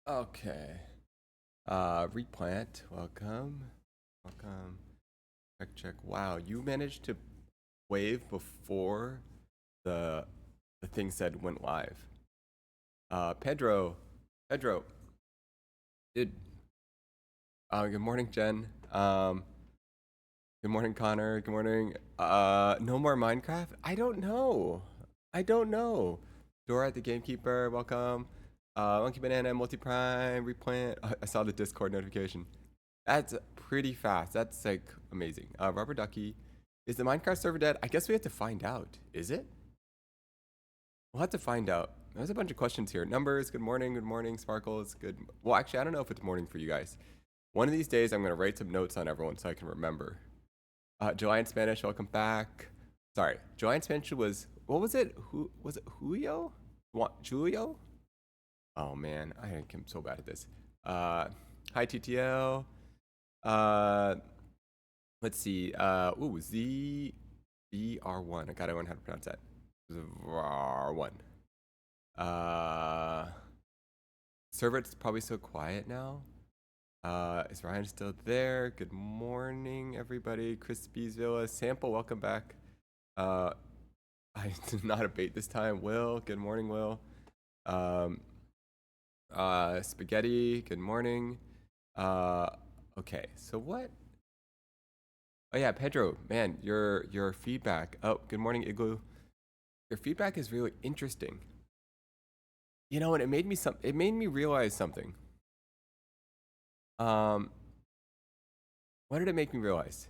Okay. Replant. Welcome. Welcome. Check, check. Wow, you managed to wave before the the thing said went live. Pedro. Pedro. Dude. Good morning, Jen. Good morning, Connor. Good morning. No more Minecraft? I don't know. I don't know. Dora the Gamekeeper, welcome. Monkey Banana, Multi Prime, Replant. I saw the Discord notification. That's pretty fast. That's like amazing. Rubber Ducky. Is the Minecraft server dead? I guess we have to find out. Is it? We'll have to find out. There's a bunch of questions here. Numbers, good morning, Sparkles. Good. Well, actually, I don't know if it's morning for you guys. One of these days, I'm going to write some notes on everyone so I can remember. July in Spanish, welcome back. Sorry, July in Spanish was, what was it? Who was it? Julio? Julio? Oh man, I am so bad at this. Hi TTL. Let's see. Ooh, ZVR1. I gotta learn how to pronounce that. ZVR1. Server's probably so quiet now. Is Ryan still there? Good morning, everybody. Crispy's Villa. Sample, welcome back. I did not abate this time. Will, good morning, Will. Spaghetti, good morning. Okay, so what? Oh yeah, Pedro, man, your feedback. Oh, good morning, Igloo. Your feedback is really interesting. You know, and it made me realize something. What did it make me realize?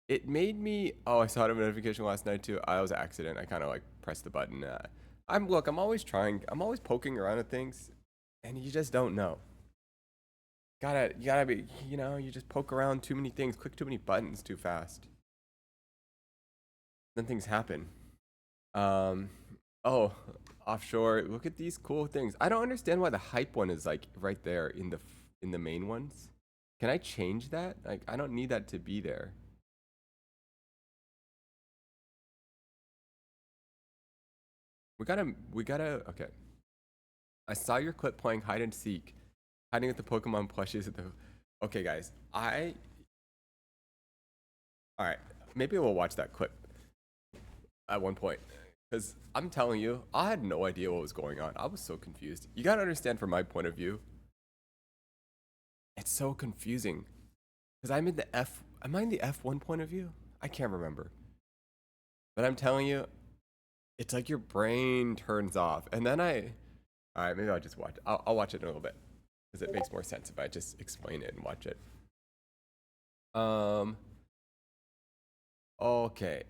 It made me. Oh, I saw a notification last night too. I was an accident. I kind of like pressed the button. I'm always trying. I'm always poking around at things, and you just don't know. You gotta be. You just poke around too many things, click too many buttons too fast. Then things happen. Um. Oh, offshore. Look at these cool things. I don't understand why the hype one is like right there in the main ones. Can I change that? Like, I don't need that to be there. We gotta, okay. I saw your clip playing hide and seek, hiding with the Pokemon plushies at the, okay guys, alright, maybe we'll watch that clip at one point. Because I'm telling you, I had no idea what was going on. I was so confused. You gotta understand from my point of view, it's so confusing. Because am I in the F1 point of view? I can't remember. But I'm telling you, it's like your brain turns off. And then alright, maybe I'll just watch it. I'll watch it in a little bit. Because it makes more sense if I just explain it and watch it. Um, okay.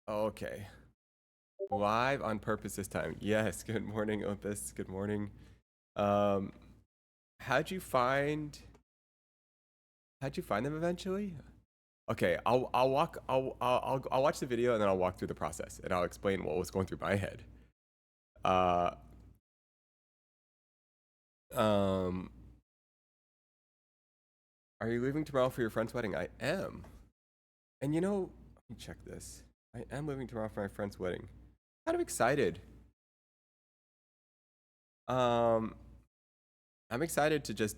Okay. Live on purpose this time. Yes. Good morning, Opus. Good morning. Um, how'd you find them eventually? Okay, I'll watch the video and then I'll walk through the process and I'll explain what was going through my head. Uh, um, are you leaving tomorrow for your friend's wedding? I am. And let me check this. I am leaving tomorrow for my friend's wedding. Kind of excited. Um, I'm excited to just,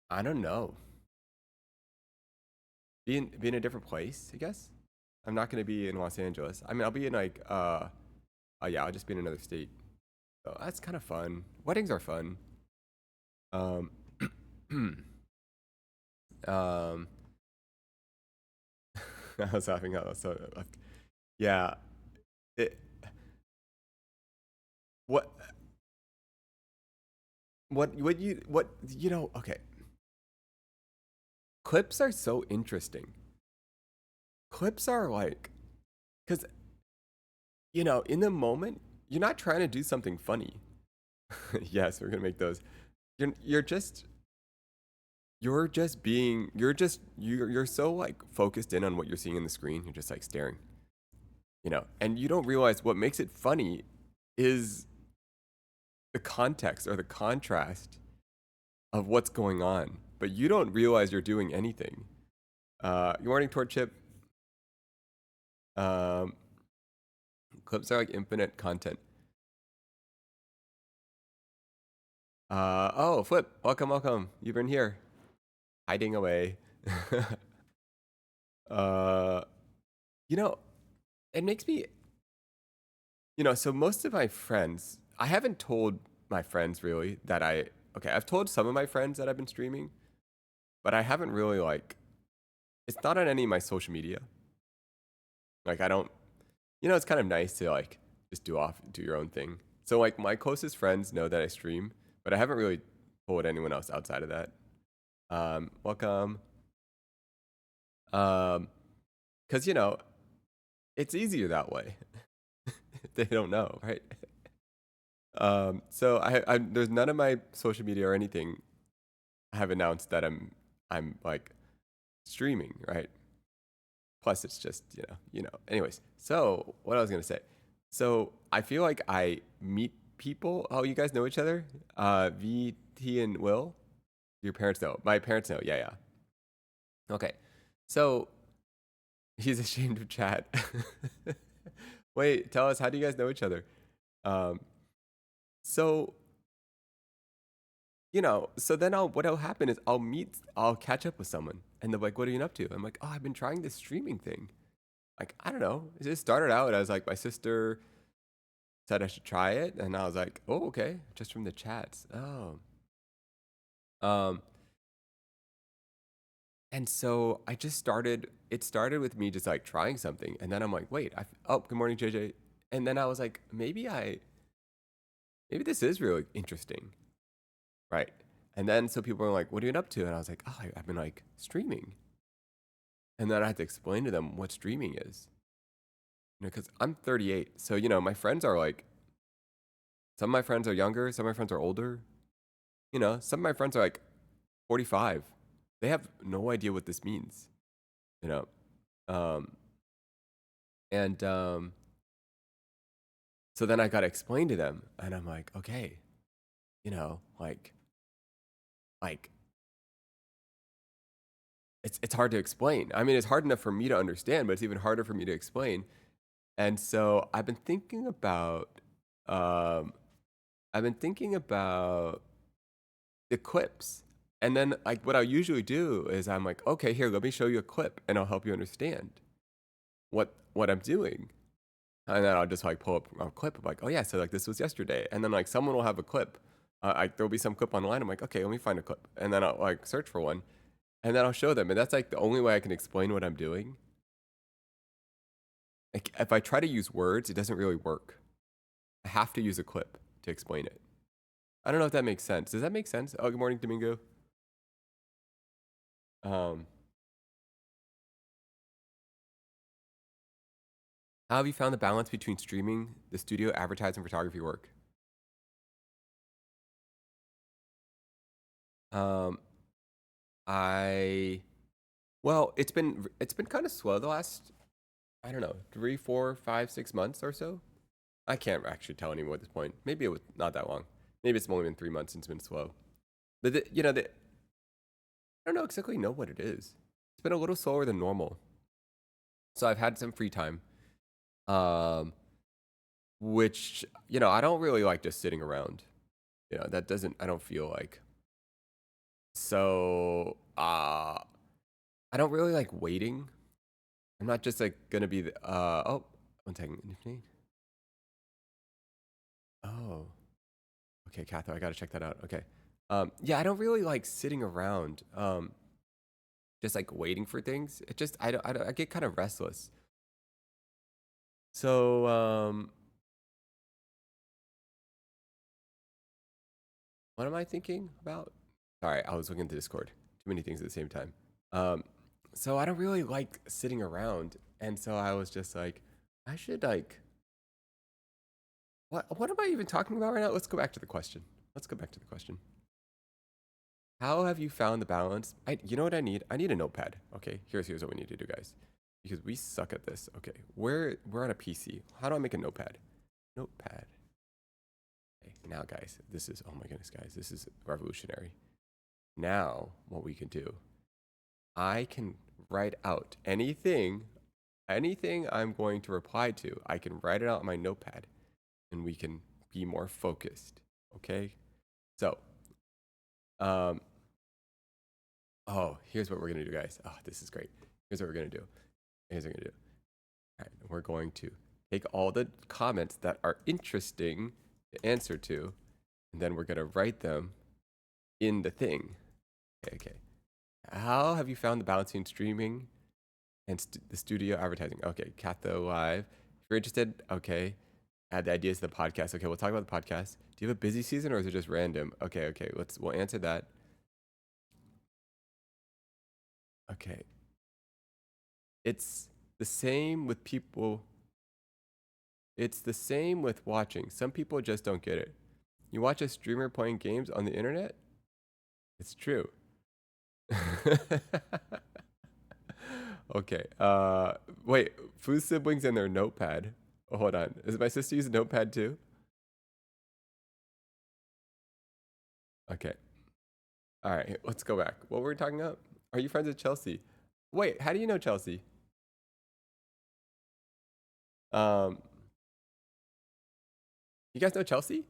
I don't know, be in a different place, I guess. I'm not gonna be in Los Angeles. I mean, I'll be in like, oh yeah, I'll just be in another state. So that's kind of fun. Weddings are fun. Um, um, I was laughing out. So, yeah. It, what, okay. Clips are so interesting. Clips are like, because, in the moment, you're not trying to do something funny. Yes, we're gonna make those. You're so like focused in on what you're seeing in the screen. You're just like staring, and you don't realize what makes it funny is the context or the contrast of what's going on. But you don't realize you're doing anything. Good morning, Torch Chip. Clips are like infinite content. Oh, Flip, welcome. You've been here, hiding away. uh, you know, it makes me, so most of my friends, I haven't told my friends really that okay, I've told some of my friends that I've been streaming, but I haven't really like, it's not on any of my social media. Like I don't, it's kind of nice to like just do your own thing. So like my closest friends know that I stream, but I haven't really told anyone else outside of that. Welcome. Cause it's easier that way. They don't know, right? So there's none of my social media or anything I have announced that I'm like streaming, right? Plus it's just, anyways. So what I was gonna say. So I feel like I meet people. Oh, you guys know each other? VT and Will? Your parents know. My parents know. Yeah. Okay. So he's ashamed of chat. Wait, tell us, how do you guys know each other? So so then what'll happen is I'll catch up with someone and they're like, what are you up to? I'm like, oh, I've been trying this streaming thing. Like, I don't know. It just started out as like my sister said I should try it. And I was like, oh, okay. Just from the chats. Oh. And so it started with me just like trying something. And then I'm like, wait, oh, good morning, JJ. And then I was like, maybe this is really interesting. Right. And then so people were like, what are you up to? And I was like, oh, I've been like streaming. And then I had to explain to them what streaming is. Because I'm 38. So, my friends are like, some of my friends are younger, some of my friends are older. Some of my friends are like 45. They have no idea what this means. Um, and so then I got to explain to them. And I'm like, okay, like it's hard to explain. I mean, it's hard enough for me to understand, but it's even harder for me to explain. And so I've been thinking about the clips. And then like what I usually do is I'm like, okay, here, let me show you a clip and I'll help you understand what I'm doing. And then I'll just like pull up a clip of like, oh yeah, so like this was yesterday. And then like someone will have a clip. There'll be some clip online. I'm like, okay, let me find a clip. And then I'll like search for one. And then I'll show them. And that's like the only way I can explain what I'm doing. Like if I try to use words, it doesn't really work. I have to use a clip to explain it. I don't know if that makes sense. Does that make sense? Oh, good morning, Domingo. How have you found the balance between streaming, the studio, advertising, photography work? Well, it's been kind of slow the last, I don't know, 3, 4, 5, 6 months or so. I can't actually tell anymore at this point. Maybe it was not that long. Maybe it's only been 3 months since it's been slow. But I don't know exactly what it is. It's been a little slower than normal. So I've had some free time. Which, I don't really like just sitting around. I don't feel like. So, I don't really like waiting. I'm not just like gonna be oh, one second. Oh, okay, Catho, I gotta check that out. Okay. Yeah, I don't really like sitting around, just like waiting for things. It just, I get kind of restless. So, what am I thinking about? Sorry, I was looking at the Discord. Too many things at the same time. So I don't really like sitting around, and so I was just like, I should like, what am I even talking about right now? Let's go back to the question. How have you found the balance? You know what I need? I need a notepad. Okay, here's what we need to do, guys, because we suck at this. Okay, we're on a PC. How do I make a notepad? Notepad. Okay, now, guys, this is, oh my goodness, guys, this is revolutionary. Now, what we can do, I can write out anything anything I'm going to reply to, I can write it out on my notepad and we can be more focused. Okay? So, um, oh, here's what we're gonna do, guys. Oh, this is great. Here's what we're gonna do. Here's what we're gonna do. All right, we're going to take all the comments that are interesting to answer to, and then we're gonna write them in the thing. Okay, okay. How have you found the balancing streaming and the studio advertising? Okay, Catho Live. If you're interested, okay. Add the ideas to the podcast. Okay, we'll talk about the podcast. Do you have a busy season or is it just random? Okay, okay. We'll answer that. Okay. It's the same with people. It's the same with watching. Some people just don't get it. You watch a streamer playing games on the internet? It's true. Okay. Wait. Foo siblings and their notepad. Oh, hold on. Is my sister using notepad too? Okay. All right. Let's go back. What were we talking about? Are you friends with Chelsea? Wait. How do you know Chelsea? Um. You guys know Chelsea?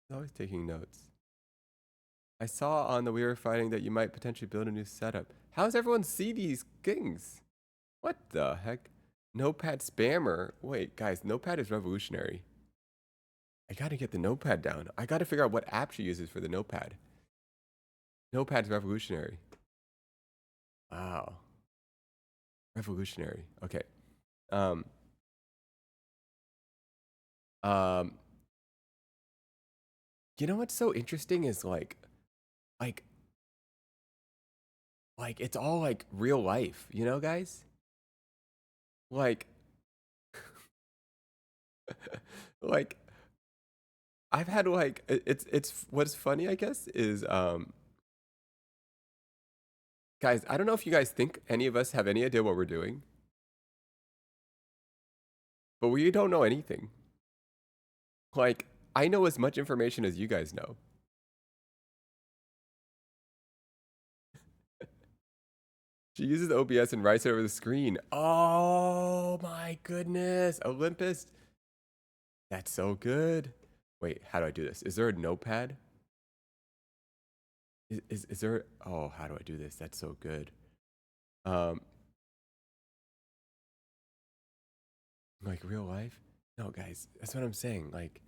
He's always taking notes. I saw on the We Were Fighting that you might potentially build a new setup. How does everyone see these things? What the heck? Notepad spammer. Wait, guys, Notepad is revolutionary. I gotta get the Notepad down. I gotta figure out what app she uses for the Notepad. Notepad's revolutionary. Wow. Revolutionary. Okay. Um. Um. You know what's so interesting is like, it's all like real life. You know, guys. Like, like I've had like it's what's funny I guess is guys, I don't know if you guys think any of us have any idea what we're doing, but we don't know anything. Like I know as much information as you guys know. She uses OBS and writes it over the screen. Oh my goodness, Olympus. That's so good. Wait, how do I do this? Is there a notepad? Is there? Oh, how do I do this? That's so good. Um, like real life? No, guys, that's what I'm saying. Like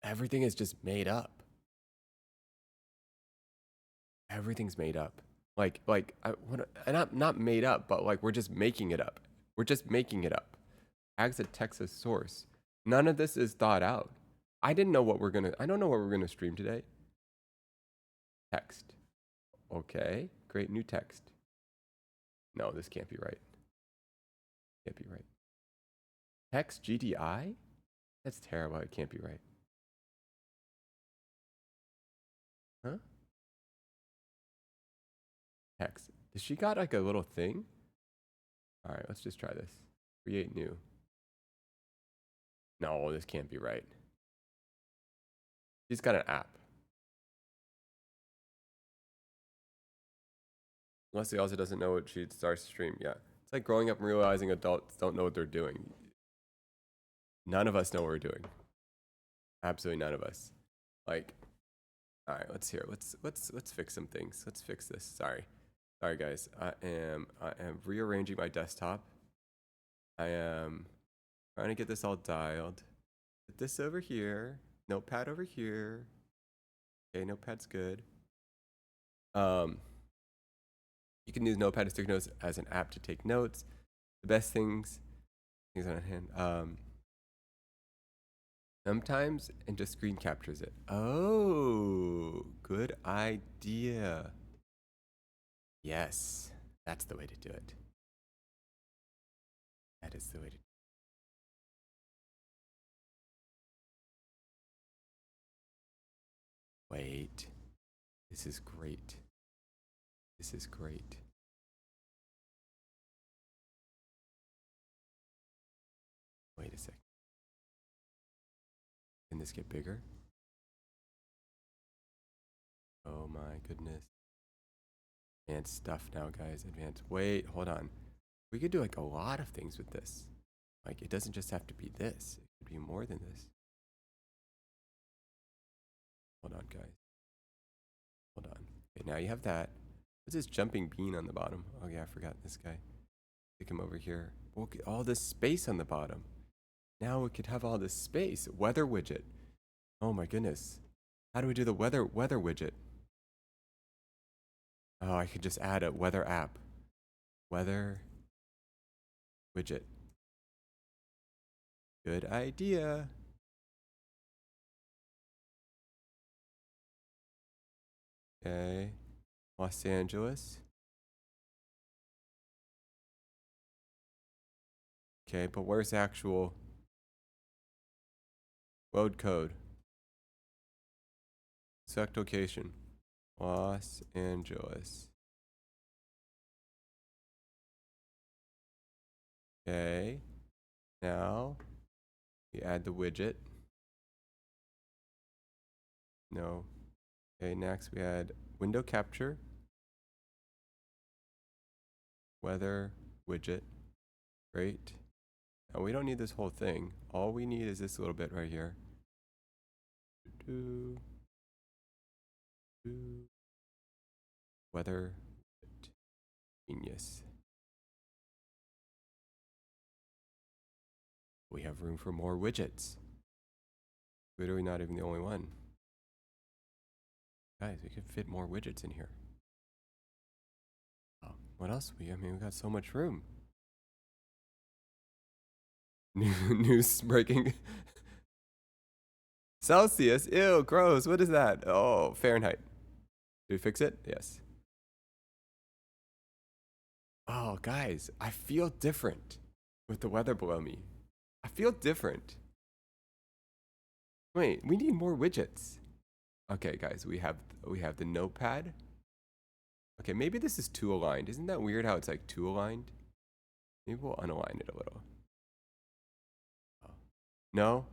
everything is just made up. Everything's made up. Not made up, but like we're just making it up. We're just making it up. Ags a Texas source. None of this is thought out. I didn't know what we're gonna. I don't know what we're gonna stream today. Text. Okay, great new text. No, this can't be right. Can't be right. Text GDI? That's terrible. It can't be right. Huh? Text. Does she got like a little thing? All right, let's just try this. Create new. No, this can't be right. She's got an app. Leslie also doesn't know what she starts to stream. Yeah. It's like growing up and realizing adults don't know what they're doing. None of us know what we're doing. Absolutely none of us. Like, all right, let's hear. Let's fix some things. Let's fix this. Sorry. Sorry guys. I am rearranging my desktop. I am trying to get this all dialed. Put this over here. Notepad over here. Okay, notepad's good. You can use Notepad to take notes as an app to take notes. The best things on hand. Sometimes and just screen captures it. Oh, good idea. Yes, that's the way to do it. That is the way to. Wait, this is great. This is great. Wait a sec. Can this get bigger? Oh my goodness. Advanced stuff now, guys. Advanced. Wait, hold on. We could do like a lot of things with this. Like, it doesn't just have to be this. It could be more than this. Hold on, guys. Hold on. Okay, now you have that. What's this jumping bean on the bottom? Oh yeah, I forgot this guy. Take him over here. We'll get all this space on the bottom. Now we could have all this space. Weather widget. Oh my goodness. How do we do the weather widget? Oh, I could just add a weather app. Weather widget. Good idea. Okay. Los Angeles. Okay, but where's the actual road code? Select location. Los Angeles. Okay. Now we add the widget. No. Okay, next we add window capture. Weather widget. Great. Now we don't need this whole thing. All we need is this little bit right here. Weather genius. We have room for more widgets. Literally not even the only one. Guys, we could fit more widgets in here. Oh, what else? We got so much room. News breaking. Celsius, ew, gross. What is that? Oh, Fahrenheit. Did we fix it? Yes. Oh, guys, I feel different with the weather below me. I feel different. Wait, we need more widgets. Okay, guys, we have the notepad. Okay, maybe this is too aligned. Isn't that weird how it's like too aligned? Maybe we'll unalign it a little. Oh. No?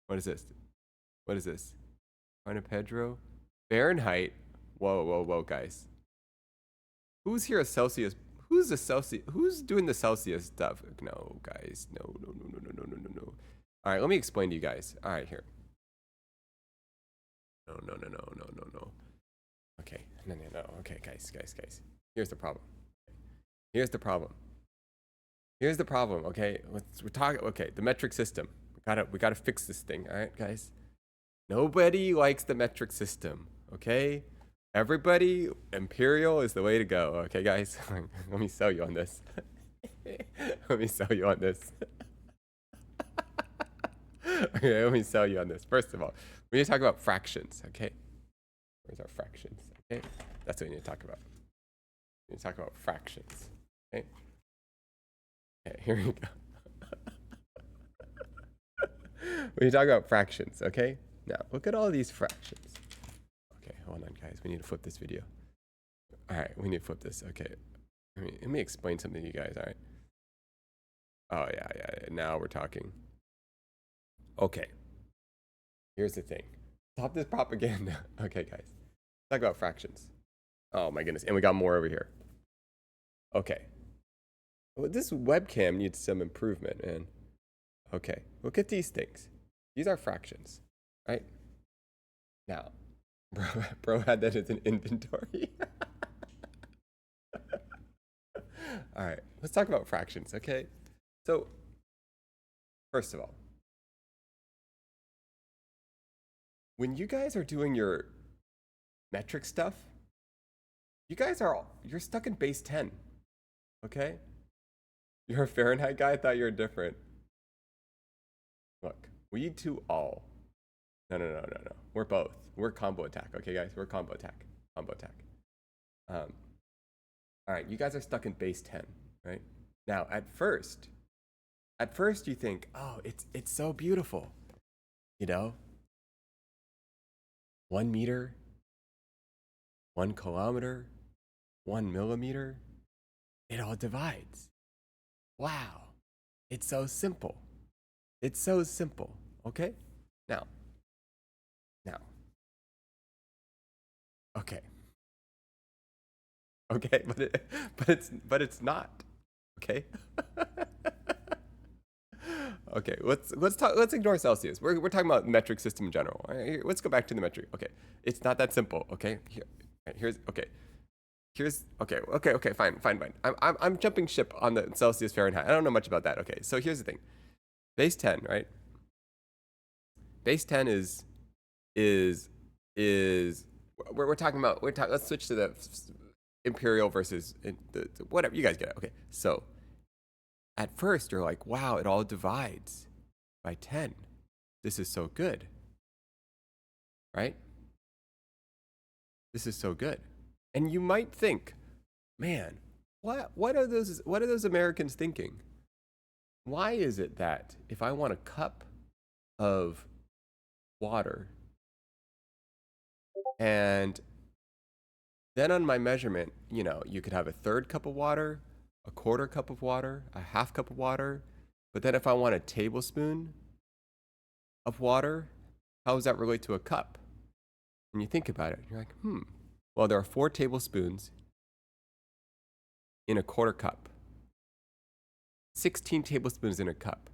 What is this? What is this? Ana Pedro? Fahrenheit? Whoa, whoa, whoa, guys. Who's here a Celsius? Who's a Celsius? Who's doing the Celsius stuff? No, guys. No, no, no, no, no, no, no, no, no. All right, let me explain to you guys. All right, here. No, no, no, no, no, no, no. Okay, no, no, no. Okay, guys. Here's the problem. Here's the problem. Here's the problem. Okay, we're talking. Okay, the metric system. We gotta fix this thing. All right, guys. Nobody likes the metric system. Okay, everybody, imperial is the way to go. Okay, guys. Let me sell you on this. Let me sell you on this. Okay, let me sell you on this. First of all, we need to talk about fractions. Okay, where's our fractions? Okay, that's what we need to talk about. We need to talk about fractions. Okay. Okay, here we go. We need to talk about fractions, okay? Now, look at all these fractions. Okay, hold on, guys. We need to flip this video. All right, we need to flip this. Okay, let me explain something to you guys, all right? Oh, yeah. Now we're talking. Okay. Here's the thing. Stop this propaganda. Okay, guys. Talk about fractions. Oh, my goodness. And we got more over here. Okay. Well, this webcam needs some improvement, man. Okay, look at these things. These are fractions, right? Now, bro had that as an inventory. All right, let's talk about fractions, okay? So, first of all, when you guys are doing your metric stuff, you're stuck in base 10, okay? You're a Fahrenheit guy? I thought you were different. Look, we two all. No. We're both. We're combo attack. Okay, guys, we're combo attack. Combo attack. All right, you guys are stuck in base 10, right? Now, at first you think, oh, it's so beautiful, you know? 1 meter, 1 kilometer, 1 millimeter. It all divides. Wow, it's so simple. It's so simple, okay? Now, okay. Okay, but it's not. Okay. Okay, let's ignore Celsius. We're talking about metric system in general. All right, let's go back to the metric. Okay, it's not that simple. Okay, here's okay. Fine. I'm jumping ship on the Celsius Fahrenheit. I don't know much about that. Okay, so here's the thing. Base 10, right? Base 10 is we're talking about let's switch to the imperial versus whatever, you guys get it. Okay, so at first you're like, wow, it all divides by 10. This is so good, right? This is so good. And you might think, man, what are those Americans thinking? Why is it that if I want a cup of water and then on my measurement, you could have a third cup of water, a quarter cup of water, a half cup of water, but then if I want a tablespoon of water, how does that relate to a cup? When you think about it, you're like, well, there are 4 tablespoons in a quarter cup, 16 tablespoons in a cup,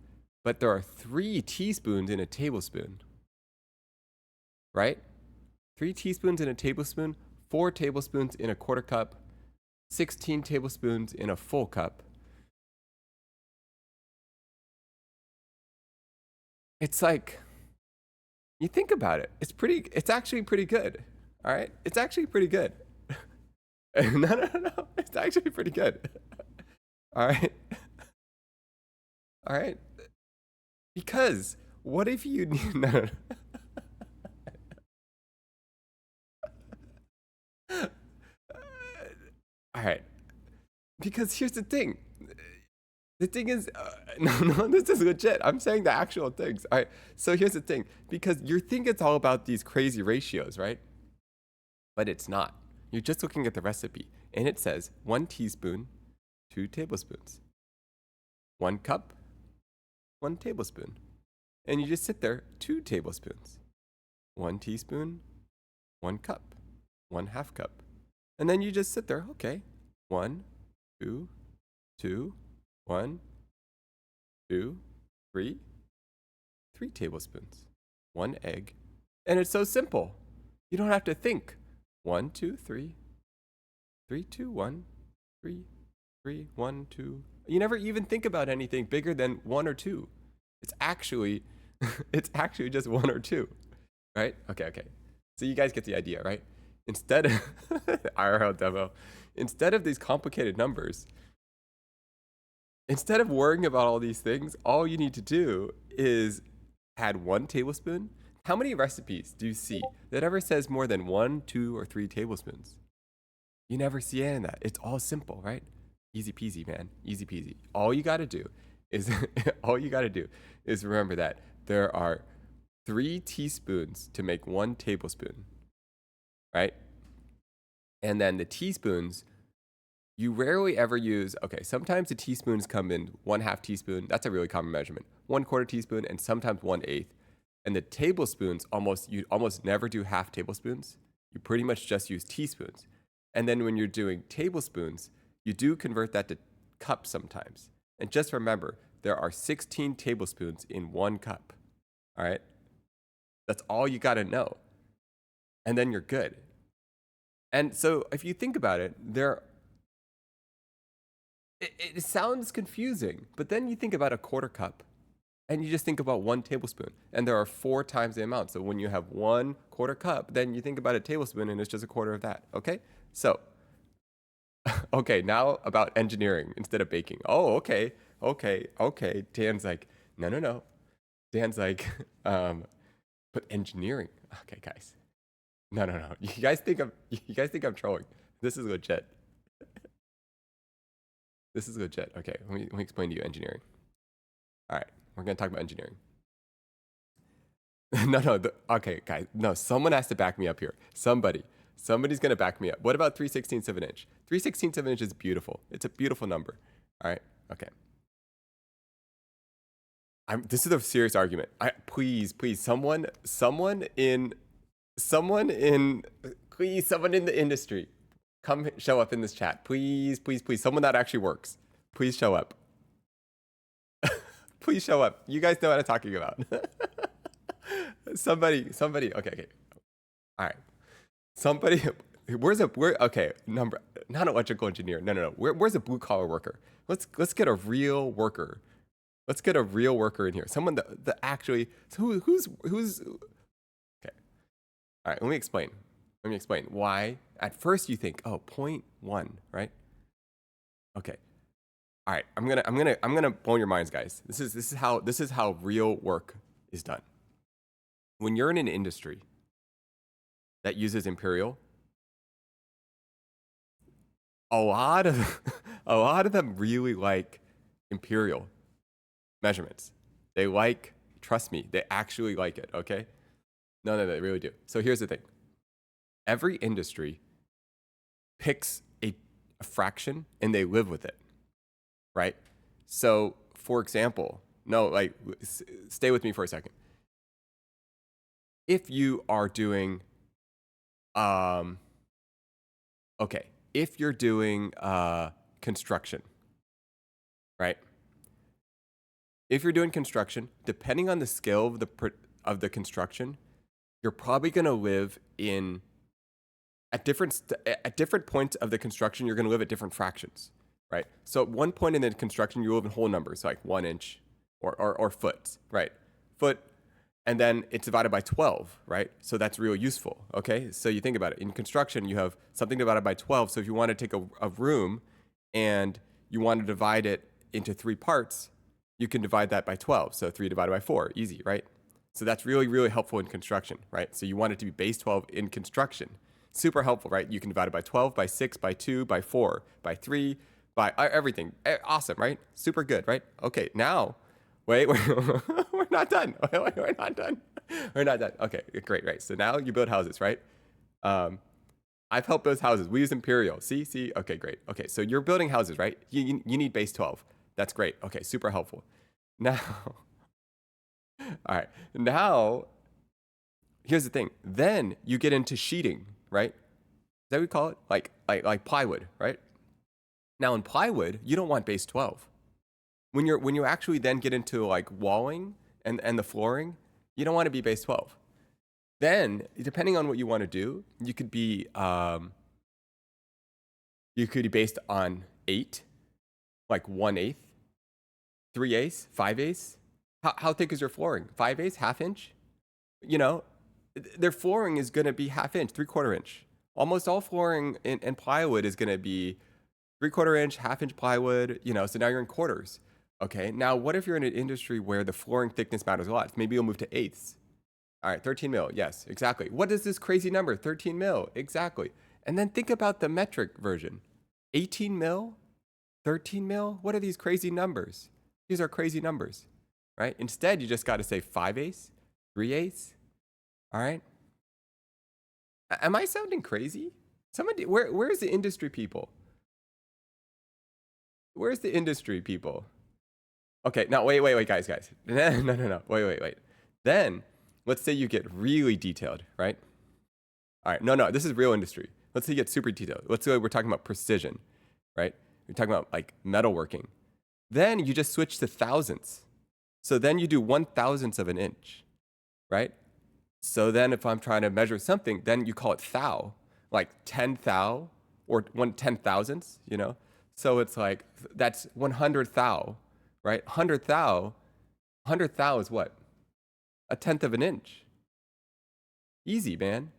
but there are 3 teaspoons in a tablespoon, right? 3 teaspoons in a tablespoon, 4 tablespoons in a quarter cup, 16 tablespoons in a full cup. It's like, you think about it, it's actually pretty good. All right? It's actually pretty good. No. It's actually pretty good. All right? All right? Because what if you no. All right. Because here's the thing. The thing is, no, this is legit. I'm saying the actual things. All right. So here's the thing. Because you think it's all about these crazy ratios, right? But it's not. You're just looking at the recipe. And it says 1 teaspoon, 2 tablespoons. 1 cup, 1 tablespoon. And you just sit there, 2 tablespoons. 1 teaspoon, 1 cup, 1 half cup. And then you just sit there, okay. 1, 2, 2, 1, 2, 3, 3 tablespoons, 1 egg. And it's so simple. You don't have to think. 1, 2, 3, 3, 2, 1, 3, 3, 1, 2. You never even think about anything bigger than 1 or 2. It's actually just 1 or 2, right? Okay. So you guys get the idea, right? Instead of IRL demo, instead of these complicated numbers, instead of worrying about all these things, all you need to do is add 1 tablespoon. How many recipes do you see that ever says more than 1, 2, or 3 tablespoons? You never see any of that. It's all simple, right? Easy peasy, man. Easy peasy. All you got to do is remember that there are 3 teaspoons to make 1 tablespoon, right? And then the teaspoons, you rarely ever use, okay, sometimes the teaspoons come in 1/2 teaspoon. That's a really common measurement. 1/4 teaspoon and sometimes 1/8. And the tablespoons, you almost never do half tablespoons. You pretty much just use teaspoons. And then when you're doing tablespoons, you do convert that to cups sometimes. And just remember, there are 16 tablespoons in 1 cup. All right? That's all you got to know. And then you're good. And so if you think about it, it sounds confusing, but then you think about a quarter cup and you just think about 1 tablespoon and there are 4 times the amount. So when you have 1 quarter cup, then you think about a tablespoon and it's just a quarter of that. Okay. So, okay. Now about engineering instead of baking. Oh, okay. Dan's like, no. Dan's like, but engineering. Okay, guys. No. You guys think I'm trolling. This is legit. This is legit. Okay, let me explain to you engineering. All right, we're gonna talk about engineering. Okay, guys, no, someone has to back me up here. Somebody's gonna back me up. What about 3/16 of an inch? 3/16 of an inch is beautiful. It's a beautiful number. All right, okay. This is a serious argument. Please, someone in the industry, come show up in this chat. Please, please, please. Someone that actually works. Please show up. Please show up. You guys know what I'm talking about. somebody. Okay. All right. Somebody. Okay, not electrical engineer. No. Where's a blue collar worker? Let's get a real worker. Let's get a real worker in here. Someone that actually, who's, okay. All right, let me explain why. At first you think, oh, 0.1, right? Okay. All right, I'm gonna blow your minds, guys. This is how real work is done. When you're in an industry that uses imperial, a lot of them really like imperial measurements. They like, trust me, they actually like it, okay? No, they really do. So here's the thing. Every industry picks a fraction and they live with it, right? So, for example, stay with me for a second. If you are doing, if you're doing construction, right? If you're doing construction, depending on the scale of the construction, you're probably going to live in at different points of the construction. You're going to live at different fractions, right? So at one point in the construction, you live in whole numbers, like 1 inch or foot, right? Foot, and then it's divided by 12, right? So that's real useful, okay? So you think about it. In construction, you have something divided by 12. So if you want to take a room and you want to divide it into 3 parts, you can divide that by 12. So 3 divided by 4, easy, right? So that's really, really helpful in construction, right? So you want it to be base 12 in construction. Super helpful, right? You can divide it by 12, by 6, by 2, by 4, by 3, by everything. Awesome, right? Super good, right? Okay, now, wait, we're not done. We're not done. We're not done. Okay, great, right? So now you build houses, right? I've helped build houses. We use Imperial. See? Okay, great. Okay, so you're building houses, right? You need base 12. That's great. Okay, super helpful. Now, all right. Now, here's the thing. Then you get into sheeting, right? Is that what we call it? Like plywood, right? Now in plywood, you don't want base 12. When you actually then get into like walling and the flooring, you don't want to be base 12. Then, depending on what you want to do, you could be based on 8, like 1/8, 3/8, 5/8. How thick is your flooring? 5/8, ½ inch? You know, their flooring is going to be ½ inch, 3/4 inch. Almost all flooring and plywood is going to be 3/4 inch, ½ inch plywood, so now you're in quarters. Okay, now what if you're in an industry where the flooring thickness matters a lot? Maybe you'll move to 1/8. All right, 13 mil, yes, exactly. What is this crazy number? 13 mil, exactly. And then think about the metric version. 18 mil, 13 mil, what are these crazy numbers? These are crazy numbers, right? Instead, you just got to say 5/8, 3/8, all right? Am I sounding crazy? Where's the industry people? Where's the industry people? Okay, now wait, guys. No. Wait. Then, let's say you get really detailed, right? All right, no, this is real industry. Let's say you get super detailed. Let's say we're talking about precision, right? We're talking about like metalworking. Then you just switch to thousandths. So then you do 1/1000th of an inch, right? So then if I'm trying to measure something, then you call it thou, like 10 thou or 1/10,000th, So it's like, that's 100 thou, right? 100 thou is what? 1/10 of an inch. Easy, man.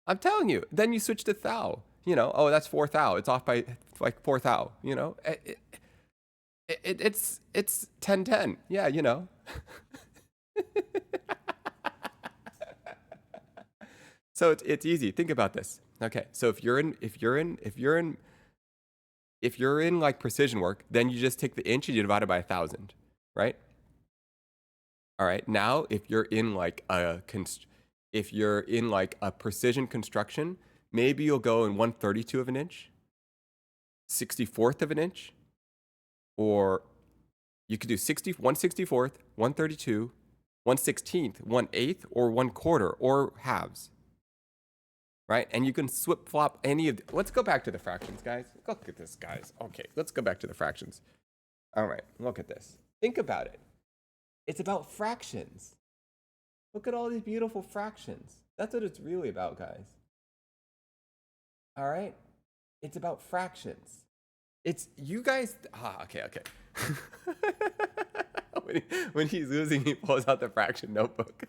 I'm telling you. Then you switch to thou. Oh, that's 4 thou. It's off by like 4 thou. It's 10/10. Yeah, So it's easy. Think about this. Okay, so if you're in like precision work, then you just take the inch and you divide it by 1,000, right? All right. Now, if you're in like a precision construction, maybe you'll go in 1/32 of an inch, 1/64 of an inch, or you could do 1/64, 1/32, 1/16, 1/8, or 1/4, or halves. right? And you can flip flop any of let's go back to the fractions, guys. Look at this, guys. Okay, let's go back to the fractions. All right, look at this. Think about it. It's about fractions. Look at all these beautiful fractions. That's what it's really about, guys. All right? It's about fractions. It's you guys. Okay. when he's losing, he pulls out the fraction notebook.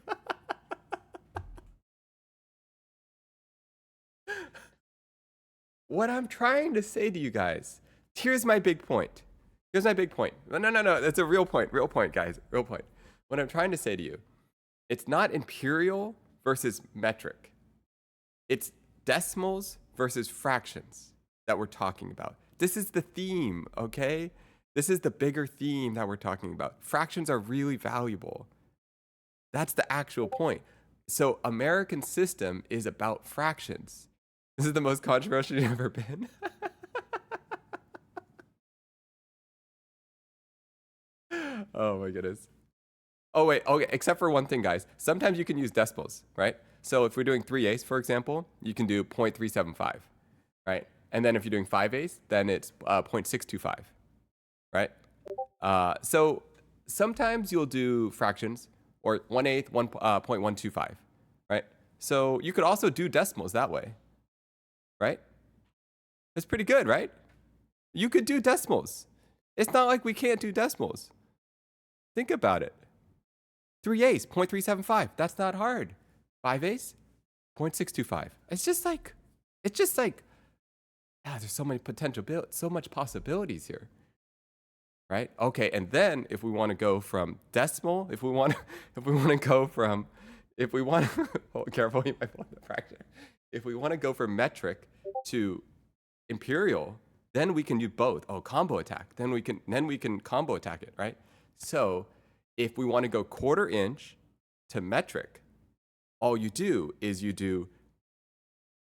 What I'm trying to say to you guys, here's my big point. Here's my big point. No. That's a real point. Real point, guys. Real point. What I'm trying to say to you, it's not imperial versus metric. It's decimals versus fractions that we're talking about. This is the theme, okay? This is the bigger theme that we're talking about. Fractions are really valuable. That's the actual point. So American system is about fractions. This is the most controversial you've ever been. Oh my goodness. Oh wait, okay, except for one thing, guys. Sometimes you can use decimals, right? So if we're doing 3/8, for example, you can do 0.375, right? And then if you're doing 5/8, then it's 0.625, right? So sometimes you'll do fractions or 1/8, 0.125, right? So you could also do decimals that way, right? That's pretty good, right? You could do decimals. It's not like we can't do decimals. Think about it. 3/8, 0.375. That's not hard. 5/8, 0.625. It's just like, there's so many so much possibilities here, right? Okay, and then if we want to go from decimal, if we want oh, careful, you might want the fraction. If we want to go from metric to imperial, then we can do both. Oh, combo attack. Then we can combo attack it, right? So if we want to go 1/4 inch to metric, all you do is you do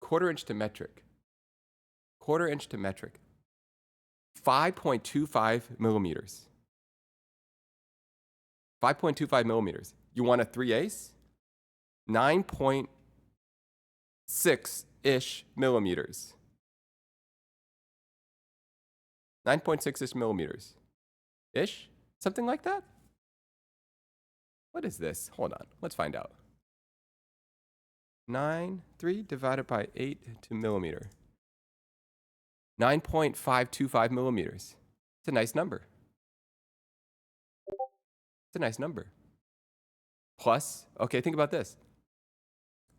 1/4 inch to metric, 1/4 inch to metric, 5.25 millimeters. 5.25 millimeters. You want a 3/8? 9.6-ish millimeters. 9.6-ish millimeters. Ish? Something like that? What is this? Hold on. Let's find out. 3 divided by 8 to millimeter. 9.525 millimeters. It's a nice number. It's a nice number. Plus, okay, think about this.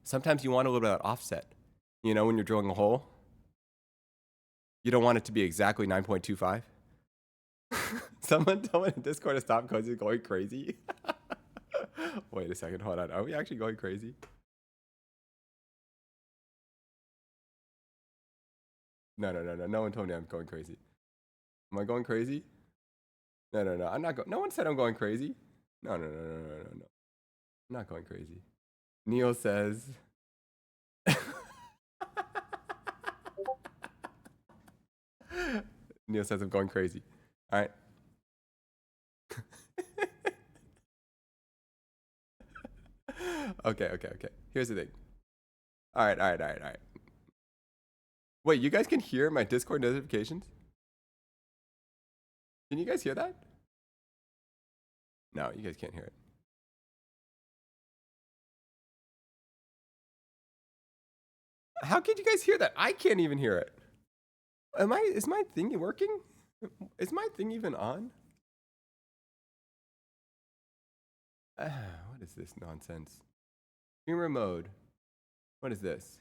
Sometimes you want a little bit of offset. You know, when you're drilling a hole, you don't want it to be exactly 9.25. Someone in Discord to stop because he's going crazy. Wait a second, hold on. Are we actually going crazy? No. No one told me I'm going crazy. Am I going crazy? No. I'm not going. No one said I'm going crazy. No. I'm not going crazy. Neil says. Neil says I'm going crazy. All right. Okay. Here's the thing. All right. Wait, you guys can hear my Discord notifications? Can you guys hear that? No, you guys can't hear it. How can you guys hear that? I can't even hear it. Is my thingy working? Is my thing even on? What is this nonsense? Streamer mode. What is this?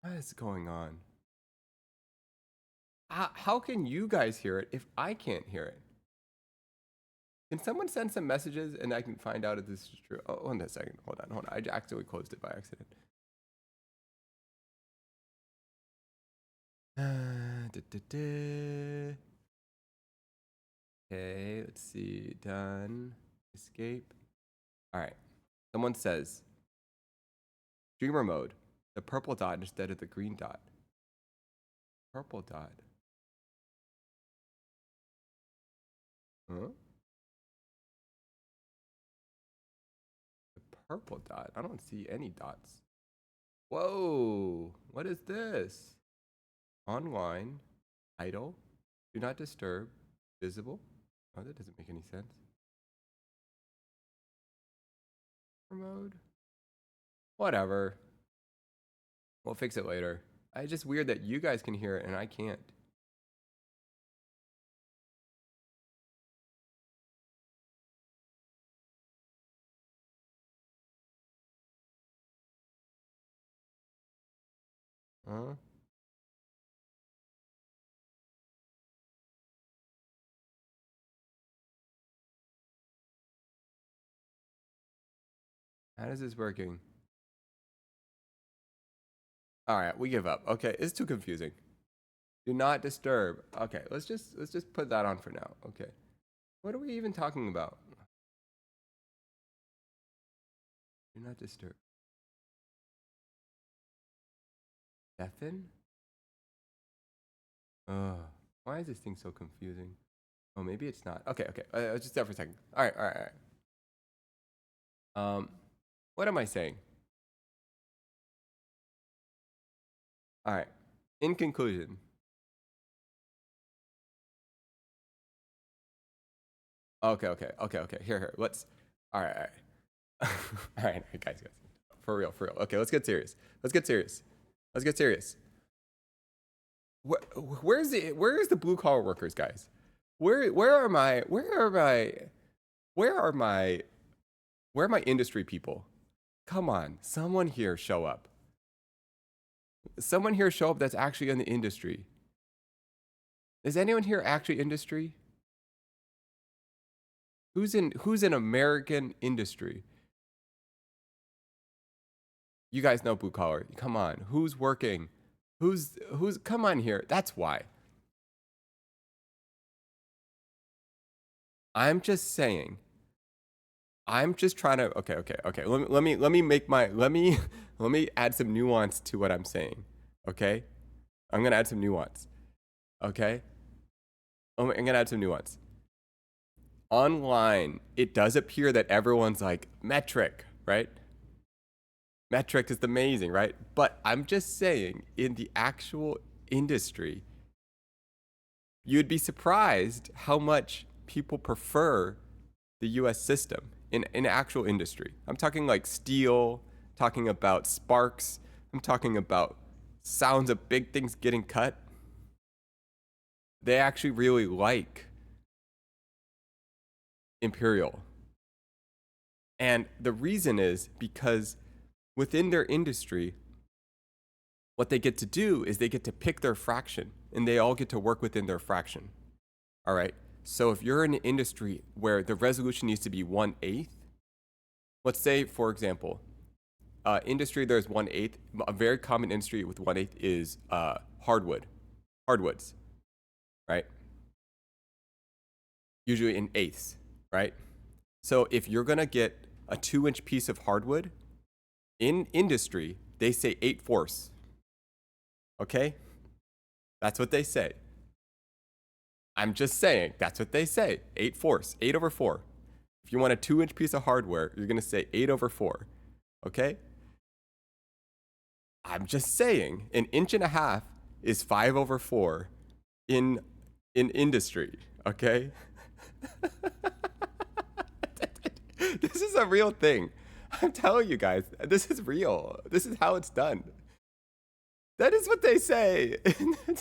What is going on? How can you guys hear it if I can't hear it? Can someone send some messages and I can find out if this is true? Oh, hold on a second. Hold on. I accidentally closed it by accident. Okay, let's see. Done. Escape. All right. Someone says, streamer mode, the purple dot instead of the green dot. Purple dot. Huh? purple dot. I don't see any dots. Whoa, what is this? Online, idle, do not disturb, visible. Oh, that doesn't make any sense. Mode. Whatever. We'll fix it later. It's just weird that you guys can hear it and I can't. Huh? How is this working? All right, we give up. Okay, it's too confusing. Do not disturb. Okay, let's just put that on for now. Okay. What are we even talking about? Do not disturb. Deafen? Why is this thing so confusing? Oh, maybe it's not. Okay, okay. Let's just stop for a second. All right, all right, all right. What am I saying? All right. In conclusion. Okay. Here. Let's. All right. All right, guys. For real. Okay, let's get serious. Where's the blue collar workers, guys? Where are my industry people? Come on, someone here show up. Someone here show up that's actually in the industry. Is anyone here actually industry? Who's in American industry? You guys know blue collar. Come on, who's working? Who's come on here? That's why. I'm just saying. I'm just trying to okay. Let me add some nuance to what I'm saying. Okay? I'm going to add some nuance. Okay? I'm going to add some nuance. Online, it does appear that everyone's like metric, right? Metric is amazing, right? But I'm just saying, in the actual industry, you'd be surprised how much people prefer the US system in actual industry. I'm talking like steel, talking about sparks, I'm talking about sounds of big things getting cut. They actually really like Imperial. And the reason is because within their industry, what they get to do is they get to pick their fraction and they all get to work within their fraction. All right. So if you're in an industry where the resolution needs to be 1/8, let's say, for example, industry there's 1/8. A very common industry with 1/8 is hardwoods, right? Usually in eighths, right? So if you're gonna get a 2-inch piece of hardwood in industry, they say 8/4. Okay, that's what they say. I'm just saying, that's what they say. 8/4, 8/4. If you want a 2-inch piece of hardware, you're gonna say 8/4. Okay? I'm just saying, an 1.5 inches is 5/4 in industry. Okay? This is a real thing. I'm telling you guys, this is real. This is how it's done. That is what they say.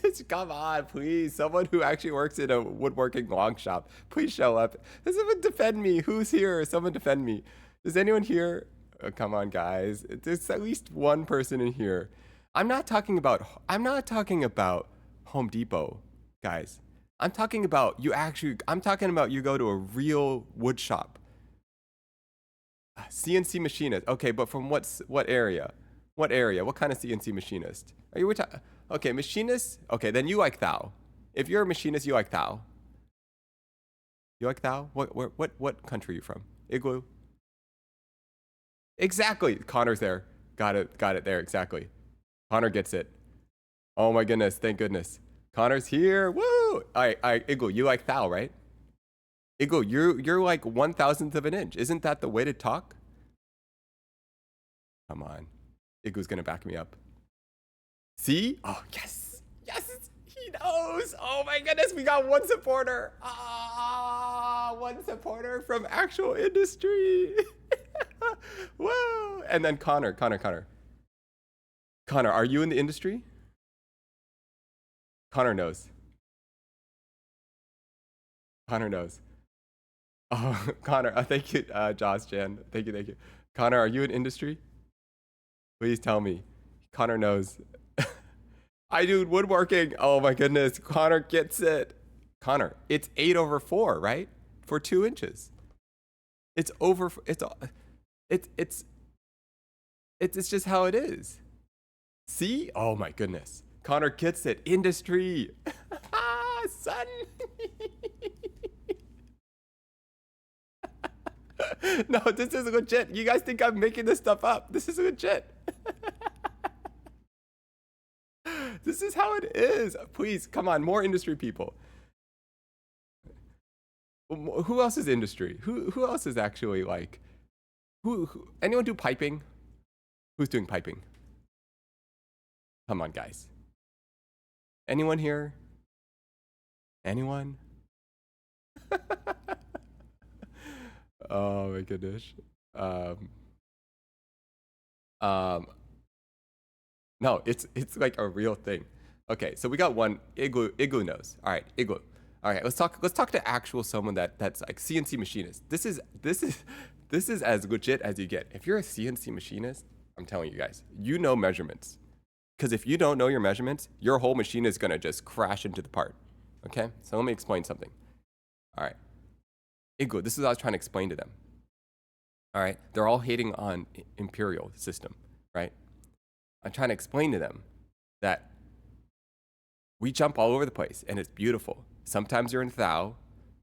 Just come on, please. Someone who actually works in a woodworking long shop, please show up. Does someone defend me? Who's here? Someone defend me. Is anyone here? Oh, come on, guys. There's at least one person in here. I'm not talking about Home Depot, guys. I'm talking about you go to a real wood shop. CNC machinist. Okay, but from what area? What area? What kind of CNC machinist? Are you okay, machinist? Okay, then you like Thou. If you're a machinist, you like Thou. You like Thou? What country are you from? Igloo? Exactly. Connor's there. Got it there, exactly. Connor gets it. Oh my goodness, thank goodness. Connor's here. Woo! Alright, Igloo, you like Thou, right? Igloo, you're like 1/1000th of an inch. Isn't that the way to talk? Come on. Igloo's gonna back me up. See? Oh, yes. Yes, he knows. Oh my goodness, we got one supporter. Ah, one supporter from actual industry. Whoa. And then Connor, Connor, are you in the industry? Connor knows. Connor knows. Oh, Connor, thank you, Josh Jan. Thank you. Connor, are you in industry? Please tell me. Connor knows. I do woodworking. Oh my goodness. Connor gets it. Connor, it's 8/4, right? For 2 inches. It's over. It's just how it is. See? Oh my goodness. Connor gets it. Industry. Son. No, this is legit. You guys think I'm making this stuff up. This is legit. This is how it is. Please, come on, more industry people. Who else is industry? Who else is actually like, who anyone do piping? Who's doing piping? Come on, guys. Anyone here? Anyone? Oh my goodness. No, it's like a real thing. Okay, so we got one. Igloo knows. All right, Igloo. All right, let's talk to actual someone that's like CNC machinist. This is as legit as you get. If you're a CNC machinist, I'm telling you guys, you know measurements. Because if you don't know your measurements, your whole machine is gonna just crash into the part. Okay, so let me explain something. All right, Igloo, this is what I was trying to explain to them. All right, they're all hating on Imperial system, right? I'm trying to explain to them that we jump all over the place and it's beautiful. Sometimes you're in thou,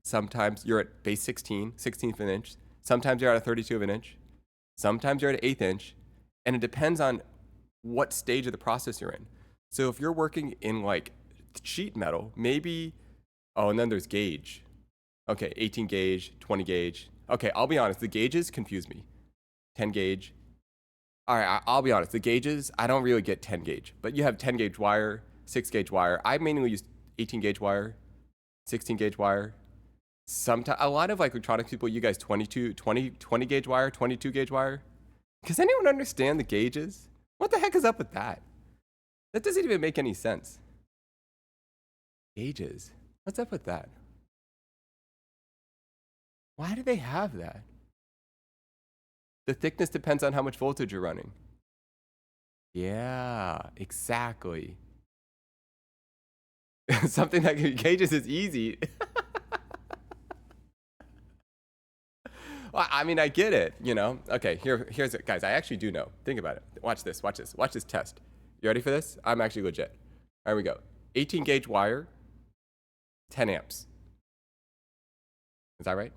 sometimes you're at base 16th of an inch, sometimes you're at a 32 of an inch, sometimes you're at an 1/8 inch, and it depends on what stage of the process you're in. So if you're working in like sheet metal, maybe, oh, and then there's gauge. Okay, 18 gauge, 20 gauge. Okay, I'll be honest, the gauges confuse me. 10 gauge. All right, I'll be honest. The gauges, I don't really get 10 gauge, but you have 10 gauge wire, 6 gauge wire. I mainly use 18 gauge wire, 16 gauge wire. Sometimes a lot of like electronics people, you guys 20 gauge wire, 22 gauge wire. Does anyone understand the gauges? What the heck is up with that? That doesn't even make any sense. Gauges. What's up with that? Why do they have that? The thickness depends on how much voltage you're running. Yeah, exactly. Something that gauges is easy. Well, I mean, I get it, you know? Okay, here's it. Guys, I actually do know. Think about it. Watch this test. You ready for this? I'm actually legit. Here we go. 18 gauge wire, 10 amps. Is that right?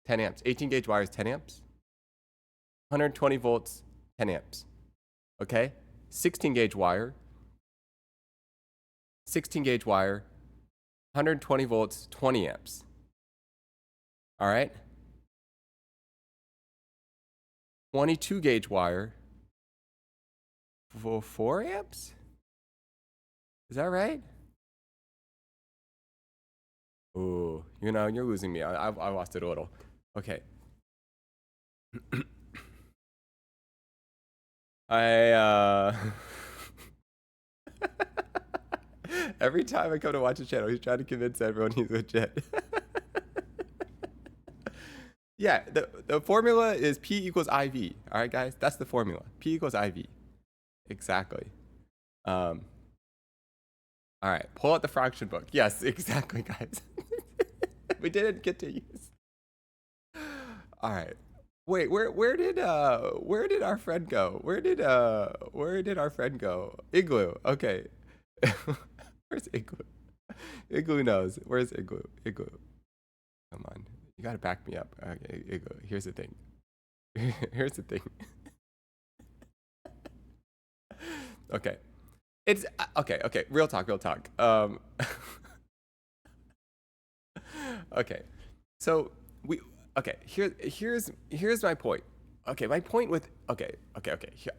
10 amps. 18 gauge wire is 10 amps. 120 volts, 10 amps. Okay? 16 gauge wire. 16 gauge wire, 120 volts, 20 amps. All right? 22 gauge wire, 4 amps? Is that right? Ooh, you know, you're losing me. I lost it a little. Okay. Every time I come to watch a channel, he's trying to convince everyone he's legit. Yeah, the formula is P equals IV. All right, guys, that's the formula. P equals IV. Exactly. All right, pull out the fraction book. Yes, exactly, guys. We didn't get to use. All right. Wait, where did our friend go? Where did our friend go? Igloo. Okay. Where's Igloo? Igloo knows. Where's Igloo? Igloo. Come on. You gotta back me up. Okay, Igloo. Here's the thing. Here's the thing. Okay. It's okay. Real talk. Okay. So here's my point. okay, my point with okay.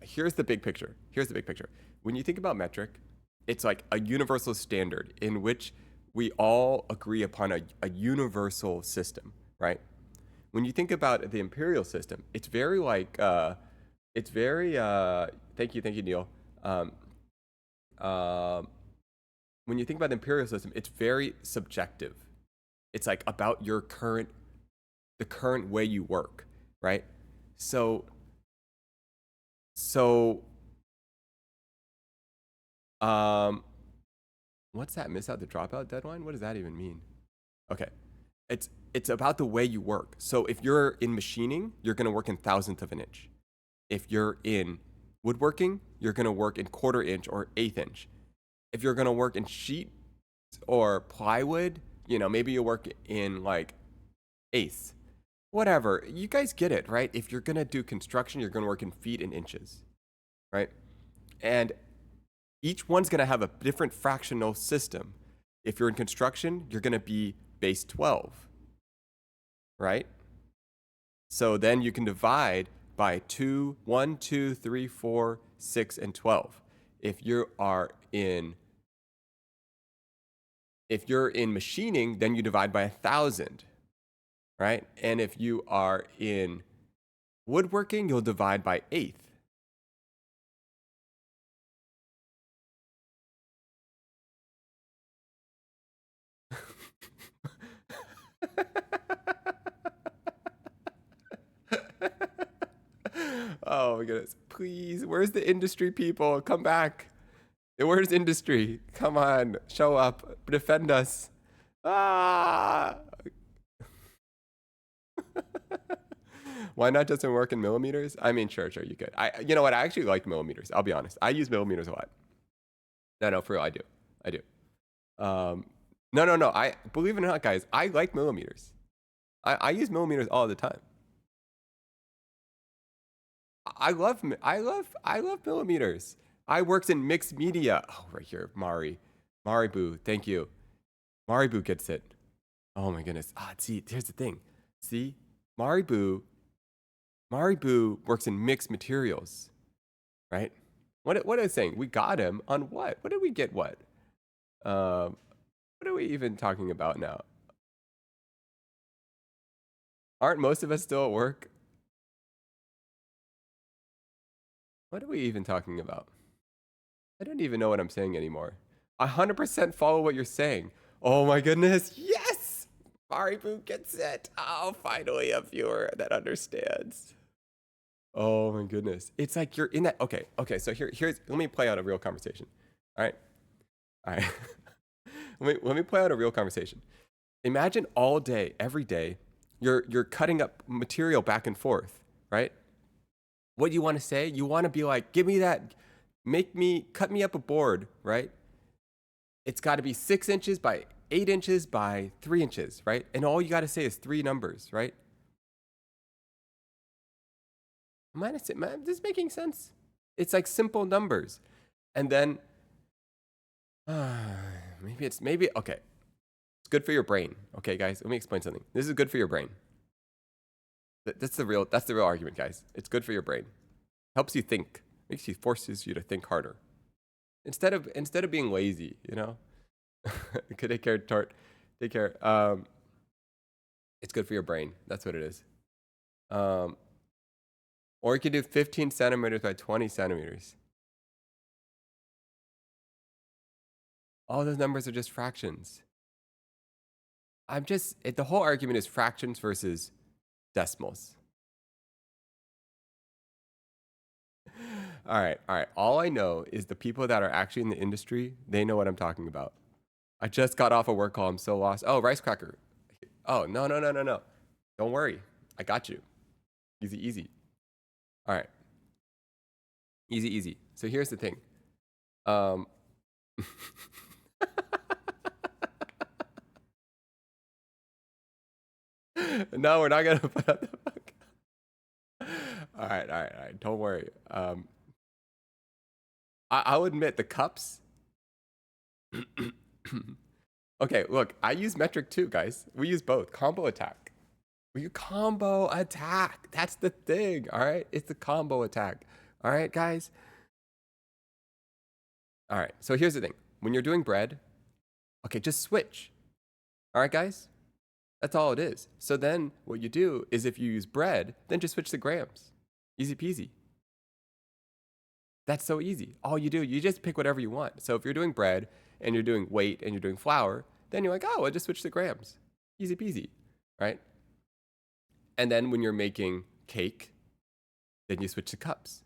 Here's the big picture. Here's the big picture. When you think about metric, it's like a universal standard in which we all agree upon a universal system, right? When you think about the imperial system, it's very like it's very thank you, Neil. Um, uh, when you think about the imperial system, it's very subjective. It's like about your the current way you work, right? So so um what's that miss out the dropout deadline? What does that even mean? Okay. It's about the way you work. So if you're in machining, you're going to work in thousandth of an inch. If you're in woodworking, you're going to work in quarter inch or eighth inch. If you're going to work in sheet or plywood, you know, maybe you work in like eighths. Whatever. You guys get it, right? If you're going to do construction, you're going to work in feet and inches, right? And each one's going to have a different fractional system. If you're in construction, you're going to be base 12, right? So then you can divide by 2, 1, 2, 3, 4, 6, and 12. If you're in machining, then you divide by 1,000, right? And if you are in woodworking, you'll divide by eighth. Oh my goodness. Please, where's the industry people? Come back. Where's industry? Come on, show up, defend us. Ah! Why not just work in millimeters? I mean, sure, you could. You know what? I actually like millimeters. I'll be honest. I use millimeters a lot. No, for real, I do. I do. No. I believe it or not, guys. I like millimeters. I use millimeters all the time. I love millimeters. I worked in mixed media. Oh, right here, Maribu. Thank you. Maribu gets it. Oh my goodness. See, here's the thing. See, Maribu works in mixed materials, right? What I was saying? We got him on what? What did we get? What? What are we even talking about now? Aren't most of us still at work? What are we even talking about? I don't even know what I'm saying anymore. 100% follow what you're saying. Oh my goodness. Yes! Maribu gets it. Oh, finally a viewer that understands. Oh my goodness. It's like you're in that. Okay. So here's, let me play out a real conversation. All right. let me play out a real conversation. Imagine all day, every day, you're cutting up material back and forth, right? What do you want to say? You want to be like, give me that, cut me up a board, right? It's got to be 6 inches by 8 inches by 3 inches, right? And all you got to say is 3 numbers, right? Is this making sense? It's like simple numbers. And then, okay. It's good for your brain. Okay, guys, let me explain something. This is good for your brain. That's the real argument, guys. It's good for your brain. Helps you think. Forces you to think harder. Instead of being lazy, you know? Take care, Tort. Take care. It's good for your brain. That's what it is. Or you could do 15 centimeters by 20 centimeters. All those numbers are just fractions. The whole argument is fractions versus decimals. All right. All I know is the people that are actually in the industry, they know what I'm talking about. I just got off a work call. I'm so lost. Oh, rice cracker. Oh, no. Don't worry. I got you. Easy. All right. Easy. So here's the thing. No, we're not gonna put up the fuck. All right. Don't worry. I'll admit the cups. Okay, look, I use metric too, guys. We use both. Combo attack. Well, you combo attack. That's the thing. All right. It's the combo attack. All right, guys. All right. So here's the thing. When you're doing bread, okay, just switch. All right, guys. That's all it is. So then what you do is if you use bread, then just switch to grams. Easy peasy. That's so easy. All you do, you just pick whatever you want. So if you're doing bread and you're doing weight and you're doing flour, then you're like, oh, I just switch to grams. Easy peasy, right? And then when you're making cake, then you switch to cups,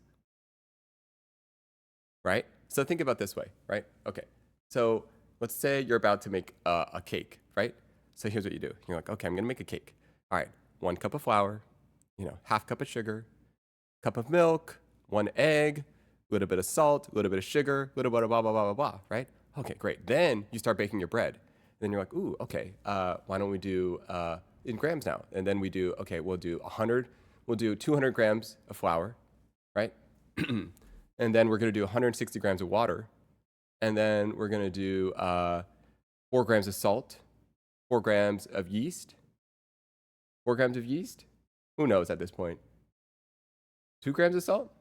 right? So think about this way, right? Okay. So let's say you're about to make a cake, right? So here's what you do. You're like, okay, I'm gonna make a cake. All right, 1 cup of flour, half cup of sugar, cup of milk, 1 egg, a little bit of salt, a little bit of sugar, a little bit of blah, blah, blah, blah, blah, right? Okay, great. Then you start baking your bread. Then you're like, ooh, okay, why don't we do in grams now? And then we do, okay, we'll do 200 grams of flour, right? And then we're gonna do 160 grams of water. And then we're gonna do 4 grams of salt, 4 grams of yeast, 4 grams of yeast. Who knows at this point? 2 grams of salt?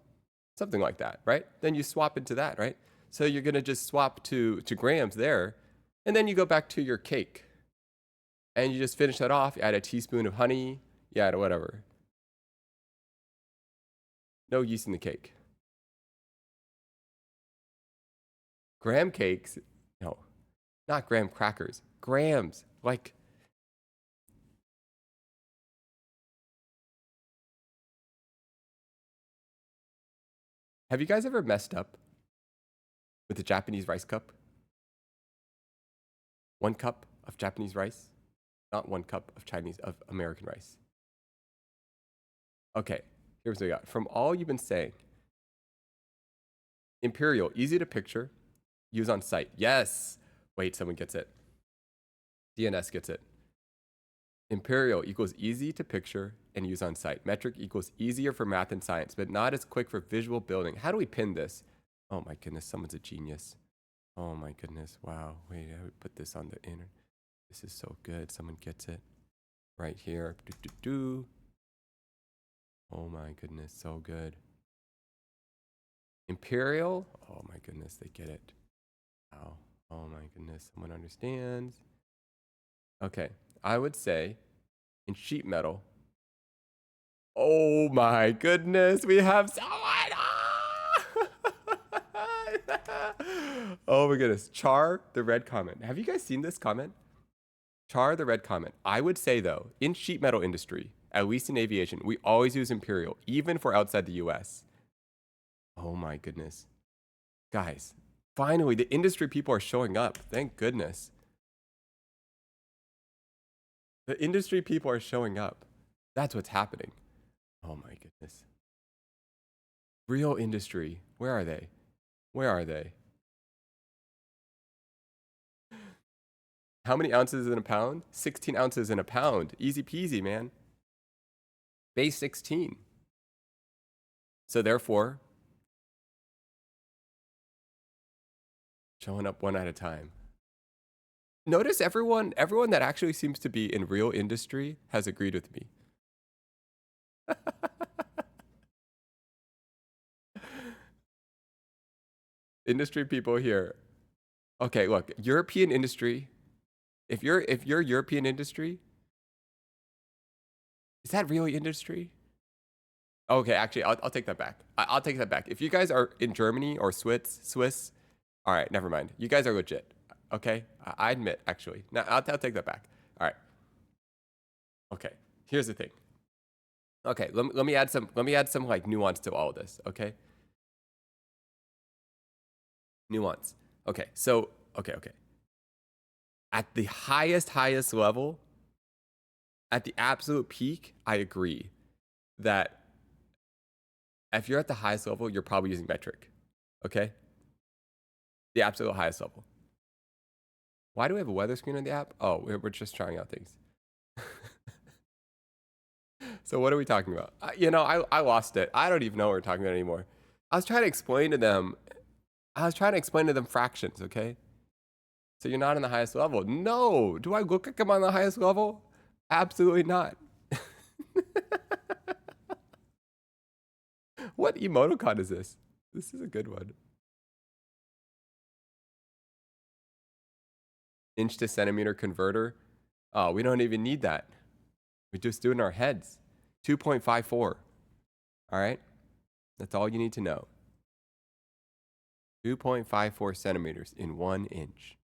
Something like that, right? Then you swap into that, right? So you're gonna just swap to grams there, and then you go back to your cake. And you just finish that off, you add a teaspoon of honey, you add whatever. No yeast in the cake. Graham cakes, no, not graham crackers, grams, like. Have you guys ever messed up with a Japanese rice cup? 1 cup of Japanese rice, not 1 cup of American rice. Okay, here's what I got. From all you've been saying, Imperial, easy to picture, use on site. Yes. Wait, someone gets it. DNS gets it. Imperial equals easy to picture and use on site. Metric equals easier for math and science, but not as quick for visual building. How do we pin this? Oh my goodness, someone's a genius. Oh my goodness, wow. Wait, I would put this on the internet. This is so good. Someone gets it right here. Oh my goodness, so good. Imperial. Oh my goodness, they get it. Wow. Oh my goodness, someone understands. Okay, I would say in sheet metal. Oh my goodness, we have someone. Oh my goodness, Char the red comment. Have you guys seen this comment? Char the red comment. I would say though, in sheet metal industry, at least in aviation, we always use Imperial, even for outside the US. Oh my goodness. Guys, finally, the industry people are showing up. Thank goodness. The industry people are showing up. That's what's happening. Oh my goodness. Real industry. Where are they? Where are they? How many ounces in a pound? 16 ounces in a pound. Easy peasy, man. Base 16. So therefore, showing up one at a time. Notice everyone that actually seems to be in real industry has agreed with me. Industry people here. Okay, look, European industry. If you're European industry, is that really industry? Okay, actually, I'll take that back. I'll take that back. If you guys are in Germany or Swiss, all right, never mind. You guys are legit. Okay, I admit, actually. Now I'll take that back. All right. Okay, here's the thing. Okay, let me add some like nuance to all of this. Okay, nuance. Okay, so okay. At the highest level, at the absolute peak, I agree that if you're at the highest level, you're probably using metric. Okay, the absolute highest level. Why do we have a weather screen on the app? Oh, we're just trying out things. So what are we talking about? I lost it. I don't even know what we're talking about anymore. I was trying to explain to them fractions, okay? So you're not on the highest level. No. Do I look like I'm on the highest level? Absolutely not. What emoticon is this? This is a good one. Inch to centimeter converter. Oh, we don't even need that. We just do it in our heads. 2.54. All right? That's all you need to know. 2.54 centimeters in 1 inch.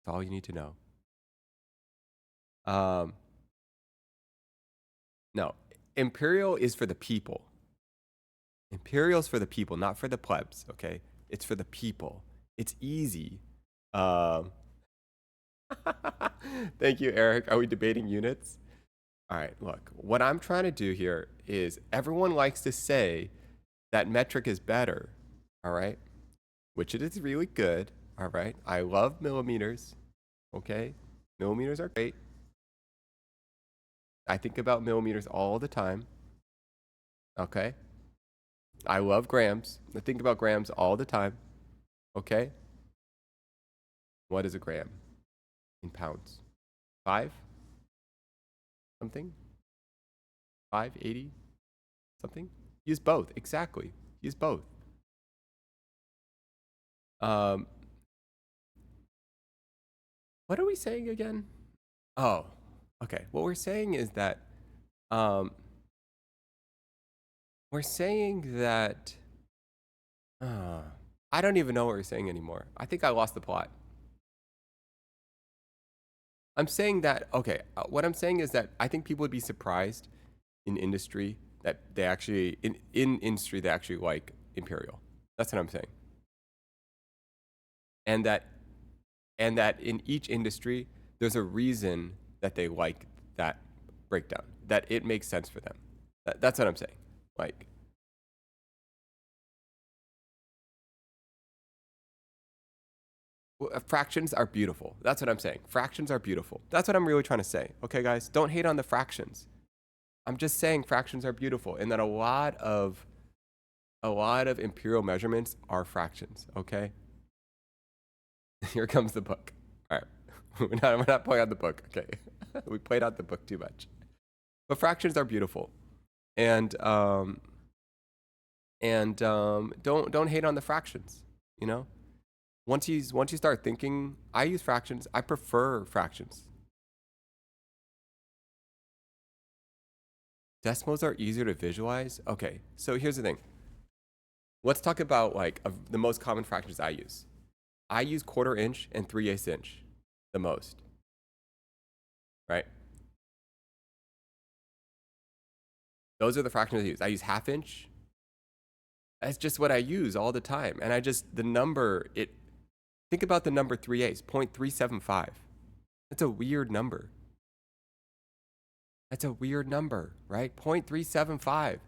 That's all you need to know. No, imperial is for the people. Imperial's for the people, not for the plebs, okay? It's for the people. It's easy. Thank you, Eric. Are we debating units? All right, look, what I'm trying to do here is everyone likes to say that metric is better, all right? Which it is really good, all right? I love millimeters, okay? Millimeters are great. I think about millimeters all the time, okay? I love grams. I think about grams all the time, okay? What is a gram in pounds? 5? Something? 580? Something? Use both, exactly. Use both. What are we saying again? Oh, okay. What we're saying is that, we're saying that, I don't even know what we're saying anymore. I think I lost the plot. I'm saying that, okay, what I'm saying is that I think people would be surprised in industry that they actually, in industry, they actually like Imperial. That's what I'm saying. And that in each industry, there's a reason that they like that breakdown, that it makes sense for them. That's what I'm saying. Like, fractions are beautiful. That's what I'm saying. Fractions are beautiful. That's what I'm really trying to say. Okay, guys, don't hate on the fractions. I'm just saying fractions are beautiful, and that a lot of imperial measurements are fractions. Okay. Here comes the book. All right, we're not playing out the book. Okay, we played out the book too much. But fractions are beautiful, and don't hate on the fractions. You know, once you start thinking, I use fractions. I prefer fractions. Decimals are easier to visualize. Okay, so here's the thing. Let's talk about like the most common fractions I use. I use 1/4 inch and 3/8 inch the most, right? Those are the fractions I use. I use 1/2 inch. That's just what I use all the time. And the number, think about the number 3/8, 0.375. That's a weird number. That's a weird number, right? 0.375.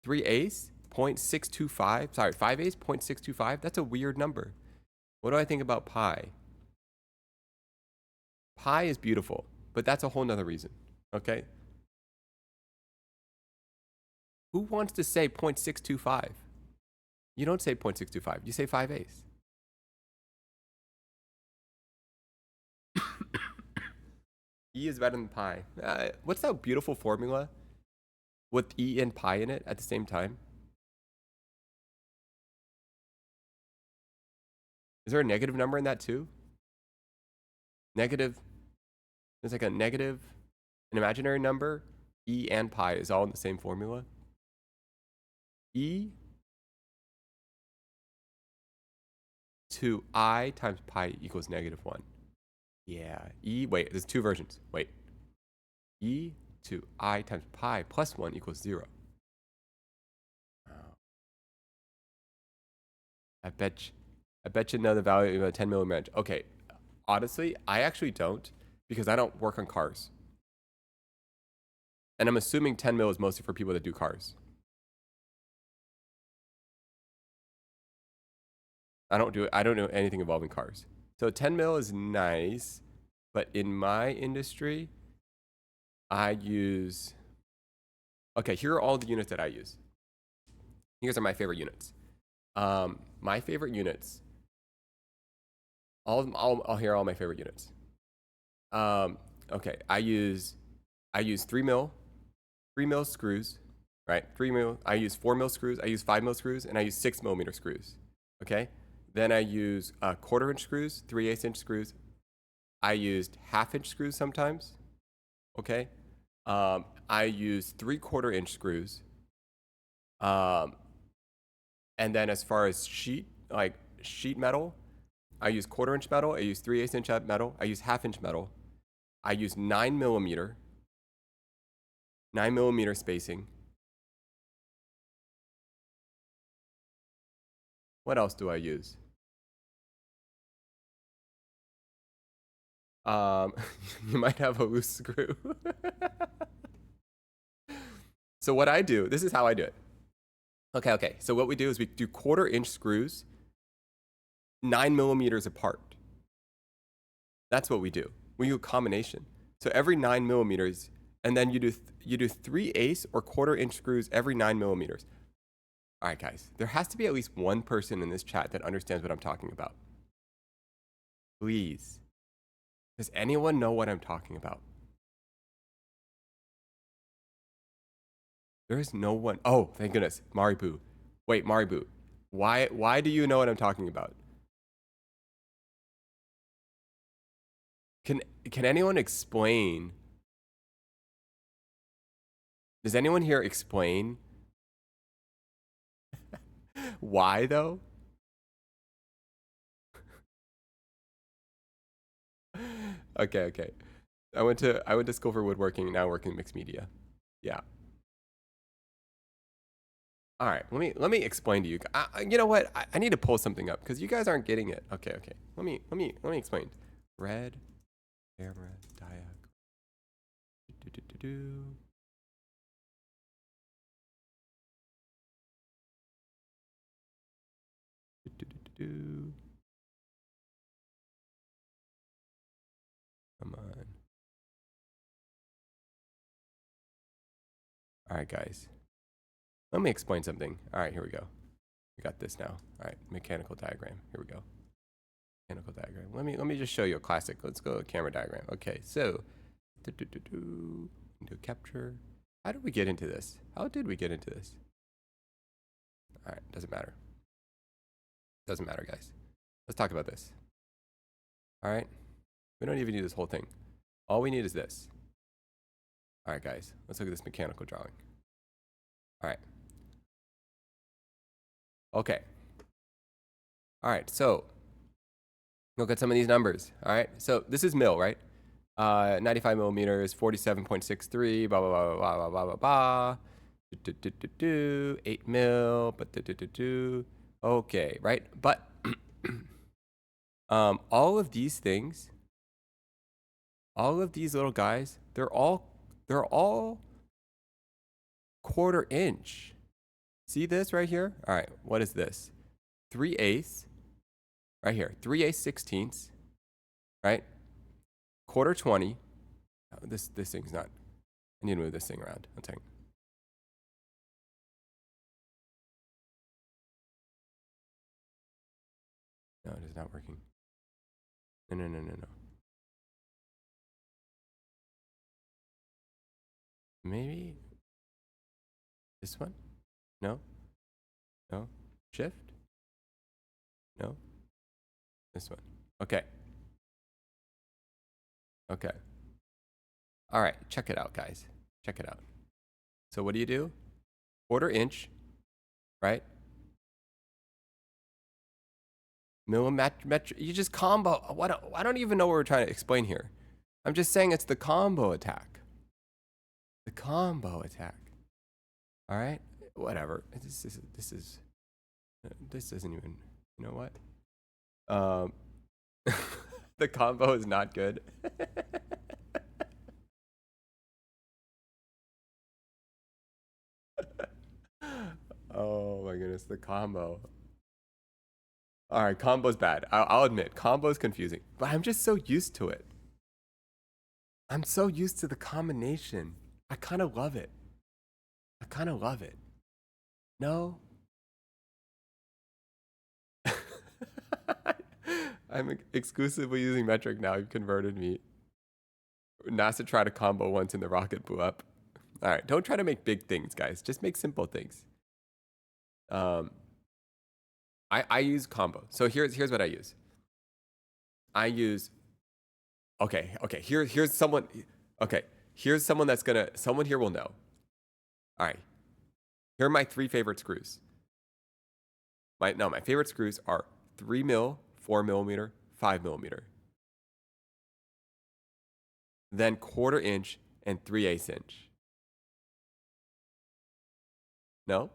3/8, 0.625. Sorry, 5/8, 0.625. That's a weird number. What do I think about pi? Pi is beautiful, but that's a whole nother reason, okay? Who wants to say 0.625? You don't say 0.625, you say 5/8. E is better than pi. What's that beautiful formula with E and pi in it at the same time? Is there a negative number in that too? Negative, there's like a negative, an imaginary number, E and pi is all in the same formula. E to I times pi equals -1. Yeah, E, wait, there's 2 versions. Wait. E to I times pi plus 1 equals 0. Oh. I bet you know the value of a 10 millimeter. Okay, honestly, I actually don't, because I don't work on cars. And I'm assuming 10 mil is mostly for people that do cars. I don't know anything involving cars. So 10 mil is nice, but in my industry, I use, okay, here are all the units that I use. Here's are my favorite units. My favorite units, I'll hear all my favorite units. Okay, I use 3 mil screws, right? 3 mil. I use 4 mil screws. I use 5 mil screws, and I use 6 mm screws. Okay. Then I use 1/4 inch screws, 3/8 inch screws. I used 1/2 inch screws sometimes. Okay. I use 3/4 inch screws. And then as far as sheet metal, I use 1/4 inch metal. I use 3/8 inch metal. I use 1/2 inch metal. I use 9 mm spacing. What else do I use? You might have a loose screw. So what I do, this is how I do it. Okay. So what we do is we do 1/4 inch screws, 9 mm apart. That's what we do. We do a combination. So every 9 mm, and then you do 3/8 or 1/4 inch screws every 9 mm. All right, guys. There has to be at least one person in this chat that understands what I'm talking about. Please. Does anyone know what I'm talking about? There is no one. Oh, thank goodness. Maribu. Wait, Maribu. Why do you know what I'm talking about? Can anyone explain? Does anyone here explain why though? Okay. I went to school for woodworking, now working mixed media. Yeah. All right, let me explain to you. You know what? I need to pull something up because you guys aren't getting it. Okay. Let me explain. Red camera diagram. Come on. All right, guys. Let me explain something. All right, here we go. We got this now. All right, mechanical diagram. Here we go. Mechanical diagram. Let me just show you a classic. Let's go to camera diagram. Okay, so into capture. How did we get into this? How did we get into this? All right, doesn't matter. Doesn't matter, guys. Let's talk about this. All right, we don't even need this whole thing. All we need is this. All right, guys, let's look at this mechanical drawing. All right. Okay. All right, so look at some of these numbers. All right, so this is mil, right? 95 millimeters, 47.63, blah, blah, blah, blah, blah, blah, blah, 8 mil, okay, right? But all of these things, all of these little guys, they're all 1/4 inch. See this right here? All right, what is this? 3/8, right here, 3/8 16ths, right? 1/4 20. Oh, this thing's not. I need to move this thing around. One second. No, it is not working. No. Maybe this one? No. Shift? No. This one. Okay. All right, check it out, guys. Check it out. So what do you do? 1/4 inch, right? Millimetric. You just combo. I don't even know what we're trying to explain here. I'm just saying it's the combo attack. The combo attack. All right. Whatever. This isn't even. You know what? The combo is not good. Oh my goodness, the combo. All right, combo's bad. I'll admit, combo's confusing, but I'm just so used to it. I'm so used to the combination. I kind of love it. No? I'm exclusively using metric now. You've converted me. NASA tried a combo once and the rocket blew up. All right, don't try to make big things, guys. Just make simple things. I use combo. So here's what I use. I use. Okay. Here's someone. Okay, here's someone that's gonna. Someone here will know. All right. Here are my 3 favorite screws. My favorite screws are 3 mil, 4 millimeter, 5 millimeter. Then 1/4 inch and 3/8 inch. No?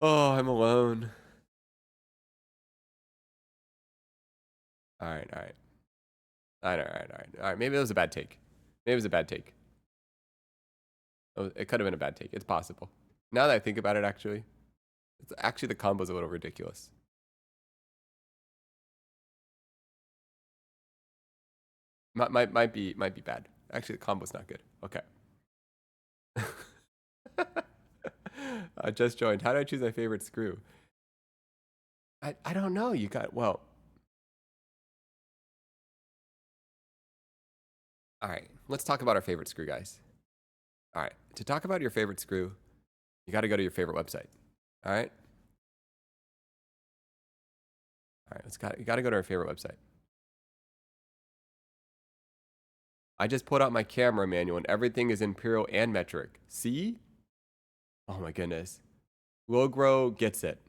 Oh, I'm alone. All right. All right. Maybe it was a bad take. Maybe it was a bad take. It could have been a bad take. It's possible. Now that I think about it, actually, the combo's a little ridiculous. Might be bad. Actually, the combo's not good. Okay. I just joined. How do I choose my favorite screw? I don't know. You got well. All right. Let's talk about our favorite screw, guys. All right. To talk about your favorite screw, you got to go to your favorite website. All right. All right. You got to go to our favorite website. I just pulled out my camera manual and everything is imperial and metric. See? Oh my goodness. Logro gets it.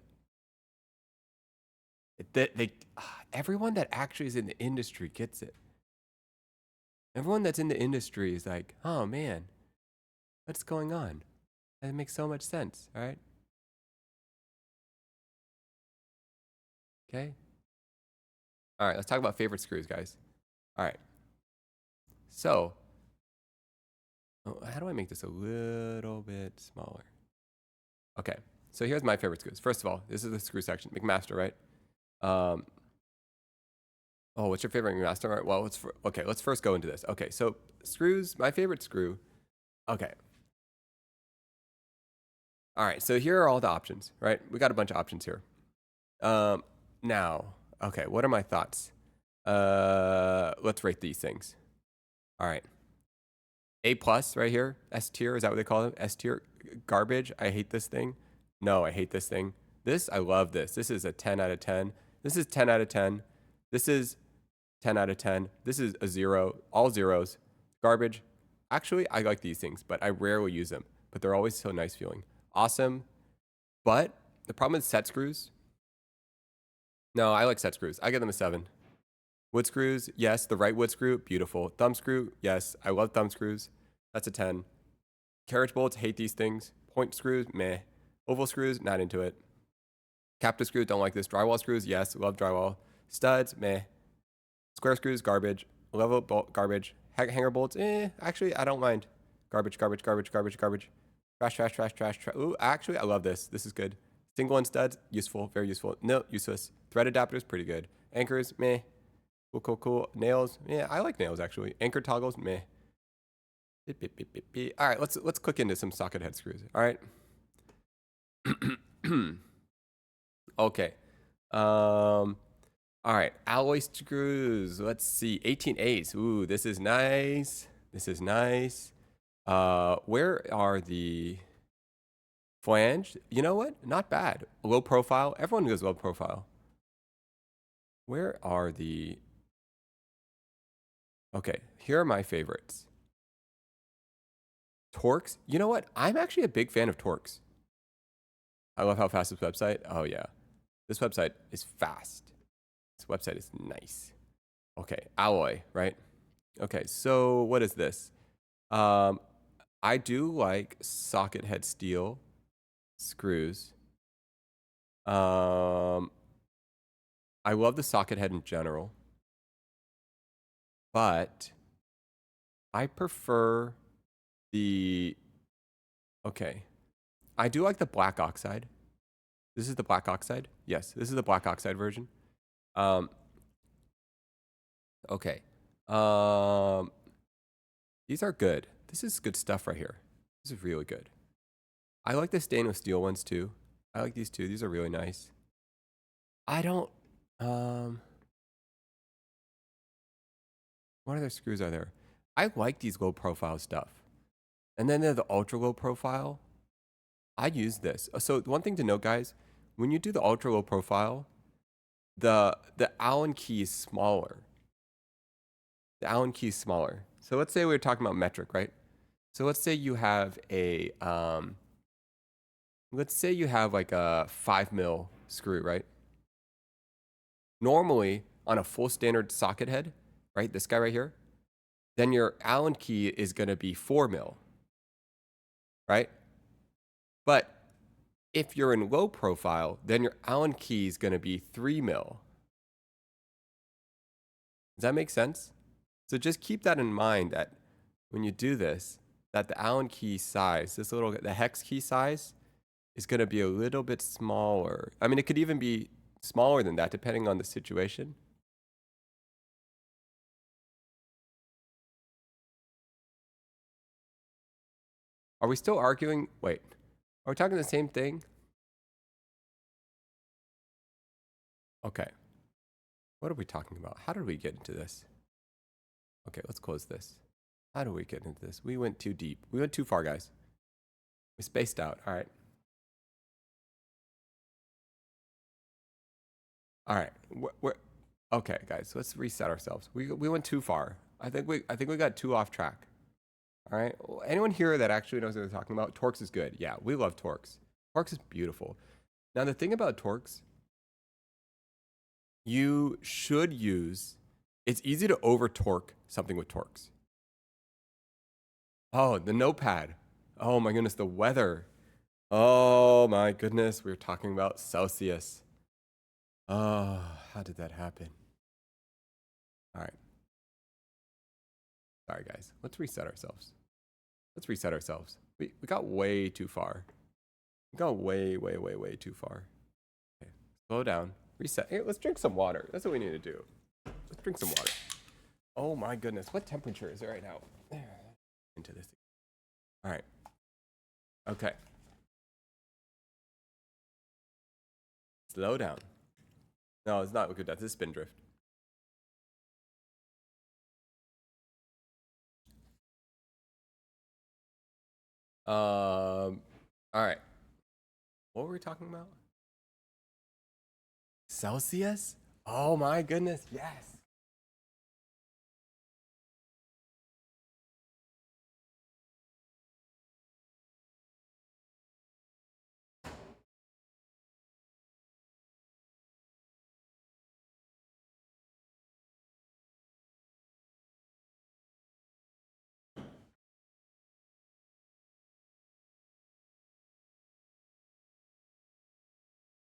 Everyone that actually is in the industry gets it. Everyone that's in the industry is like, oh man, what's going on? That makes so much sense, all right? Okay. All right, let's talk about favorite screws, guys. All right. So, how do I make this a little bit smaller? Okay, so here's my favorite screws. First of all, this is the screw section, McMaster, right? Oh, what's your favorite McMaster? All right, well, let's first go into this. Okay, so screws, my favorite screw. Okay. All right, so here are all the options, right? We got a bunch of options here. Now, okay, what are my thoughts? Let's rate these things. All right. A plus right here, S tier, is that what they call it? S tier, garbage. I hate this thing. No, I hate this thing. This, I love this. This is a 10 out of 10. This is 10 out of 10. This is 10 out of 10. This is a 0, all zeros. Garbage. Actually, I like these things, but I rarely use them. But they're always so nice feeling. Awesome. But the problem is set screws. No, I like set screws. I give them a 7. Wood screws, yes. The right wood screw, beautiful. Thumb screw, yes. I love thumb screws. That's a 10. Carriage bolts, hate these things. Point screws, meh. Oval screws, not into it. Captive screws, don't like this. Drywall screws, yes. Love drywall. Studs, meh. Square screws, garbage. Level bolt, garbage. Hanger bolts, actually, I don't mind. Garbage. Trash. Ooh, actually, I love this. This is good. Single and studs, useful, very useful. No, useless. Thread adapters, pretty good. Anchors, meh. Cool. Nails, yeah, I like nails actually. Anchor toggles, meh. All right, let's click into some socket head screws. All right. Okay. All right, alloy screws. Let's see, 18As. Ooh, this is nice. Where are the flange? You know what? Not bad. Low profile. Everyone goes low profile. Where are the? Okay, here are my favorites. Torx. You know what? I'm actually a big fan of Torx. I love how fast this website. Oh yeah, this website is fast. This website is nice. Okay, alloy, right? Okay, so what is this? I do like socket head steel screws. I love the socket head in general, but I prefer the. Okay, I do like the black oxide. This is the black oxide. Yes, this is the black oxide version. Okay. These are good. This is good stuff right here. This is really good. I like the stainless steel ones too. I like these too. These are really nice. I don't. What other screws are there? I like these low profile stuff. And then the ultra low profile, I use this. So one thing to note, guys, when you do the ultra low profile, the Allen key is smaller. The Allen key is smaller. So let's say we were talking about metric, right? So let's say you have a let's say you have like a 5 mil screw, right? Normally on a full standard socket head, right? This guy right here, then your Allen key is going to be 4 mil, right? But if you're in low profile, then your Allen key is going to be 3 mil. Does that make sense? So just keep that in mind that when you do this, that the Allen key size, the hex key size is going to be a little bit smaller. I mean, it could even be smaller than that depending on the situation. Are we still arguing? Wait, are we talking the same thing? Okay. What are we talking about? How did we get into this? Okay, let's close this. How did we get into this? We went too deep. We went too far, guys. We spaced out. All right. All right. We're okay, guys. Let's reset ourselves. We went too far. I think we got too off track. All right. Anyone here that actually knows what they're talking about? Torx is good. Yeah, we love Torx. Torx is beautiful. Now the thing about Torx, you should use. It's easy to over torque something with Torx. Oh, the notepad. Oh my goodness, the weather. Oh my goodness, we were talking about Celsius. Oh, how did that happen? All right. Sorry, guys. Let's reset ourselves. Let's reset ourselves. We got way too far. We got way too far. Okay. Slow down. Reset. Hey, let's drink some water. That's what we need to do. Let's drink some water. Oh my goodness. What temperature is it right now? Into this. All right. Okay. Slow down. No, it's not good. That's a spin drift. All right. What were we talking about? Celsius? Oh my goodness. Yes.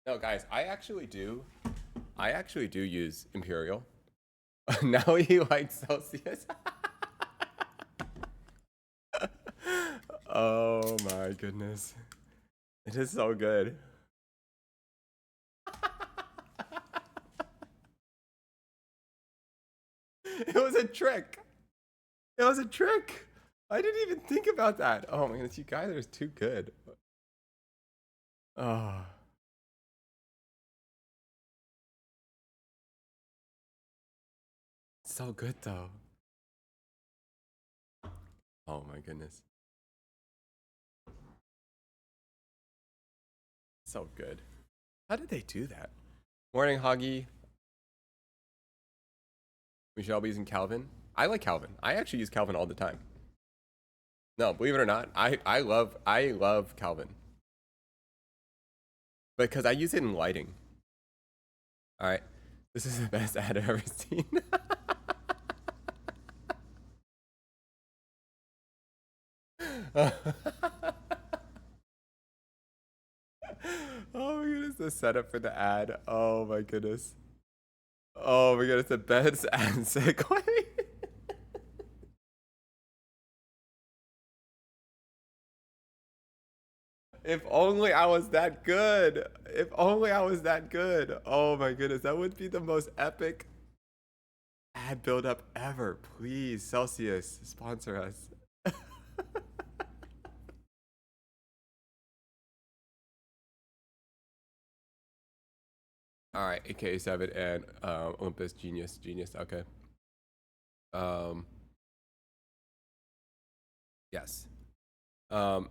No, guys, I actually do use Imperial. Now he likes Celsius. Oh my goodness. It is so good. It was a trick. It was a trick. I didn't even think about that. Oh my goodness, you guys are too good. Oh. So good though. Oh my goodness. So good. How did they do that? Morning, Hoggy. We should all be using Calvin. I like Calvin. I actually use Calvin all the time. No, believe it or not, I love Calvin. Because I use it in lighting. Alright. This is the best ad I've ever seen. Oh my goodness, the setup for the ad. Oh my goodness. Oh my goodness, the best ad segue. If only I was that good. If only I was that good. Oh my goodness, that would be the most epic ad build up ever. Please, Celsius, sponsor us. All right, AKA7 and Olympus Genius. Okay. Yes. Wow,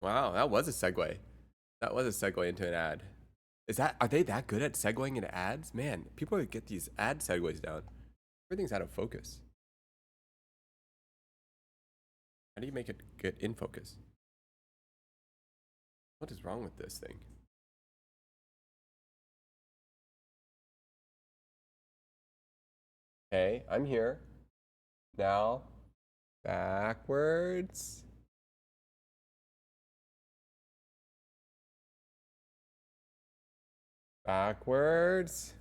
that was a segue. That was a segue into an ad. Are they that good at segueing into ads? Man, people get these ad segues down. Everything's out of focus. How do you make it get in focus? What is wrong with this thing? Okay, I'm here. Now, backwards. Backwards.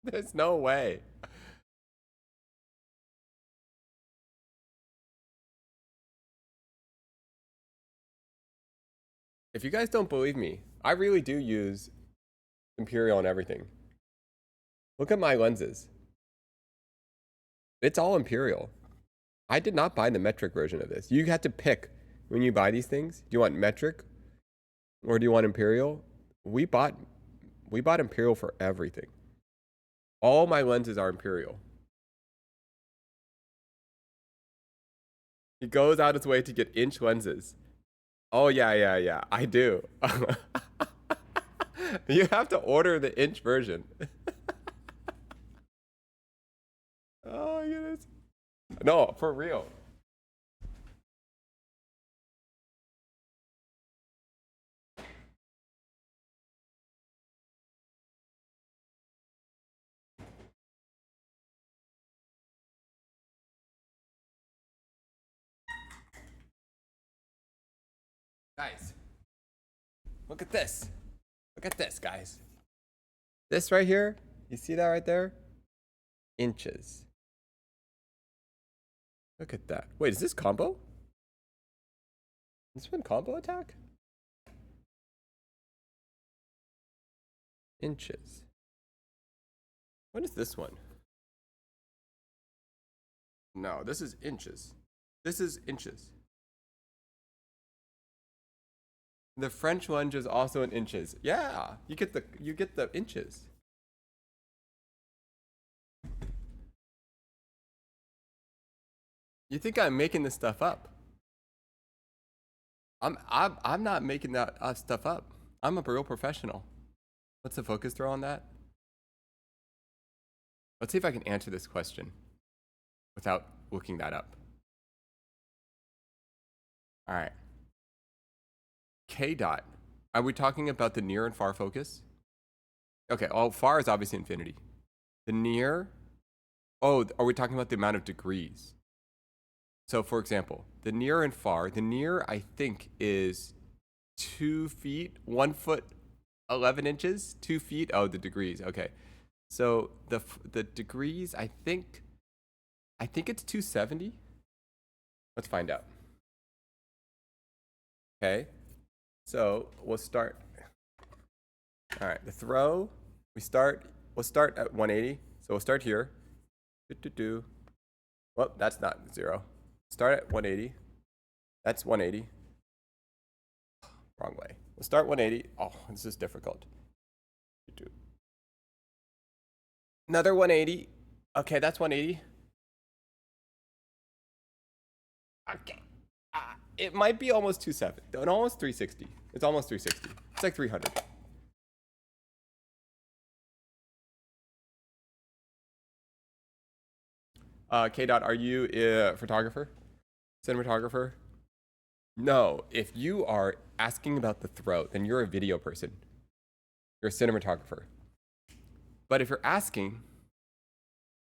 There's no way. If you guys don't believe me, I really do use Imperial on everything. Look at my lenses. It's all Imperial. I did not buy the metric version of this. You have to pick when you buy these things. Do you want metric or do you want Imperial? We bought Imperial for everything. All my lenses are Imperial. He goes out his way to get inch lenses. Oh, yeah. I do. You have to order the inch version. Oh, my goodness. No, for real. Guys, look at this. Look at this, guys. This right here, you see that right there? Inches. Look at that. Wait, is this combo? This one combo attack? Inches. What is this one? No, this is inches. This is inches. The French lunge is also in inches. Yeah, you get the inches. You think I'm making this stuff up? I'm not making that stuff up. I'm a real professional. What's the focus throw on that? Let's see if I can answer this question without looking that up. All right. K dot. Are we talking about the near and far focus? Okay, far is obviously infinity. The near, are we talking about the amount of degrees? So for example, the near and far, the near I think is 2 feet, 1 foot, 11 inches, 2 feet. Oh, the degrees. Okay. So the degrees, I think it's 270. Let's find out. Okay. So we'll start. All right, the throw. We'll start at 180. So we'll start here. Well, that's not 0. Start at 180. That's 180. Wrong way. We'll start 180. Oh, this is difficult. Another 180. Okay, that's 180. Okay. It might be almost 270. Almost 360. It's almost 360. It's like 300. K dot, are you a photographer? Cinematographer? No, if you are asking about the throat, then you're a video person. You're a cinematographer. But if you're asking,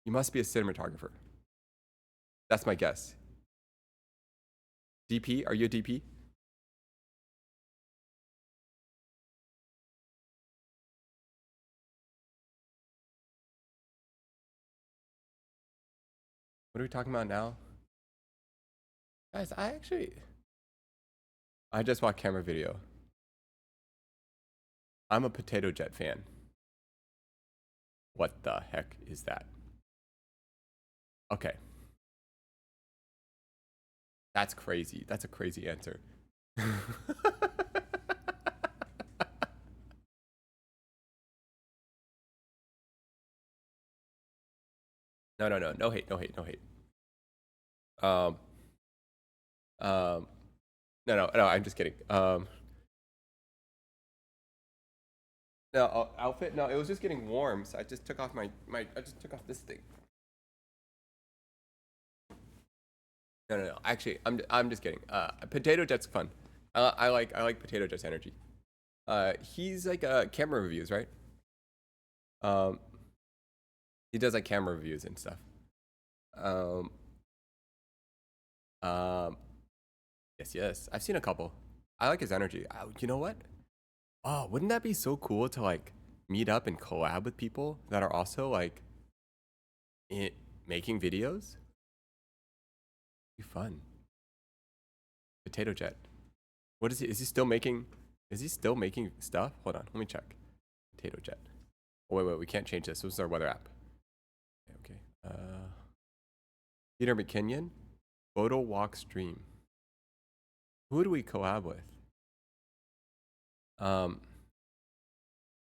you must be a cinematographer. That's my guess. DP? Are you a DP? What are we talking about now? Guys, I just watched camera video. I'm a Potato Jet fan. What the heck is that? Okay. That's crazy. That's a crazy answer. No, no, no, no hate, no hate, no hate. Um, um, no, no, no. I'm just kidding. No outfit. No, it was just getting warm, so I just took off my. I just took off this thing. No, no, no. Actually, I'm just kidding. Potato Jet's fun. I like Potato Jet's energy. He's like camera reviews, right? Um, he does like camera reviews and stuff. Um, um, yes, yes. I've seen a couple. I like his energy. You know what? Oh, wouldn't that be so cool to like meet up and collab with people that are also like making videos? Be fun. Potato Jet. What is he? Is he still making? Is he still making stuff? Hold on, let me check. Potato Jet. Oh, wait, wait, we can't change this. This is our weather app. Okay. Peter McKinnon, photo walk stream. Who do we collab with?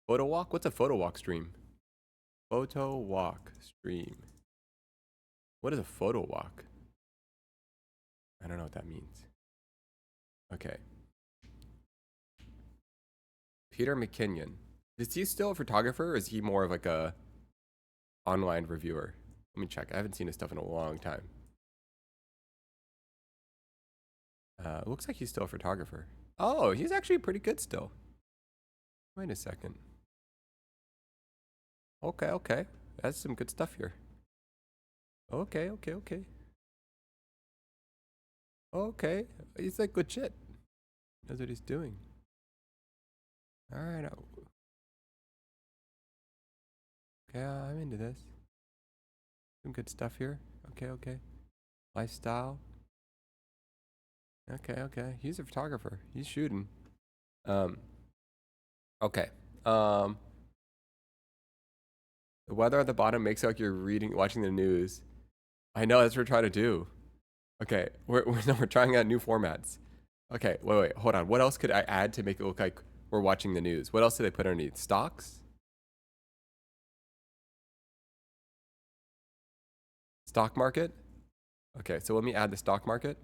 Photo walk. What's a photo walk stream? Photo walk stream. What is a photo walk? I don't know what that means. Okay. Peter McKinnon. Is he still a photographer or is he more of like a online reviewer? Let me check. I haven't seen his stuff in a long time. Looks like he's still a photographer. Oh, he's actually pretty good still. Wait a second. Okay, okay. That's some good stuff here. Okay, okay, okay. Okay. He's like good shit. Knows what he's doing. Alright. Okay, I'm into this. Some good stuff here. Okay, okay. Lifestyle. Okay, okay. He's a photographer. He's shooting. Okay. The weather at the bottom makes it like you're watching the news. I know that's what we're trying to do. Okay, we're trying out new formats. Okay, wait, hold on. What else could I add to make it look like we're watching the news? What else did I put underneath? Stocks? Stock market? Okay, so let me add the stock market.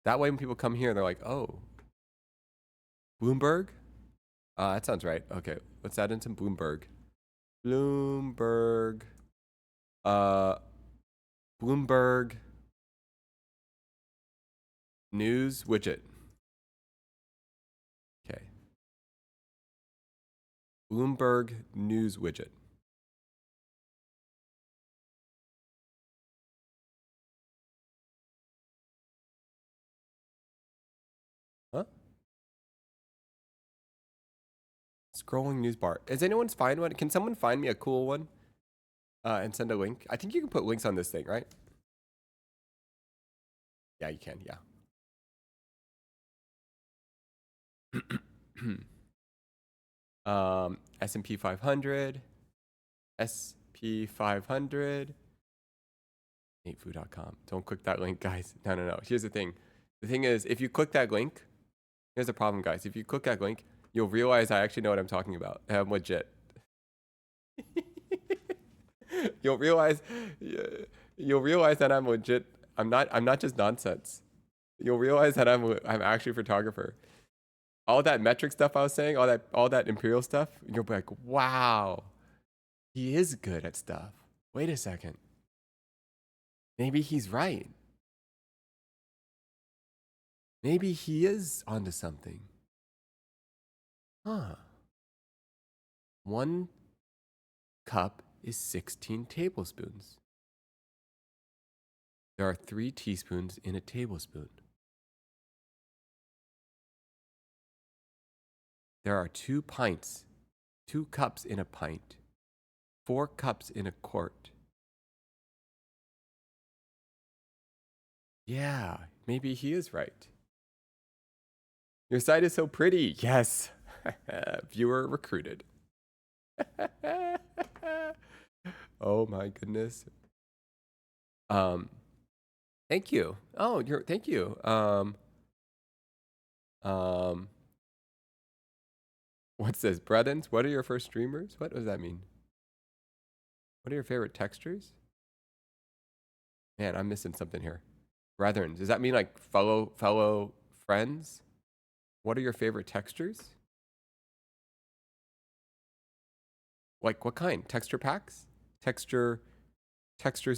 That way when people come here, they're like, oh, Bloomberg? That sounds right. Okay, let's add in some Bloomberg. Bloomberg. Bloomberg news widget. Okay. Bloomberg news widget. Huh? Scrolling news bar. Is anyone's find one? Can someone find me a cool one? And send a link. I think you can put links on this thing, right? Yeah, you can. Yeah. S&P 500. SP 500. Natefu.com. Don't click that link, guys. No, no, no. Here's the thing. The thing is, if you click that link, here's the problem, guys. If you click that link, you'll realize I actually know what I'm talking about. I'm legit. You'll realize that I'm legit. I'm not just nonsense. You'll realize that I'm actually a photographer. All that metric stuff I was saying, all that imperial stuff, you'll be like, wow, he is good at stuff. Wait a second. Maybe he's right. Maybe he is onto something. Huh. 1 cup is 16 tablespoons. There are 3 teaspoons in a tablespoon. There are 2 pints, 2 cups in a pint, 4 cups in a quart. Yeah, maybe he is right. Your site is so pretty. Yes. Viewer recruited. Oh my goodness. Thank you. Oh, thank you. What's this? Brethrens, what are your first streamers? What does that mean? What are your favorite textures? Man, I'm missing something here. Brethren, does that mean like fellow friends? What are your favorite textures? Like what kind? Texture packs? Textures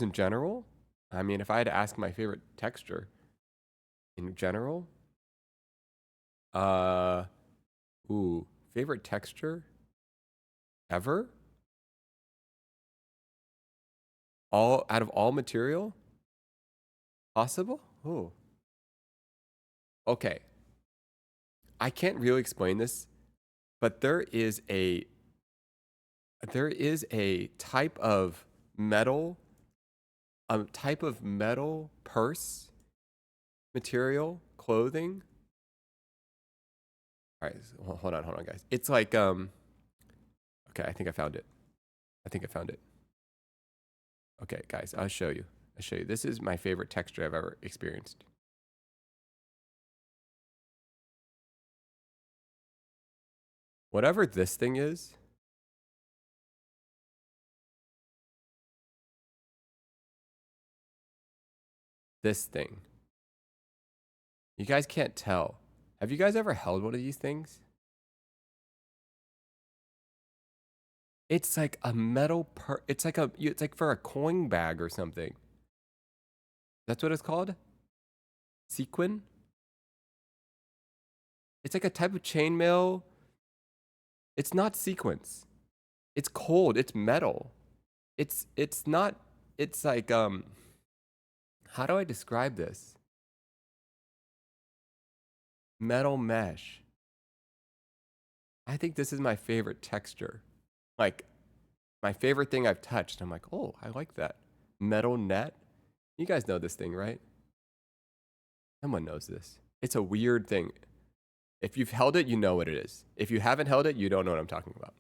in general? I mean, if I had to ask my favorite texture in general, uh, favorite texture ever? All out of all material possible? Ooh. Okay. I can't really explain this, but there is a type of metal, purse material clothing. All right, hold on, guys. It's like okay, I think I found it. Okay, guys, I'll show you. This is my favorite texture I've ever experienced. Whatever this thing is, this thing. You guys can't tell. Have you guys ever held one of these things? It's like a metal it's like for a coin bag or something. That's what it's called? Sequin? It's like a type of chainmail. It's not sequins. It's cold. It's metal. It's not. It's like how do I describe this? Metal mesh. I think this is my favorite texture. Like my favorite thing I've touched. I'm like, oh, I like that. Metal net. You guys know this thing, right? Someone knows this. It's a weird thing. If you've held it, you know what it is. If you haven't held it, you don't know what I'm talking about.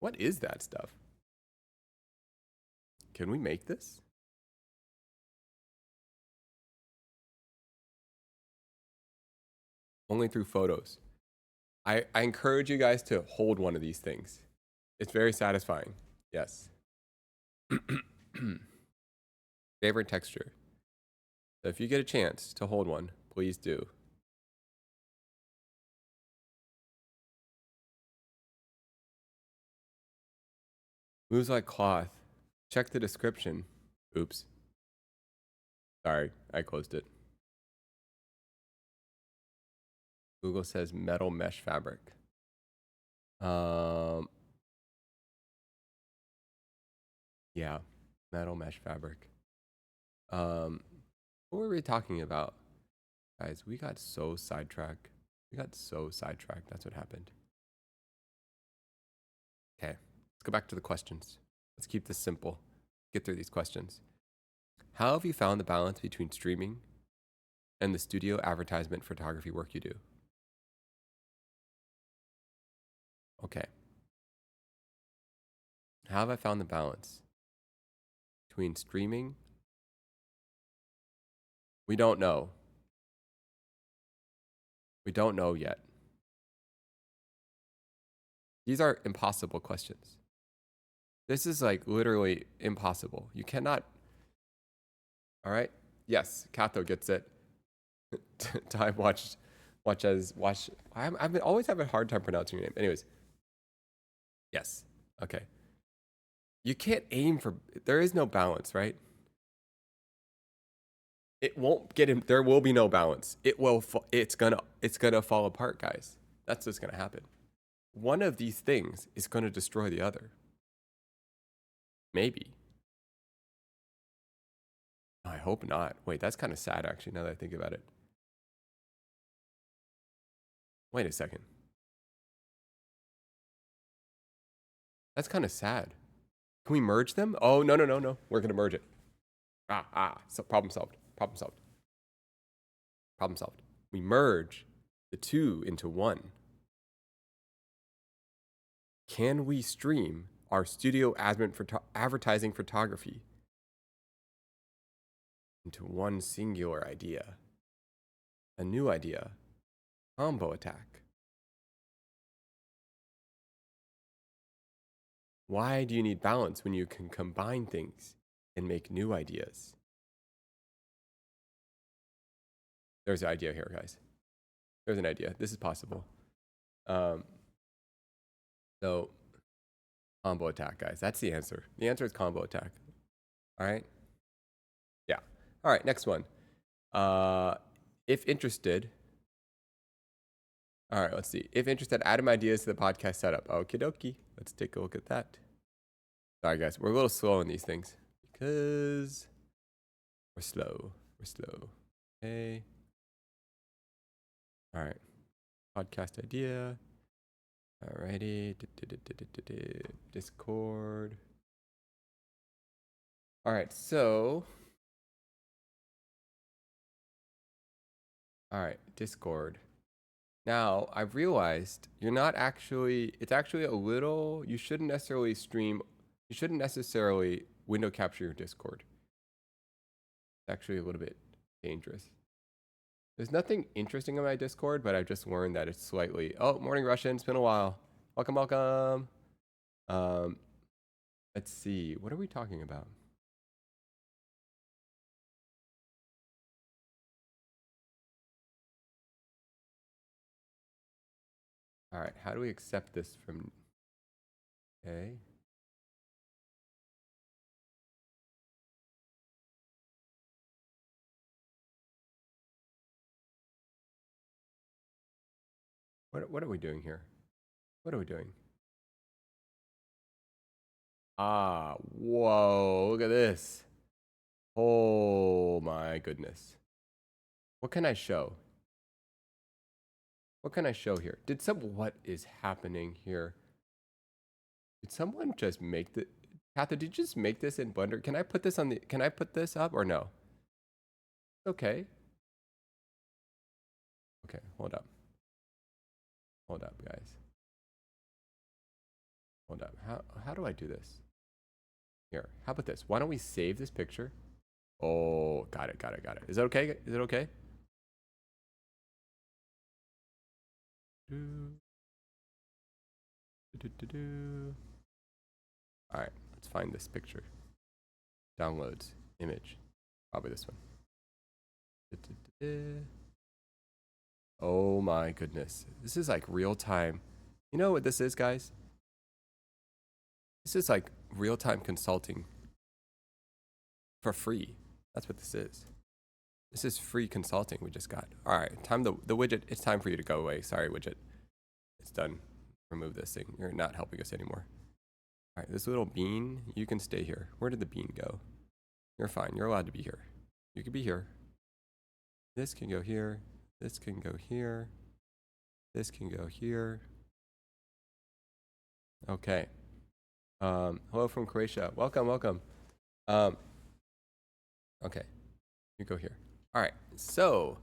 What is that stuff? Can we make this? Only through photos. I encourage you guys to hold one of these things. It's very satisfying. Yes. Favorite texture. So if you get a chance to hold one, please do. Moves like cloth. Check the description. Oops. Sorry, I closed it. Google says metal mesh fabric. Yeah, metal mesh fabric. What were we talking about? Guys, we got so sidetracked. That's what happened. Okay, let's go back to the questions. Let's keep this simple. Get through these questions. How have you found the balance between streaming and the studio advertisement photography work you do? Okay. How have I found the balance between streaming? We don't know. We don't know yet. These are impossible questions. This is like literally impossible. You cannot. All right. Yes, Kato gets it. Time watch. I've always having a hard time pronouncing your name. Anyways. Yes. Okay. You can't aim for. There is no balance, right? It won't get in. There will be no balance. It will. It's gonna fall apart, guys. That's what's gonna happen. One of these things is gonna destroy the other. Maybe. I hope not. Wait, that's kind of sad, actually. Now that I think about it. Wait a second. That's kind of sad. Can we merge them? Oh, no. We're going to merge it. So problem solved. We merge the two into one. Can we stream our studio advertising photography into one singular idea? A new idea. Combo attack. Why do you need balance when you can combine things and make new ideas? There's an idea here, guys. There's an idea. This is possible. So, combo attack, guys. That's the answer. The answer is combo attack. All right? Yeah. All right, next one. If interested... All right, let's see. If interested, add my ideas to the podcast setup. Okie dokie. Let's take a look at that. Sorry, guys. We're a little slow on these things because we're slow. We're slow. Okay. All right. Podcast idea. Alrighty. Discord. All right. So. All right. Discord. Now, I've realized you're not actually, it's actually a little, you shouldn't necessarily stream, you shouldn't necessarily window capture your Discord. It's actually a little bit dangerous. There's nothing interesting on my Discord, but I've just learned that it's slightly, oh, morning Russian, it's been a while. Welcome, welcome. Let's see, what are we talking about? All right, how do we accept this from, okay. What are we doing here? What are we doing? Ah, whoa, look at this. Oh my goodness. What can I show? What can I show here? What is happening here? Did someone just make the, Katha, did you just make this in Blender? Can I put this on the, can I put this up or no? Okay. Okay, hold up. Hold up, guys. Hold up. How do I do this? Here, how about this? Why don't we save this picture? Oh, got it. Is it okay? Is it okay? All right, let's find this picture. Downloads, image, probably this one. Oh my goodness, this is like real time. You know what this is, guys? This is like real time consulting for free. That's what this is. This is free consulting we just got. All right, the widget. It's time for you to go away. Sorry, widget. It's done. Remove this thing. You're not helping us anymore. All right, this little bean, you can stay here. Where did the bean go? You're fine. You're allowed to be here. You can be here. This can go here. This can go here. This can go here. Okay. Hello from Croatia. Welcome, welcome. Okay. You go here. All right. So,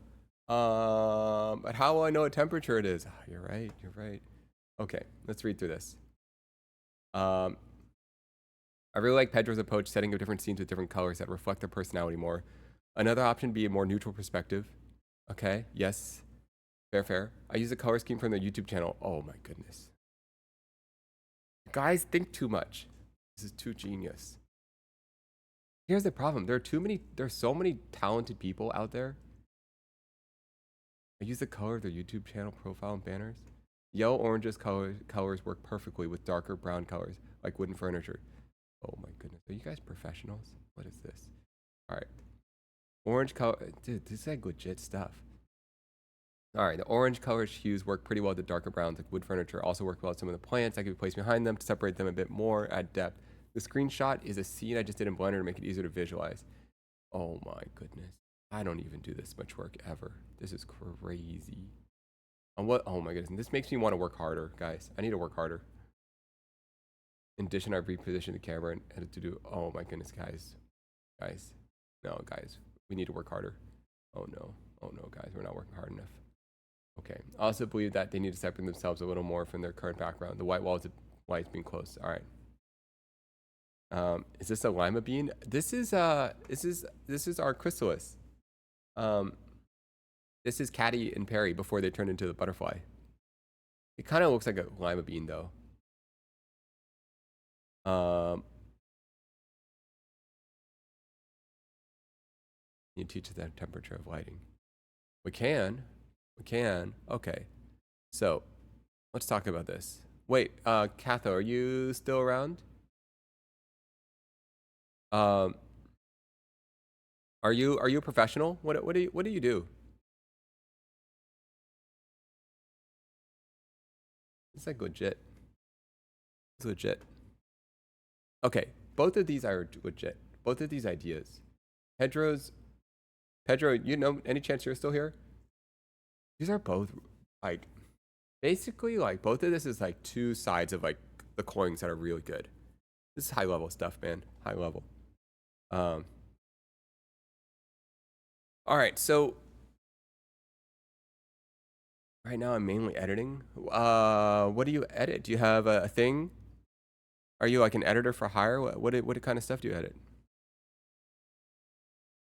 but how will I know what temperature it is? Oh, you're right. You're right. Okay. Let's read through this. I really like Pedro's approach, setting up different scenes with different colors that reflect their personality more. Another option would be a more neutral perspective. Okay, yes. Fair. I use a color scheme from their YouTube channel. Oh my goodness. Guys think too much. This is too genius. Here's the problem. There's so many talented people out there. I use the color of their YouTube channel profile and banners. Yellow oranges colors work perfectly with darker brown colors, like wooden furniture. Oh my goodness. Are you guys professionals? What is this? All right. Orange color. Dude, this is like legit stuff. All right. The orange color hues work pretty well with the darker browns, like wood furniture. Also work well with some of the plants that could be placed behind them to separate them a bit more, add depth. The screenshot is a scene I just did in Blender to make it easier to visualize. Oh my goodness. I don't even do this much work ever. This is crazy. And what? Oh my goodness. This makes me want to work harder, guys. I need to work harder. In addition, I've repositioned the camera and edited to do. Oh my goodness, guys. No, guys. We need to work harder. Oh no, guys. We're not working hard enough. Okay. I also believe that they need to separate themselves a little more from their current background. The white walls of white's being close. All right. Is this a lima bean? This is our chrysalis. This is Caddy and Perry before they turn into the butterfly. It kind of looks like a lima bean though. You teach the temperature of lighting. We can. Okay. So, let's talk about this. Wait, Katho, are you still around? Are you a professional? What do you do? It's like legit. It's legit. Okay, both of these are legit. Both of these ideas. Pedro, you know, any chance you're still here? These are both like, basically like both of this is like two sides of like the coins that are really good. This is high level stuff, man. High level. All right, so right now I'm mainly editing. What do you edit? Do you have a thing? Are you like an editor for hire? What kind of stuff do you edit?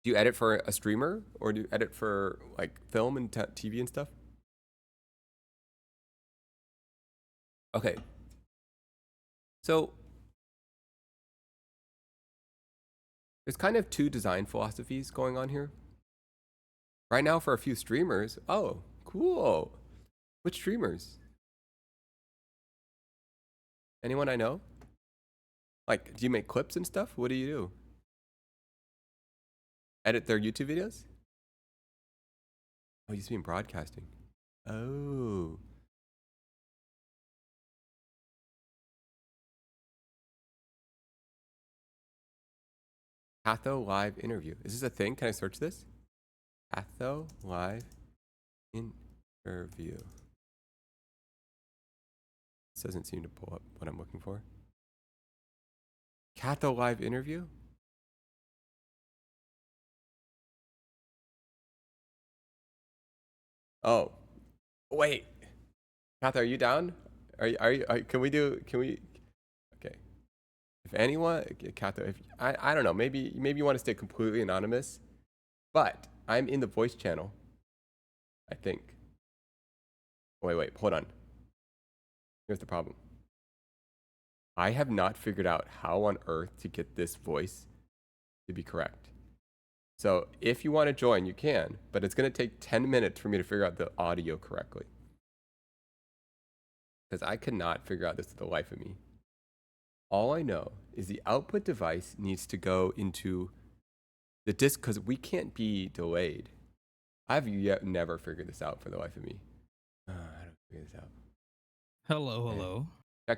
Do you edit for a streamer or do you edit for like film and TV and stuff? Okay. So there's kind of two design philosophies going on here. Right now for a few streamers. Oh, cool. Which streamers? Anyone I know? Like, do you make clips and stuff? What do you do? Edit their YouTube videos? Oh, you used to be in broadcasting. Oh. Patho live interview. Is this a thing? Can I search this? Patho live interview. This doesn't seem to pull up what I'm looking for. Catho live interview? Oh, wait. Catho, are you down? Can we, okay. If anyone, Catho, if, I don't know, maybe you want to stay completely anonymous, but I'm in the voice channel, I think. Wait, hold on. Here's the problem. I have not figured out how on earth to get this voice to be correct. So if you want to join, you can, but it's going to take 10 minutes for me to figure out the audio correctly. Because I could not figure out this to the life of me. All I know is the output device needs to go into the disk, because we can't be delayed. I've yet never figured this out for the life of me. I don't figure this out. Hello.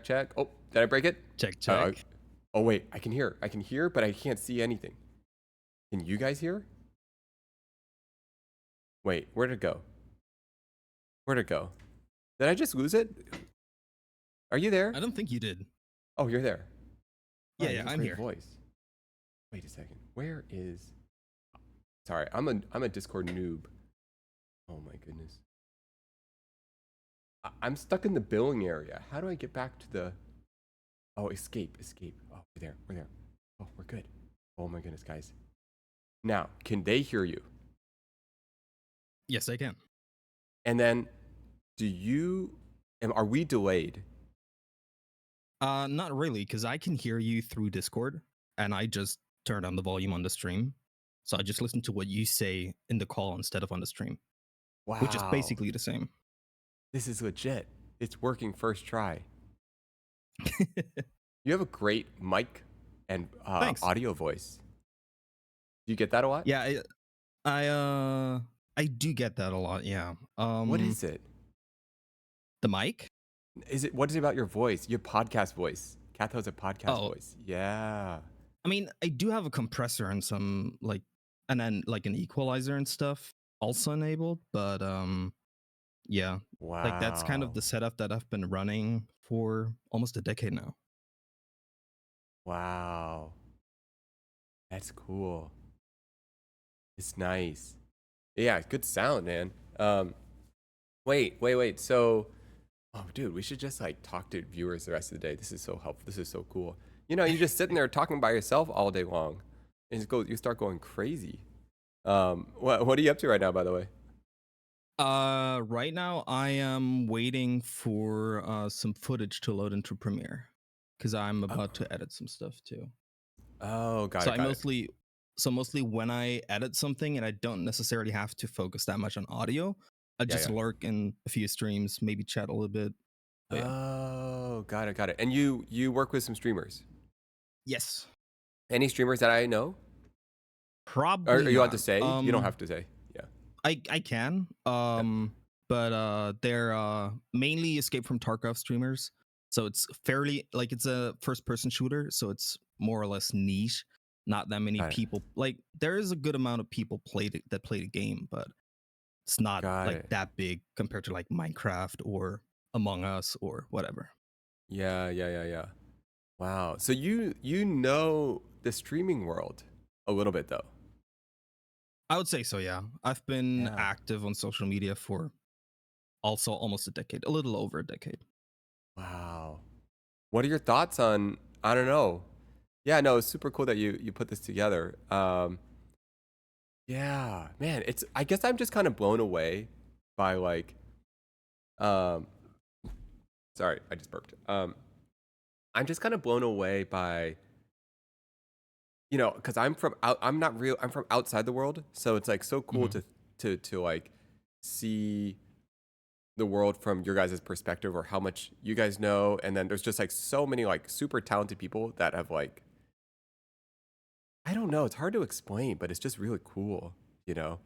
Check. Oh, did I break it? Check. Oh wait, I can hear, but I can't see anything. Can you guys hear? Wait, where'd it go? Did I just lose it? Are you there? I don't think you did. Oh, you're there. Yeah, I'm here. Voice. Wait a second. Where is? Sorry, I'm a Discord noob. Oh my goodness. I'm stuck in the billing area. How do I get back to the? Oh, escape. Oh, we're there. Oh, we're good. Oh my goodness, guys. Now, can they hear you? Yes, I can. And then, are we delayed? Not really, because I can hear you through Discord, and I just turned on the volume on the stream. So I just listen to what you say in the call instead of on the stream. Wow. Which is basically the same. This is legit. It's working first try. You have a great mic and audio voice. Do you get that a lot? Yeah, I do get that a lot. Yeah. What is it? The mic? What is it about your voice? Your podcast voice. Catho's a podcast voice. Yeah. I mean, I do have a compressor and some and then like an equalizer and stuff also enabled, but yeah. Wow. Like that's kind of the setup that I've been running for almost a decade now. Wow. That's cool. It's nice. Yeah, good sound, man. Wait. So, oh, dude, we should just like talk to viewers the rest of the day. This is so helpful. This is so cool. You know, you're just sitting there talking by yourself all day long, and you start going crazy. What are you up to right now, by the way? Right now I am waiting for some footage to load into Premiere because I'm Oh, about to edit some stuff too. oh, got So it, I got it. mostly so mostly when I edit something and I don't necessarily have to focus that much on audio, I Yeah, just yeah. lurk in a few streams, maybe chat a little bit. But yeah. Oh, got it, got it. And you work with some streamers. Yes. Any streamers that I know? Probably Are you allowed to not. say? You don't have to say. Yeah. I can. Yeah. But they're mainly Escape from Tarkov streamers. So it's fairly like it's a first person shooter, so it's more or less niche. Not that many Got it. people like there is a good amount of people that play the game, but it's not Got like it. that big compared to like Minecraft or Among Us or whatever. Yeah, yeah, yeah, yeah. Wow. So you know the streaming world a little bit though. I would say so, yeah. I've been Yeah. active on social media for also almost a decade, a little over a decade. Wow. What are your thoughts on, I don't know. Yeah, no, it's super cool that you put this together. Yeah, man, it's I guess I'm just kind of blown away by like um sorry, I just burped. I'm just kind of blown away by because I'm not real, I'm from outside the world, so it's like so cool Mhm. to like see the world from your guys' perspective or how much you guys know. And then there's just like so many like super talented people that have like, I don't know, it's hard to explain, but it's just really cool, you know?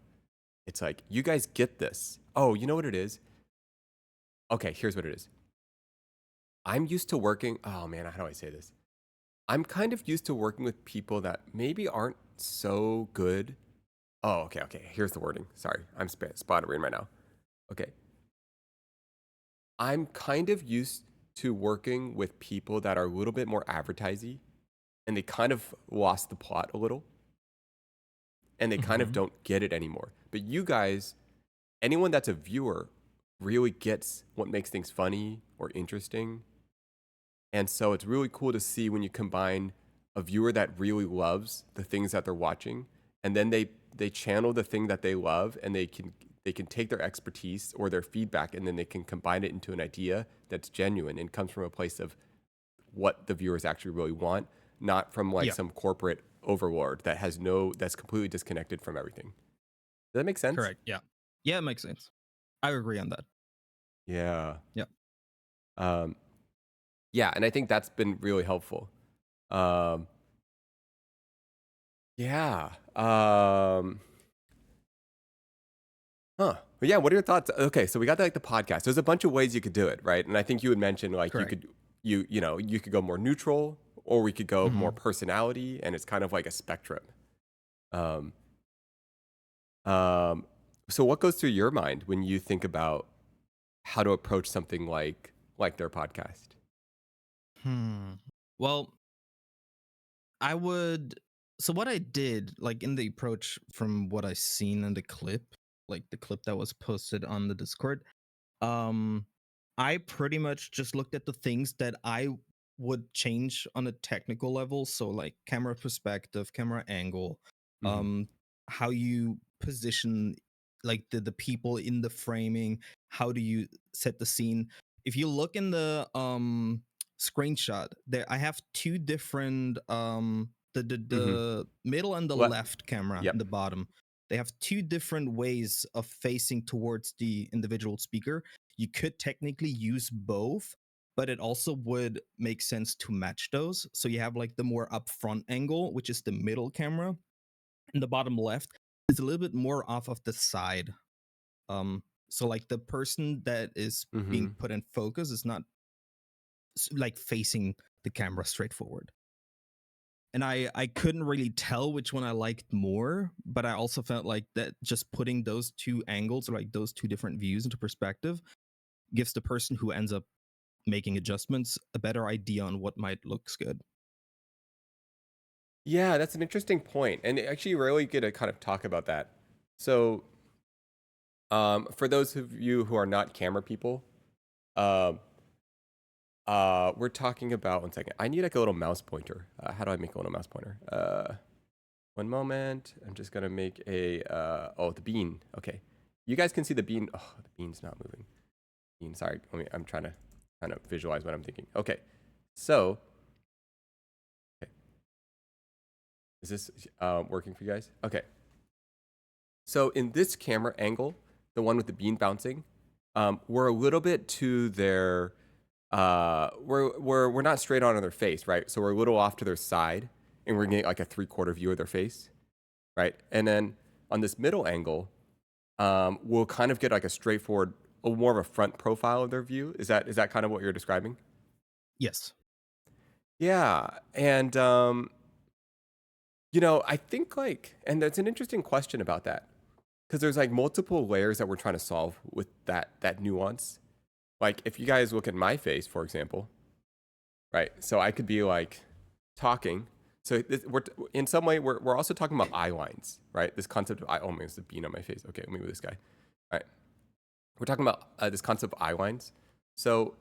It's like, you guys get this. Oh, you know what it is? Okay, here's what it is. I'm used to working, oh man, how do I say this? I'm kind of used to working with people that maybe aren't so good. Oh, okay, okay. Here's the wording. Sorry, I'm spottering right now. Okay. I'm kind of used to working with people that are a little bit more advertising and they kind of lost the plot a little and they kind of Mhm. don't get it anymore. But you guys, anyone that's a viewer, really gets what makes things funny or interesting. And so it's really cool to see when you combine a viewer that really loves the things that they're watching and then they channel the thing that they love and they can take their expertise or their feedback and then they can combine it into an idea that's genuine and comes from a place of what the viewers actually really want, not from like Yeah, some corporate overlord that has that's completely disconnected from everything. Does that make sense? correct. Yeah. Yeah, it makes sense. I agree on that. Yeah. Yeah. Um, yeah, and I think that's been really helpful. Um, yeah. Huh. But yeah, what are your thoughts? Okay, so we got like the podcast. There's a bunch of ways you could do it, right? And I think you had mentioned like you Correct. could you could go more neutral or we could go more Mhm. personality and it's kind of like a spectrum. Um um so what goes through your mind when you think about how to approach something like their podcast? Hmm. Well, I would. So what I did, like in the approach from what I seen in the clip, like the clip that was posted on the Discord, um, I pretty much just looked at the things that I would change on a technical level. So like camera perspective, camera angle, Mhm. um, how you position like the people in the framing, how do you set the scene? If you look in the screenshot, there I have two different Mhm. the middle and the What? left camera in Yep. the bottom. They have two different ways of facing towards the individual speaker. You could technically use both, but it also would make sense to match those. So you have like the more upfront angle, which is the middle camera, and the bottom left is a little bit more off of the side. So like the person that is being Mhm. put in focus is not like facing the camera straight forward. And I couldn't really tell which one I liked more, but I also felt like that just putting those two angles or like those two different views into perspective gives the person who ends up making adjustments a better idea on what might looks good. Yeah, that's an interesting point. And actually really good to kind of talk about that. So, for those of you who are not camera people, um, we're talking about 1 second. I need like a little mouse pointer. How do I make a little mouse pointer? One moment. I'm just gonna make a oh the bean. Okay. you guys can see the bean. Oh, the bean's not moving. Bean, sorry. I'm trying to visualize what I'm thinking. Okay, so okay. Is this working for you guys? Okay. So in this camera angle, the one with the bean bouncing, we're a little bit to their, we're not straight on their face, right? So we're a little off to their side, and we're getting like a 3/4 view of their face, right? And then on this middle angle, we'll kind of get like a straightforward, more of a front profile of their view. Is that kind of what you're describing? Yes. Yeah, and I think like, and that's an interesting question about that, because there's like multiple layers that we're trying to solve with that nuance. Like if you guys look at my face, for example, right? So I could be like talking. So we're in some way we're also talking about eye lines, right? This concept of eye. Oh man, there's a bean on my face. Okay, let me move this guy. All right, we're talking about this concept of eye lines. So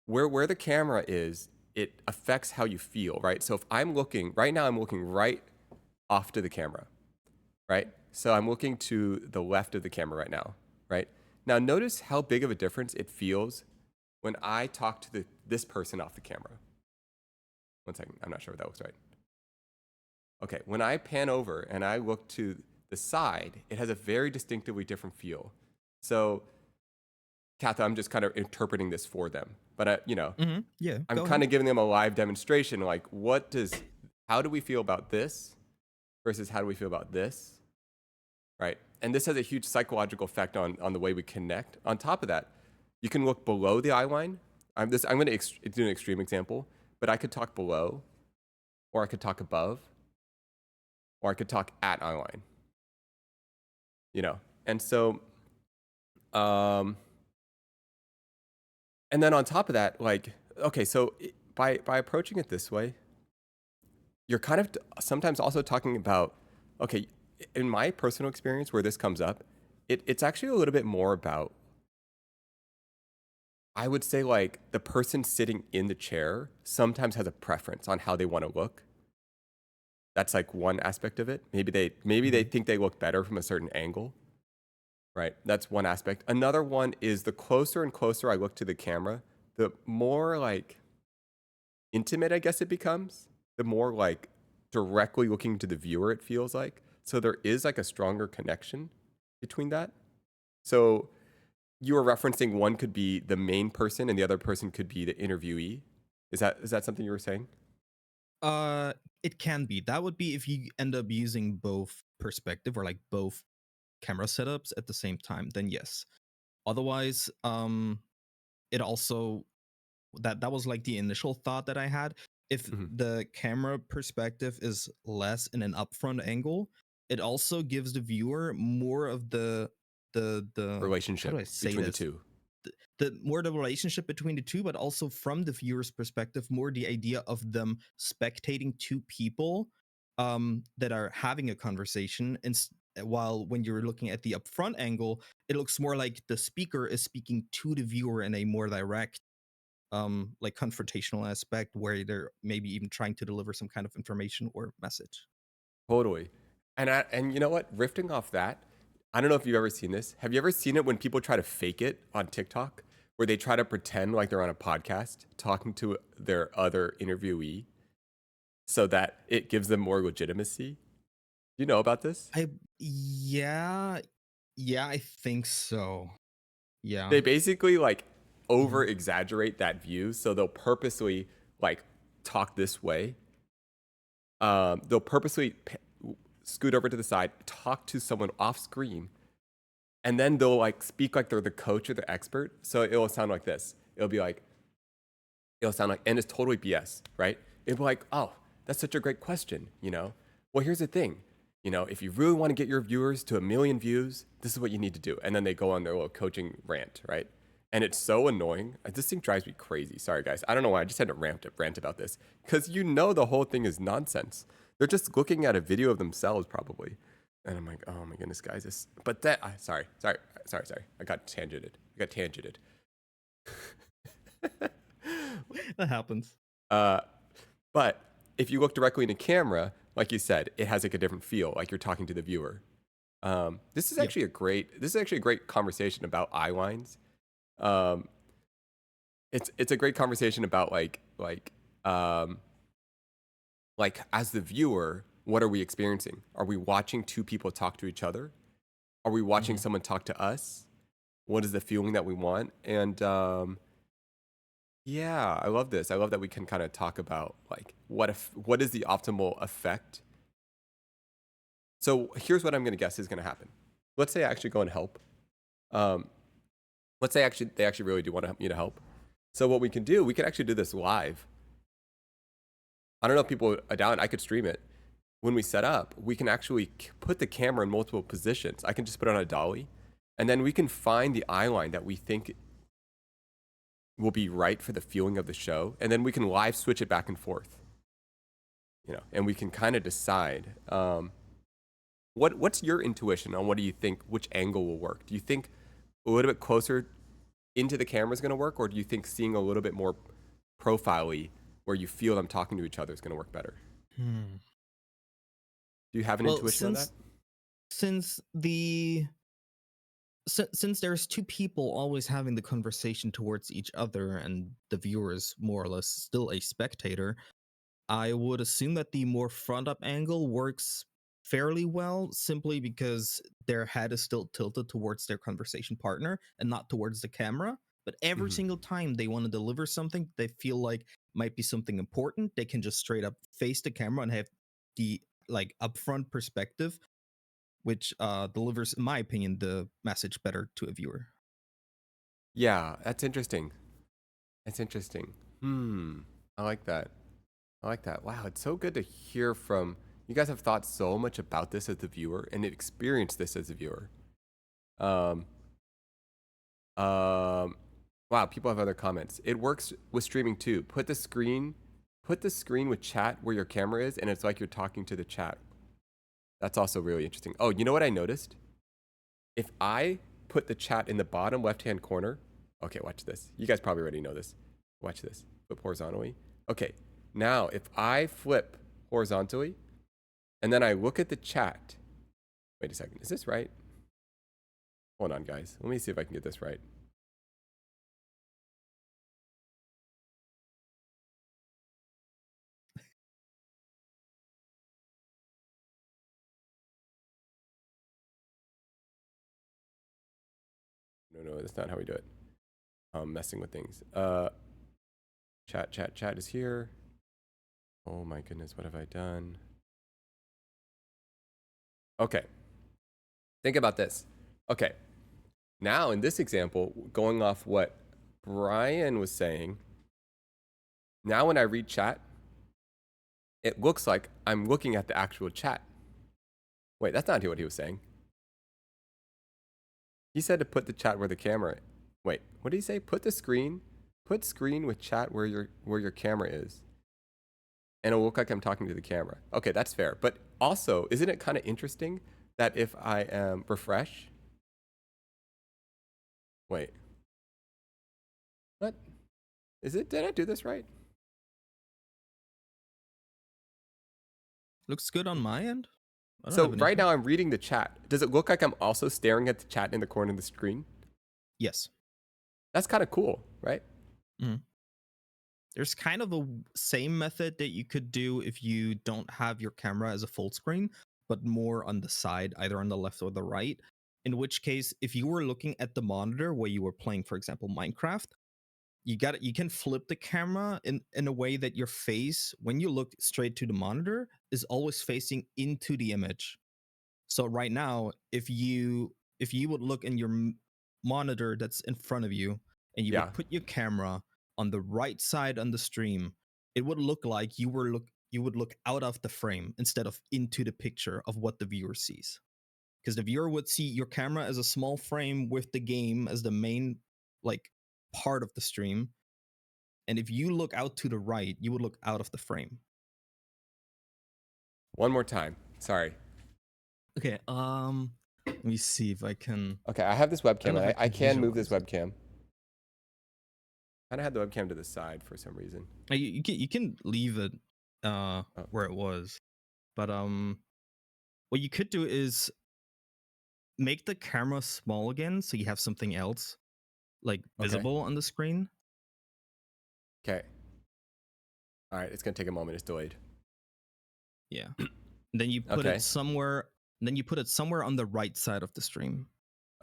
where the camera is, it affects how you feel, right? So if I'm looking right now, I'm looking right off to the camera, right? So I'm looking to the left of the camera right now, right? Now notice how big of a difference it feels when I talk to this person off the camera. One second, I'm not sure if that looks right. Okay, when I pan over and I look to the side, it has a very distinctively different feel. So, Katha, I'm just kind of interpreting this for them, but Yeah. I'm Go kind ahead. of giving them a live demonstration. Like, how do we feel about this versus how do we feel about this, right? And this has a huge psychological effect on the way we connect. On top of that, you can look below the eye line. I'm going to do an extreme example, but I could talk below, or I could talk above, or I could talk at eye line. And so, and then on top of that, like, okay, so by approaching it this way, you're kind of sometimes also talking about, okay, in my personal experience where this comes up, it's actually a little bit more about, I would say, like the person sitting in the chair sometimes has a preference on how they want to look. That's like one aspect of it. Maybe they think they look better from a certain angle, right? That's one aspect. Another one is the closer and closer I look to the camera, the more like intimate I guess it becomes, the more like directly looking to the viewer it feels like. So there is like a stronger connection between that. So you were referencing one could be the main person and the other person could be the interviewee. Is that something you were saying? Uh, it can be. That would be if you end up using both perspective or like both camera setups at the same time. Then yes. Otherwise, it also that was like the initial thought that I had. If Mm-hmm. the camera perspective is less in an upfront angle, it also gives the viewer more of the how do Relationship I say between the this? two. The more the relationship between the two, but also from the viewer's perspective, more the idea of them spectating two people that are having a conversation. And while when you're looking at the upfront angle, it looks more like the speaker is speaking to the viewer in a more direct like confrontational aspect where they're maybe even trying to deliver some kind of information or message. Totally. And you know what? Rifting off that, I don't know if you've ever seen this. Have you ever seen it when people try to fake it on TikTok, where they try to pretend like they're on a podcast talking to their other interviewee so that it gives them more legitimacy? Do you know about this? I yeah, yeah, I think so. Yeah. They basically like over Mhm. exaggerate that view, so they'll purposely like talk this way. They'll purposely scoot over to the side, talk to someone off screen, and then they'll like speak like they're the coach or the expert. So it'll sound like this. It'll sound like, and it's totally BS, right? It'll be like, oh, that's such a great question, Well, here's the thing, if you really want to get your viewers to 1 million views, this is what you need to do. And then they go on their little coaching rant, right? And it's so annoying. This thing drives me crazy. Sorry, guys. I don't know why. I just had to rant about this because the whole thing is nonsense. They're just looking at a video of themselves, probably. And I'm like, oh my goodness, guys. Sorry. I got tangented. That happens. But if you look directly in the camera, like you said, it has like a different feel, like you're talking to the viewer. This is Yep. actually a great conversation about eye lines. Um, it's a great conversation about um, like as the viewer, what are we experiencing? Are we watching two people talk to each other? Are we watching Mhm. someone talk to us? What is the feeling that we want? And yeah, I love this. I love that we can kind of talk about like what is the optimal effect. So here's what I'm going to guess is going to happen. Let's say I actually go and help. Um, let's say actually they actually really do want me to help. So what we can do, we can actually do this live. I don't know if people are down. I could stream it. When we set up, we can actually put the camera in multiple positions. I can just put it on a dolly, and then we can find the eye line that we think will be right for the feeling of the show, and then we can live switch it back and forth. And we can kind of decide what's your intuition on what do you think which angle will work. Do you think a little bit closer into the camera is going to work, or do you think seeing a little bit more profile-y where you feel them talking to each other is going to work better? Hmm. Do you have an Well, intuition on that? since since there's two people always having the conversation towards each other and the viewer is more or less still a spectator, I would assume that the more front up angle works fairly well simply because their head is still tilted towards their conversation partner and not towards the camera. But every Mm-hmm. single time they want to deliver something they feel like might be something important, they can just straight up face the camera and have the like upfront perspective, which delivers, in my opinion, the message better to a viewer. Yeah, that's interesting. That's interesting. I like that. I like that. Wow, it's so good to hear from you guys have thought so much about this as the viewer and experienced this as a viewer. Um, um, wow, people have other comments. It works with streaming too. Put the screen with chat where your camera is, and it's like you're talking to the chat. That's also really interesting. Oh, you know what I noticed? If I put the chat in the bottom left-hand corner, okay, watch this. You guys probably already know this. Watch this. Flip horizontally. Okay, now if I flip horizontally and then I look at the chat, wait a second, is this right? Hold on, guys. Let me see if I can get this right. No, that's not how we do it. I'm messing with things. Chat is here. Oh my goodness, what have I done? Okay, think about this. Okay, now in this example, going off what Brian was saying, now when I read chat, it looks like I'm looking at the actual chat. Wait, that's not what he was saying. He said to put the chat where the camera. Wait, what did he say? Put screen with chat where your camera is, and it'll look like I'm talking to the camera. Okay, that's fair. But also, isn't it kind of interesting that if I am refresh? Wait, what is it? Did I do this right? Looks good on my end. I don't So have an right issue. now I'm reading the chat. Does it look like I'm also staring at the chat in the corner of the screen? Yes. That's kind of cool, right? Mhm. There's kind of a same method that you could do if you don't have your camera as a full screen, but more on the side, either on the left or the right. In which case, if you were looking at the monitor where you were playing, for example, Minecraft, you can flip the camera in a way that your face, when you look straight to the monitor, is always facing into the image. So right now, if you would look in your monitor that's in front of you and you Yeah. would put your camera on the right side on the stream, it would look like you would look out of the frame instead of into the picture of what the viewer sees. Because the viewer would see your camera as a small frame with the game as the main like part of the stream. And if you look out to the right, you would look out of the frame. One more time. Sorry. Okay, let me see if I can. Okay, I have this I don't webcam, know if I and I can can move this visualize it. webcam. Kind of had the webcam to the side for some reason. You can leave it Oh, where it was, but what you could do is make the camera small again so you have something else like visible on the screen. Okay. All right, it's gonna take a moment. It's delayed. Yeah. Then you put Okay. it somewhere. Then you put it somewhere on the right side of the stream.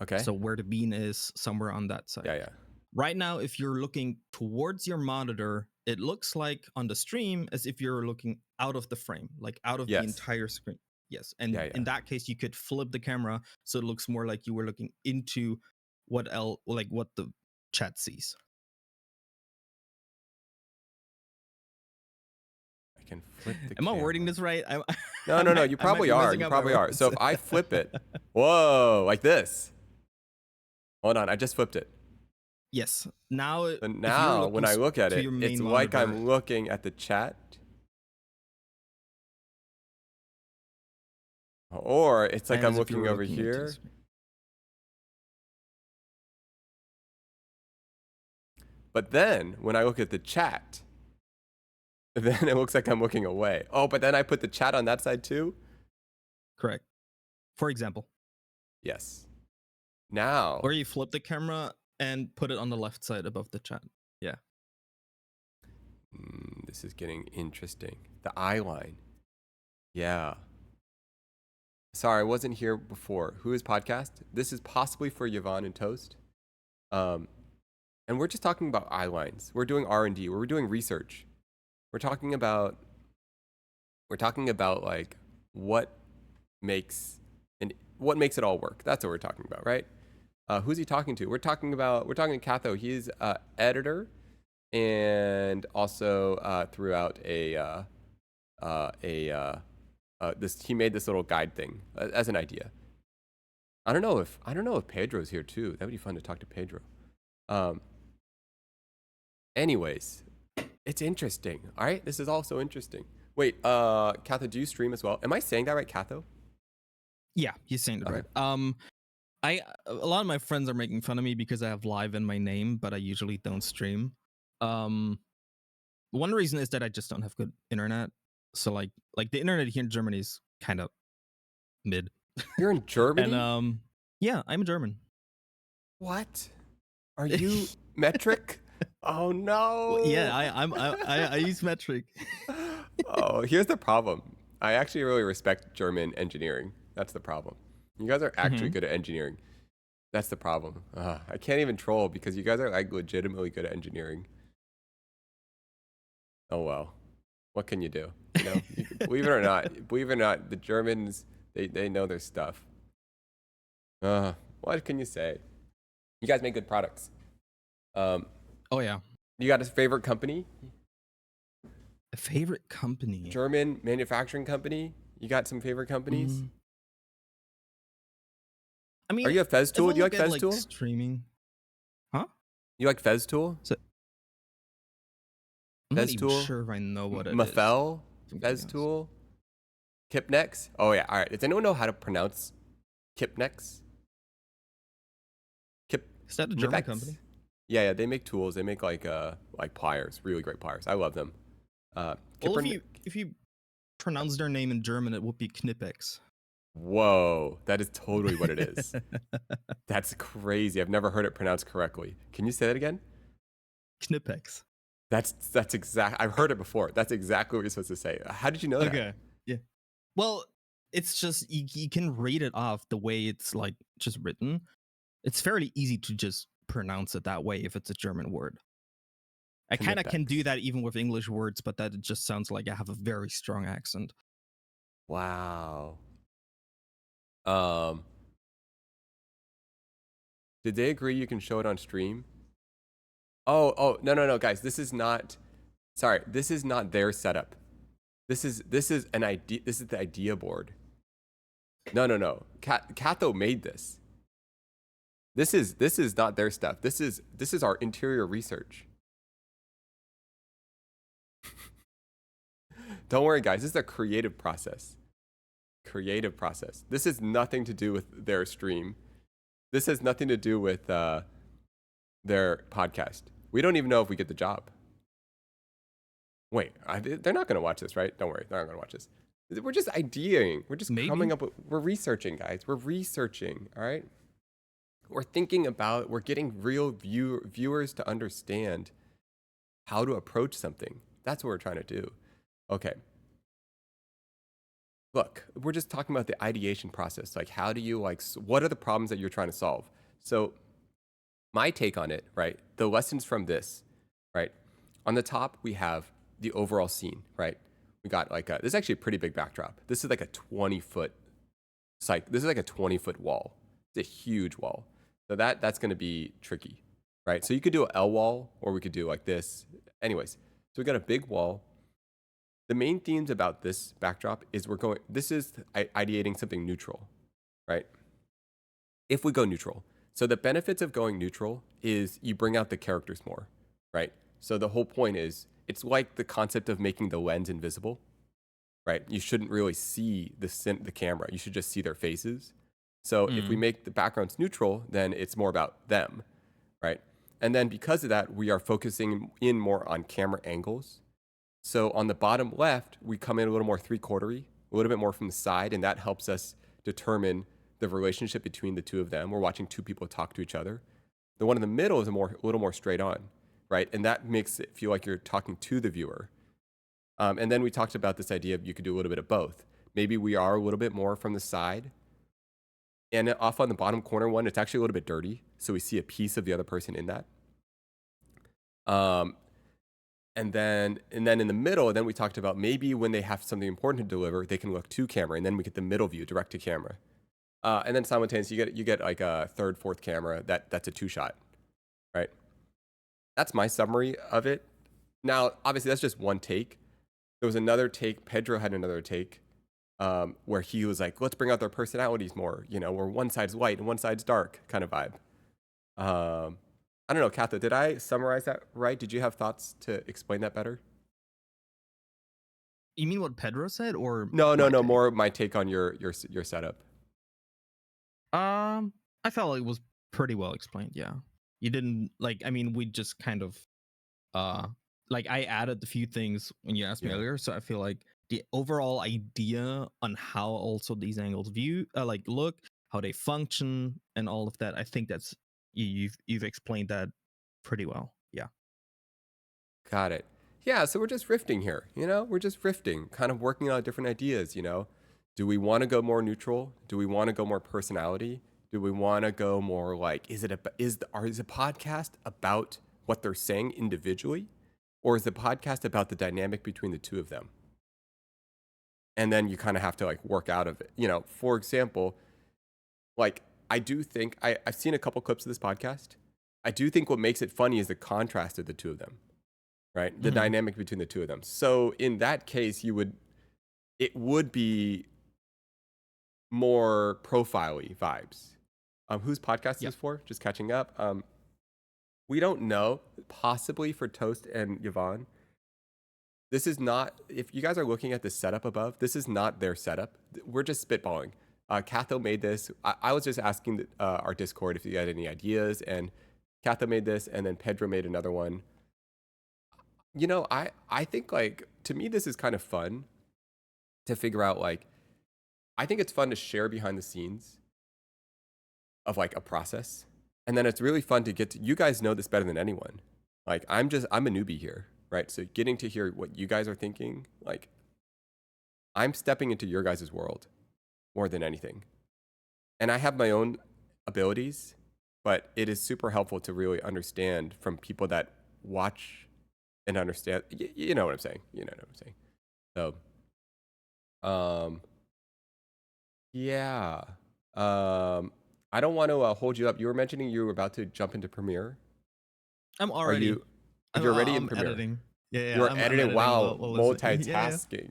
Okay. So where the bean is, somewhere on that side. Yeah. Right now, if you're looking towards your monitor, it looks like on the stream as if you're looking out of the frame, like out of the Yes. entire screen. Yes. And Yeah. in that case, you could flip the camera so it looks more like you were looking into what the chat sees. I can flip the Am I camera. wording this right? No. You probably are. You probably are. So if I flip it, whoa, like this. Hold on, I just flipped it. Yes. Now, So now when I look at it, it's like I'm looking at the chat. Or it's like I'm looking over here. But then when I look at the chat, then it looks like I'm looking away. Oh, but then I put the chat on that side too? Correct. For example. Yes. Now. Or you flip the camera and put it on the left side above the chat. Yeah. This is getting interesting. The eye line. Yeah. Sorry, I wasn't here before. Who is podcast? This is possibly for Yvonne and Toast. And we're just talking about eye lines. We're doing R&D. We're doing research. We're talking about like what makes it all work. That's what we're talking about, right? Who's he talking to? We're talking to Katho. He's editor and also throughout he made this little guide thing as an idea. I don't know if Pedro's here too. That would be fun to talk to Pedro. Anyways, it's interesting. All right, this is also interesting. Wait, Katho, do you stream as well? Am I saying that right, Katho? Yeah, he's saying it right. A lot of my friends are making fun of me because I have live in my name, but I usually don't stream. One reason is that I just don't have good internet. So like the internet here in Germany is kind of mid. You're in Germany? And yeah, I'm German. What? Are you metric? Oh no. Well, yeah, I use metric. Oh, here's the problem. I actually really respect German engineering. That's the problem. You guys are actually good at engineering. That's the problem. I can't even troll because you guys are like legitimately good at engineering. Oh well. What can you do? You know, believe it or not, the Germans, they know their stuff. What can you say? You guys make good products. Oh yeah. You got a favorite company? A favorite company? German manufacturing company? You got some favorite companies? I mean, are you a Fez tool? Do you like Fez tool? Streaming. Huh? You like Fez tool? I'm not even sure if I know what it is. Mafel? Fez tool? Kipnex? Oh yeah, all right. Does anyone know how to pronounce Kipnex? Is that a German company? Yeah, they make tools. They make like pliers, really great pliers. I love them. Well, if you pronounce their name in German, it would be Knipex. Whoa, that is totally what it is. That's crazy. I've never heard it pronounced correctly. Can you say that again? Knipex. That's exact. I've heard it before. That's exactly what you're supposed to say. How did you know that? Okay. Yeah. Well, it's just you can read it off the way it's like just written. It's fairly easy to just pronounce it that way if it's a German word. I kind of can do that even with English words, but that just sounds like I have a very strong accent. Wow. Did they agree you can show it on stream? Oh, no, guys. This is not their setup. This is an idea. This is the idea board. No. Katho made this. This is not their stuff. This is our interior research. Don't worry, guys. This is a creative process. This has nothing to do with their stream. This has nothing to do with their podcast. We don't even know if we get the job. Wait, they're not going to watch this, right? Don't worry. They're not going to watch this. We're just ideating. We're just coming Maybe. up with, we're researching, guys. We're researching, all right? We're thinking about, we're getting real viewers to understand how to approach something. That's what we're trying to do. Okay. Look, we're just talking about the ideation process. Like, how do you, like, what are the problems that you're trying to solve? So, my take on it, right? The lessons from this, right? On the top, we have the overall scene, right? We got like this is actually a pretty big backdrop. This is like a 20-foot this is like a 20-foot wall. It's a huge wall. So that's going to be tricky, right? So you could do an L wall, or we could do like this. Anyways, so we got a big wall. The main themes about this backdrop is this is ideating something neutral, right? If we go neutral. So the benefits of going neutral is you bring out the characters more, right? So the whole point is it's like the concept of making the lens invisible, right? You shouldn't really see the camera. You should just see their faces. So if we make the backgrounds neutral, then it's more about them, right? And then because of that, we are focusing in more on camera angles. So on the bottom left, we come in a little more three-quartery, a little bit more from the side, and that helps us determine the relationship between the two of them. We're watching two people talk to each other. The one in the middle is a little more straight on, right? And that makes it feel like you're talking to the viewer. And then we talked about this idea of you could do a little bit of both. Maybe we are a little bit more from the side. And off on the bottom corner one, it's actually a little bit dirty. So we see a piece of the other person in that. And then in the middle, then we talked about maybe when they have something important to deliver, they can look to camera, and then we get the middle view, direct to camera. And then simultaneously, you get like a third, fourth camera. That's a 2-shot, right? That's my summary of it. Now, obviously, that's just one take. There was another take. Pedro had another take where he was like, let's bring out their personalities more, where one side's white and one side's dark kind of vibe. I don't know, Katha, did I summarize that right? Did you have thoughts to explain that better? You mean what Pedro said, or No, my take? more my take on your setup. I felt like it was pretty well explained. Yeah, you didn't like. I mean, we just kind of like I added a few things when you asked me Yeah. earlier, so I feel like the overall idea on how also these angles like look, how they function, and all of that. I think that's you've explained that pretty well. Yeah. Got it. Yeah, so we're just riffing here, We're just riffing, kind of working on different ideas, Do we want to go more neutral? Do we want to go more personality? Do we want to go more like is a podcast about what they're saying individually, or is the podcast about the dynamic between the two of them? And then you kind of have to like work out of it. For example, like I do think I've seen a couple clips of this podcast. I do think what makes it funny is the contrast of the two of them, right? The dynamic between the two of them. So in that case, it would be more profile-y vibes. Whose podcast is this for? Just catching up. We don't know. Possibly for Toast and Yvonne. This is not, if you guys are looking at the setup above, this is not their setup. We're just spitballing. Katho made this. I was just asking our Discord if you had any ideas, and Katho made this, and then Pedro made another one. I think, like, to me, this is kind of fun to figure out, like, I think it's fun to share behind the scenes of, like, a process. And then it's really fun to you guys know this better than anyone. Like, I'm a newbie here, right? So getting to hear what you guys are thinking, like, I'm stepping into your guys' world more than anything. And I have my own abilities, but it is super helpful to really understand from people that watch and understand. You know what I'm saying? You know what I'm saying? So, yeah. I don't want to hold you up. You were mentioning you were about to jump into Premiere. I'm already. You're already in I'm Premiere. editing. Yeah, You're I'm editing. editing Wow, while listening. multitasking.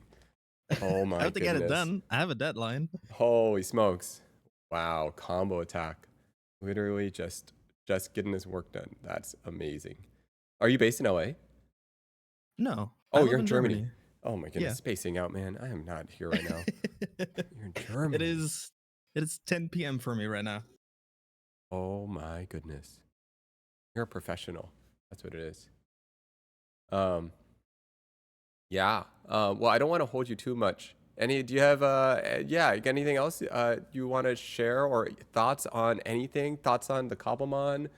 Oh my I have to goodness. get it done. I have a deadline. Holy smokes! Wow, combo attack. Literally just getting this work done. That's amazing. Are you based in LA? No. Oh, you're in Germany. Oh my goodness, Yeah. spacing out, man. I am not here right now. You're in Germany. It is 10 p.m. for me right now. Oh my goodness. You're a professional. That's what it is. Yeah. Well, I don't want to hold you too much. Do you have yeah, you got anything else you want to share, or thoughts on anything? Thoughts on the Cobblemon,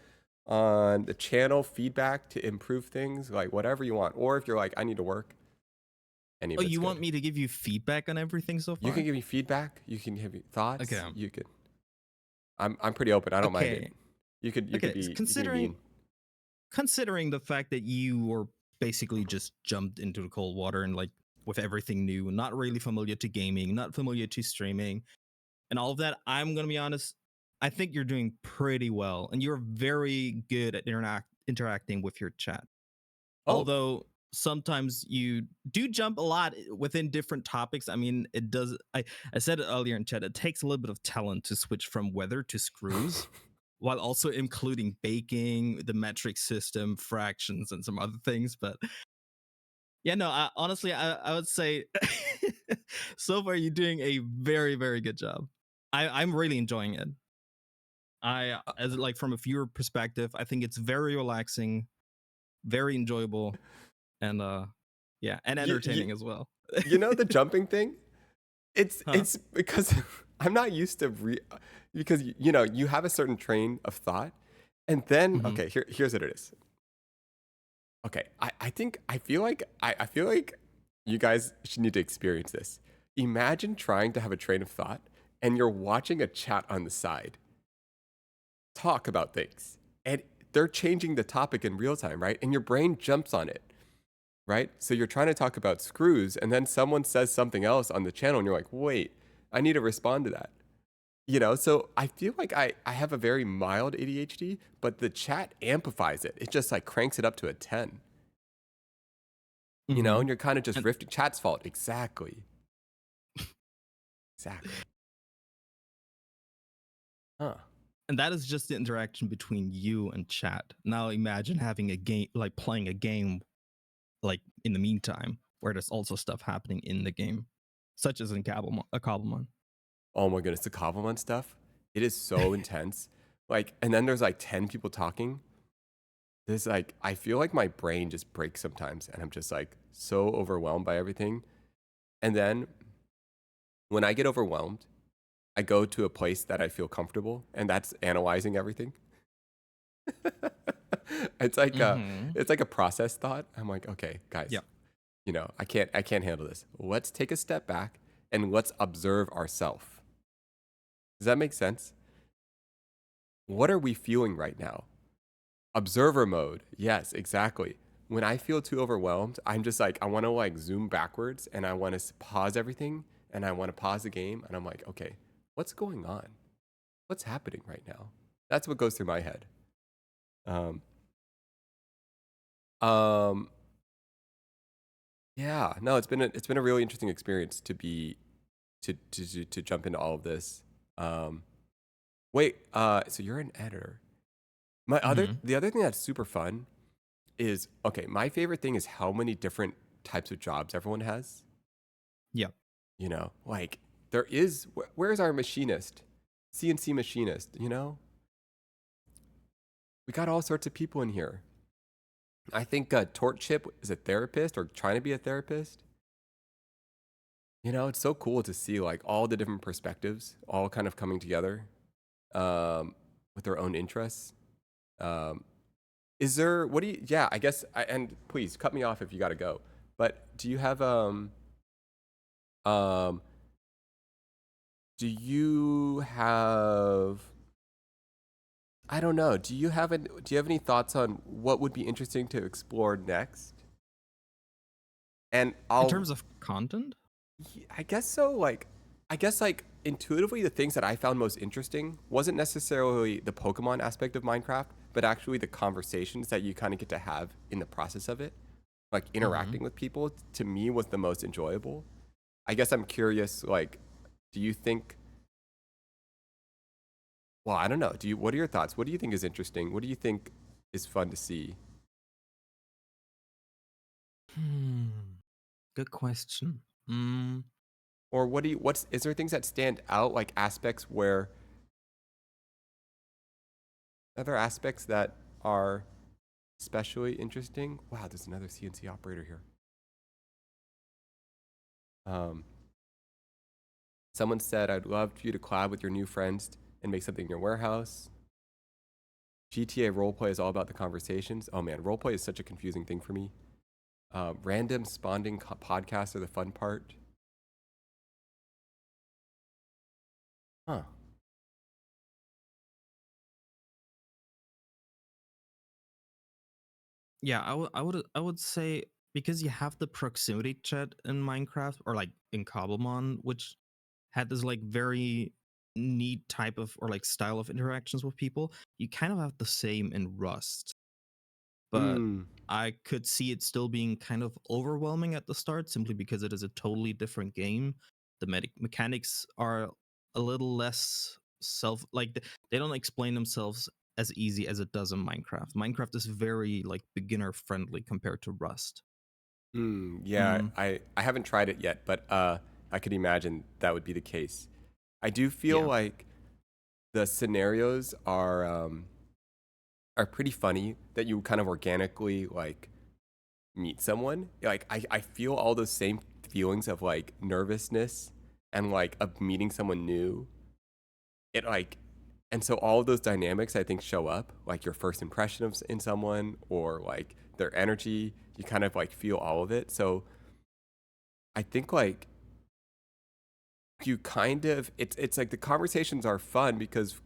on the channel, feedback to improve things, like whatever you want. Or if you're like, I need to work, any Oh, of it's you want good. me to give you feedback on everything so You can far? give me feedback. You can give me thoughts. Okay. You could. I'm pretty open. I don't mind it. Okay. You could Okay. be Considering mean. considering the fact that you were basically just jumped into the cold water and like with everything new, not really familiar to gaming, not familiar to streaming, and all of that, I'm gonna be honest. I think you're doing pretty well, and you're very good at interacting with your chat. Oh, Although sometimes you do jump a lot within different topics. I mean, it does. I said it earlier in chat. It takes a little bit of talent to switch from weather to screws, while also including baking, the metric system, fractions, and some other things. But yeah, no, honestly, I would say so far you're doing a very, very good job. I'm really enjoying it. As like from a viewer perspective, I think it's very relaxing, very enjoyable, and yeah, and you, you entertaining as well. you know the jumping thing? It's Huh? it's because I'm not used to because you know you have a certain train of thought, and then Mm-hmm. okay, here's what it is. Okay, I think I feel like you guys should need to experience this. Imagine trying to have a train of thought and you're watching a chat on the side talk about things, and they're changing the topic in real time, right? And your brain jumps on it, right? So you're trying to talk about screws, and then someone says something else on the channel, and you're like, wait, I need to respond to that. You know, so I feel like I have a very mild ADHD, but the chat amplifies it. It just like cranks it up to a 10. You know, Mm-hmm. and you're kind of just And riffing. Chat's fault. Exactly. Exactly. Huh. and that is just the interaction between you and chat. Now imagine having a game, like playing a game, like in the meantime, where there's also stuff happening in the game, such as in Cobblemon. Oh my goodness, the Cobblemon stuff. It is so intense. Like, and then there's like 10 people talking. There's like, I feel like my brain just breaks sometimes, and I'm just like so overwhelmed by everything. And then when I get overwhelmed, I go to a place that I feel comfortable, and that's analyzing everything. it's like a, Mm-hmm. it's like a process thought. I'm like, okay, guys, Yep. you know, I can't handle this. Let's take a step back and let's observe ourselves. Does that make sense? What are we feeling right now? Observer mode. Yes, exactly. When I feel too overwhelmed, I'm just like, I want to like zoom backwards, and I want to pause everything, and I want to pause the game, and I'm like, okay, what's going on? What's happening right now? That's what goes through my head. Um, um, yeah, no, it's been a really interesting experience to be to jump into all of this. Um, wait, so you're an editor. Mm-hmm. The other thing that's super fun is okay. My favorite thing is how many different types of jobs everyone has. Yep. You know, like there is where's our machinist, CNC machinist. You know, we got all sorts of people in here. I think Tort Chip is a therapist or trying to be a therapist. You know, it's so cool to see like all the different perspectives all kind of coming together with their own interests. Um, is there, what do you, yeah, I guess, and please cut me off if you got to go, but do you have, um, do you have, I don't know, do you have any thoughts on what would be interesting to explore next? And In I'll terms of content. I guess so. Like, I guess like intuitively, the things that I found most interesting wasn't necessarily the Pokemon aspect of Minecraft, but actually the conversations that you kind of get to have in the process of it. Like Mm-hmm. interacting with people to me was the most enjoyable. I guess I'm curious. Like, do you think? Well, I don't know. Do you? What are your thoughts? What do you think is interesting? What do you think is fun to see? Hmm. Good question. Mm. Or what do you? What's is there things that stand out? Like aspects where other aspects that are especially interesting. Wow, there's another CNC operator here. Um, Someone said, I'd love for you to collab with your new friends and make something in your warehouse. GTA roleplay is all about the conversations. Oh man, roleplay is such a confusing thing for me. Random spawning podcasts are the fun part. Huh. Yeah, I would say because you have the proximity chat in Minecraft or like in Cobblemon, which had this like very neat type of or like style of interactions with people, you kind of have the same in Rust. But Hmm. I could see it still being kind of overwhelming at the start simply because it is a totally different game. The mechanics are a little less they don't explain themselves as easy as it does in Minecraft. Minecraft is very like beginner friendly compared to Rust. Hmm. Yeah, Mm, I haven't tried it yet, but I could imagine that would be the case. I do feel yeah. like the scenarios are pretty funny that you kind of organically like meet someone. Like I feel all those same feelings of like nervousness and like of meeting someone new. It like and so all of those dynamics I think show up like your first impression of in someone or like their energy. You kind of like feel all of it. So I think like you kind of it's like the conversations are fun because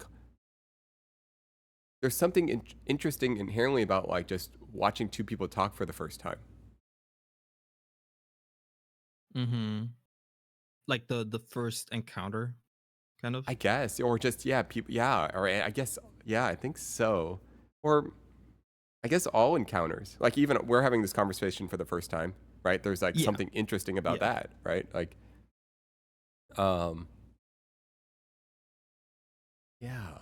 there's something interesting inherently about like just watching two people talk for the first time. Mm-hmm. Like the first encounter, kind of. I guess, or just yeah, people, yeah, or I guess, yeah, I think so, or I guess all encounters, like even we're having this conversation for the first time, right? There's like Yeah. something interesting about Yeah. that, right? Like, um, yeah.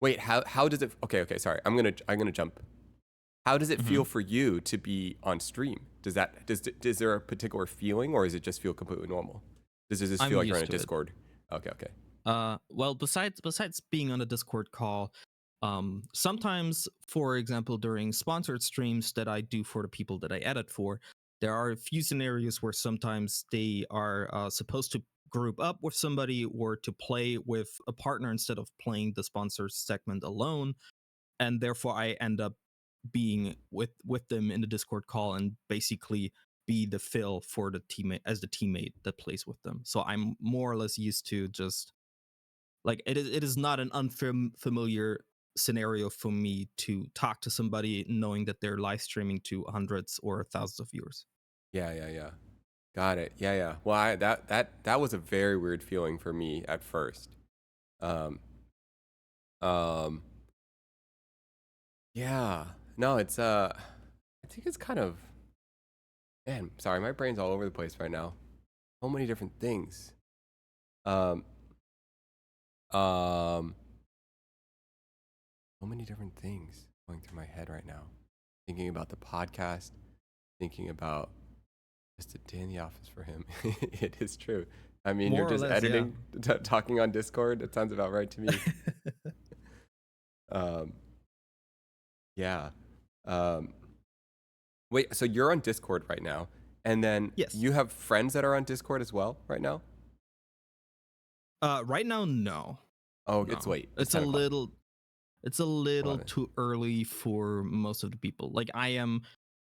Wait, how does it? Okay, sorry, I'm gonna jump. How does it Mm-hmm. feel for you to be on stream? Does there a particular feeling, or does it just feel completely normal? Does it just I'm feel like you're on used a to it. Discord? Okay. Well, besides being on a Discord call, sometimes, for example, during sponsored streams that I do for the people that I edit for, there are a few scenarios where sometimes they are supposed to group up with somebody or to play with a partner instead of playing the sponsor segment alone, and therefore I end up being with them in the Discord call and basically be the fill for the teammate as the teammate that plays with them. So I'm more or less used to just like it is not an unfamiliar scenario for me to talk to somebody knowing that they're live streaming to hundreds or thousands of viewers. Yeah. Got it. Yeah. Well, that was a very weird feeling for me at first. Um, um, yeah. No, I think it's kind of, man, sorry, my brain's all over the place right now. So many different things. Um, um, so many different things going through my head right now. Thinking about the podcast, thinking about just a day in the office for him. It is true. I mean, you're More or just less, yeah. editing, talking on Discord. It sounds about right to me. Um, yeah. Um, wait, so you're on Discord right now, and then Yes. you have friends that are on Discord as well right now? Right now, no, Oh, it's no. late. It's 10 o'clock. It's a little 11. too early for most of the people. Like I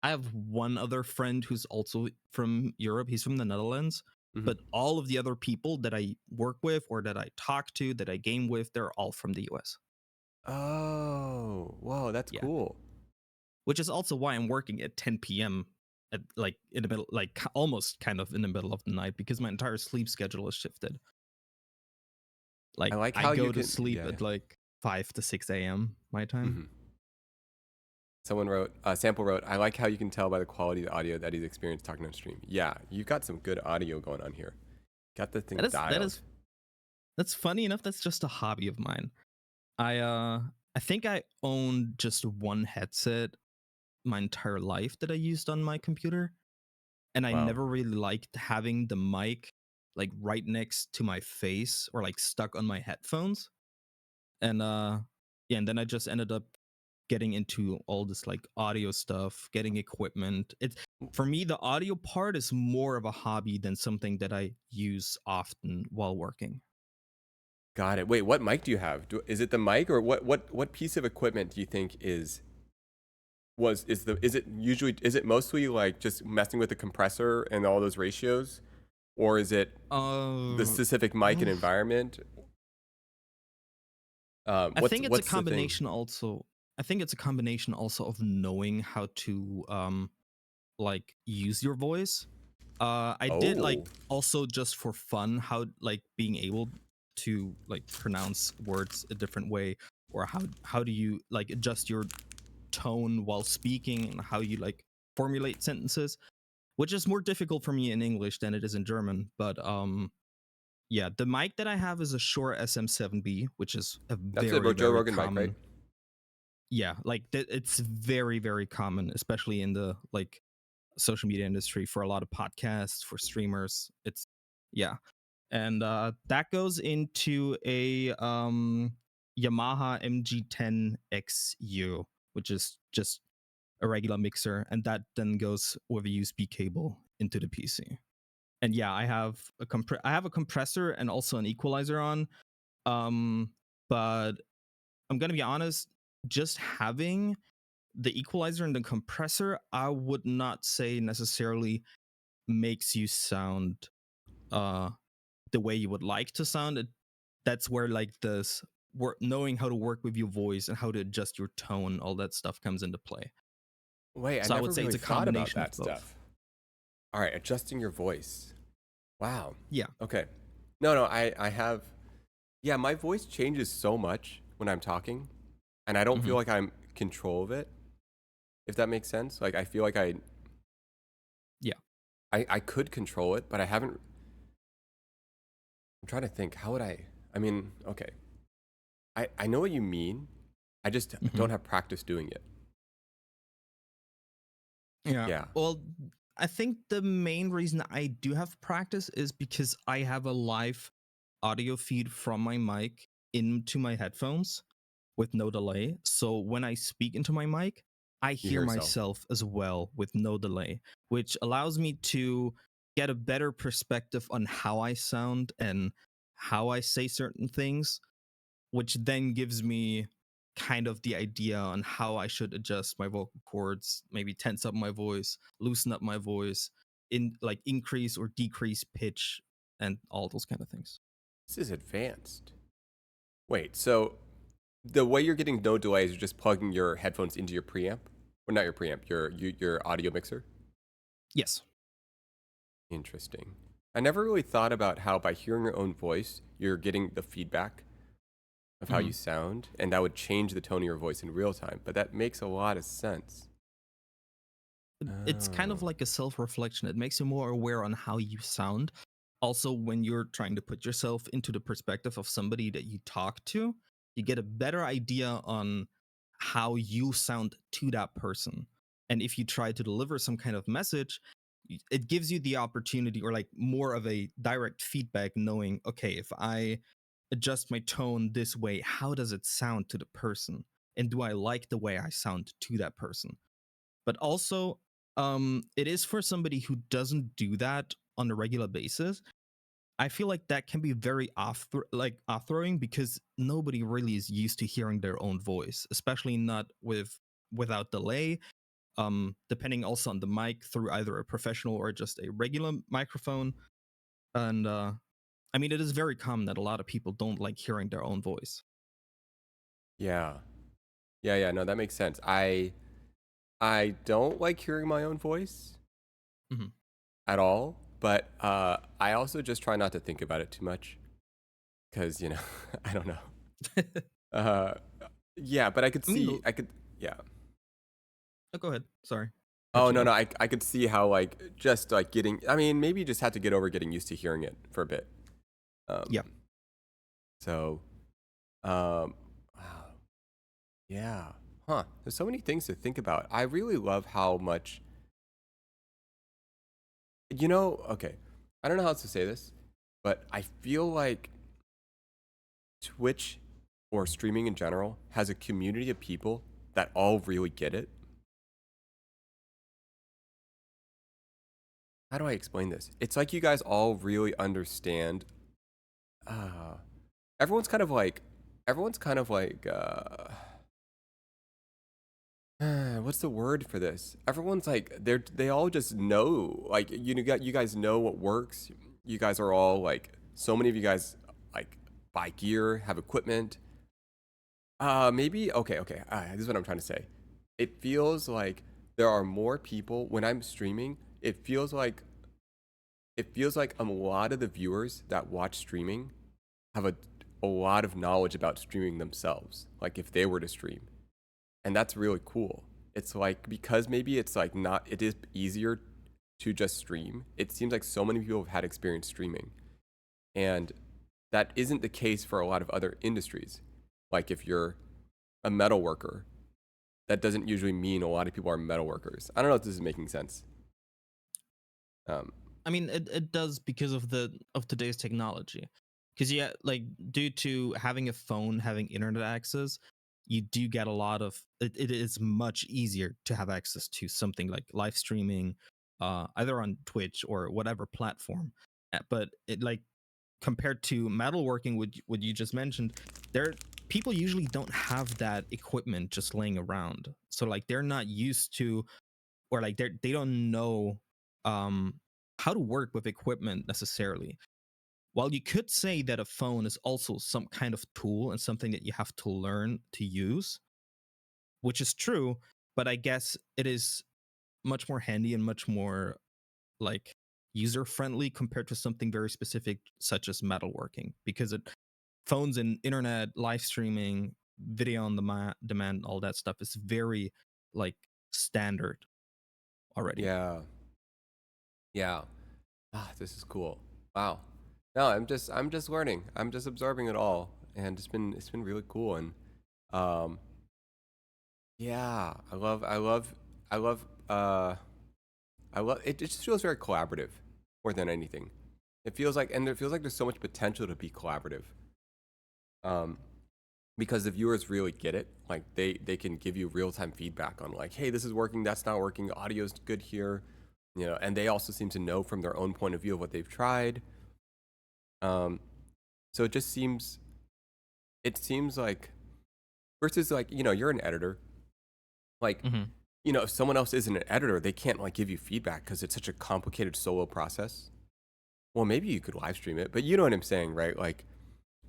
have one other friend who's also from Europe. He's from the Netherlands, Hmm. but all of the other people that I work with or that I talk to, that I game with, they're all from the US. Oh, whoa, that's Yeah. cool. Which is also why I'm working at 10 p.m. at like in the middle, like almost kind of in the middle of the night because my entire sleep schedule is shifted. I Like like I how you go to can, sleep yeah. at like 5 to 6 a.m. my time. Hmm. Someone wrote, Sample wrote, I like how you can tell by the quality of the audio that he's experienced talking on stream. Yeah, you got some good audio going on here. Got the thing That dialed. is that's funny enough. That's just a hobby of mine. I uh I think I owned just one headset my entire life that I used on my computer, and I Wow. never really liked having the mic like right next to my face or like stuck on my headphones. And yeah, and then I just ended up getting into all this like audio stuff, getting equipment. It's for me, the audio part is more of a hobby than something that I use often while working. Got it. Wait, what mic do you have? Is it the mic, or what piece of equipment do you think is it usually, is it mostly like just messing with the compressor and all those ratios, or is it the Uh, specific mic and oof. environment? I think it's a What's the thing? combination also. I think it's a combination also of knowing how to like use your voice. I did like Oh, also just for fun how like being able to like pronounce words a different way, or how do you like adjust your tone while speaking and how you like formulate sentences, which is more difficult for me in English than it is in German. But yeah, the mic that I have is a Shure SM7B, which is a that's the very Joe very Rogan mic, right? common. Yeah, like it's very very common, especially in the like social media industry for a lot of podcasts for streamers. It's yeah, and that goes into a Yamaha MG10XU, which is just a regular mixer, and that then goes with a USB cable into the PC. And yeah, I have a compressor and also an equalizer on. Um, but I'm gonna be honest, just having the equalizer and the compressor, I would not say necessarily makes you sound uh the way you would like to sound. That's where like this knowing how to work with your voice and how to adjust your tone, all that stuff comes into play. Wait, I So I never would say really it's a thought about combination that of both. stuff. All right, adjusting your voice. Wow. Yeah. Okay. No, I have. Yeah, my voice changes so much when I'm talking, and I don't feel Hmm. like I'm in control of it. If that makes sense. Like I feel like Yeah. I could control it, but I haven't. I'm trying to think. How would I? I mean, okay. I know what you mean. I just Hmm. don't have practice doing it. Yeah. Yeah. Well, I think the main reason I do have practice is because I have a live audio feed from my mic into my headphones with no delay. So when I speak into my mic, I You hear hear yourself. myself as well with no delay, which allows me to get a better perspective on how I sound and how I say certain things, which then gives me kind of the idea on how I should adjust my vocal cords, maybe tense up my voice, loosen up my voice, in like increase or decrease pitch and all those kind of things. This is advanced. Wait, so the way you're getting no delay is you're just plugging your headphones into your preamp, or not your preamp, your audio mixer. Yes. Interesting. I never really thought about how by hearing your own voice, you're getting the feedback of how Mhm. you sound, and that would change the tone of your voice in real time. But that makes a lot of sense. It's kind of Oh, like a self-reflection. It makes you more aware on how you sound. Also, when you're trying to put yourself into the perspective of somebody that you talk to, you get a better idea on how you sound to that person. And if you try to deliver some kind of message, it gives you the opportunity or like more of a direct feedback knowing, okay, if I adjust my tone this way, how does it sound to the person? And do I like the way I sound to that person? But also it is for somebody who doesn't do that on a regular basis. I feel like that can be very off throwing because nobody really is used to hearing their own voice, especially not without delay. Depending also on the mic through either a professional or just a regular microphone. And I mean, it is very common that a lot of people don't like hearing their own voice. yeah, yeah. No, that makes sense. I don't like hearing my own voice Hmm. at all, but I also just try not to think about it too much because I don't know. Uh, yeah, but I could I mean, see, I could, yeah. oh, go ahead. Sorry, cut Oh you no, no, off. I could see how like just like getting. I mean, maybe you just have to get over getting used to hearing it for a bit. Yeah. Um, so, wow, yeah, huh? There's so many things to think about. I really love how much, Okay, I don't know how else to say this, but I feel like Twitch or streaming in general has a community of people that all really get it. How do I explain this? It's like you guys all really understand. Uh, everyone's kind of like, everyone's kind of like, what's the word for this? Everyone's like they all just know, like you guys know what works. You guys are all like, so many of you guys like buy gear, have equipment. Maybe okay. This is what I'm trying to say. It feels like there are more people when I'm streaming. It feels like a lot of the viewers that watch streaming have a lot of knowledge about streaming themselves. Like if they were to stream, and that's really cool. It's like, because maybe it's like not, it is easier to just stream. It seems like so many people have had experience streaming, and that isn't the case for a lot of other industries. Like if you're a metal worker, that doesn't usually mean a lot of people are metal workers. I don't know if this is making sense. I mean, it does because of today's technology. Because yeah, like due to having a phone, having internet access, you do get a lot of. It is much easier to have access to something like live streaming, either on Twitch or whatever platform. But it like compared to metalworking, what you just mentioned, there people usually don't have that equipment just laying around. So like they're not used to, or like they don't know um how to work with equipment necessarily. While you could say that a phone is also some kind of tool and something that you have to learn to use, which is true, but I guess it is much more handy and much more like user friendly compared to something very specific such as metalworking, because it phones and internet live streaming, video on demand, all that stuff is very like standard already. Yeah, yeah. This is cool. Wow. No, I'm just learning. I'm just absorbing it all, and it's been really cool. And um, yeah, I love I love it. It just feels very collaborative more than anything. It feels like, and it feels like there's so much potential to be collaborative. Um, because the viewers really get it. Like they can give you real time feedback on like, hey, this is working, that's not working, audio's good here, and they also seem to know from their own point of view of what they've tried. Um, so it seems like, versus like, you're an editor, like, Hmm. if someone else isn't an editor, they can't like give you feedback because it's such a complicated solo process. Well, maybe you could live stream it, but you know what I'm saying, right? Like,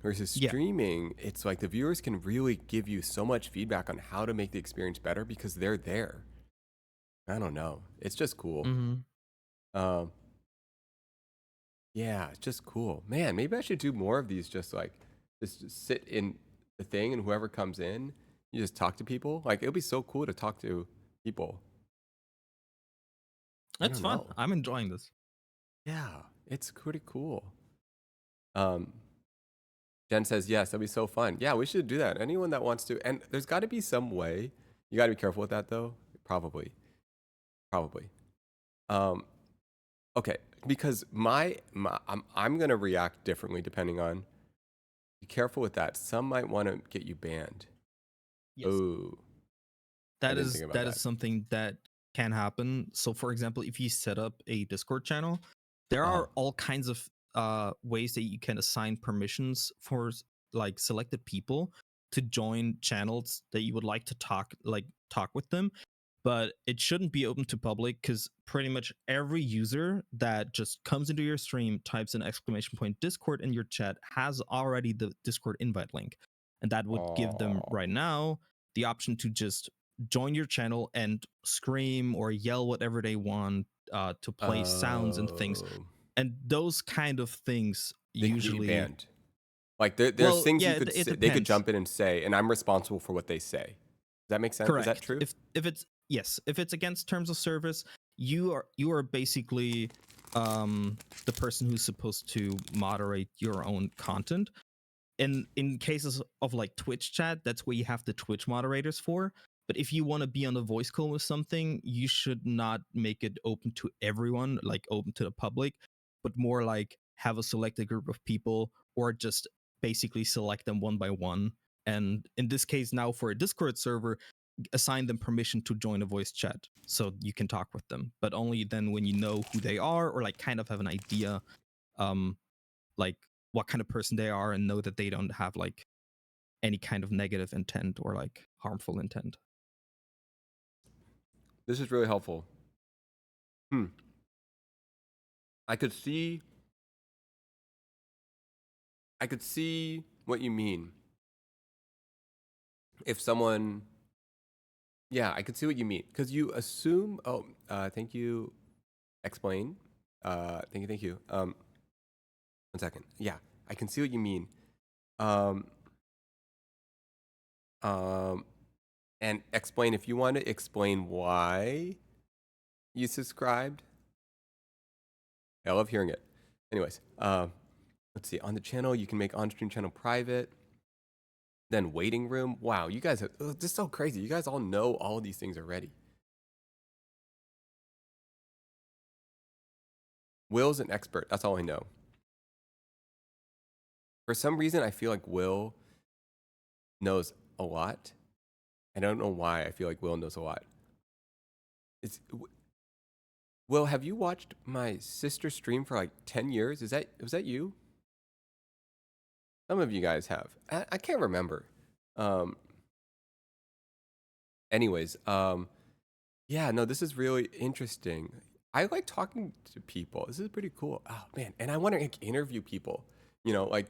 versus Yeah. streaming, it's like the viewers can really give you so much feedback on how to make the experience better because they're there. I don't know. It's just cool. Hmm. Um, yeah, it's just cool. Man, maybe I should do more of these, just like just sit in the thing, and whoever comes in, you just talk to people. Like, it would be so cool to talk to people. I It's don't fun. know. I'm enjoying this. Yeah, it's pretty cool. Um, Jen says, yes, that'd be so fun. Yeah, we should do that. Anyone that wants to, and there's got to be some way. You got to be careful with that, though. Probably. Um, okay, because I'm gonna react differently depending on. Be careful with that. Some might want to get you banned. Yes. Oh, I That didn't is think about that is that. something that can happen. So for example, if you set up a Discord channel, there Uh huh. are all kinds of ways that you can assign permissions for like selected people to join channels that you would like to talk with them, but it shouldn't be open to public because pretty much every user that just comes into your stream, types an exclamation point Discord in your chat, has already the Discord invite link, and that would give them Oh. right now the option to just join your channel and scream or yell whatever they want, to play sounds and things. Oh. And those kind of things They can get you usually, banned. Like, there's well, things yeah, you could it say, they could depends. jump in and say, and I'm responsible for what they say. Does that make sense? Is that Correct. true? If it's, yes, if it's against terms of service, you are basically the person who's supposed to moderate your own content. And in cases of like Twitch chat, that's where you have the Twitch moderators for. But if you want to be on a voice call with something, you should not make it open to everyone, like open to the public, but more like have a selected group of people, or just basically select them one by one. And in this case, now for a Discord server, assign them permission to join a voice chat so you can talk with them, but only then when you know who they are or like kind of have an idea, like what kind of person they are and know that they don't have like any kind of negative intent or like harmful intent. This is really helpful. I could see what you mean. If someone, yeah, I could see what you mean because you assume. Oh, thank you. Explain. Thank you. 1 second. Yeah, I can see what you mean. Um, and explain if you want to explain why you subscribed. I love hearing it. Anyways, let's see. On the channel, you can make on-stream channel private. Then waiting room. Wow, you guys have this is so crazy. You guys all know all these things already. Will's an expert. That's all I know. For some reason, I feel like Will knows a lot. I don't know why I feel like Will knows a lot. Will, have you watched my sister stream for like 10 years? Was that you? Some of you guys have. I can't remember. Anyways, yeah, no, this is really interesting. I like talking to people. This is pretty cool. Oh man, and I want to like, interview people. You know, like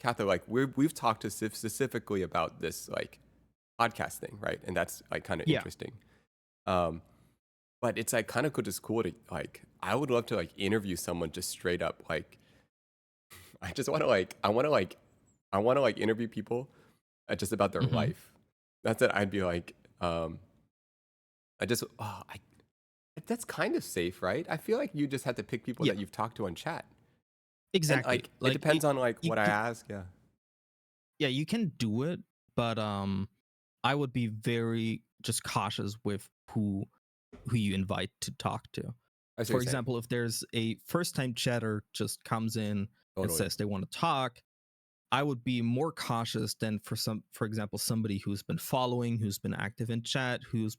Katha, like we've talked to specifically about this like podcast thing, right? And that's like kind of interesting. But it's like kind of just cool to like. I would love to like interview someone just straight up. Like, I just want to like. I want to like interview people just about their life. That's it. I'd be like. That's kind of safe, right? I feel like you just have to pick people that you've talked to on chat. Exactly. And, like it depends on like what I ask. Yeah. Yeah, you can do it, but I would be very just cautious with who you invite to talk to. For example, if there's a first-time chatter just comes in and says they want to talk, I would be more cautious than for example, somebody who's been following, who's been active in chat, who's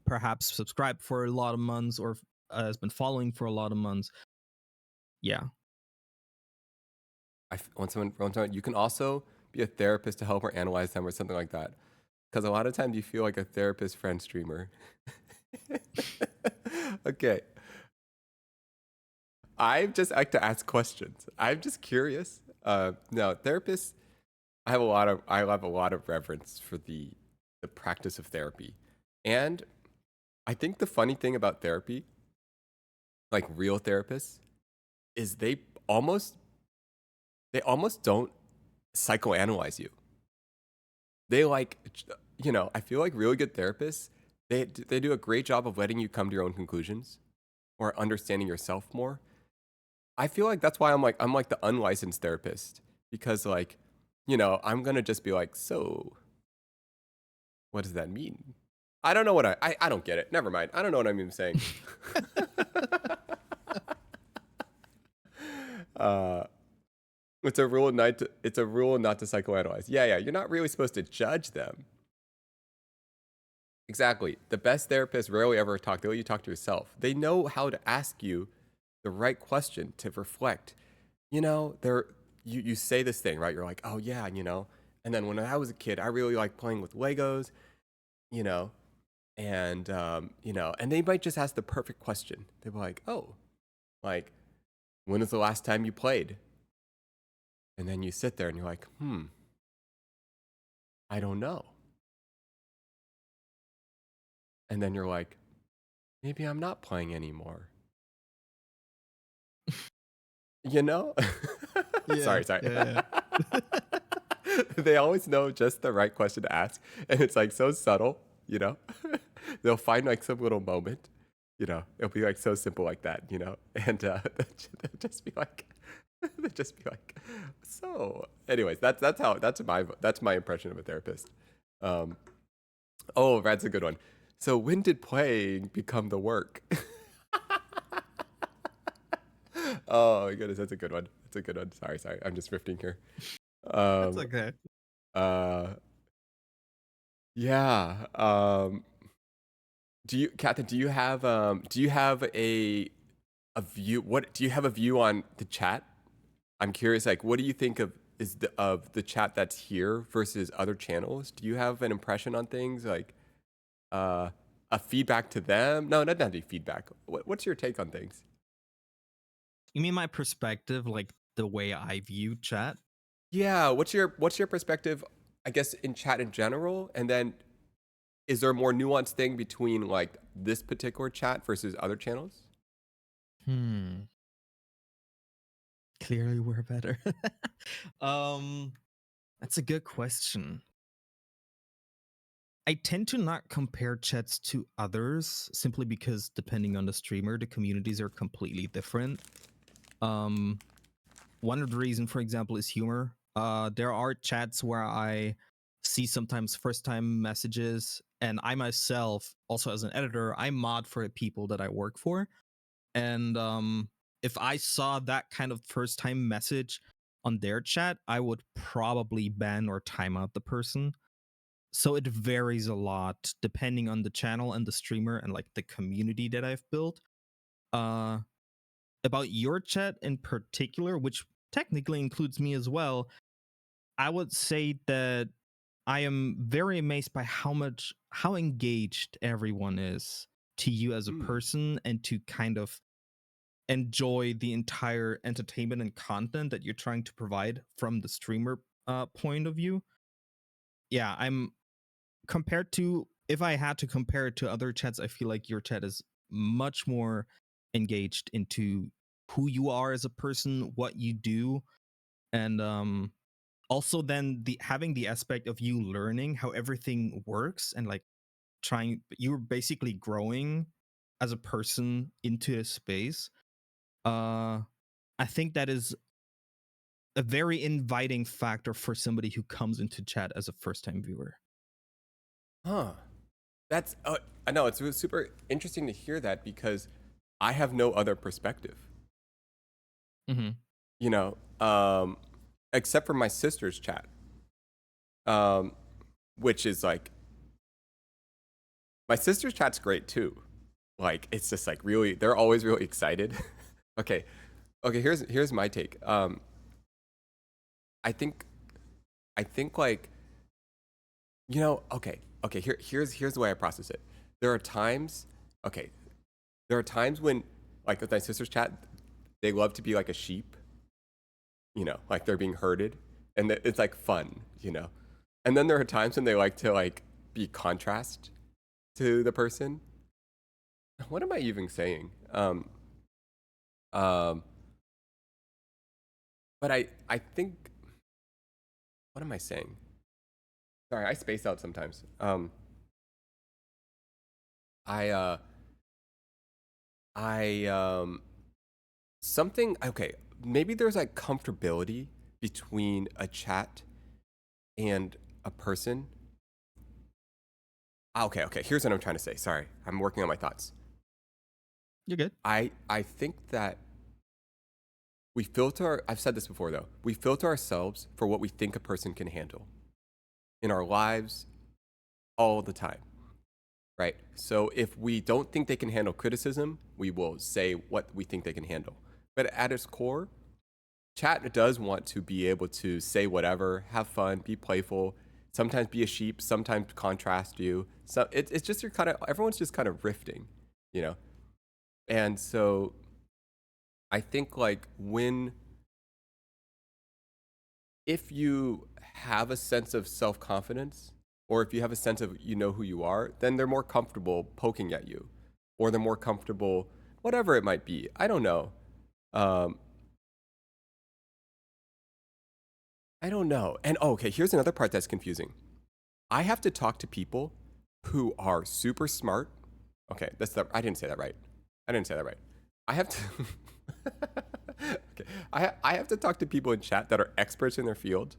perhaps subscribed for a lot of months or has been following for a lot of months. Yeah. Once someone, you can also be a therapist to help or analyze them or something like that. Because a lot of times you feel like a therapist friend streamer. Okay. I just like to ask questions. I'm just curious. No, therapists. I have a lot of reverence for the practice of therapy, and I think the funny thing about therapy, like real therapists, is they almost don't psychoanalyze you. They like, you know, I feel like really good therapists, they do a great job of letting you come to your own conclusions or understanding yourself more. I feel like that's why I'm like the unlicensed therapist, because like, you know, I'm going to just be like, so what does that mean? I don't know what I don't get it. Never mind. I don't know what I'm even saying. It's a rule not to psychoanalyze. Yeah. You're not really supposed to judge them. Exactly. The best therapists rarely ever talk. They let you talk to yourself. They know how to ask you the right question to reflect. You know, you say this thing, right? You're like, oh yeah, you know. And then when I was a kid, I really liked playing with Legos, you know, and you know, and they might just ask the perfect question. They'd be like, oh, like, when was the last time you played? And then you sit there and you're like, I don't know. And then you're like, maybe I'm not playing anymore. You know? Yeah, sorry. Yeah. They always know just the right question to ask. And it's like so subtle, you know? They'll find like some little moment, you know? It'll be like so simple like that, you know? And they'll just be like, so anyways, that's my impression of a therapist. Oh, that's a good one. So when did playing become the work? Oh my goodness, that's a good one. Sorry. I'm just riffing here. That's okay. Yeah. Do you, Catherine? Do you have a view? What do you have a view on the chat? I'm curious. Like, what do you think of the chat that's here versus other channels? Do you have an impression on things like uh, a feedback to them? No, not the feedback. What's your take on things? You mean my perspective, like the way I view chat? Yeah. What's your perspective? I guess in chat in general, and then is there a more nuanced thing between like this particular chat versus other channels? Hmm. Clearly, we're better. um, that's a good question. I tend to not compare chats to others simply because depending on the streamer, the communities are completely different. Um, One of the reason, for example, is humor. There are chats where I see sometimes first time messages, and I myself, also as an editor, I mod for people that I work for. And if I saw that kind of first time message on their chat, I would probably ban or time out the person. So it varies a lot depending on the channel and the streamer and like the community that I've built. Uh, about your chat in particular, which technically includes me as well, I would say that I am very amazed by how engaged everyone is to you as a Mm. person and to kind of enjoy the entire entertainment and content that you're trying to provide from the streamer point of view. Yeah, I'm compared to if I had to compare it to other chats, I feel like your chat is much more engaged into who you are as a person, what you do, and also then the having the aspect of you learning how everything works and like trying you're basically growing as a person into a space. uh I think that is a very inviting factor for somebody who comes into chat as a first time viewer. Huh. That's I know it's super interesting to hear that because I have no other perspective. Mm-hmm. You know, except for my sister's chat, um, which is like my sister's chat's great too. Like it's just like really, they're always really excited. Okay, okay. Here's my take. I think I think like okay. Here's the way I process it. There are times, okay, there are times when like with my sister's chat, they love to be like a sheep, like they're being herded, and it's like fun. And then there are times when they like to like be contrast to the person. What am I even saying? Um, but I think what am I saying? Sorry, I space out sometimes. I I something okay. Maybe there's like comfortability between a chat and a person. Okay. Here's what I'm trying to say. Sorry, I'm working on my thoughts. You're good. I think that we filter. I've said this before though. We filter ourselves for what we think a person can handle in our lives all the time, right? So if we don't think they can handle criticism, we will say what we think they can handle. But at its core, chat does want to be able to say whatever, have fun, be playful, sometimes be a sheep, sometimes contrast you. So it's just you're kind of everyone's just kind of rifting, you know. And so I think like when if you have a sense of self confidence, or if you have a sense of you know who you are, then they're more comfortable poking at you, or they're more comfortable, whatever it might be. I don't know. Um, I don't know. And okay, here's another part that's confusing. I have to talk to people who are super smart. Okay, I didn't say that right. I didn't say that right. I have to. Okay, I have to talk to people in chat that are experts in their field.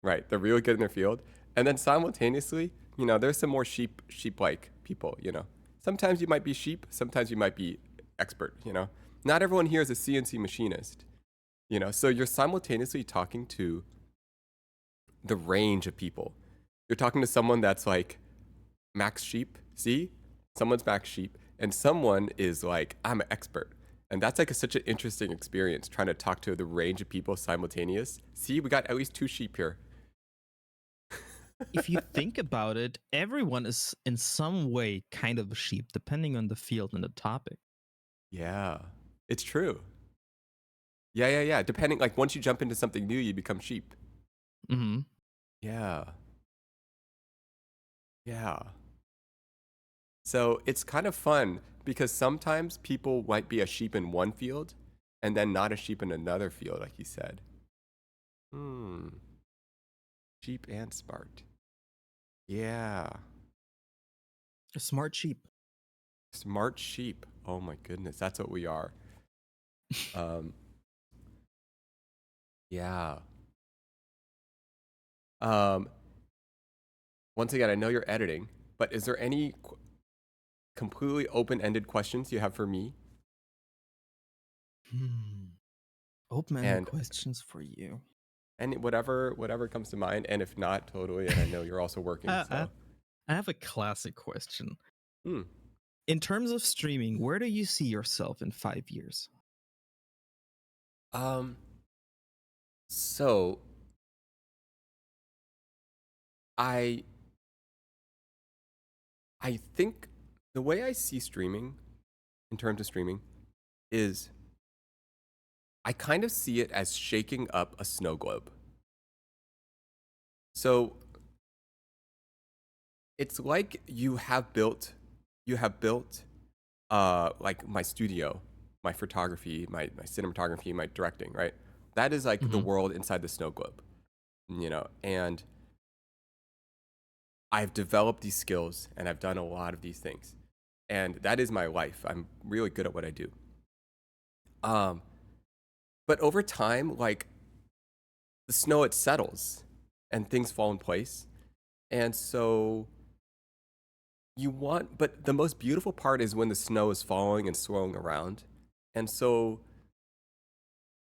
Right, they're really good in their field, and then simultaneously, there's some more sheep-like people. Sometimes you might be sheep, sometimes you might be expert. Not everyone here is a CNC machinist. So you're simultaneously talking to the range of people. You're talking to someone that's like max sheep. See, someone's max sheep, and someone is like, I'm an expert. And that's like such an interesting experience trying to talk to the range of people simultaneous. See, we got at least 2 sheep here. If you think about it, everyone is in some way kind of a sheep, depending on the field and the topic. Yeah, it's true. Yeah. Depending, like once you jump into something new, you become sheep. Mm-hmm. Yeah. Yeah. So it's kind of fun because sometimes people might be a sheep in one field and then not a sheep in another field, like you said. Hmm. Sheep and smart. Yeah. A smart sheep. Smart sheep. Oh my goodness, that's what we are. Um, yeah. Um, Once again, I know you're editing, but is there any completely open-ended questions you have for me? Open-ended And questions for you. whatever comes to mind, and if not, totally. And I know you're also working, I, I, so. I have a classic question. Hmm. In terms of streaming, where do you see yourself in 5 years? Um. So I I think the way I see streaming, in terms of streaming, is I kind of see it as shaking up a snow globe. So it's like you have built like my studio, my photography, my cinematography, my directing, right? That is like the Mm-hmm. world inside the snow globe, and I've developed these skills and I've done a lot of these things. And that is my life. I'm really good at what I do. Um, but over time, like the snow, it settles and things fall in place. And so but the most beautiful part is when the snow is falling and swirling around. And so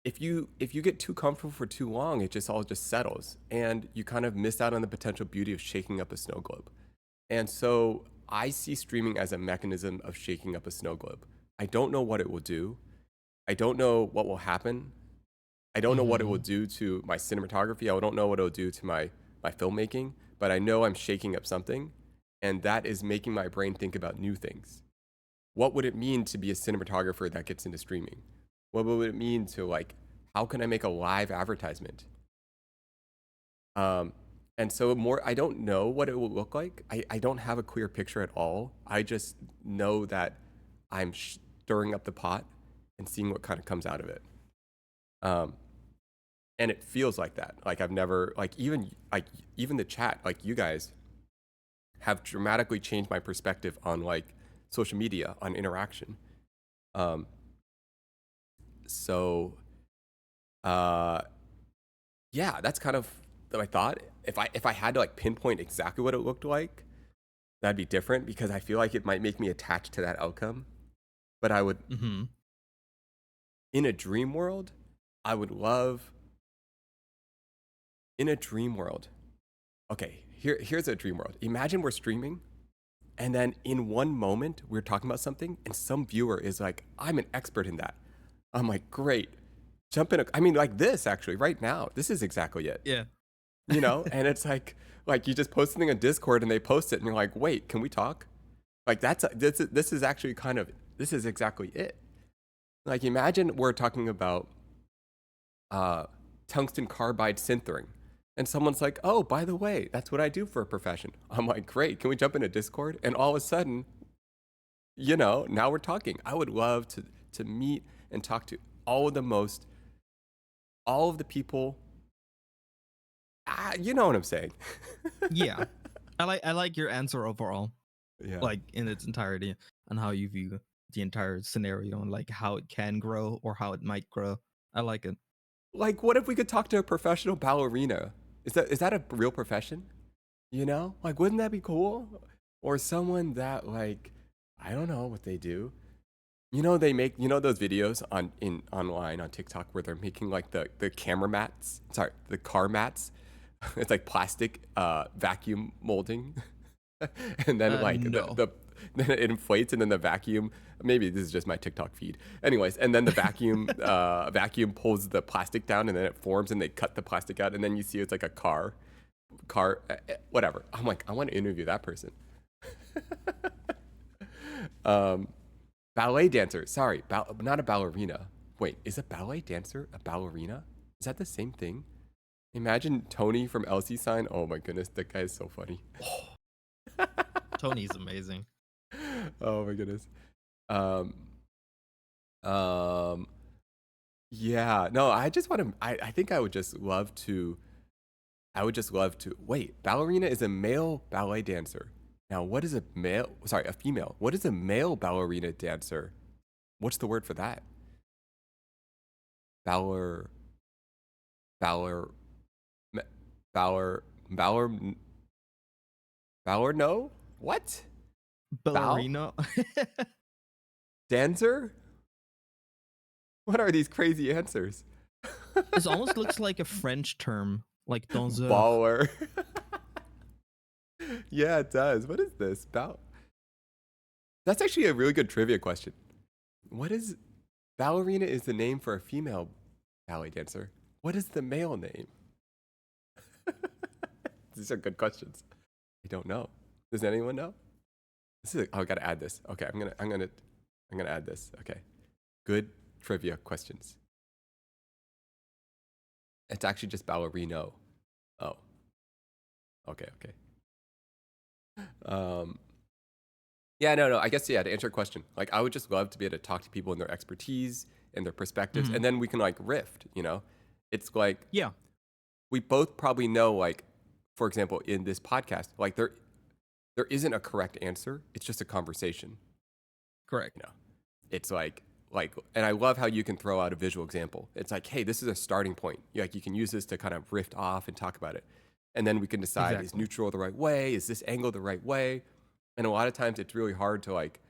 if you get too comfortable for too long, it just all just settles and you kind of miss out on the potential beauty of shaking up a snow globe. And so I see streaming as a mechanism of shaking up a snow globe. I don't know what it will do. I don't know what will happen. I don't know what it will Mm-hmm. do to my cinematography. I don't know what it will do to my filmmaking, but I know I'm shaking up something, and that is making my brain think about new things. What would it mean to be a cinematographer that gets into streaming? What would it mean to like, how can I make a live advertisement? Um, and so I don't know what it will look like. I don't have a clear picture at all. I just know that I'm stirring up the pot and seeing what kind of comes out of it. Um, and it feels like that. Like I've never, even the chat, like you guys have dramatically changed my perspective on like social media, on interaction. Um, so, uh, yeah, that's kind of my thought. If I had to like pinpoint exactly what it looked like, that'd be different because I feel like it might make me attached to that outcome. But I would, Mm-hmm. in a dream world, I would love, in a dream world. Okay, here's a dream world. Imagine we're streaming, and then in one moment, we're talking about something, and some viewer is like, I'm an expert in that. I'm like, great. Jump in. I mean, like this actually, right now. This is exactly it. Yeah. And it's like you just post something on Discord and they post it and you're like, wait, can we talk? Like this is actually this is exactly it. Like imagine we're talking about uh, tungsten carbide sintering, and someone's like, oh, by the way, that's what I do for a profession. I'm like, great, can we jump into Discord? And all of a sudden, now we're talking. I would love to meet and talk to all of the people. You know what I'm saying? Yeah. I like your answer overall, Yeah. like in its entirety, on how you view the entire scenario and like how it can grow or how it might grow. I like it. Like, what if we could talk to a professional ballerina? Is that a real profession? Like, wouldn't that be cool? Or someone that like, I don't know what they do. They make those videos online on TikTok where they're making like the camera mats, sorry, the car mats It's like plastic vacuum molding, and then like No. then it inflates, and then the vacuum. Maybe this is just my TikTok feed. Anyways, and then the vacuum vacuum pulls the plastic down, and then it forms, and they cut the plastic out, and then you see it's like a car, whatever. I'm like, I want to interview that person. Ballet dancer. Sorry, not a ballerina. Wait, is a ballet dancer a ballerina? Is that the same thing? Imagine Tony from LC Sign. Oh my goodness, that guy is so funny. Tony's amazing. Oh my goodness. Um, um, yeah. No, I just want to. I think I would just love to. I would just love to. Wait, ballerina is a male ballet dancer. Now, what is a male? Sorry, a female. What is a male ballerina dancer? What's the word for that? Baller, baller, baller, baller, baller. No. What? Ballerina. Dancer? What are these crazy answers? This almost looks like a French term, like danseur. Baller. Yeah, it does. What is this? That's actually a really good trivia question. What is ballerina is the name for a female ballet dancer. What is the male name? These are good questions. I don't know. Does anyone know? I gotta add this. Okay, I'm gonna add this. Okay. Good trivia questions. It's actually just ballerino. Oh. Okay. Yeah, no. I guess, yeah, to answer your question, like, I would just love to be able to talk to people and their expertise and their perspectives, and then we can, like, rift, you know? It's like, Yeah. we both probably know, like, for example, in this podcast, like, there isn't a correct answer. It's just a conversation. Correct. You know, it's like, and I love how you can throw out a visual example. It's like, hey, this is a starting point. Like, you can use this to kind of riff off and talk about it. And then we can decide, is neutral the right way? Is this angle the right way? And a lot of times it's really hard to like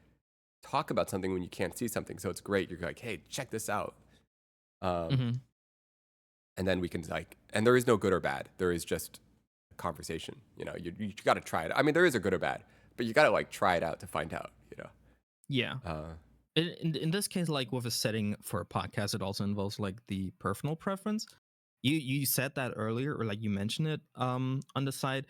talk about something when you can't see something. So it's great. You're like, hey, check this out. And then we can like, and there is no good or bad. There is just a conversation. You know, you got to try it. I mean, there is a good or bad, but you got to like try it out to find out, you know? Yeah. In this case, like with a setting for a podcast, it also involves like the personal preference. You said that earlier, or like you mentioned it on the side,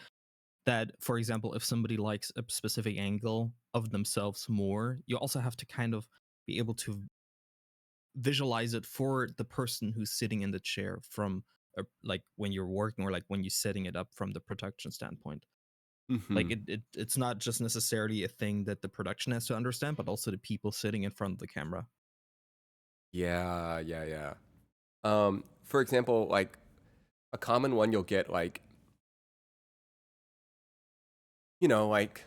that for example, if somebody likes a specific angle of themselves more, you also have to kind of be able to visualize it for the person who's sitting in the chair from like when you're working, or like when you're setting it up from the production standpoint. Like it's not just necessarily a thing that the production has to understand, but also the people sitting in front of the camera. Yeah. For example, like a common one you'll get, like, you know, like,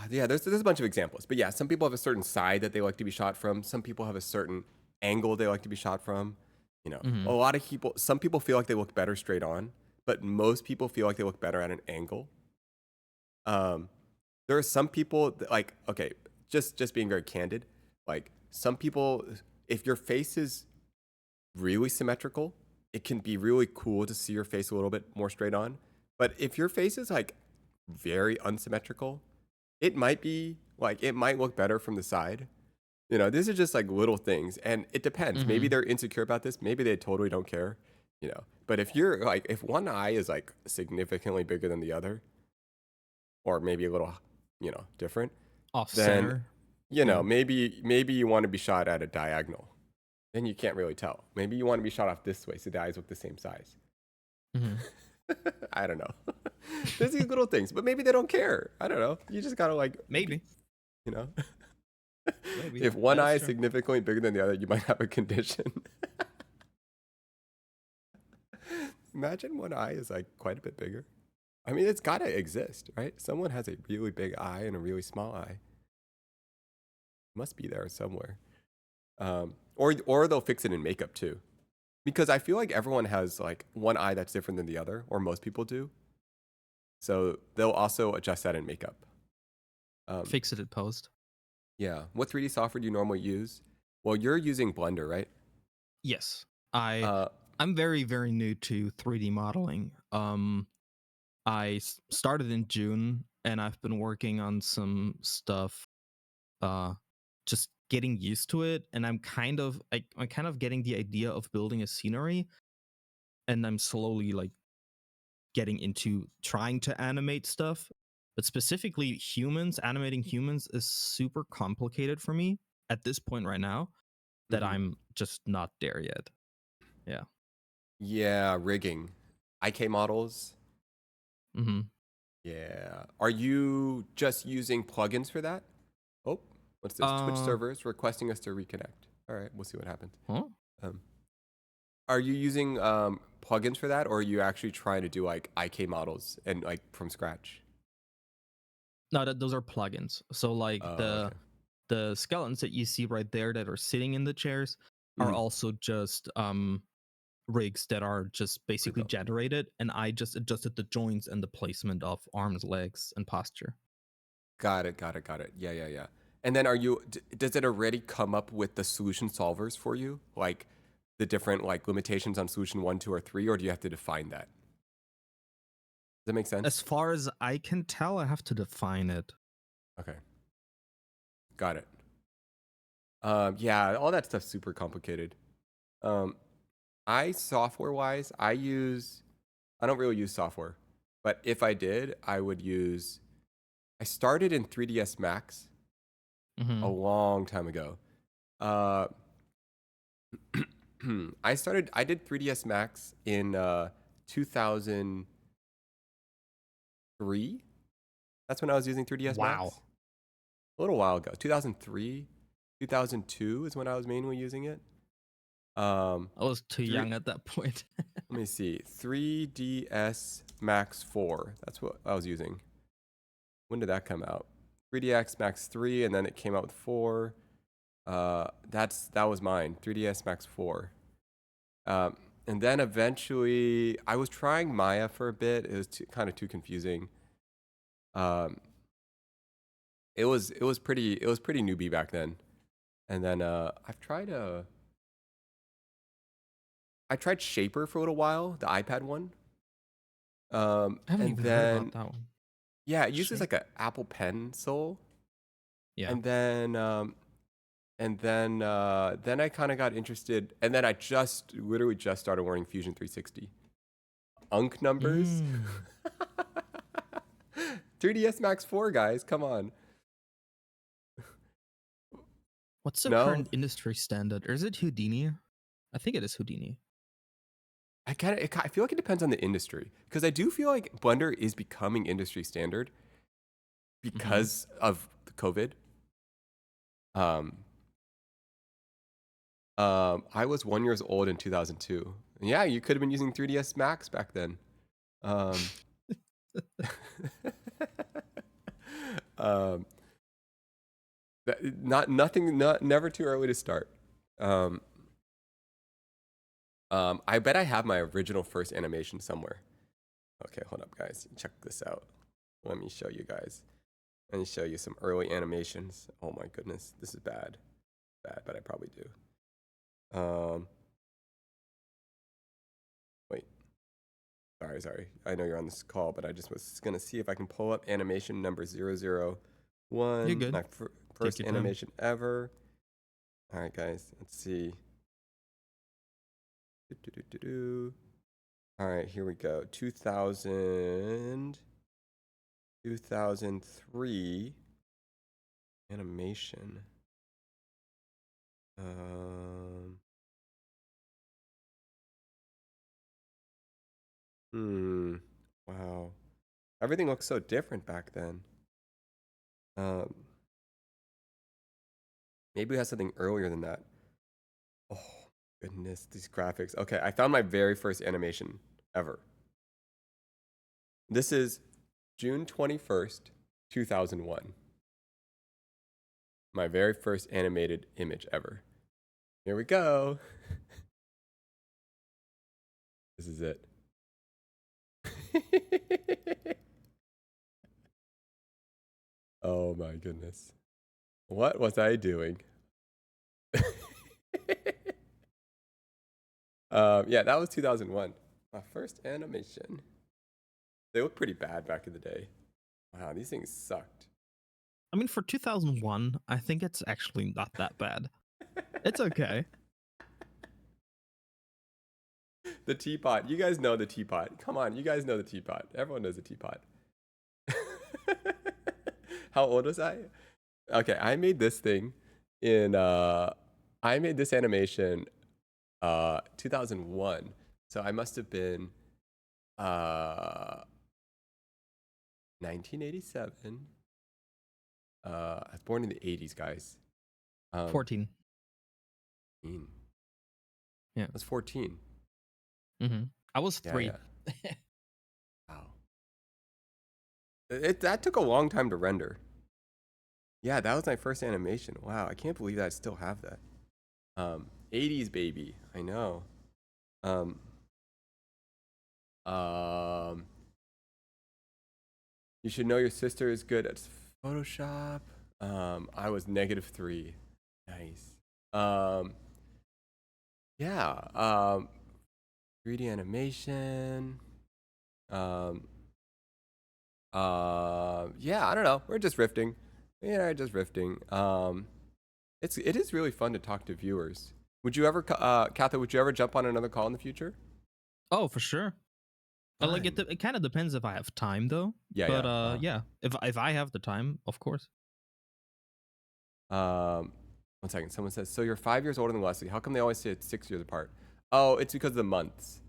yeah, there's a bunch of examples, but yeah, some people have a certain side that they like to be shot from. Some people have a certain angle they like to be shot from. You know, a lot of people, some people feel like they look better straight on, but most people feel like they look better at an angle. There are some people that, like, okay, just being very candid, like some people, if your face is really symmetrical, it can be really cool to see your face a little bit more straight on. But if your face is like very unsymmetrical, it might be like, it might look better from the side. You know, these are just like little things, and it depends. Maybe they're insecure about this. Maybe they totally don't care, you know. But if you're like, if one eye is like significantly bigger than the other, or maybe a little, you know, different, Off then, center. you know, maybe you want to be shot at a diagonal. Then you can't really tell. Maybe you want to be shot off this way so the eyes look the same size. I don't know. There's these little things, but maybe they don't care. I don't know. You just gotta like, Maybe. you know. Maybe. If one That's eye is true. significantly bigger than the other, you might have a condition. Imagine one eye is like quite a bit bigger. I mean, it's gotta exist, right? Someone has a really big eye and a really small eye. It must be there somewhere. Or they'll fix it in makeup too, because I feel like everyone has like one eye that's different than the other, or most people do. So they'll also adjust that in makeup. Fix it in post. Yeah. What 3D software do you normally use? Well, you're using Blender, right? Yes. I I'm very, very new to 3D modeling. Started in June, and I've been working on some stuff, uh, just getting used to it. And I'm kind of getting the idea of building a scenery, and I'm slowly like getting into trying to animate stuff. But specifically, animating humans is super complicated for me at this point right now. That Hmm. I'm just not there yet. Yeah. Yeah, rigging, IK models. Mm-hmm. Yeah. Are you just using plugins for that? Oh, what's this? Twitch Uh, servers requesting us to reconnect. All right, we'll see what happens. huh? Um, are you using plugins for that, or are you actually trying to do like IK models and like from scratch? No, those are plugins. So like Oh, okay. the skeletons that you see right there that are sitting in the chairs are Mm, also just rigs that are just basically pre-built. generated, and I just adjusted the joints and the placement of arms, legs, and posture. Got it. Got it. Got it. Yeah, yeah, yeah. And then does it already come up with the solution solvers for you? Like the different like limitations on solution 1, 2, or 3, or do you have to define that? Does that make As sense? far as I can tell, I have to define it. Okay. Got it. Yeah, all that stuff's super complicated. Um, I software wise, I don't really use software, but if I did, I started in 3ds Max a Mm-hmm. long time ago. Uh, I did 3ds Max in 2003. That's when I was using 3ds Max. Wow. A little while ago. 2003, 2002 is when I was mainly using it. Um, I was too three, young at that point. let me see. 3ds Max 4. That's what I was using. When did that come out? 3ds Max 3, and then it came out with 4. That was mine. 3ds Max 4. Um, and then eventually, I was trying Maya for a bit. It was kind of too confusing. Um, it was pretty newbie back then. And then I tried Shaper for a little while, the iPad one. I haven't And even heard about then that one. yeah, it uses Shape. like an Apple Pencil. Yeah. And then I kind of got interested, and then I just literally just started learning Fusion 360. Unk numbers. Mm. 3ds Max 4, guys, come on. What's the No, current industry standard? Or is it Houdini? I think it is Houdini. I feel like it depends on the industry because I do feel like Blender is becoming industry standard Mm-hmm. because of the COVID. Um, I was 1 years old in 2002. Yeah, you could have been using 3ds Max back then. Um, um, never too early to start. Um, I bet I have my original first animation somewhere. Okay, hold up, guys. Check this out. Let me show you guys. Let me show you some early animations. Oh my goodness, this is bad. Bad, but I probably do. Wait. Sorry. I know you're on this call, but I just was gonna see if I can pull up animation number You're 001, good. my Take first your time. animation ever. All right, guys, let's see. All right, here we go. 2003 animation. Um, hmm. Wow. Everything looks so different back then. Um, maybe we had something earlier than that. Oh, goodness, these graphics. Okay, I found my very first animation ever. This is June 21st, 2001. My very first animated image ever. Here we go. This is it. Oh my goodness. What was I doing? Yeah, that was 2001. My first animation. They look pretty bad back in the day. Wow, these things sucked. I mean, for 2001, I think it's actually not that bad. It's okay. The teapot. You guys know the teapot. Come on, you guys know the teapot. Everyone knows the teapot. How old was I? Okay, I made this thing in I made this animation 2001. So I must have been 1987. I was born in the 80s, guys. 14. 14. Yeah. I was 14. Mm-hmm. I was Yeah, 3. yeah. Wow. That took a long time to render. Yeah, that was my first animation. Wow, I can't believe that I still have that. 80s baby. I know. Um, um, you should know your sister is good at Photoshop. I was -3. Nice. Yeah. 3D animation. Yeah, I don't know. We're just riffing. Yeah, just riffing. It is really fun to talk to viewers. Would you ever, Katha, would you ever jump on another call in the future? Oh, for sure. But like, Fun. it kind of depends if I have time, though. Yeah, But yeah. yeah, if I have the time, of course. 1 second. Someone says, so you're 5 years older than Leslie. How come they always say it's 6 years apart? Oh, it's because of the months.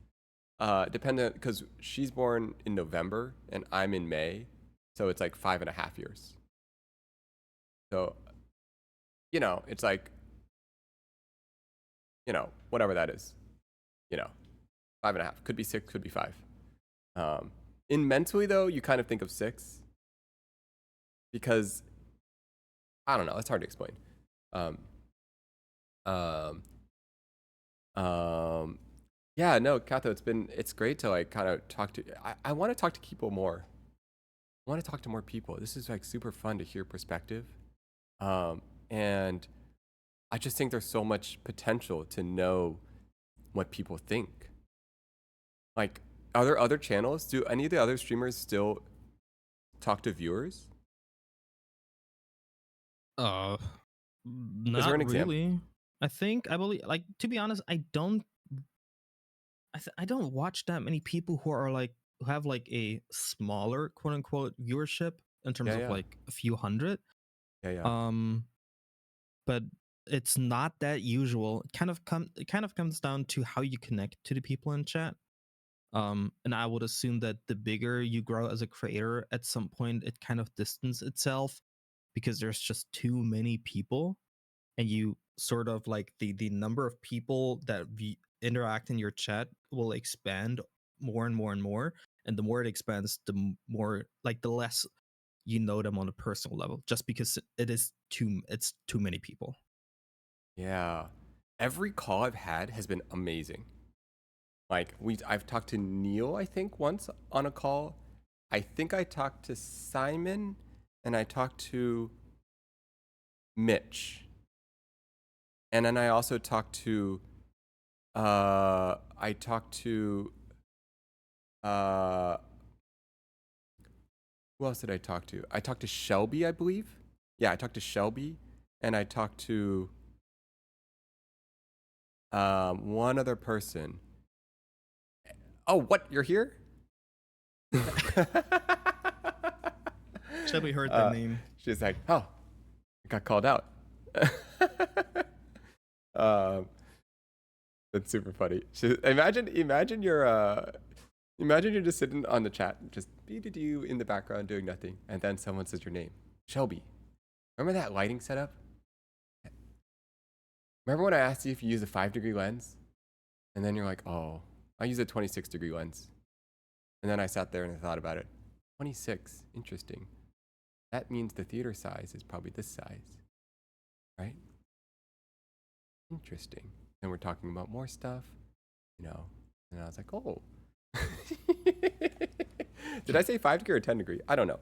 Dependent, because she's born in November and I'm in May. So it's like 5.5 years. So, it's like, whatever that is. 5.5. Could be 6, could be 5. In mentally, though, you kind of think of 6. Because, I don't know. It's hard to explain. Yeah, no, Katho, it's great to like kind of talk to, I want to talk to people more. I want to talk to more people. This is like super fun to hear perspective. And I just think there's so much potential to know what people think. Like, are there other channels? Do any of the other streamers still talk to viewers? Is there an Not example? really. I believe, like, to be honest, I don't I don't watch that many people who are like, who have like a smaller quote unquote viewership in terms Yeah, of yeah, like a few hundred. yeah, yeah. Um, but it's not that usual. It kind of comes down to how you connect to the people in chat. And I would assume that the bigger you grow as a creator, at some point it kind of distances itself because there's just too many people, and you sort of like the number of people that interact in your chat will expand more and more and more, and the more it expands, the more, like, the less you know them on a personal level, just because it's too many people. Yeah. Every call I've had has been amazing. Like I've talked to Neil, I think, once on a call. I think I talked to Simon and I talked to Mitch. And then I also talked to I talked to uh who else did I talk to? I talked to Shelby, I believe. Yeah, I talked to Shelby and I talked to one other person. Oh, what? You're here? Shelby heard the name. She's like, oh, I got called out. um, that's super funny. Imagine you're just sitting on the chat, just you in the background doing nothing, and then someone says your name, Shelby. Remember that lighting setup? Remember when I asked you if you use a 5-degree lens, and then you're like, oh, I use a 26-degree lens, and then I sat there and I thought about it. 26, interesting. That means the theater size is probably this size, right? Interesting. And we're talking about more stuff, and I was like, oh. Did I say 5-degree or 10-degree? I don't know.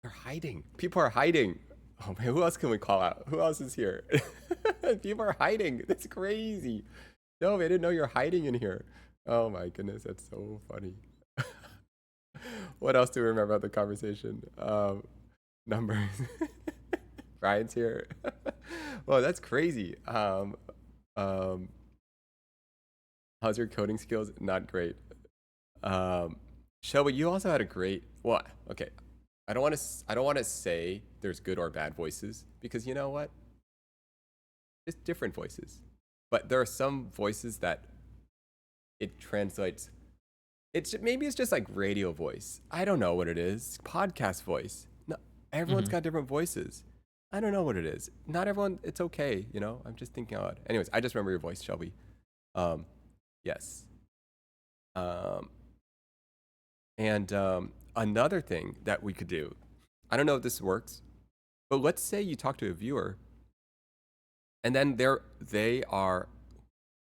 They're hiding. People are hiding. Oh man, who else can we call out? Who else is here? People are hiding. That's crazy. No, I didn't know you're hiding in here. Oh my goodness, that's so funny. What else do we remember about the conversation? Numbers. Ryan's here. Well, that's crazy. Um, how's your coding skills? Not great. Shelby, you also had a great. Well, okay. I don't want to. I don't want to say there's good or bad voices because you know what? It's different voices, but there are some voices that it translates. Maybe it's just like radio voice. I don't know what it is. Podcast voice. No, everyone's Mhm. got different voices. I don't know what it is. Not everyone. It's okay. You know. I'm just thinking out loud. Anyways, I just remember your voice, Shelby. Um, yes. Um, and another thing that we could do. I don't know if this works, but let's say you talk to a viewer, and then they are.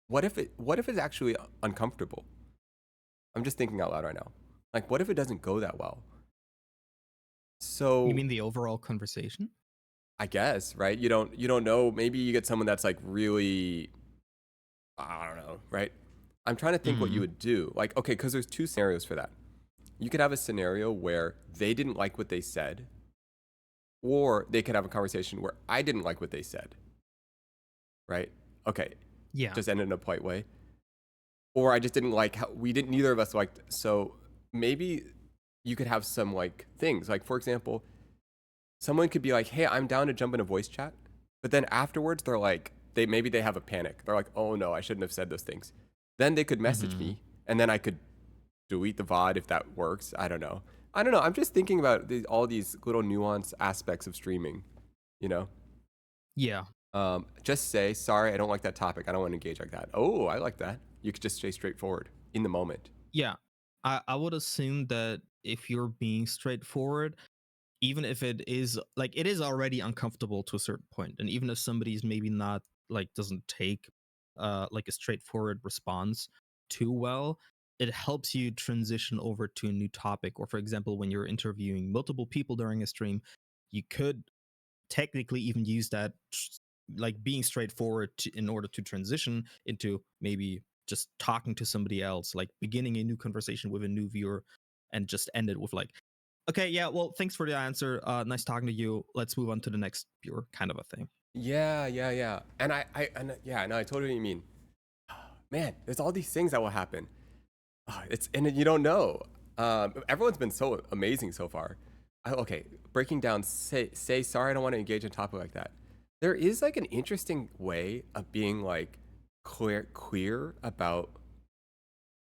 What if it's actually uncomfortable? I'm just thinking out loud right now. Like, what if it doesn't go that well? You So mean the overall conversation? I guess, right? You don't know. Maybe you get someone that's like really, I don't know, right? I'm trying to think what you Mhm. would do. Like, okay, because there's two scenarios for that. You could have a scenario where they didn't like what they said, or they could have a conversation where I didn't like what they said, right? Okay, Yeah. just ended in a polite way. Or I just didn't like how neither of us liked. So maybe you could have some like things. Like, for example, someone could be like, "Hey, I'm down to jump in a voice chat," but then afterwards they're like, maybe they have a panic. They're like, "Oh no, I shouldn't have said those things." Then they could message Mhm. me, and then I could delete the VOD if that works. I don't know. I don't know. I'm just thinking about all these little nuanced aspects of streaming. You know, Yeah. just say, "Sorry, I don't like that topic. I don't want to engage like that." Oh, I like that. You could just stay straightforward in the moment. Yeah. I would assume that if you're being straightforward, even if it is like it is already uncomfortable to a certain point, and even if somebody's maybe not like doesn't take like a straightforward response too well, it helps you transition over to a new topic. Or for example, when you're interviewing multiple people during a stream, you could technically even use that like being straightforward in order to transition into maybe just talking to somebody else, like beginning a new conversation with a new viewer, and just end it with like, okay, yeah, well, thanks for the answer, nice talking to you, let's move on to the next viewer, kind of a thing. Yeah, yeah, yeah. And yeah, no, I totally what you mean. Man, there's all these things that will happen. It's and you don't know. Everyone's been so amazing so far. Okay, breaking down. Say sorry. I don't want to engage in a topic like that. There is like an interesting way of being like clear about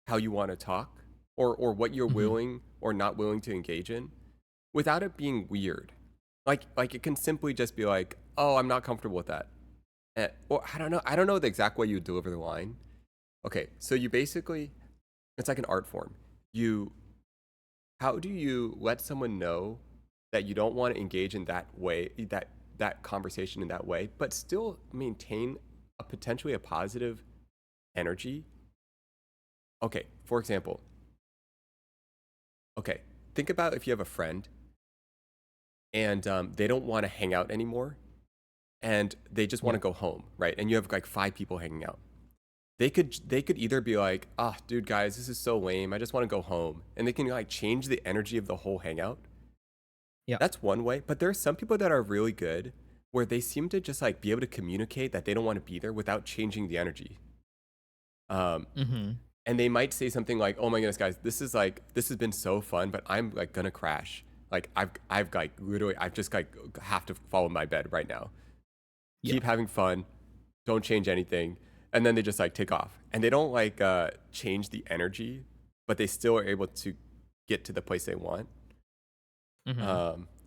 how you want to talk or what you're Hmm. willing or not willing to engage in without it being weird. Like it can simply just be like, oh, I'm not comfortable with that. Or I don't know. I don't know the exact way you deliver the line. Okay, so you basically it's like an art form. You how do you let someone know that you don't want to engage in that way that conversation in that way, but still maintain a potentially a positive energy? Okay, for example, okay, think about if you have a friend and they don't want to hang out anymore and they just want Yeah. to go home, right? And you have like 5 people hanging out. They could either be like, ah, dude, guys, this is so lame. I just want to go home, and they can like change the energy of the whole hangout. Yeah. That's one way. But there are some people that are really good, where they seem to just like be able to communicate that they don't want to be there without changing the energy. Um, Hmm. and they might say something like, "Oh my goodness, guys, this has been so fun, but I'm like gonna crash. Like I've like literally I've just like have to fall in my bed right now. Yeah. Keep having fun. Don't change anything." And then they just like take off, and they don't like change the energy, but they still are able to get to the place they want. Hmm.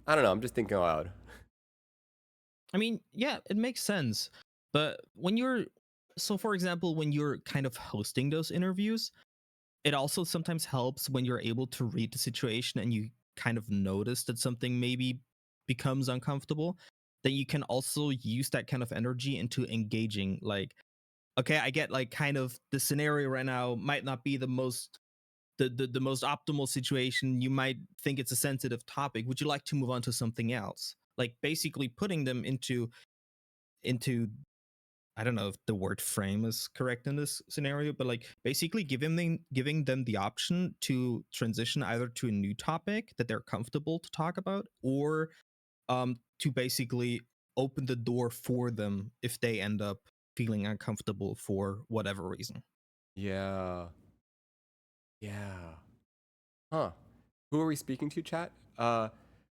I don't know. I'm just thinking aloud. I mean, yeah, it makes sense. But when you're, so for example, when you're kind of hosting those interviews, it also sometimes helps when you're able to read the situation and you kind of notice that something maybe becomes uncomfortable, then you can also use that kind of energy into engaging. Like, okay, I get like kind of the scenario right now might not be the most the most optimal situation. You might think it's a sensitive topic. Would you like to move on to something else? like basically putting them into I don't know if the word frame is correct in this scenario, but like basically giving them the option to transition either to a new topic that they're comfortable to talk about, or to basically open the door for them if they end up feeling uncomfortable for whatever reason. Yeah. Yeah. Huh. Who are we speaking to, chat?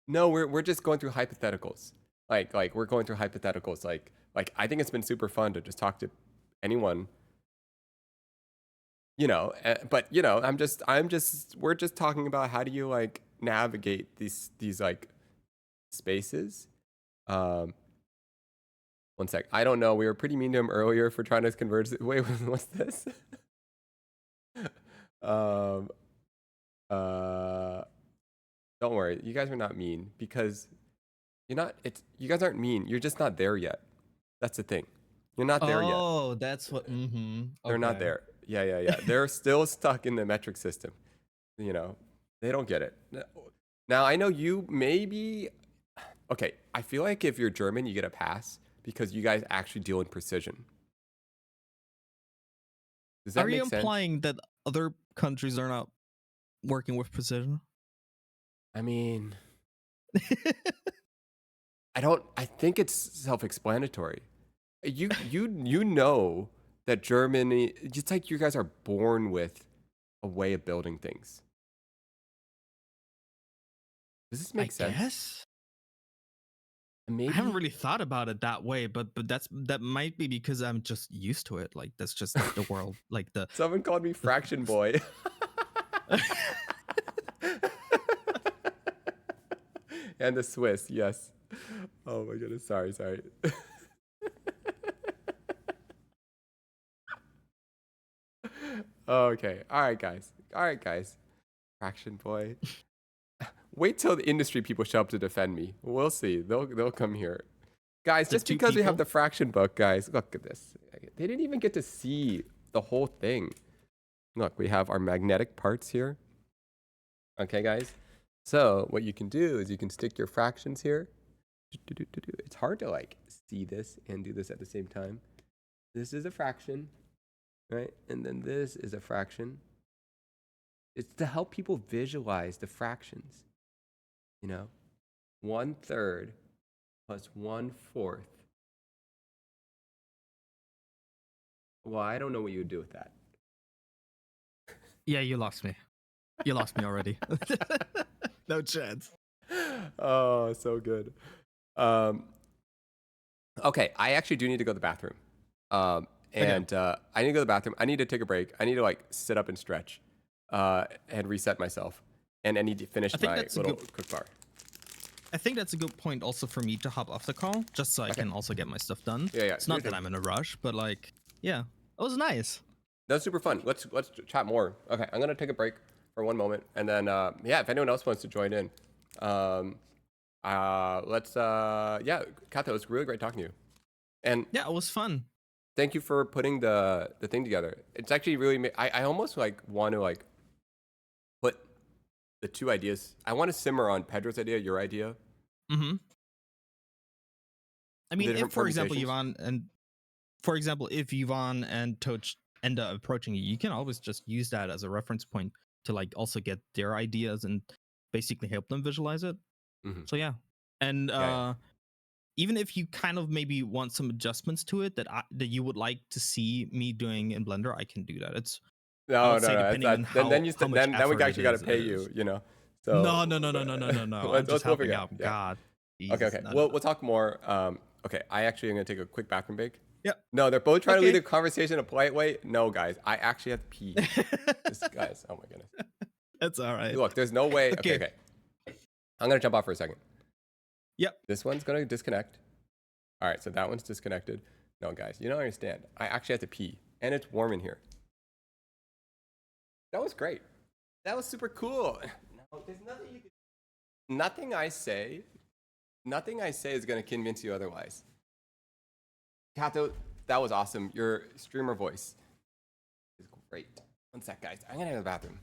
No, we're just going through hypotheticals. Like we're going through hypotheticals. Like I think it's been super fun to just talk to anyone. But we're just talking about how do you like navigate these like spaces. Um, One sec. I don't know. We were pretty mean to him earlier for trying to converge. Wait, what's this? um, uh, don't worry. You guys are not mean because you're not. You guys aren't mean. You're just not there yet. That's the thing. You're not there yet. Oh, that's what. Mm-hmm. They're not Okay. there. Yeah. They're still stuck in the metric system. They don't get it. Now I know you maybe. Okay, I feel like if you're German, you get a pass because you guys actually deal in precision. Does that Are you make sense? implying that other countries are not working with precision? I mean, I think it's self-explanatory. You know that Germany, it's like you guys are born with a way of building things. Does this make sense? Guess. Maybe I haven't really thought about it that way, but that might be because I'm just used to it. Like that's just the world. Like the someone called me fraction boy. And the Swiss, yes. Oh my goodness, sorry. Okay, all right, guys. Fraction boy. Wait till the industry people show up to defend me. We'll see. They'll come here, guys. The Just two because we have people? the fraction book, guys. Look at this. They didn't even get to see the whole thing. Look, we have our magnetic parts here. Okay, guys. So what you can do is you can stick your fractions here. It's hard to like see this and do this at the same time. This is a fraction, right? And then this is a fraction. It's to help people visualize the fractions. 1/3 plus 1/4. Well, I don't know what you would do with that. Yeah, you lost me. You lost me already. No chance. Oh, so good. Okay, I actually do need to go to the bathroom. I need to go to the bathroom. I need to take a break. I need to like sit up and stretch, and reset myself. And I need to finish my little cook bar. I think that's a good point also for me to hop off the call, just so I can also get my stuff done. Yeah. It's not that I'm in a rush, but like, yeah, it was nice. That's super fun. Let's chat more. Okay, I'm gonna take a break for one moment, and then if anyone else wants to join in, let's Katha, it was really great talking to you. And yeah, it was fun. Thank you for putting the thing together. It's actually really I almost like want to like put the two ideas. I want to simmer on Pedro's idea, your idea. Mm-hmm. I mean, if for example if Yvonne and Toch end up approaching you can always just use that as a reference point to like also get their ideas and basically help them visualize it. Mm-hmm. So yeah, and even if you kind of maybe want some adjustments to it that you would like to see me doing in Blender, I can do that. It's no. Depending on how then we actually got to pay you. So no. I'm just helping out. Yeah. God. Jesus, okay. We'll talk more. Okay. I actually am gonna take a quick bathroom break. Yep. No, they're both trying to lead the conversation in a polite way. No, guys, I actually have to pee. Guys, oh my goodness. That's all right. Look, there's no way. Okay. I'm gonna jump off for a second. Yep. This one's gonna disconnect. All right, so that one's disconnected. No, guys, you don't understand. I actually have to pee, and it's warm in here. That was great. That was super cool. No, there's nothing you can. Nothing I say is gonna convince you otherwise. Kato, that was awesome. Your streamer voice is great. One sec, guys. I'm gonna go to the bathroom.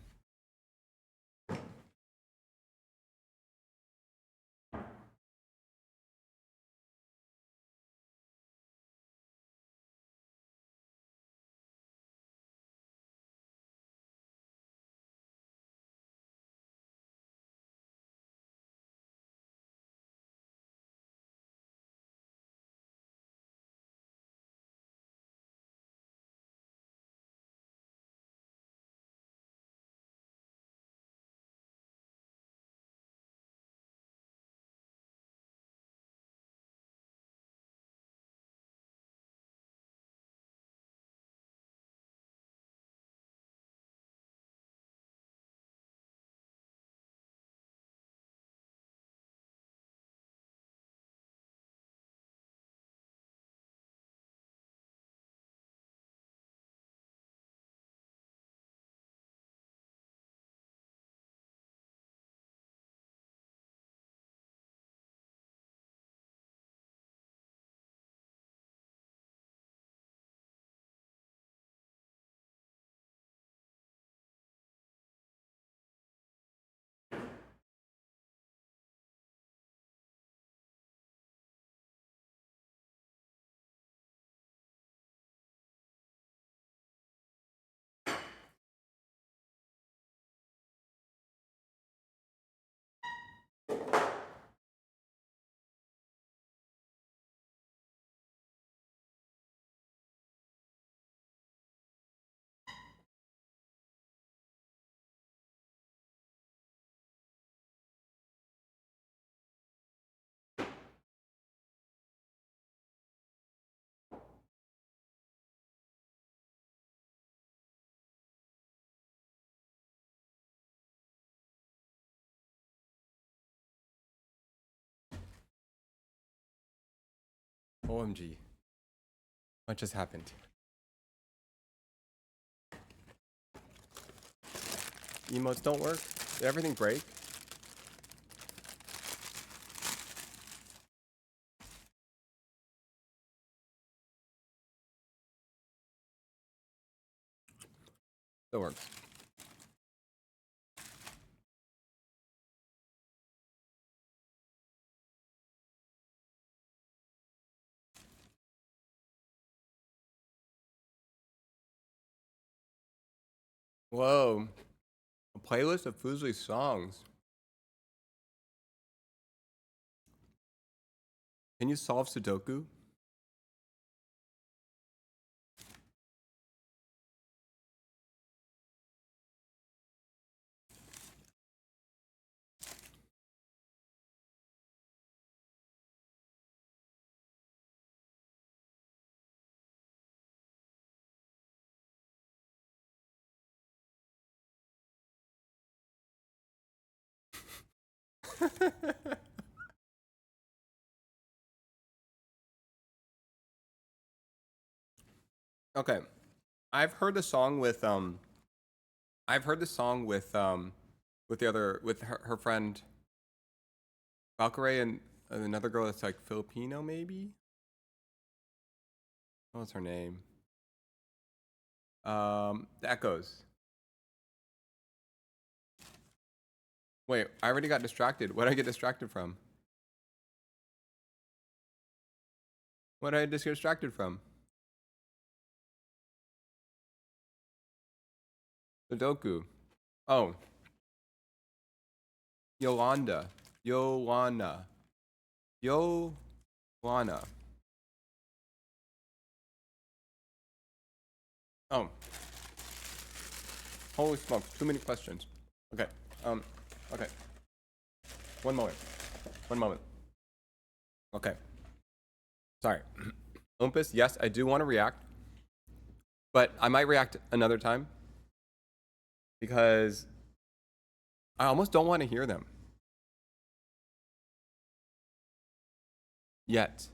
OMG. What just happened? Emotes don't work? Did everything break? That works. Whoa. A playlist of Fuslie songs. Can you solve Sudoku? Okay. I've heard the song with with her friend Valkyrie and another girl that's like Filipino maybe? What's her name? The Echoes. Wait, I already got distracted. What did I get distracted from? What did I just get distracted from? Sudoku. Oh. Yolanda. Yowana. Yowana. Oh. Holy smokes, too many questions. Okay. Okay. One moment. One moment. Okay. Sorry. Olympus, yes, I do want to react. But I might react another time. Because I almost don't want to hear them. Yet.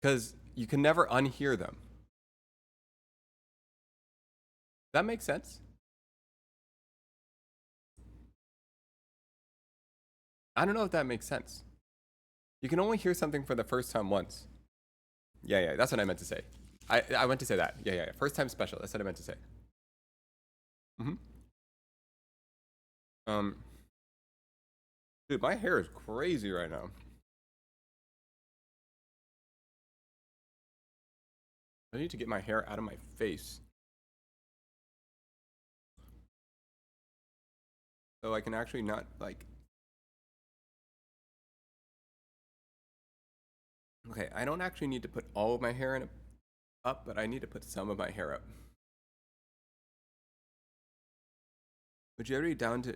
Because you can never unhear them. That makes sense? I don't know if that makes sense. You can only hear something for the first time once. Yeah, that's what I meant to say. I meant to say that. Yeah. First time special. That's what I meant to say. Dude, my hair is crazy right now. I need to get my hair out of my face. So I can actually not, like... Okay, I don't actually need to put all of my hair up, but I need to put some of my hair up. Would you ever be down to...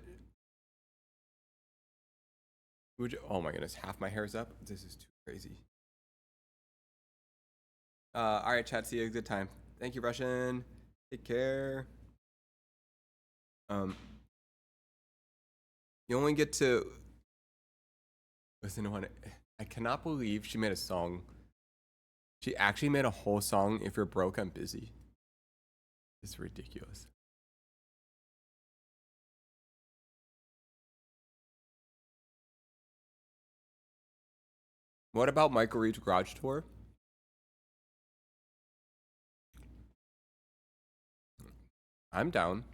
Oh my goodness, half my hair is up? This is too crazy. Alright, chat, see you. Good time. Thank you, Russian. Take care. You only get to listen to one. I cannot believe she made a song. She actually made a whole song. If you're broke, I'm busy. It's ridiculous. What about Michael Reed's Garage Tour? I'm down.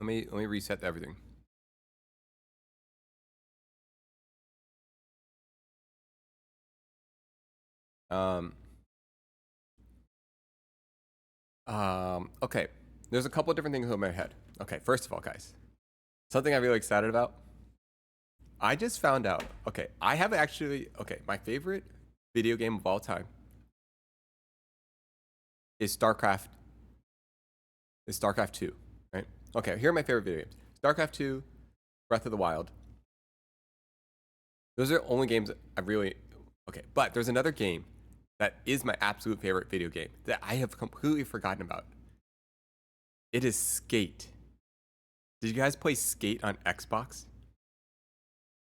Let me reset everything. Okay. There's a couple of different things in my head. Okay, first of all, guys, something I'm really excited about. I just found out. Okay, I have actually. Okay, my favorite video game of all time is StarCraft. Is StarCraft 2, right? Okay, here are my favorite video games: StarCraft 2, Breath of the Wild, Those are the only games I really. Okay, but there's another game that is my absolute favorite video game that I have completely forgotten about. It is Skate. Did you guys play Skate on Xbox?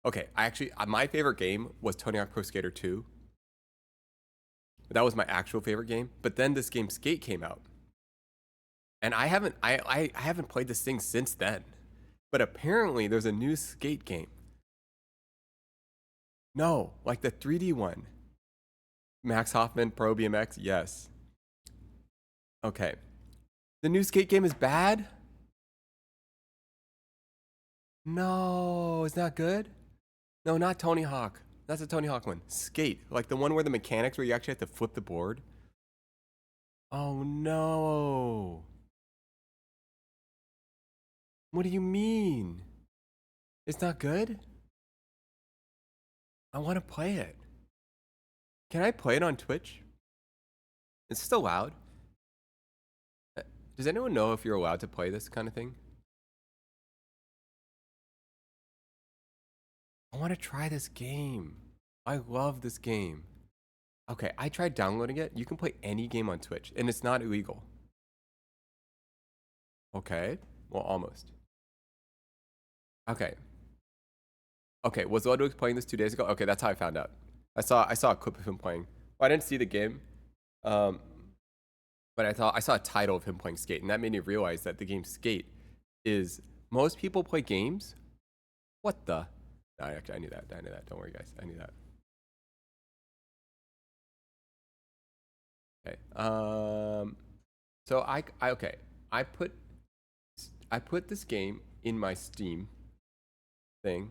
Okay, I actually my favorite game was Tony Hawk Pro Skater 2. That was my actual favorite game. But then this game Skate came out, and I haven't played this thing since then. But apparently there's a new Skate game. No, like the 3D one. Max Hoffman Pro BMX. Yes. Okay. The new Skate game is bad? No, it's not good. No, not Tony Hawk. That's a Tony Hawk one. Skate, like the one where the mechanics where you actually have to flip the board. Oh no. What do you mean? It's not good? I want to play it. Can I play it on Twitch? It's still allowed. Does anyone know if you're allowed to play this kind of thing? I want to try this game. I love this game. Okay, I tried downloading it. You can play any game on Twitch, and it's not illegal. Okay, well, almost. Okay. Okay, was Ludwig playing this 2 days ago? Okay, that's how I found out. I saw a clip of him playing. Well, I didn't see the game, but I saw a title of him playing Skate, and that made me realize that the game Skate is most people play games. What the? No, actually, I knew that. I knew that. Don't worry, guys. I knew that. Okay. So okay. I put this game in my Steam thing.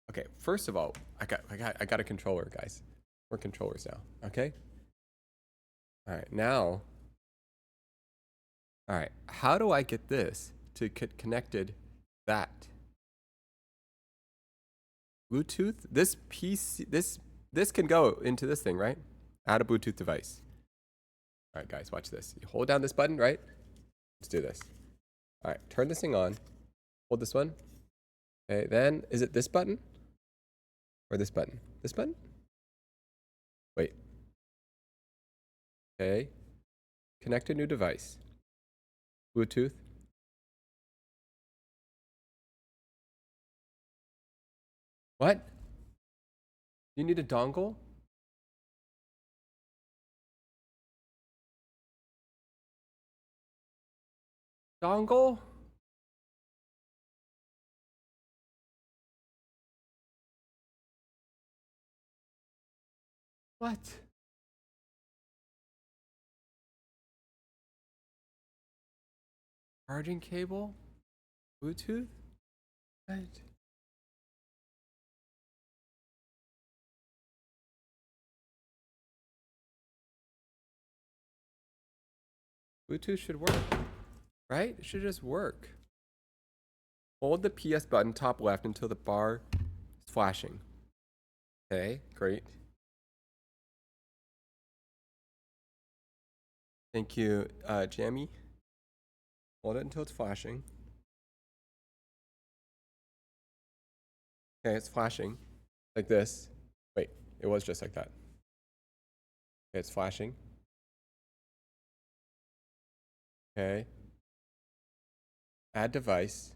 Okay. First of all, I got a controller, guys. We're controllers now. Okay. All right. Now. All right. How do I get this to get connected? That Bluetooth. This PC. This can go into this thing, right? Add a Bluetooth device. All right, guys, watch this. You hold down this button, right? Let's do this. All right, turn this thing on. Hold this one. Okay, then is it this button? Or this button? This button? Wait. Okay. Connect a new device. Bluetooth. What? You need a dongle? Dongle? What? Charging cable? Bluetooth? What? Bluetooth should work, right? It should just work. Hold the PS button top left until the bar is flashing. Okay, great. Thank you, Jammy. Hold it until it's flashing. Okay, it's flashing. Like this. Wait, it was just like that. Okay, it's flashing. Okay. Add device.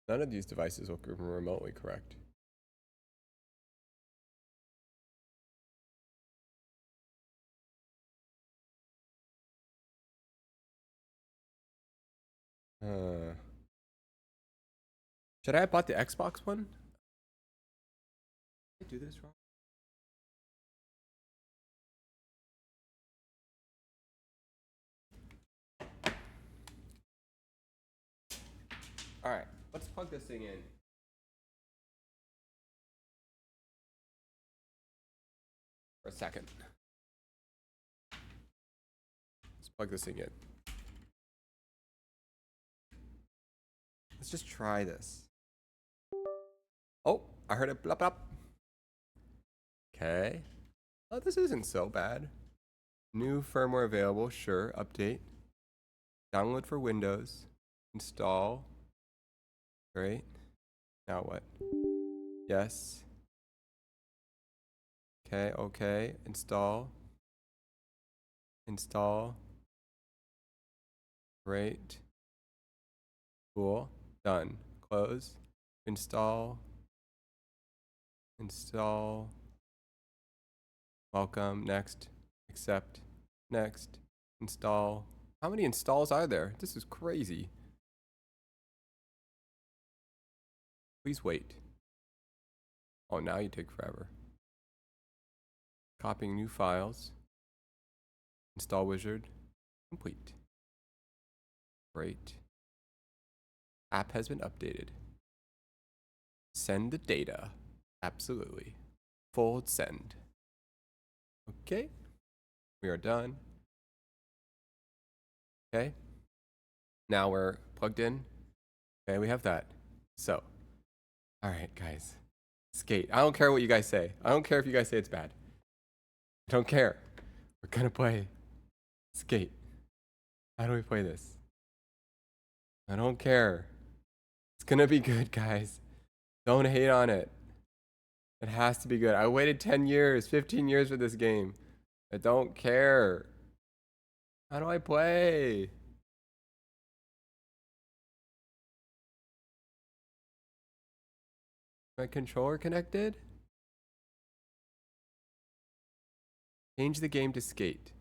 None of these devices look remotely correct. Should I have bought the Xbox one? Did I do this wrong? All right, let's plug this thing in. For a second. Let's plug this thing in. Let's just try this. Oh, I heard it blop blop. Okay. Oh, this isn't so bad. New firmware available. Sure. Update. Download for Windows. Install. Great. Now what? Yes. Okay. Okay. Install. Install. Great. Cool. Done. Close. Install. Install. Welcome. Next. Accept. Next. Install. How many installs are there? This is crazy. Please wait. Oh, now you take forever. Copying new files. Install wizard. Complete. Great. App has been updated. Send the data. Absolutely. Full send. Okay. We are done. Okay. Now we're plugged in. Okay, we have that. So, all right, guys. Skate. I don't care what you guys say. I don't care if you guys say it's bad. I don't care. We're gonna play Skate. How do we play this? I don't care. It's gonna be good, guys. Don't hate on it. It has to be good. I waited 10 years, 15 years for this game. I don't care. How do I play? My controller connected? Change the game to Skate.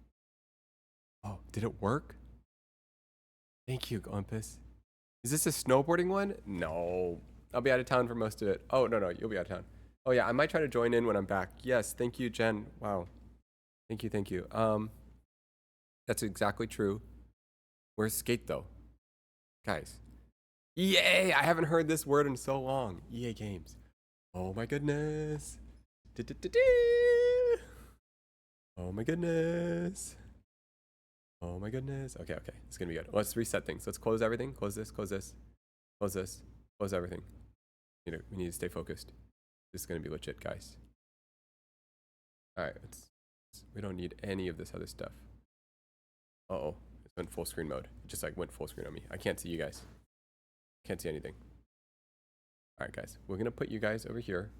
Oh, did it work? Thank you, Olympus. Is this a snowboarding one? No. I'll be out of town for most of it. Oh, no, you'll be out of town. Oh, yeah, I might try to join in when I'm back. Yes, thank you, Jen. Wow. Thank you. That's exactly true. Where's Skate, though? Guys. EA! I haven't heard this word in so long. EA Games. Oh, my goodness. Oh, my goodness. Oh my goodness. Okay. It's gonna be good. Let's reset things. Let's close everything. Close this. Close everything. We need to stay focused. This is gonna be legit, guys. Alright, we don't need any of this other stuff. Uh-oh. It went full screen mode. It just like went full screen on me. I can't see you guys. Can't see anything. Alright, guys. We're gonna put you guys over here.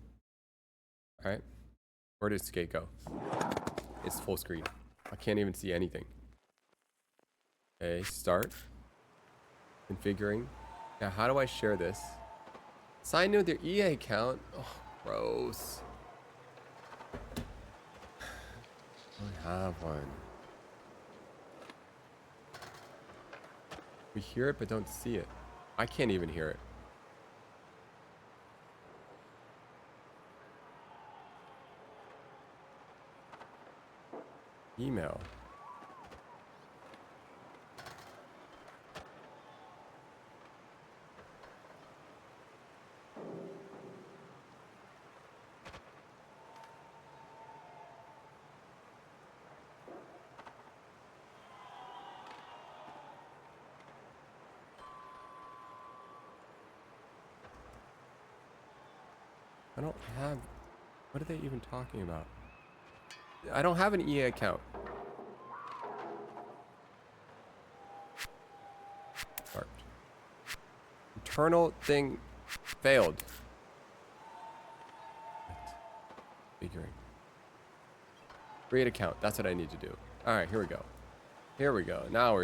Alright. Where did Skate go? It's full screen. I can't even see anything. Okay, start. Configuring. Now, how do I share this? Sign in with your EA account. Oh, gross. I don't have one. We hear it, but don't see it. I can't even hear it. Email. I don't have... What are they even talking about? I don't have an EA account. Start. Internal thing failed. Figuring. Create account. That's what I need to do. All right, here we go. Now we're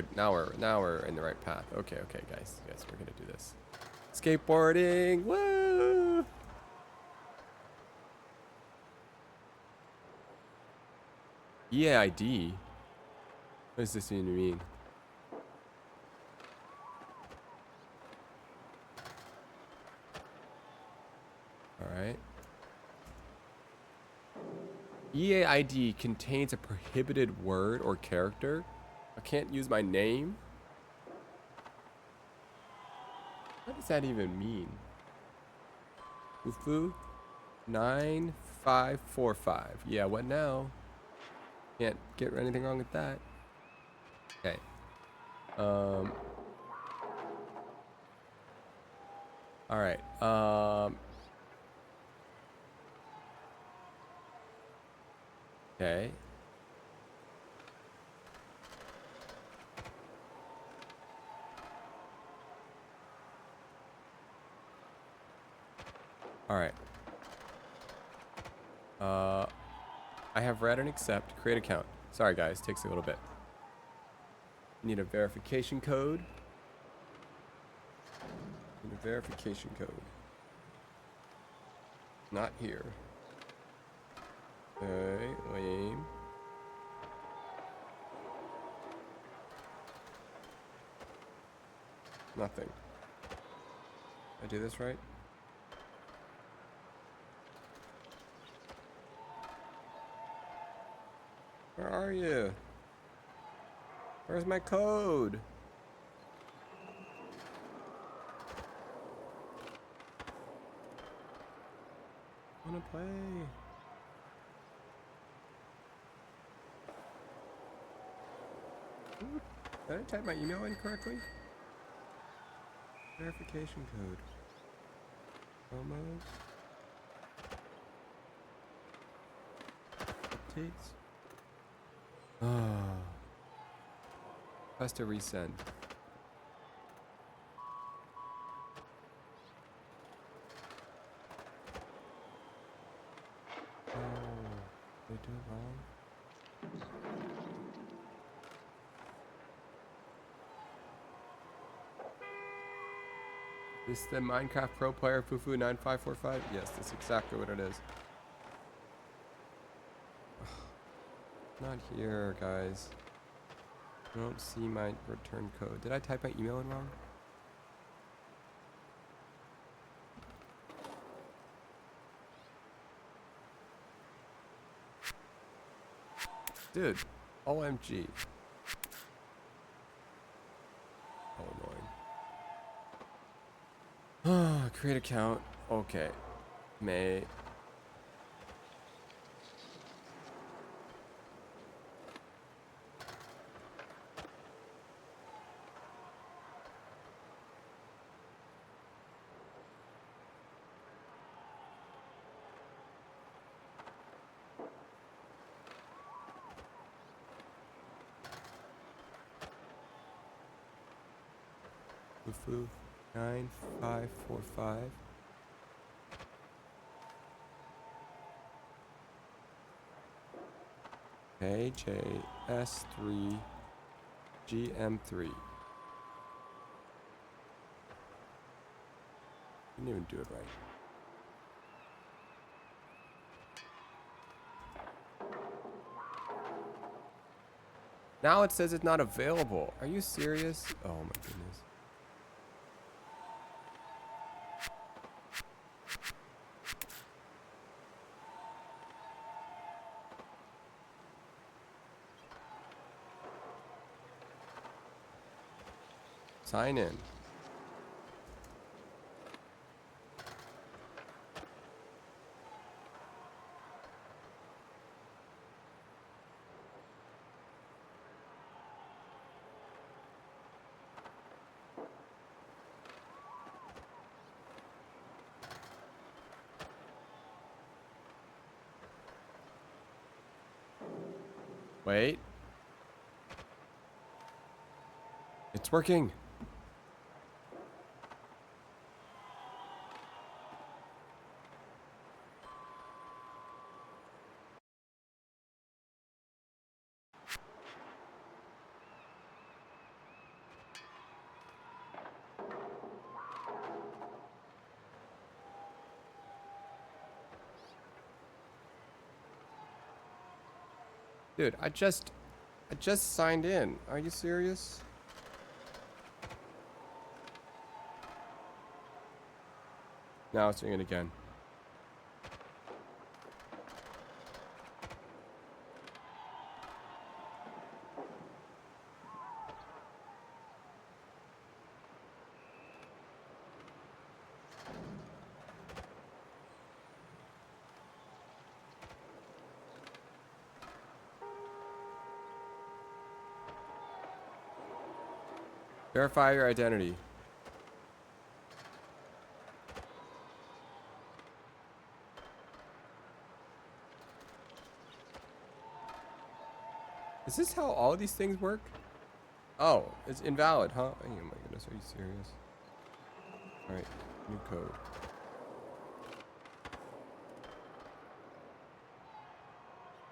in the right path. Okay, guys. Yes, we're gonna do this. Skateboarding. Woo! EAID? What does this even mean? Alright. EAID contains a prohibited word or character. I can't use my name. What does that even mean? Fufu 9545. Yeah, what now? Can't get anything wrong with that. Okay. All right. Okay. All right. I have read and accept. Create account. Sorry, guys. Takes a little bit. Need a verification code. Need a verification code. Not here. Okay, lame. Nothing. I do this right? Where are you? Where's my code? I wanna play. Ooh, did I type my email in correctly? Verification code. Promos. Updates. Ah. Press to resend. Oh, they do it wrong. This the Minecraft Pro Player Fufu 9545? Yes, that's exactly what it is. Not here, guys. I don't see my return code. Did I type my email in wrong? Dude, OMG. Oh, annoying. Create account. Okay. May. Fufu 9545. KJS3 GM3. Didn't even do it right. Now it says it's not available. Are you serious? Oh my goodness. Sign in. Wait. It's working. Dude, I just signed in. Are you serious? Now it's doing it again. Verify your identity. Is this how all of these things work? Oh, it's invalid, huh? Oh my goodness, are you serious? Alright, new code.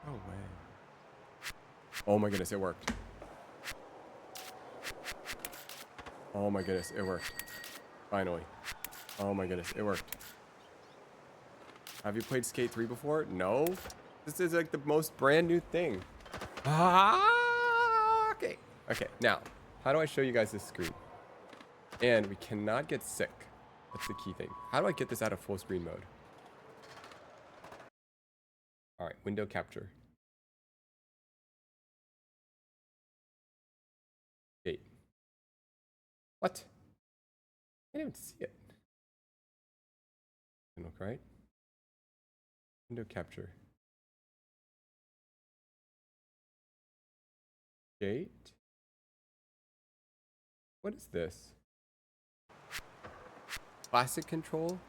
No way. Oh my goodness, it worked. Oh my goodness, it worked. Finally. Oh my goodness, it worked. Have you played Skate 3 before? No? This is like the most brand new thing. Ah, okay. Okay, now, how do I show you guys this screen? And we cannot get sick. That's the key thing. How do I get this out of full screen mode? All right, window capture. Date. What? I didn't even see it. Look right. Window capture. Date. What is this? Classic control.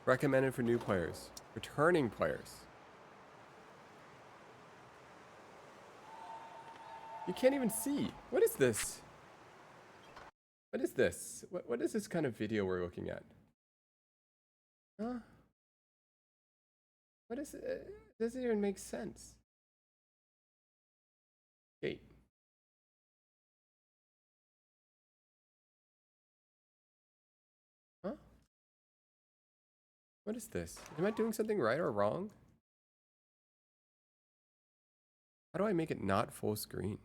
Recommended for new players. Returning players. You can't even see. What is this? What is this? What is this kind of video we're looking at? Huh? What is it? Doesn't even make sense. Gate. Huh? What is this? Am I doing something right or wrong? How do I make it not full screen?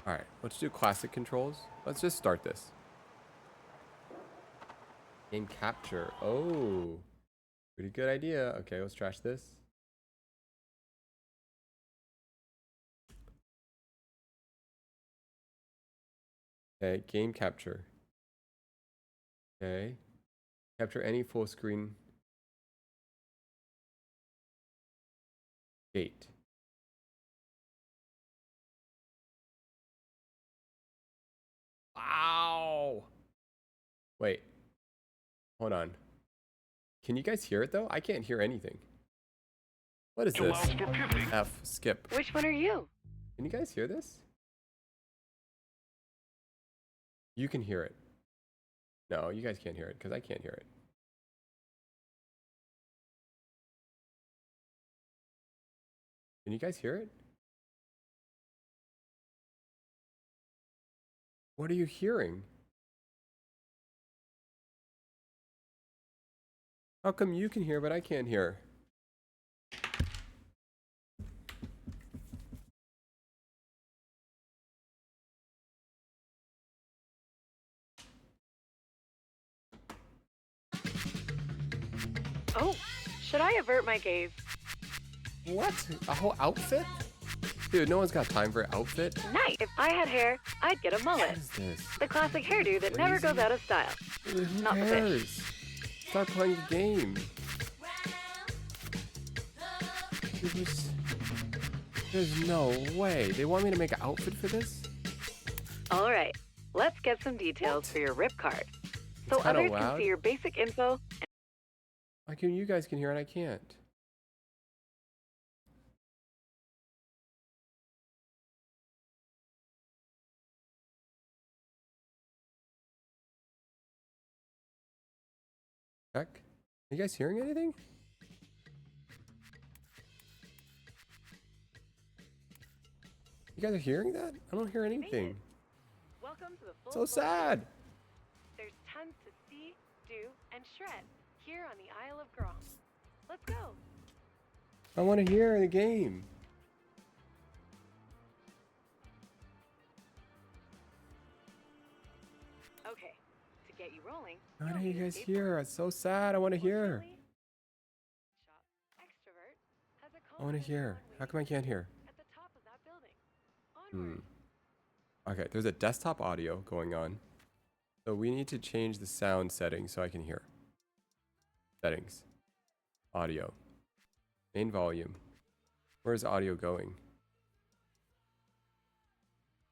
Alright, let's do classic controls. Let's just start this. Game capture. Oh, pretty good idea. Okay, let's trash this. Okay, game capture. Okay. Capture any full screen gate. Wow. Wait. Hold on. Can you guys hear it though? I can't hear anything. What is this? F, skip. Which one are you? Can you guys hear this? You can hear it. No, you guys can't hear it because I can't hear it. Can you guys hear it? What are you hearing? How come you can hear but I can't hear? Oh, should I avert my gaze? What? A whole outfit? Dude, no one's got time for an outfit. Nice. If I had hair, I'd get a mullet. What is this? The classic hairdo that never goes out of style. Dude, who Not the fish. cares? Start playing the game. There's no way. They want me to make an outfit for this? All right, let's get some details for your rip card. So It's kinda others can loud. see your basic info. Why can you guys can hear and I can't? Check. Are you guys hearing anything? You guys are hearing that? I don't hear anything. Welcome to the full So sad. There's tons to see, do, and shred here on the Isle of Grom. Let's go. I want to hear the game. Okay, to get you rolling. Why you'll don't you need a guys skateboard. hear? It's so sad. I want to hear. Fortunately, Shop Extrovert has a I want to hear. How come I can't hear? at the top of that building. Onward. Okay, there's a desktop audio going on. So we need to change the sound settings so I can hear. Settings. Audio. Main volume. Where's audio going?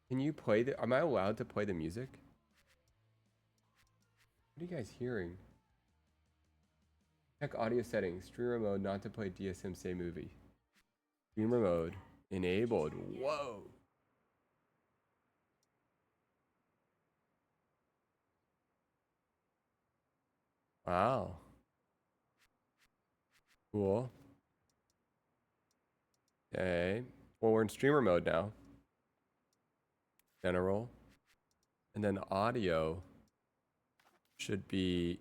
Can you play the... Am I allowed to play the music? What are you guys hearing? Check audio settings. Streamer mode not to play DSMC movie. Streamer mode enabled. Whoa. Wow. Cool. Okay. Well, we're in streamer mode now. General. And then audio should be...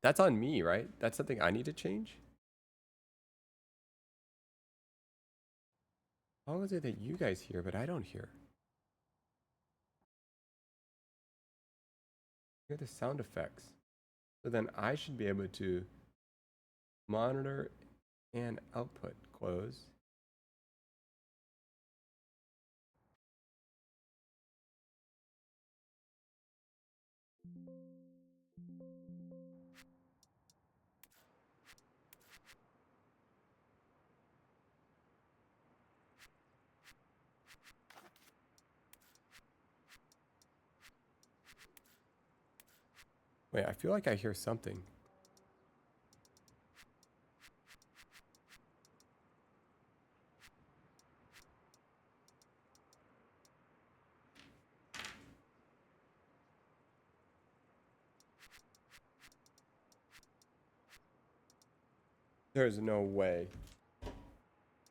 That's on me, right? That's something I need to change? How is it that you guys hear, but I don't hear? Hear the sound effects. So then I should be able to monitor and output. Close. Wait, I feel like I hear something. There's no way. Do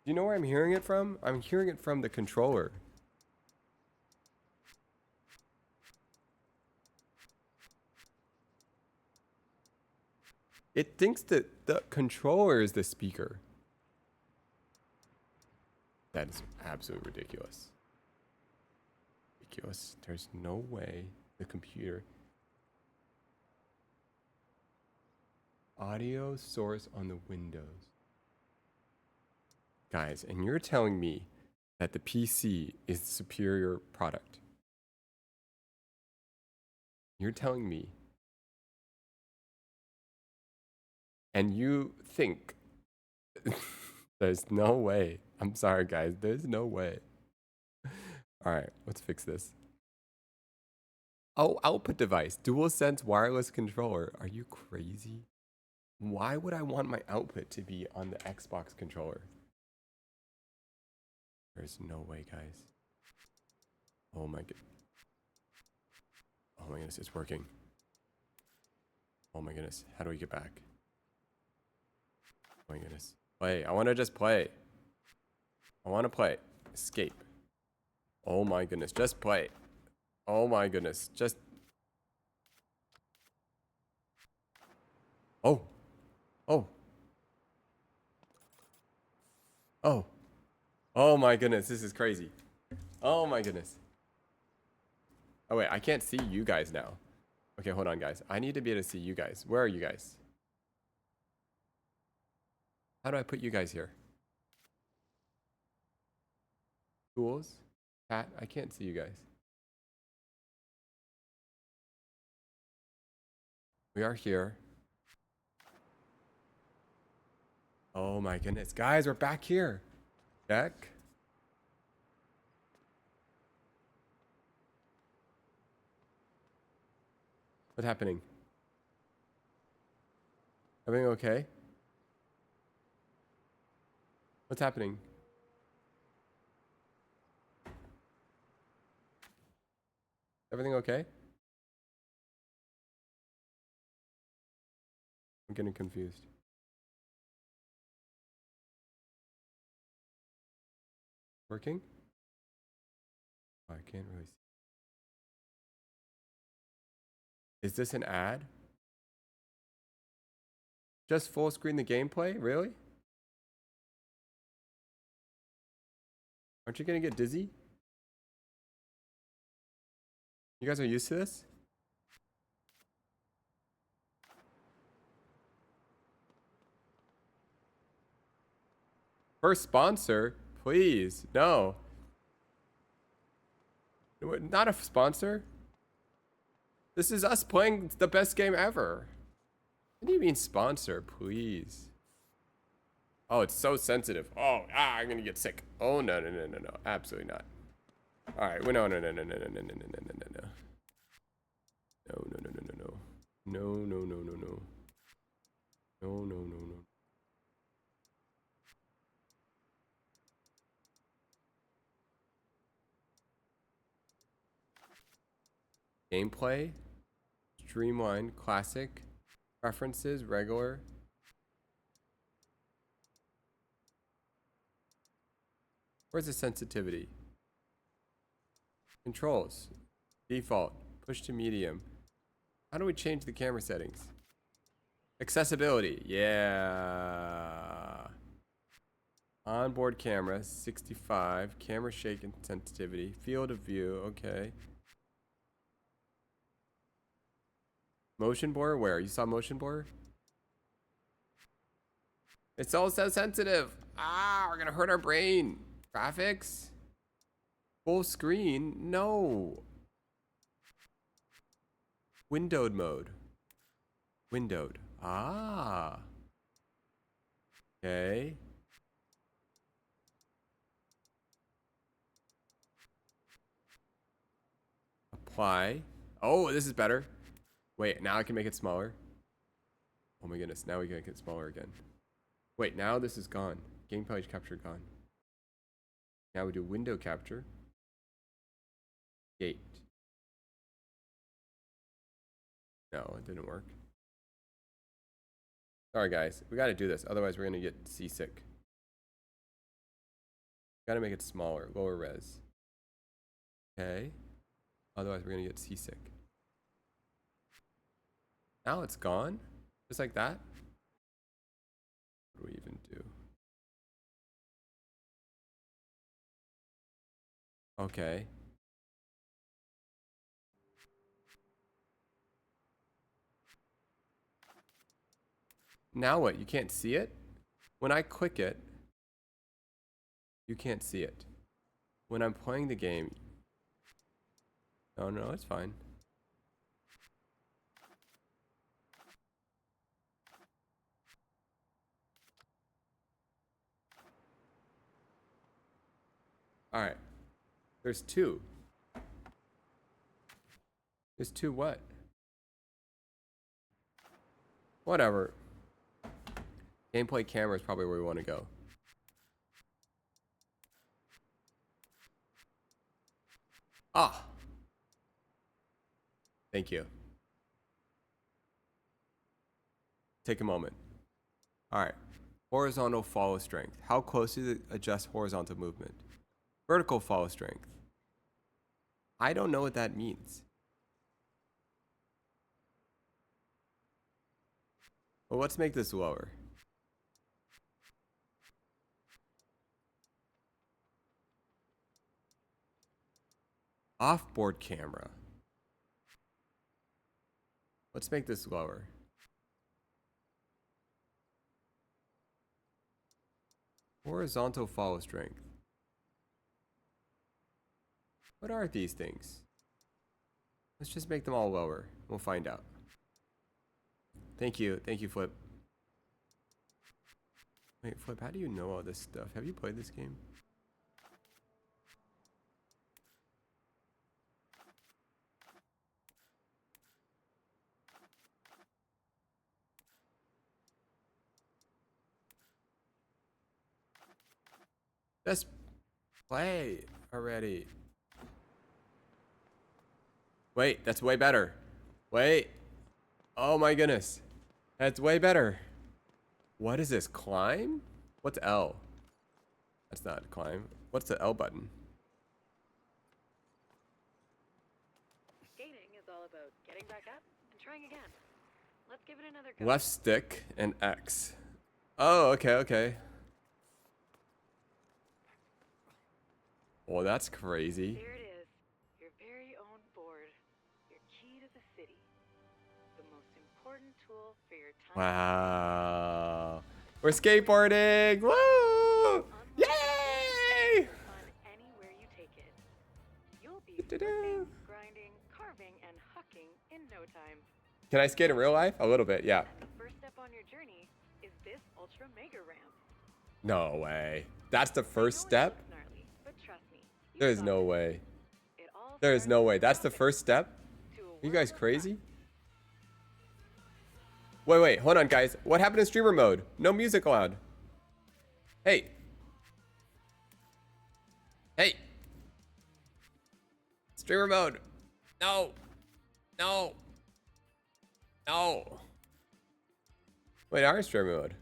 you know where I'm hearing it from? I'm hearing it from the controller. It thinks that the controller is the speaker. That is absolutely ridiculous. Ridiculous. There's no way the computer... Audio source on the Windows. Guys, and you're telling me that the PC is the superior product. You're telling me. And you think there's no way. I'm sorry, guys. There's no way. All right, let's fix this. Oh, output device. DualSense wireless controller. Are you crazy? Why would I want my output to be on the Xbox controller? There's no way, guys. Oh my god. Oh my goodness, it's working. Oh my goodness. How do we get back? Oh my goodness. Play. I want to just play. I want to play. Escape. Oh my goodness. Just play. Oh my goodness. Just. Oh. Oh. Oh. Oh my goodness. This is crazy. Oh my goodness. Oh wait. I can't see you guys now. Okay, hold on, guys. I need to be able to see you guys. Where are you guys? How do I put you guys here? Tools? Chat? I can't see you guys. We are here. Oh my goodness. Guys, we're back here. Check. What's happening? Everything okay? What's happening? Everything okay? I'm getting confused. Working? Oh, I can't really see. Is this an ad? Just full screen the gameplay? Really? Aren't you gonna get dizzy? You guys are used to this? First sponsor? Please. No. Not a sponsor. This is us playing the best game ever. What do you mean sponsor? Please. Oh, it's so sensitive. Oh, I'm gonna get sick. Oh, no. Absolutely not. All right. Well, no. No. Gameplay, streamline, classic, preferences, regular. Where's the sensitivity? Controls. Default. Push to medium. How do we change the camera settings? Accessibility. Yeah. Onboard camera. 65. Camera shake and sensitivity. Field of view. Okay. Motion blur? Where? You saw motion blur? It's all so sensitive. Ah, we're gonna hurt our brain. Graphics? Full screen? No. Windowed mode. Windowed. Ah. Okay. Apply. Oh, this is better. Wait, now I can make it smaller. Oh my goodness, now we can make it smaller again. Wait, now this is gone. Gameplay capture gone. Now we do window capture. Gate. No, it didn't work. Sorry guys, we gotta do this, otherwise we're gonna get seasick. Gotta make it smaller, lower res. Okay. Otherwise we're gonna get seasick. Now it's gone? Just like that? What do we even do? Okay. Now what? You can't see it? When I click it, you can't see it. When I'm playing the game, no, it's fine. Alright. There's two. There's two what? Whatever. Gameplay camera is probably where we want to go. Ah! Thank you. Take a moment. Alright. Horizontal follow strength. How closely to adjust horizontal movement? Vertical follow strength. I don't know what that means. Well, let's make this lower. Offboard camera. Let's make this lower. Horizontal follow strength. What are these things? Let's just make them all lower. We'll find out. Thank you, Flip. Wait, Flip, how do you know all this stuff? Have you played this game? Just play already. Wait, that's way better. Wait. Oh my goodness. That's way better. What is this? Climb? What's L? That's not climb. What's the L button? Skating is all about getting back up and trying again. Let's give it another go. Left stick and X. Oh, okay. Well, that's crazy. There it is. Your very own board. Your key to the city. The most important tool for your time. Wow. We're skateboarding. Woo! Yay! Fun anywhere you take it. You'll be flipping, grinding, carving, and hucking in no time. Can I skate in real life? A little bit, yeah. And the first step on your journey is this ultra mega ramp. No way. That's the I know first it step? looks gnarly, but trust me, you There's got no this. way. It all There's starts no with way. That's the jumping first step? to a You world guys of crazy? fun. Wait, hold on, guys. What happened to streamer mode? No music allowed. Hey. Streamer mode. No. Wait, our streamer mode.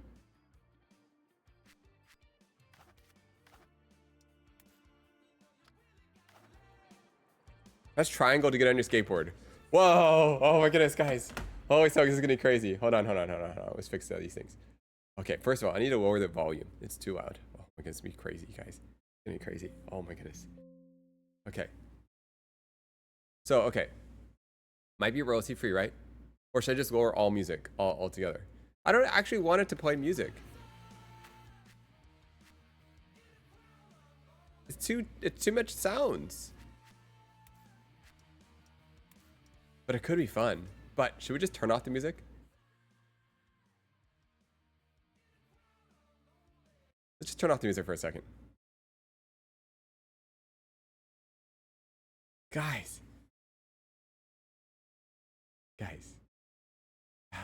Press triangle to get on your skateboard. Whoa! Oh my goodness, guys. Holy fuck, this is getting crazy. Hold on. Let's fix these things. Okay, first of all, I need to lower the volume. It's too loud. Oh my goodness, it's crazy, guys. It's gonna be crazy. Oh my goodness. Okay. So, okay. Might be royalty free, right? Or should I just lower all music altogether? I don't actually want it to play music. It's too much sounds. But it could be fun. But should we just turn off the music? Let's just turn off the music for a second. Guys. We're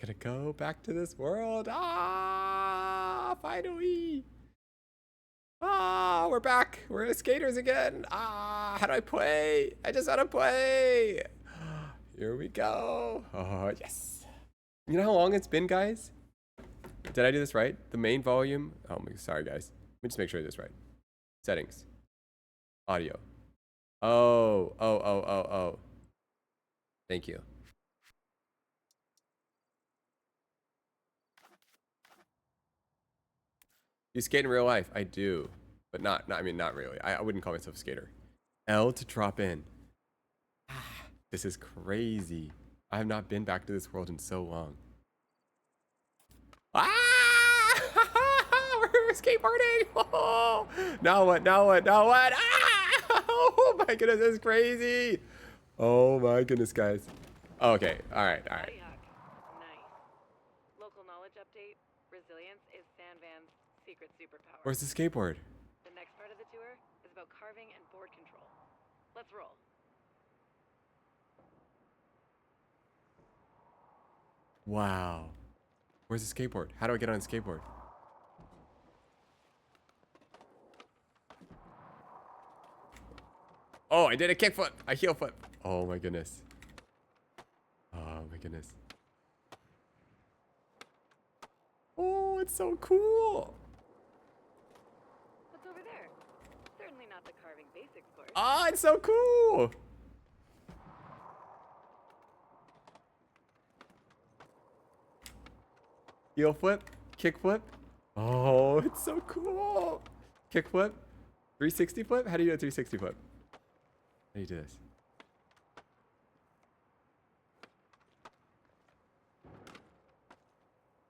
gonna go back to this world. Finally. We're back. We're skaters again. How do I play? I just want to play. Here we go. Oh, yes. You know how long it's been, guys? Did I do this right? The main volume. Oh, sorry, guys. Let me just make sure I do this right. Settings. Audio. Oh. Thank you. You skate in real life? I do, but not really. I wouldn't call myself a skater. L to drop in. This is crazy. I have not been back to this world in so long. We're skateboarding. Oh, now what? Oh my goodness, this is crazy. Oh my goodness, guys. Okay, all right. Nice. Local knowledge update. Resilience is Sandvan's secret superpower. Where's the skateboard? The next part of the tour is about carving and board control. Let's roll. Wow. Where's the skateboard? How do I get on a skateboard? Oh, I did a kickflip. A heel flip. Oh my goodness. Oh my goodness. Oh, it's so cool. What's over there? Certainly not the carving basics course. Oh, it's so cool. Heel flip, kick flip. Oh, it's so cool. Kick flip, 360 flip. How do you do a 360 flip? How do you do this?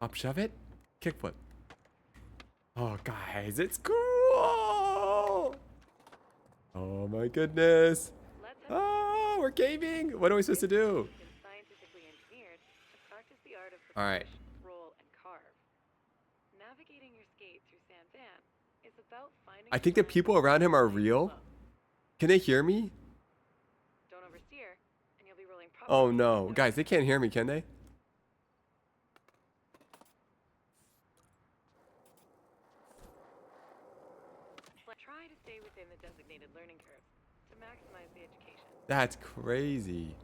Up, shove it, kick flip. Oh, guys, it's cool. Oh my goodness. Oh, we're caving. What are we supposed to do? Scientifically engineered to practice the art of All right. roll and carve. Navigating your skate through Sandvan is about finding. I think the people around him are real. Can they hear me? Don't oversteer, and you'll be rolling. Oh no, guys, they can't hear me, can they? Try to stay within the designated learning curve to maximize the education. That's crazy.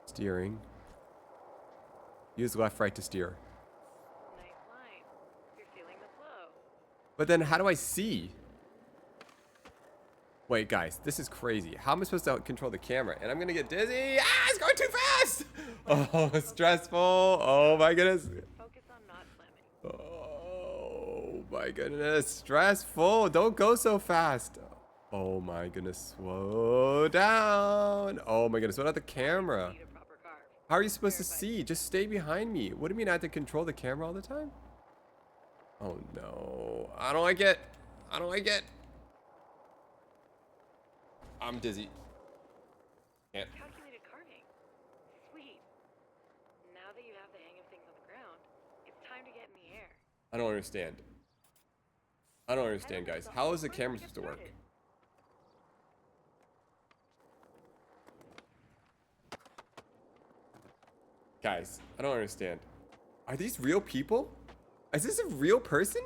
Steering. Use left, right to steer. Nice line. You're feeling the flow. But then how do I see? Wait, guys, this is crazy. How am I supposed to control the camera? And I'm gonna get dizzy. It's going too fast. Oh, stressful. Oh my goodness. Focus on not slamming. Oh my goodness, stressful. Don't go so fast. Oh my goodness, slow down. Oh my goodness, what about the camera? Need a proper carve. How are you supposed to see? Just stay behind me. What do you mean I have to control the camera all the time? Oh no, I don't like it. I'm dizzy. Can't. Calculated carving. Sweet. Now that you have the hang of things on the ground, it's time to get in the air. I don't understand, guys. How is the camera supposed to work? Guys, I don't understand. Are these real people? Is this a real person?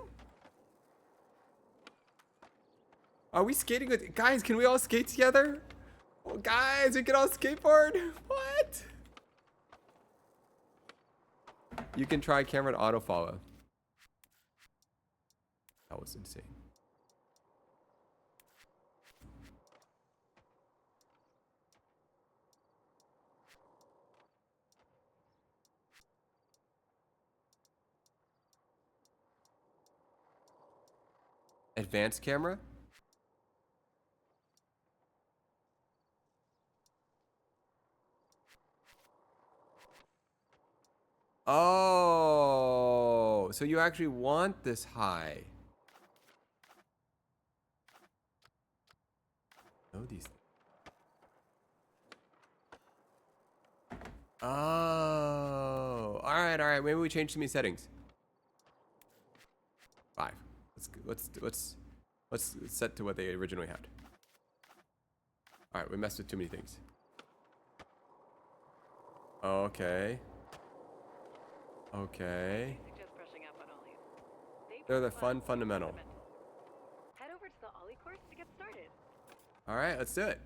Are we skating with... Guys, can we all skate together? Oh, guys, we can all skateboard? What? You can try camera to auto follow. That was insane. Advanced camera? Oh, so you actually want this high. Know these things. Oh, all right. Maybe we change some of these settings. 5. Let's set to what they originally had. All right, we messed with too many things. Okay. Okay. I suggest brushing up on ollies. They're the fun fundamental. Head over to the ollie course to get started. All right, let's do it.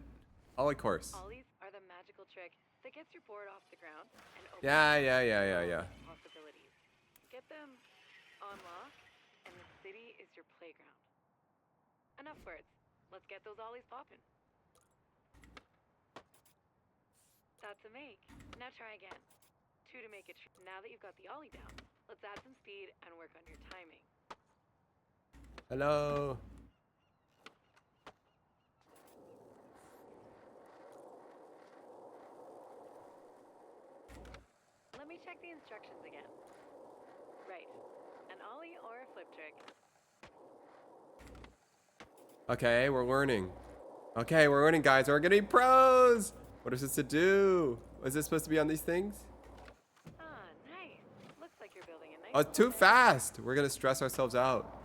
Ollie course. Ollies are the magical trick that gets your board off the ground and opens Yeah. possibilities. Get them on lock, and the city is your playground. Enough words. Let's get those ollies popping. That's a make. Now try again. 2 to make it. Now that you've got the ollie down, let's add some speed and work on your timing. Hello. Let me check the instructions again. Right. An ollie or a flip trick. Okay, we're learning. Okay, we're learning, guys. We're gonna be pros. What is this to do? Was this supposed to be on these things? Ah, nice. Looks like you're building a nice. Oh, it's too fast. We're gonna stress ourselves out.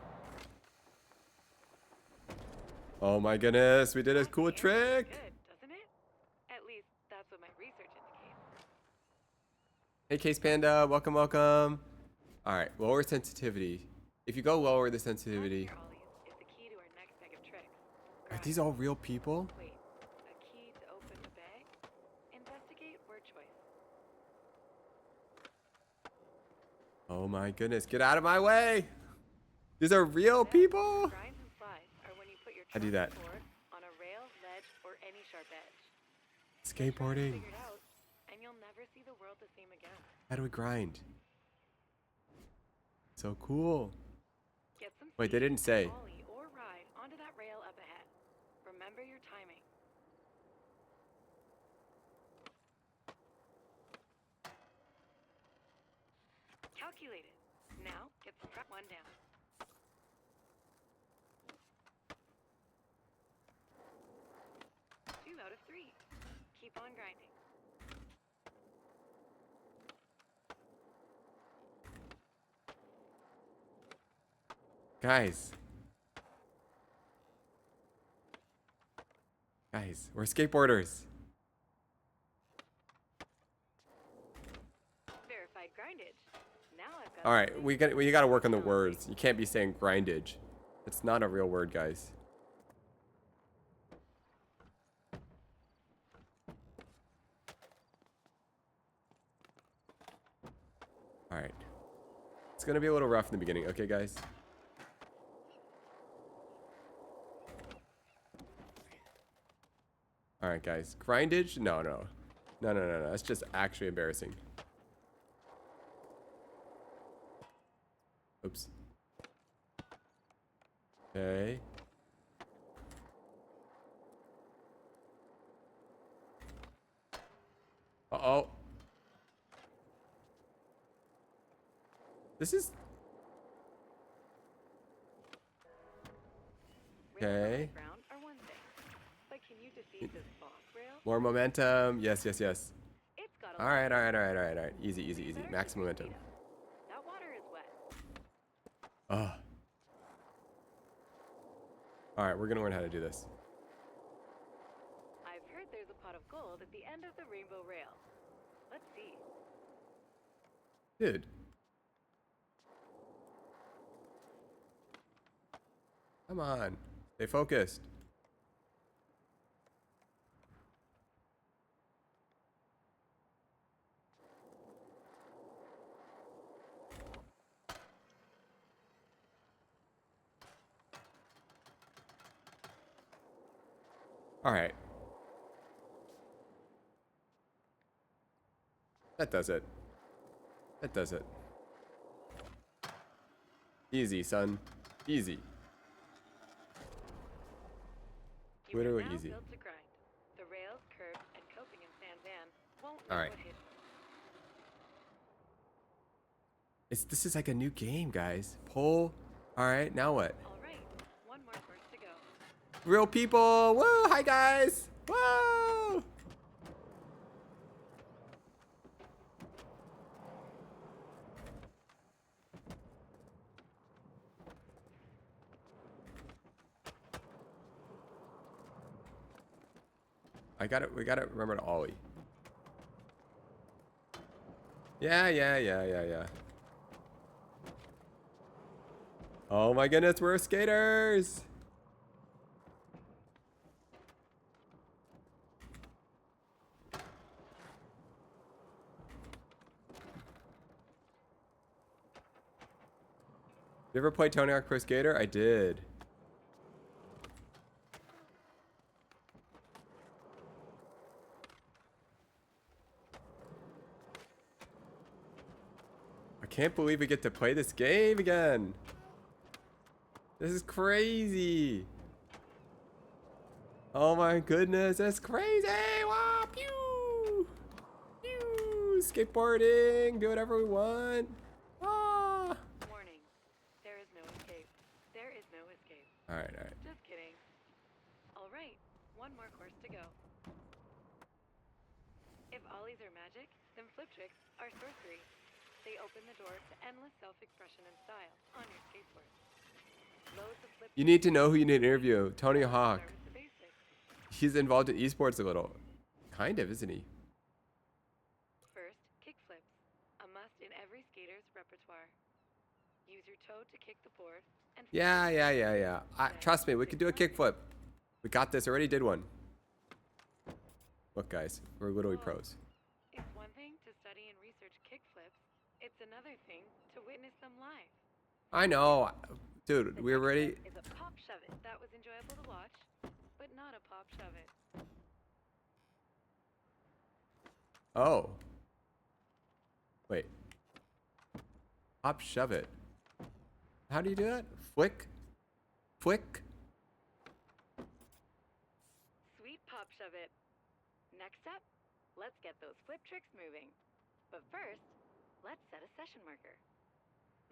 Oh my goodness, we did a cool trick. Good, doesn't it? At least that's what my research indicates. Hey, Case Panda, welcome. All right, lower sensitivity. If you go lower the sensitivity, Your ollies is the key to our next bag of tricks. are these all real people? Wait, a key to open the bag? Investigate word choice. Oh my goodness, get out of my way. These are real people. Grinds and slides are when you put your I do that. board on a rail, ledge, or any sharp edge. Skateboarding. Figured out, and you'll never see the world the same again. How do we grind? So cool. Get some Wait, they speed didn't say. and ollie or ride onto that rail up ahead. Remember your timing. Calculated. Now get strap 1 down. Two out of 3. Keep on grinding. Guys, we're skateboarders. Verified grindage. Now I've got. All right, we got to work on the words. You can't be saying grindage. It's not a real word, guys. All right. It's going to be a little rough in the beginning, okay, guys? All right, guys. Grindage? No. That's just actually embarrassing. Oops. Okay. Uh-oh. This is... Okay. Ground are one thing, but can you defeat this boss rail? More momentum. Yes. It's got a All right. Easy. Max momentum. That water is wet. Ugh. All right, we're gonna learn how to do this. I've heard there's a pot of gold at the end of the rainbow rail. Let's see. Dude. Come on. Stay focused. All right. That does it. Easy, son. Easy. You are Literally now easy. built to grind. The rails, curbs, and coping in San Van won't All know right. what hit. This is like a new game, guys. Pull. All right, now what? All right, one more course to go. Real people. Whoa, hi guys. Whoa. We gotta remember to ollie. Yeah. Oh my goodness, we're skaters. You ever play Tony Hawk Pro Skater? I did. I can't believe we get to play this game again. This is crazy. Oh my goodness, that's crazy. Wow, pew. Pew. Skateboarding, do whatever we want. Ah. Warning. There is no escape. There is no escape. All right. Just kidding. All right, one more course to go. If ollies are magic, then flip tricks are sorcery. They open the door to endless self-expression and style on your skateboard. Loads of flip You need to know who you need to interview. Tony tricks Hawk. start with the basics. He's involved in esports a little. Kind of, isn't he? First, kick flips, a must in every skater's repertoire. Use your toe to kick the board and Yeah. Trust me, we could do a kickflip. We got this. Already did one. Look, guys, we're literally pros. It's one thing to study and research kick flips. It's another thing to witness them live. I know, dude. The We're next ready. step is a pop shove it. That was enjoyable to watch, but not a pop shove it. Oh. Wait. Pop shove it. How do you do that? Flick. Flick. Sweet pop shove it. Next step, let's get those flip tricks moving. But first, let's set a session marker.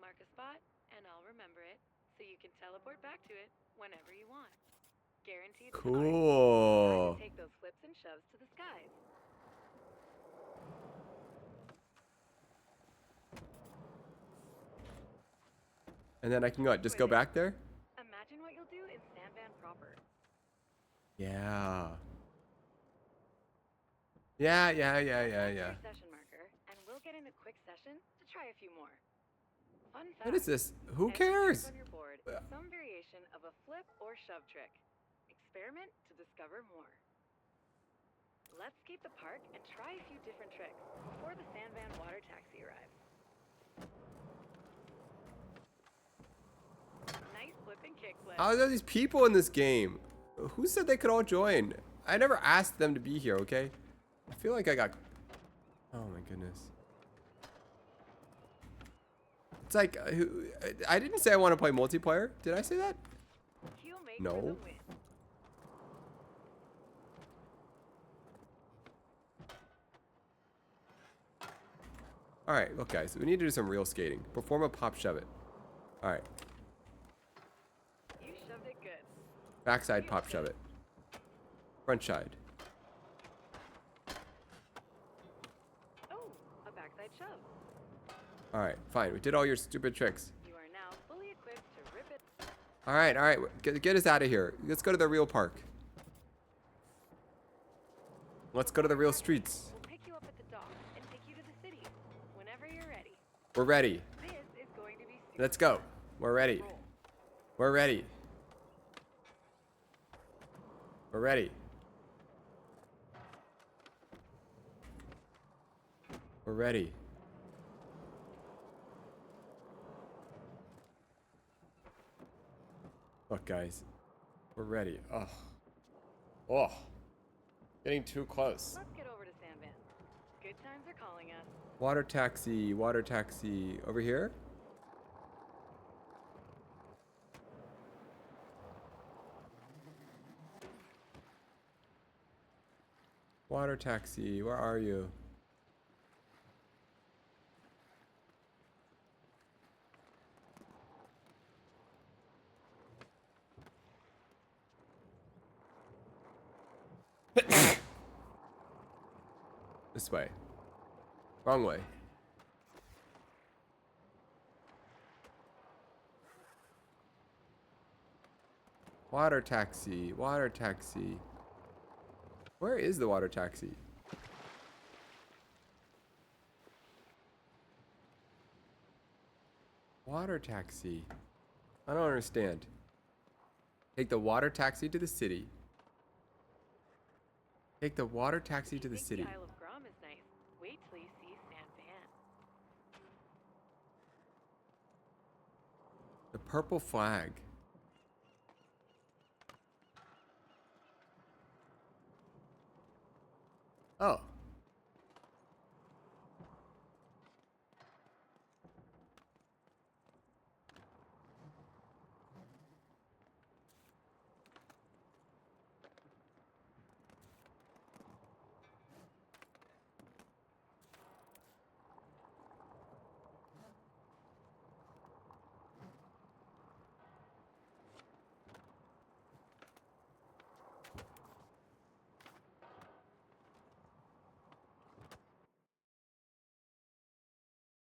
Mark a spot, and I'll remember it, so you can teleport back to it whenever you want. Guaranteed. Cool. Try to take those flips and shoves to the skies. And then I can go. Just go back there. Imagine what you'll do in San Van proper. Yeah. Session marker, and we'll get in a quick session to try a few more. Fun fact. What is this? Who every trick cares? on your board is some variation of a flip or shove trick. Experiment to discover more. Let's skate the park and try a few different tricks before the San Van water taxi arrives. Nice flip and kick flip. How are there these people in this game? Who said they could all join? I never asked them to be here, okay? I feel like I got... Oh my goodness. It's like... I didn't say I want to play multiplayer. Did I say that? Heel make No. for the win. Alright, look guys. We need to do some real skating. Perform a pop shove it. Alright. You shoved it good. Backside pop shove it. Front side. Oh, a backside shove. Alright, fine. We did all your stupid tricks. You are now fully equipped to rip it. Alright. Get us out of here. Let's go to the real park. Let's go to the real streets. We'll pick you up at the dock and take you to the city whenever you're ready. We're ready. This is going to be super Let's go. fun. We're ready. Roll. We're ready. We're ready. We're ready. Look, guys. We're ready. Oh. Oh. Getting too close. Let's get over to San Van. Good times are calling us. Water taxi. Water taxi. Over here? Water taxi, where are you? This way. Wrong way. Water taxi, water taxi. Where is the water taxi? Water taxi. I don't understand. Take the water taxi to the city. Take the water taxi to the city. The Isle of Grom is nice. Wait till you see San Van. The purple flag. Oh.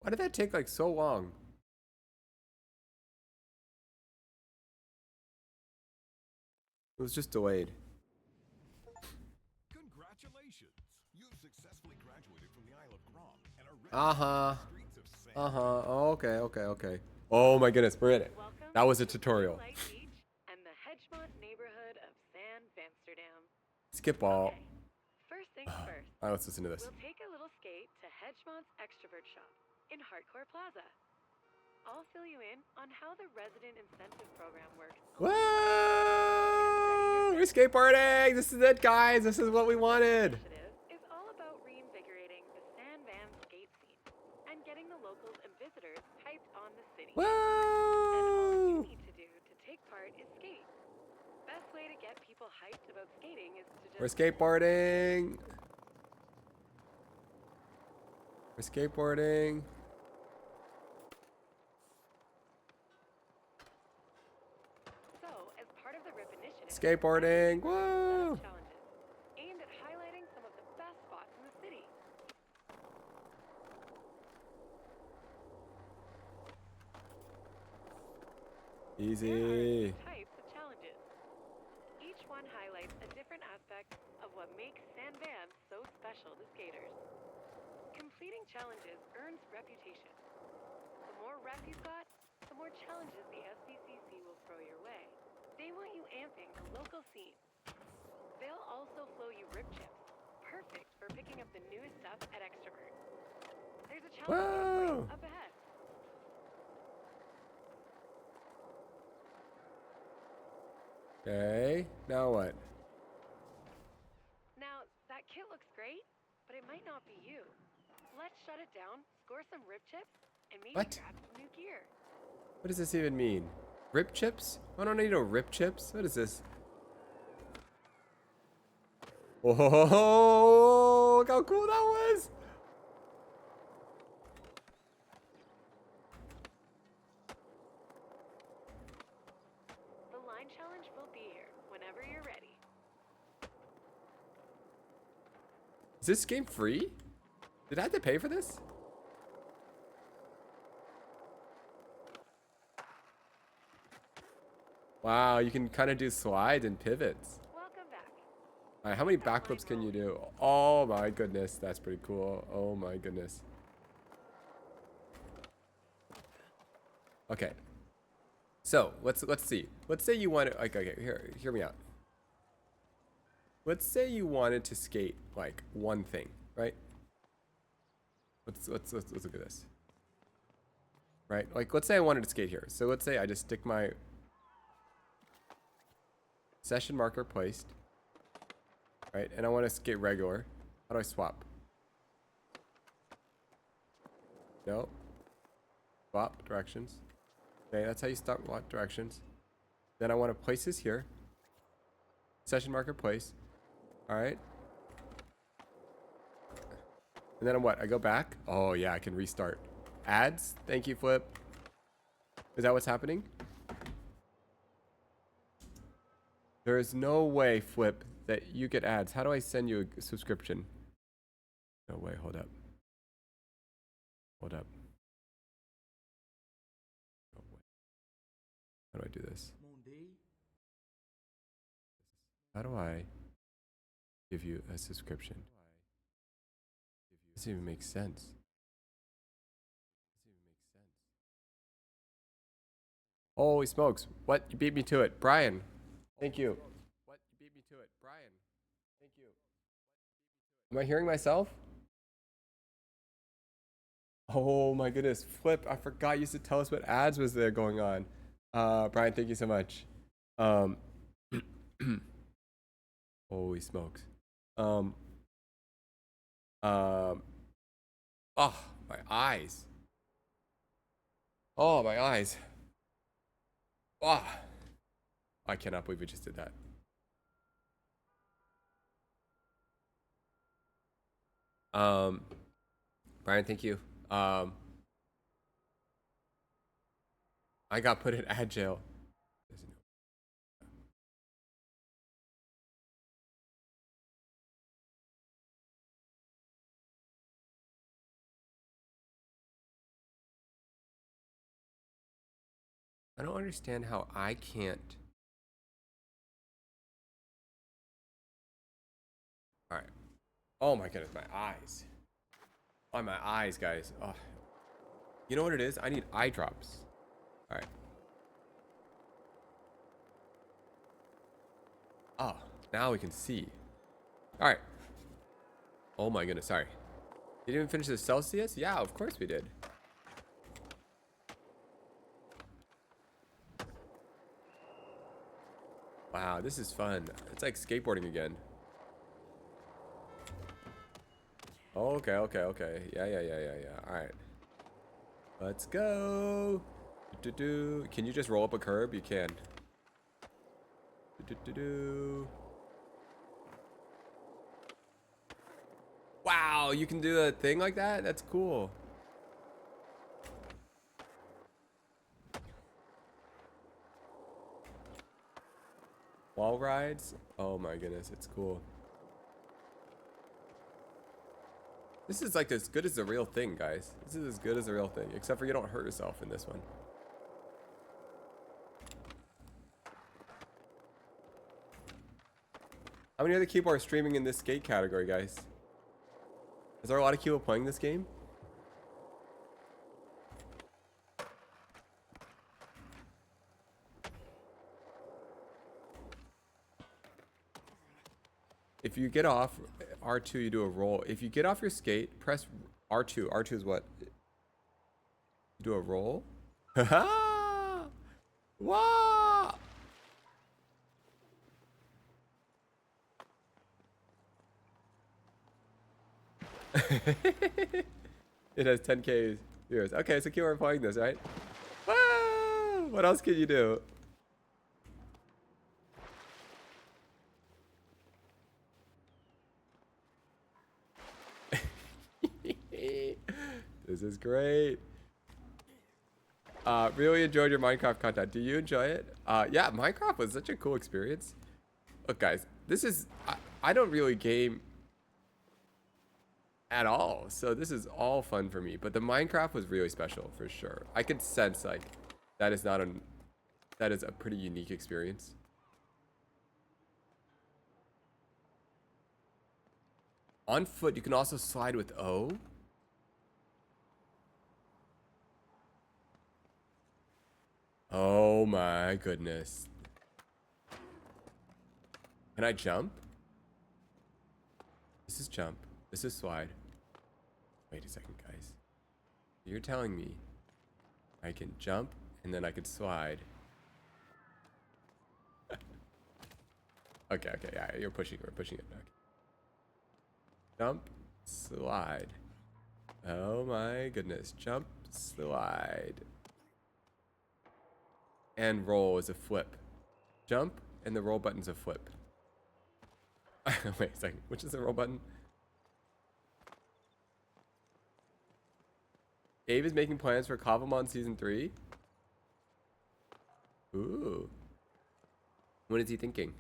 Why did that take like so long? It was just delayed. Congratulations! You've successfully graduated from the Isle of Grom and are ready Uh-huh. for the streets of San Oh, okay. Oh my goodness, we're in it. Welcome That was a to tutorial. Light Beach and the Hedgemont neighborhood of San Amsterdam. Skip all. Okay, first things first. Alright, let's listen to this. We'll take a little skate to Hedgemont's Extrovert Shop in Hardcore Plaza. I'll fill you in on how the resident incentive program works. Whoa! We're skateboarding! This is it, guys! This is what we wanted! Initiative is all about reinvigorating the San Van skate scene and getting the locals and visitors hyped on the city. And all you Whoa! need to do to take part is skate. Best way to get people hyped about skating is to just We're skateboarding! We're skateboarding. So, as part of the RIP initiative, Skateboarding! set Whoa! up challenges aimed at highlighting some of the best spots in the city. There are Easy. two types of challenges. Each one highlights a different aspect of what makes San Van so special to skaters. Completing challenges earns reputation. The more rep you've got, the more challenges the SBCC will throw your way. They want you amping the local scene. They'll also flow you rip chips, perfect for picking up the newest stuff at Extrovert. There's a challenge Whoa! up ahead. Okay, now what? Now, that kit looks great, but it might not be you. Let's shut it down, score some rip chips, and maybe What? grab some new gear. What does this even mean? Rip chips? I don't need no rip chips. What is this? Whoa! Look how cool that was! The line challenge will be here whenever you're ready. Is this game free? Did I have to pay for this? Wow, you can kind of do slides and pivots. Welcome back. Alright, how many backflips can you do? Oh my goodness, that's pretty cool. Oh my goodness. Okay. So let's see. Let's say you want to okay, hear me out. Let's say you wanted to skate like one thing, right? Let's look at this. Right? Like let's say I wanted to skate here. So let's say I just stick my session marker placed. Right? And I want to skate regular. How do I swap? No. Swap directions. Okay, that's how you stop what directions. Then I want to place this here. Session marker place. Alright. And then what? I go back? Oh yeah, I can restart. Ads? Thank you, Flip. Is that what's happening? There is no way, Flip, that you get ads. How do I send you a subscription? No way, hold up. Hold up. No way. How do I do this? How do I give you a subscription? It doesn't even make sense. Holy smokes. What? You beat me to it. Brian. Thank you. What? You beat me to it. Brian. Thank you. Am I hearing myself? Oh my goodness. Flip, I forgot you used to tell us what ads was there going on. Brian, thank you so much. Holy smokes. Oh, my eyes. Oh, my eyes. Oh, I cannot believe we just did that. Brian, thank you. I got put in ad jail. I don't understand how I can't. All right. Oh my goodness, my eyes. Oh, my eyes, guys. Oh. You know what it is? I need eye drops. All right. Oh, now we can see. All right. Oh my goodness, sorry. Did you even finish the Celsius? Yeah, of course we did. Wow, this is fun. It's like skateboarding again. Okay, okay, okay. Yeah. All right. Let's go. Can you just roll up a curb? You can. Wow, you can do a thing like that? That's cool. Wall rides? Oh my goodness, it's cool. This is like as good as the real thing, guys. This is as good as the real thing, except for you don't hurt yourself in this one. How many other people are streaming in this skate category, guys? Is there a lot of people playing this game? If you get off R2, you do a roll. If you get off your skate, press R2. R2 is what? You do a roll? Haha! Wow! It has 10K viewers. Okay, so keep on playing this, right? Wow! What else can you do? This is great. Really enjoyed your Minecraft content. Do you enjoy it? Yeah, Minecraft was such a cool experience. Look, guys, this is... I don't really game at all, so this is all fun for me. But the Minecraft was really special, for sure. I could sense, like, that is not an... That is a pretty unique experience. On foot, you can also slide with O. Oh my goodness. Can I jump? This is jump. This is slide. Wait a second, guys. You're telling me I can jump and then I could slide. Okay, yeah, we're pushing it back. Jump, slide. Oh my goodness. Jump, slide. And roll is a flip. Jump and the roll button's a flip. Wait a second. Which is the roll button? Abe is making plans for Cobblemon Season 3? Ooh. What is he thinking?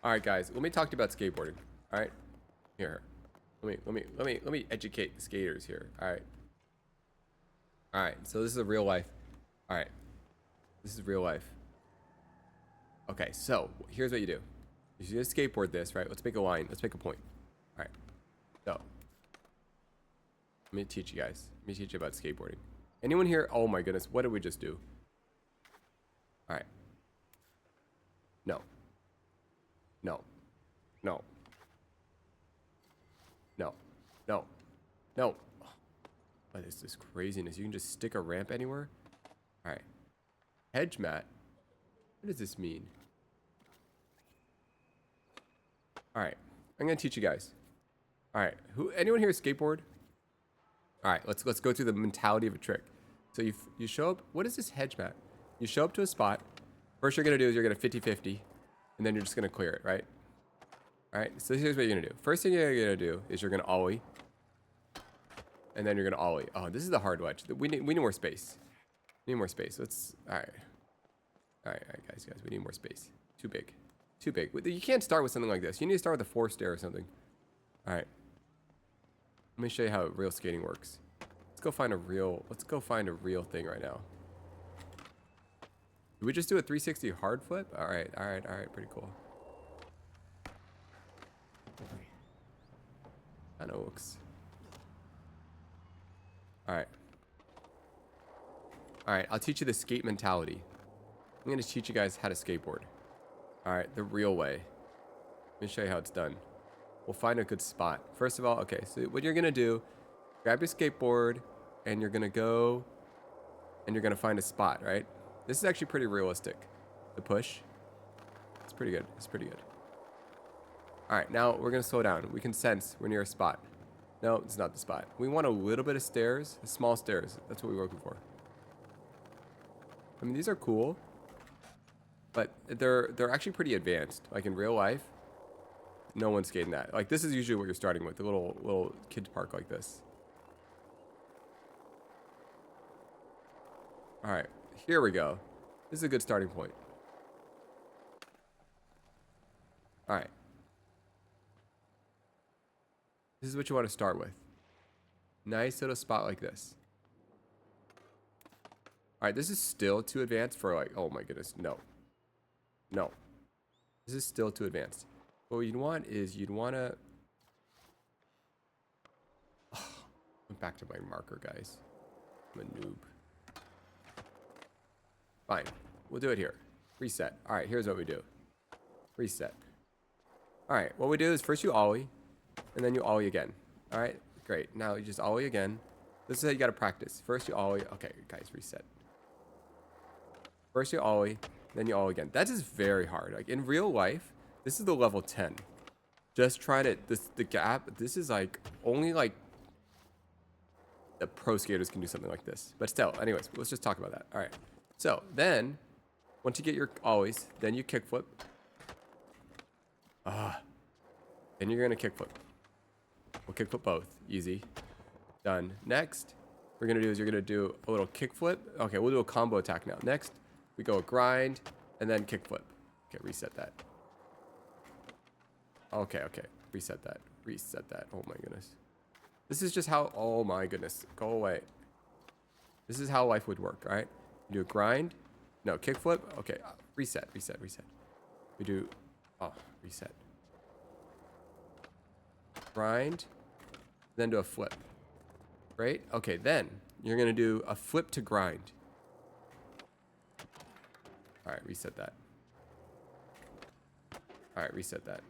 All right, guys. Let me talk to you about skateboarding. All right, here. Let me educate the skaters here. All right. All right. So this is a real life. All right. This is real life. Okay. So here's what you do. You just skateboard this, right? Let's make a line. Let's make a point. All right. So let me teach you guys. Let me teach you about skateboarding. Anyone here? Oh my goodness. What did we just do? All right. No. No. No. No. No. No. What is this craziness? You can just stick a ramp anywhere? Alright. Hedge mat? What does this mean? Alright. I'm gonna teach you guys. Alright. Anyone here skateboard? Alright, let's go through the mentality of a trick. So you show up. What is this hedge mat? You show up to a spot. First you're gonna do is you're gonna 50-50. And then you're just gonna clear it, right? Alright, so here's what you're gonna do. First thing you're gonna do is you're gonna ollie. And then you're gonna ollie. Oh, this is the hard wedge. We need more space. We need more space. Let's alright, guys. We need more space. Too big. Too big. You can't start with something like this. You need to start with a 4 stair or something. Alright. Let me show you how real skating works. Let's go find a real thing right now. Did we just do a 360 hard flip? Alright, pretty cool. Kinda looks. Alright. Alright, I'll teach you the skate mentality. I'm gonna teach you guys how to skateboard. Alright, the real way. Let me show you how it's done. We'll find a good spot. First of all, okay, so what you're gonna do, grab your skateboard, and you're gonna go, and you're gonna find a spot, right? This is actually pretty realistic. The push. It's pretty good. It's pretty good. Alright, now we're gonna slow down. We can sense we're near a spot. No, it's not the spot. We want a little bit of stairs, small stairs. That's what we're looking for. I mean, these are cool, but they're actually pretty advanced. Like in real life, no one's skating that. Like this is usually what you're starting with, a little kids park like this. All right, here we go. This is a good starting point. All right. This is what you want to start with. Nice little spot like this. All right, this is still too advanced for like, oh my goodness, no. No. This is still too advanced. What you'd want is you'd want to... Oh, I'm back to my marker, guys. I'm a noob. Fine. We'll do it here. Reset. All right, here's what we do. Reset. All right, what we do is first you ollie, and then you ollie again. All right, great. Now you just ollie again. This is how you got to practice. First you ollie. Okay, guys, reset. First you ollie, then you ollie again. That is very hard. Like in real life, this is the level 10. Just try to, the gap, this is like, only like the pro skaters can do something like this. But still, anyways, let's just talk about that. All right. So then, once you get your ollies, then you kickflip. Then you're gonna kickflip. We'll kickflip both. Easy. Done. Next, what we're gonna do is you're gonna do a little kickflip. Okay, we'll do a combo attack now. Next, we go a grind and then kickflip. Okay, reset that. Okay. Reset that. Reset that. Oh my goodness. This is just how, oh my goodness. Go away. This is how life would work, all right? You do a grind. No, kickflip. Okay, reset. We do, reset. Grind, then do a flip. Right? Okay, then you're gonna do a flip to grind. All right, reset that. All right, reset that.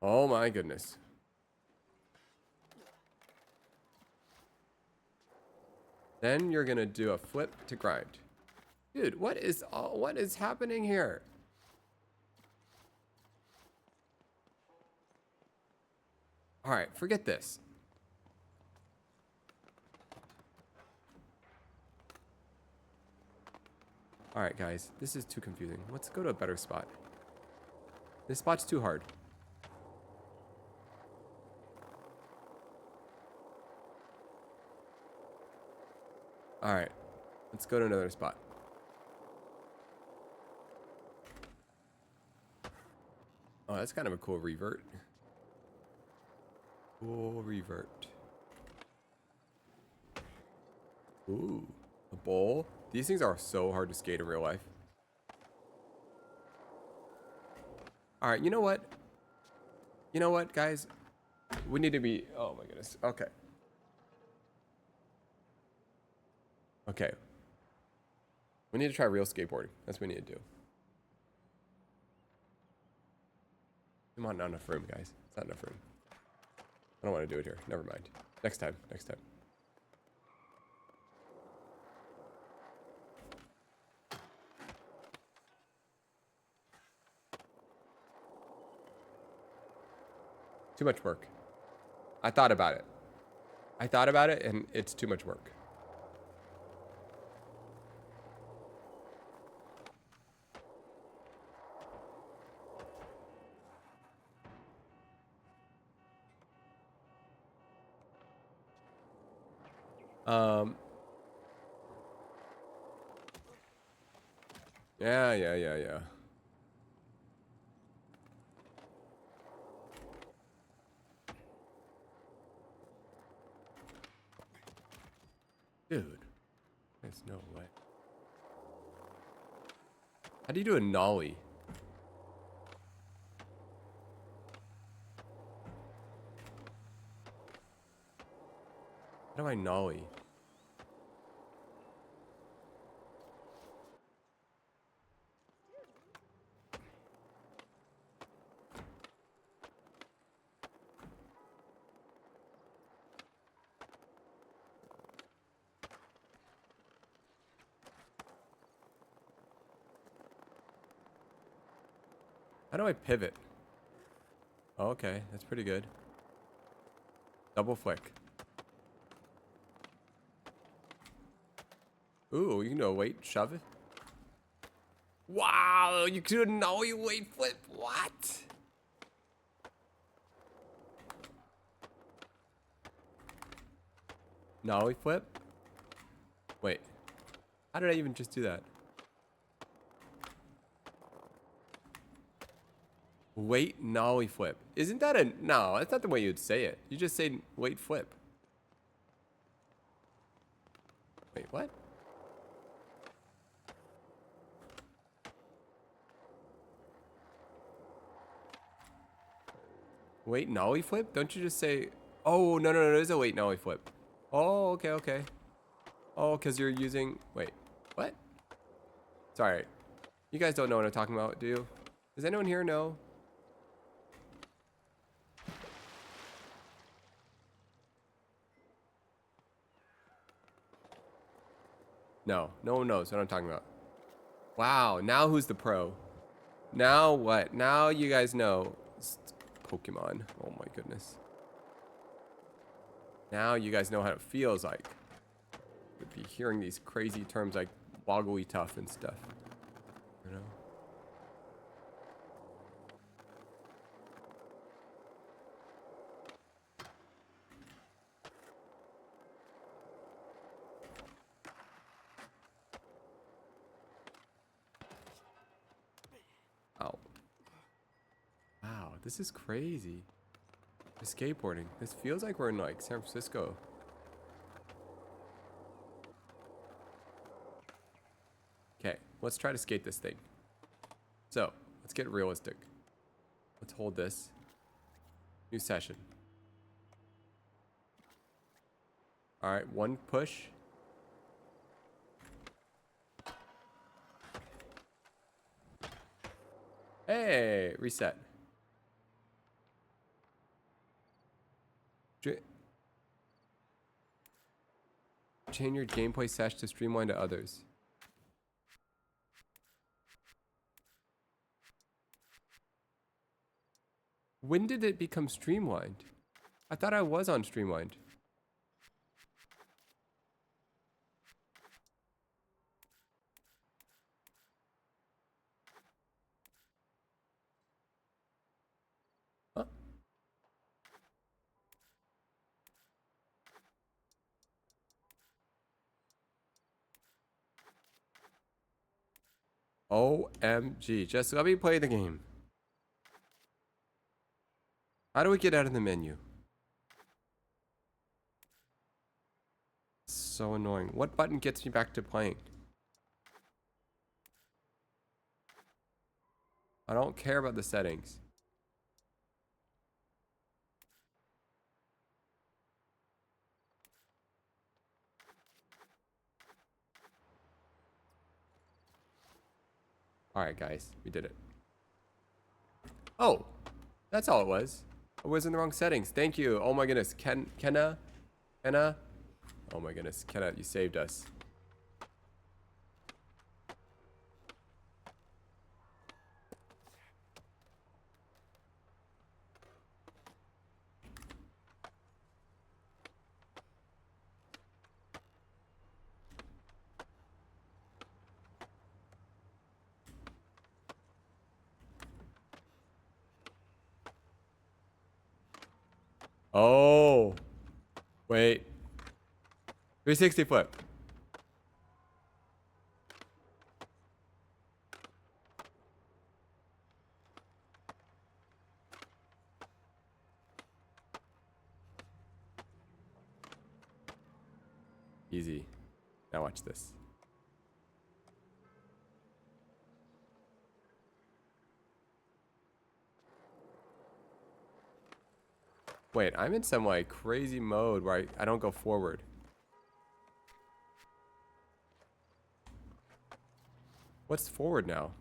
Oh my goodness. Then you're gonna do a flip to grind. Dude, what is happening here? All right, forget this. All right, guys, this is too confusing. Let's go to a better spot. This spot's too hard. All right, let's go to another spot. Oh, that's kind of a cool revert. Cool revert. Ooh, a bowl. These things are so hard to skate in real life. All right, you know what? You know what, guys? We need to be... Oh, my goodness. Okay. Okay. We need to try real skateboarding. That's what we need to do. Come on, not enough room, guys. It's not enough room. I don't want to do it here. Never mind. Next time. Next time. Too much work. I thought about it. I thought about it, and it's too much work. Yeah. Dude, there's no way. How do you do a nollie? How do I nollie? How do I pivot? Oh, okay, that's pretty good. Double flick. Ooh, you can do a weight shove it. Wow, you can do a nollie weight flip. What? Nollie flip? Wait. How did I even just do that? Weight nollie flip. Isn't that a... No, that's not the way you'd say it. You just say weight flip. Wait, what? Weight nollie flip? Don't you just say... Oh, no, there's a weight nollie flip. Oh, okay. Oh, because you're using... Wait, what? Sorry. You guys don't know what I'm talking about, do you? Does anyone here know? No one knows what I'm talking about. Wow, now who's the pro? Now what? Now you guys know. It's Pokemon. Oh my goodness. Now you guys know how it feels like. To be hearing these crazy terms like woggly tough and stuff. You know? Ow. Wow, this is crazy. The skateboarding. This feels like we're in like San Francisco. Okay, let's try to skate this thing. So, let's get realistic. Let's hold this. New session. Alright, one push. Hey, reset. Change your gameplay sesh to streamline to others. When did it become streamlined? I thought I was on streamlined. OMG. Just let me play the game. How do we get out of the menu? So annoying. What button gets me back to playing? I don't care about the settings. Alright, guys. We did it. Oh! That's all it was. I was in the wrong settings. Thank you. Oh my goodness. Kenna? Oh my goodness. Kenna, you saved us. Oh. Wait. 360 flip. Easy. Now watch this. Wait, I'm in some like crazy mode where I don't go forward. What's forward now?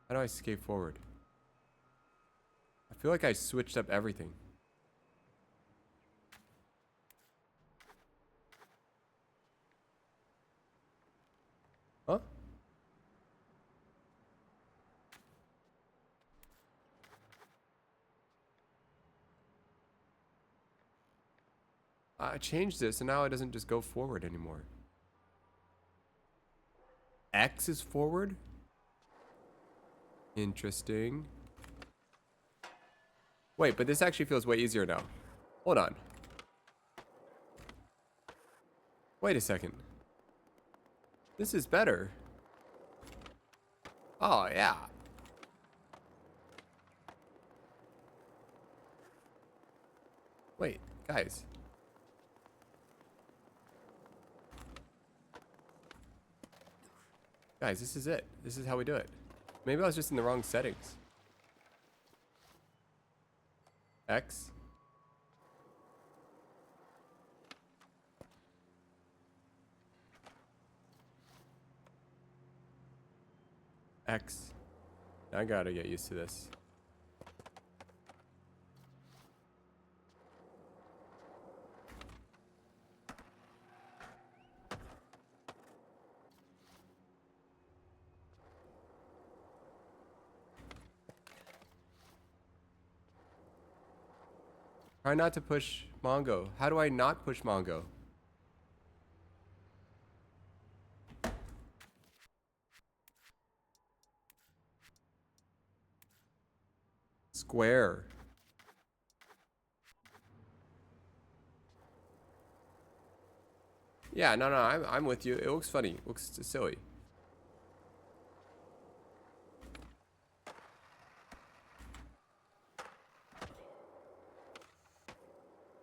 How do I escape forward? I feel like I switched up everything. Huh? I changed this and now it doesn't just go forward anymore. X is forward? Interesting. Wait, but this actually feels way easier now. Hold on. Wait a second. This is better. Oh, yeah. Wait, guys. Guys, this is it. This is how we do it. Maybe I was just in the wrong settings. X. X. I gotta get used to this. Try not to push Mongo. How do I not push Mongo? Square. Yeah, no, I'm with you. It looks funny. It looks silly.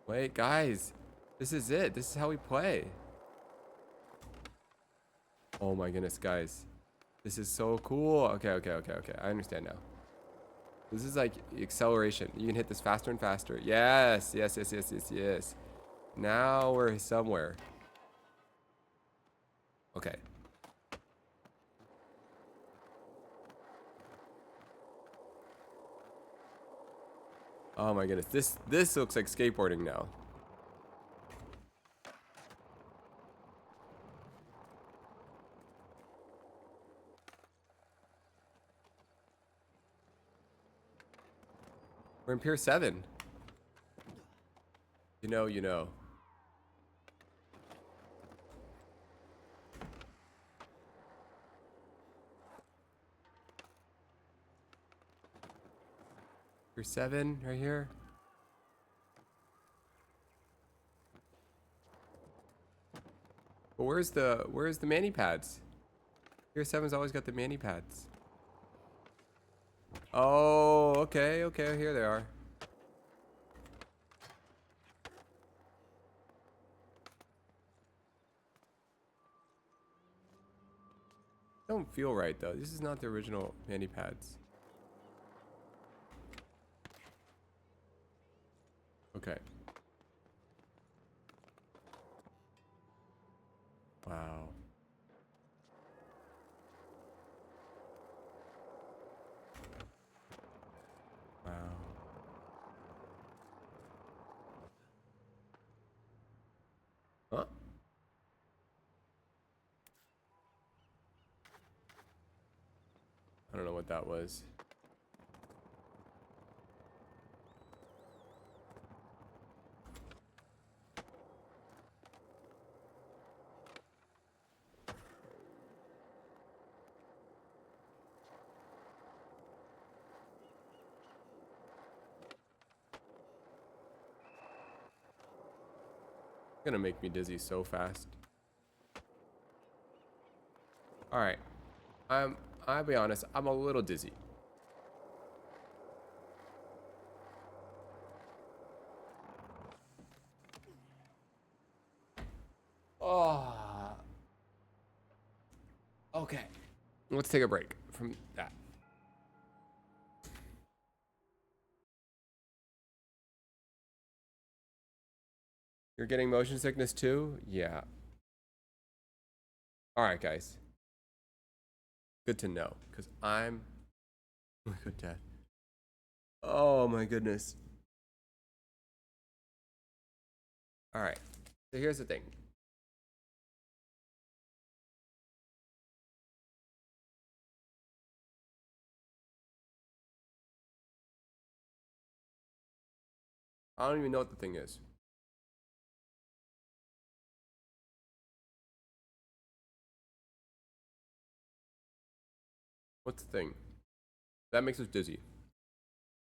Wait, guys. This is it. This is how we play. Oh my goodness, guys. This is so cool. Okay. I understand now. This is like acceleration. You can hit this faster and faster. Yes. Now we're somewhere. Okay. Oh my goodness. This looks like skateboarding now. We're in Pier 7. You know. Pier 7 right here. But where's the mani pads? Tier 7's always got the mani pads. Oh, okay, okay, here they are. Don't feel right though. This is not the original mani pads. Okay. Wow. Wow. Huh? I don't know what that was. It's gonna make me dizzy so fast. All right. I'll be honest, I'm a little dizzy. Oh. Okay. Let's take a break from that. You're getting motion sickness too? Yeah. All right, guys. Good to know, because I'm... Oh my god, Dad. Oh my goodness. All right. So here's the thing. I don't even know what the thing is. What's the thing? That makes us dizzy.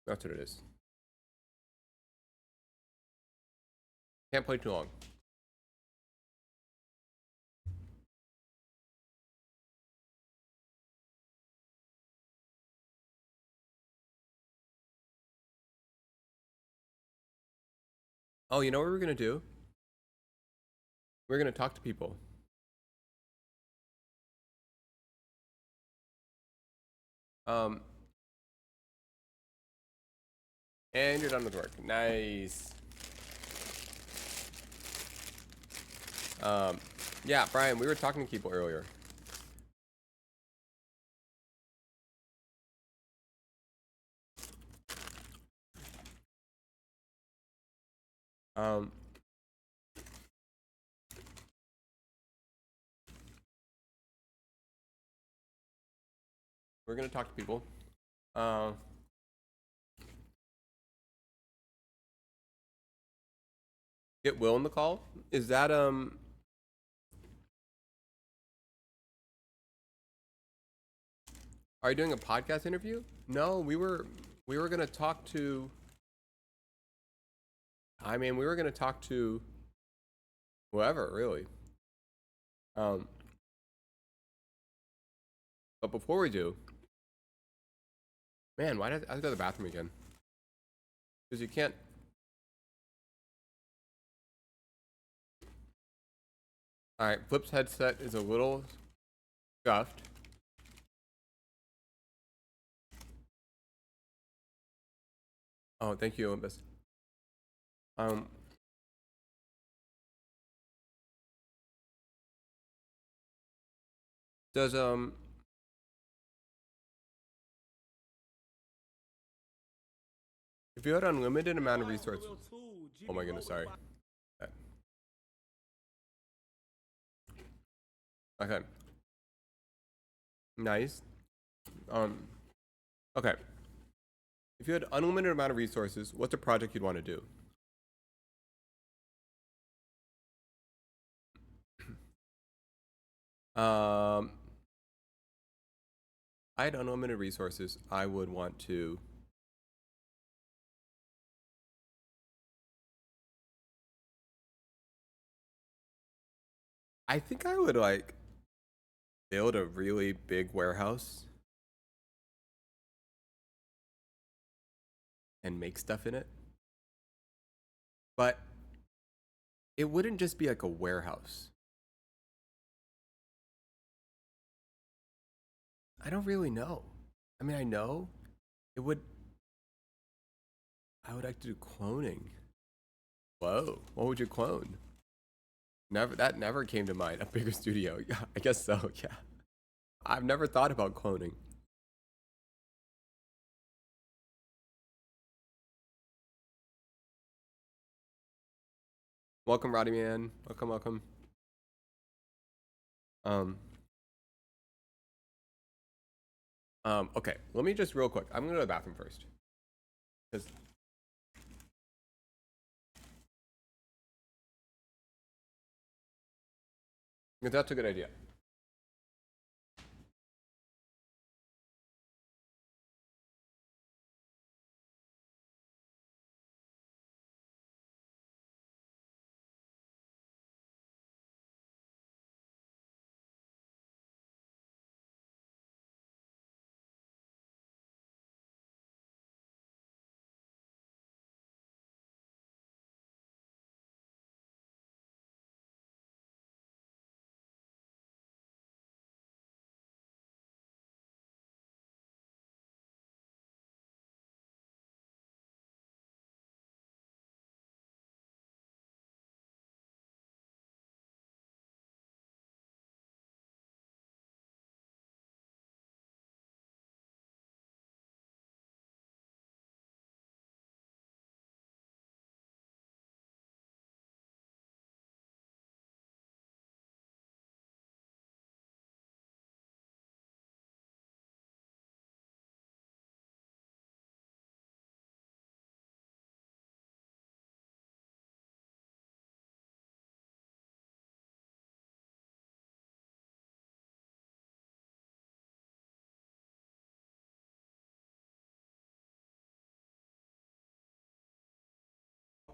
That's what it is. Can't play too long. Oh, you know what we're gonna do? We're gonna talk to people. And you're done with work. Nice. Yeah, Brian, we were talking to people earlier. We're gonna talk to people. Get Will in the call? Is that Are you doing a podcast interview? No, we were gonna talk to... I mean, we were gonna talk to whoever, really. But before we do... Man, why did I go to the bathroom again? Because you can't... Alright, Flip's headset is a little scuffed. Oh, thank you, Olympus. Does if you had unlimited amount of resources... Oh my goodness, sorry. Okay. Nice. Okay. If you had unlimited amount of resources, what's a project you'd want to do? I had unlimited resources. I would want to... I think I would like build a really big warehouse and make stuff in it. But it wouldn't just be like a warehouse. I don't really know. I mean, I know it would. I would like to do cloning. Whoa, what would you clone? That never came to mind. A bigger studio. Yeah, I guess so. Yeah, I've never thought about cloning. Welcome, Roddy Man. Welcome, welcome. Okay, let me just real quick. I'm gonna go to the bathroom first. Because that's a good idea.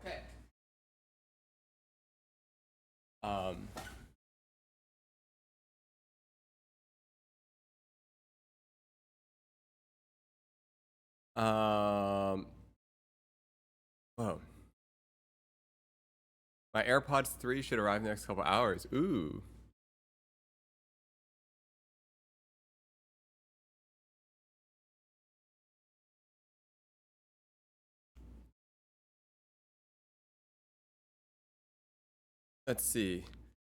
Okay. Um. Um. Whoa. My AirPods 3 should arrive in the next couple hours. Ooh. Let's see.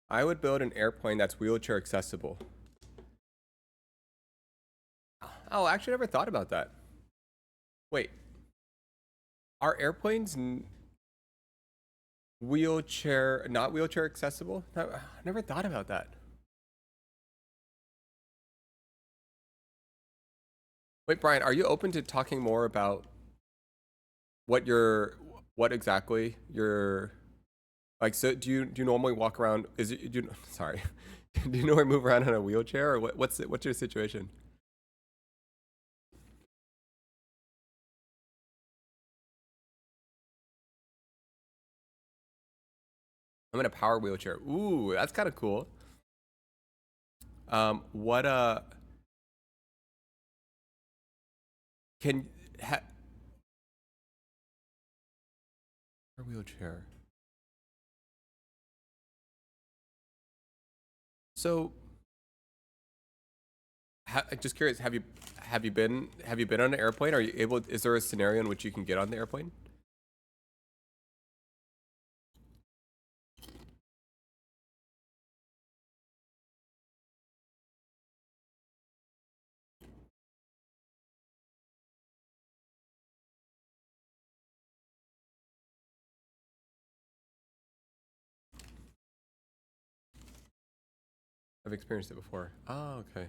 I would build an airplane that's wheelchair accessible. Oh, I actually never thought about that. Wait. Are airplanes not wheelchair accessible? I never thought about that. Wait, Brian, are you open to talking more about what exactly your like? So do you normally walk around? Sorry, do you normally move around in a wheelchair, or what's your situation? I'm in a power wheelchair. Ooh, that's kind of cool. What can wheelchair? So, just curious, have you been on an airplane? Are you able? Is there a scenario in which you can get on the airplane? I've experienced it before. Oh, okay.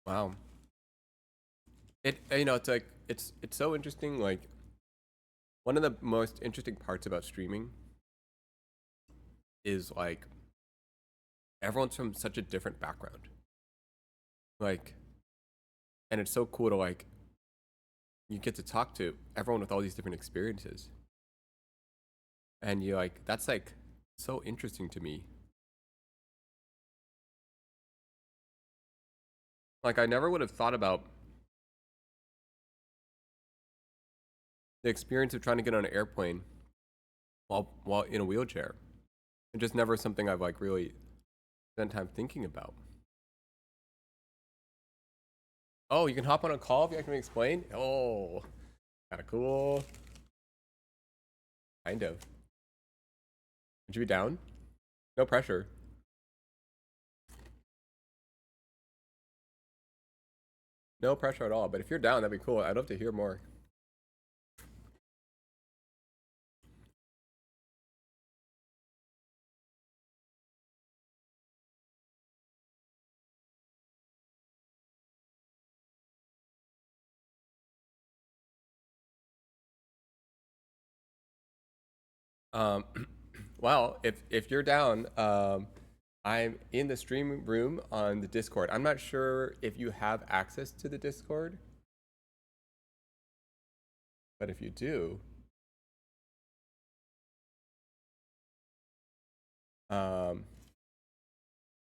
Wow. It's like it's so interesting. Like one of the most interesting parts about streaming is like everyone's from such a different background. Like and it's so cool to like you get to talk to everyone with all these different experiences, and you like that's like so interesting to me. Like I never would have thought about the experience of trying to get on an airplane while in a wheelchair. It's just never something I've like really spent time thinking about. Oh, you can hop on a call if you can explain? Oh, kind of cool. Kind of. Would you be down? No pressure. No pressure at all, but if you're down, that'd be cool. I'd love to hear more. Um, well, if you're down, I'm in the stream room on the Discord. I'm not sure if you have access to the Discord, but if you do,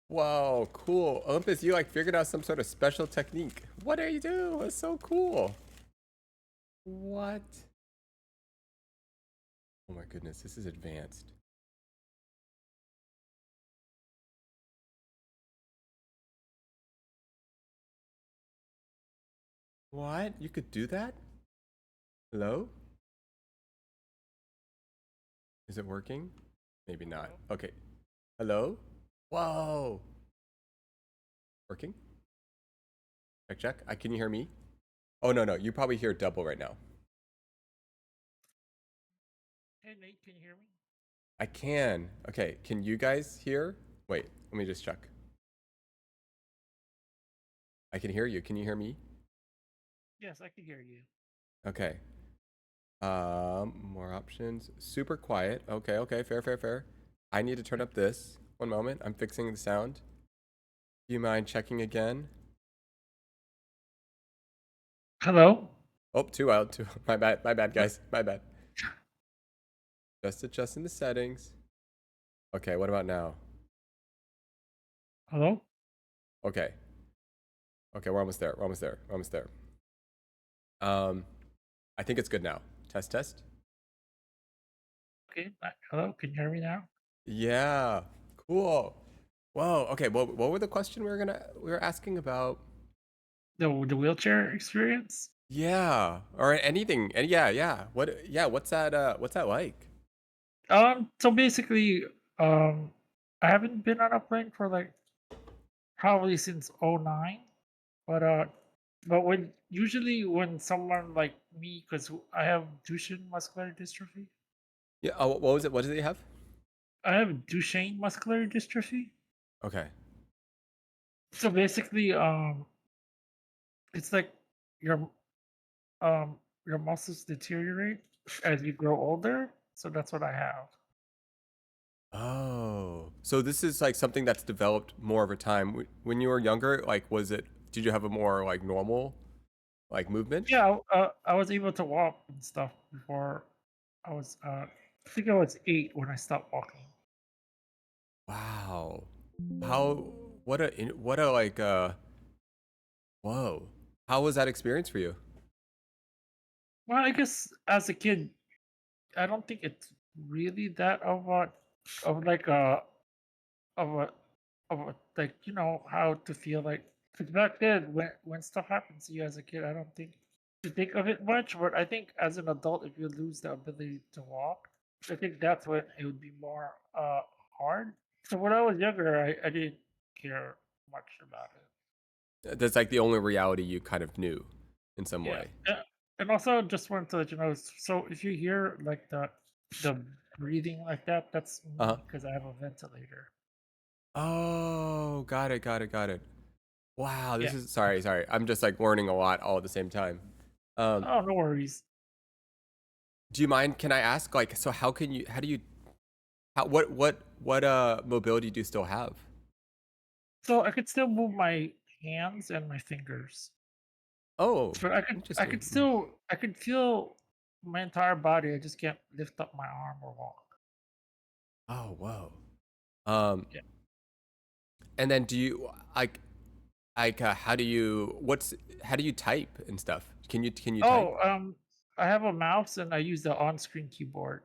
whoa, cool. Olympus, you like figured out some sort of special technique. What do you do? It's so cool. What? Oh my goodness, this is advanced. What? You could do that? Hello? Is it working? Maybe not. Okay. Hello? Whoa. Working? Check, check. Can you hear me? Oh, no, no. You probably hear double right now. Hey Nate, can you hear me? I can. Okay. Can you guys hear? Wait, let me just check. I can hear you. Can you hear me? Yes, I can hear you. Okay. More options. Super quiet. Okay, okay. Fair, fair, fair. I need to turn up this. One moment. I'm fixing the sound. Do you mind checking again? Hello? Oh, too loud. Too. My bad, guys. My bad. Just adjusting the settings. Okay, what about now? Hello? Okay. Okay, we're almost there. We're almost there. We're almost there. I think it's good now. Test, test. Okay, hello, can you hear me now? Yeah. Cool. Whoa. Okay. Well, what were the question we were asking about? The wheelchair experience? Yeah. Or anything. And yeah, yeah. What? Yeah. What's that? What's that like? So basically, um, I haven't been on a plane for like probably since '09, but when usually when someone like me, because I have Duchenne muscular dystrophy, Yeah. Oh, what was it? What did they have? I have Duchenne muscular dystrophy. Okay. So basically, it's like your your muscles deteriorate as you grow older. So that's what I have. Oh. So this is like something that's developed more over time. When you were younger, like, was it? Did you have a more like normal, like movement? Yeah, I was able to walk and stuff before I was. I think I was 8 when I stopped walking. Wow. How? What a like. Whoa. How was that experience for you? Well, I guess as a kid, I don't think it's really that of like of a like how to feel like. Because back then, when stuff happens to you as a kid, I don't think to think of it much. But I think as an adult, if you lose the ability to walk, I think that's when it would be more hard. So when I was younger, I didn't care much about it. That's like the only reality you kind of knew in some Yeah, way. and also just wanted to let you know. So if you hear like the breathing like that, that's Uh-huh. me because I have a ventilator. Oh, got it, got it, got it. Wow, this Yeah. is sorry. I'm just like learning a lot all at the same time. Um, Oh, no worries. do you mind? Can I ask, like, so how do you, what mobility do you still have? So I could still move my hands and my fingers. Oh, So I interesting. could still I could feel my entire body. I just can't lift up my arm or walk. Oh, whoa. Um, Yeah. and then do you how do you how do you type and stuff? Can you type? Oh, I have a mouse and I use the on-screen keyboard.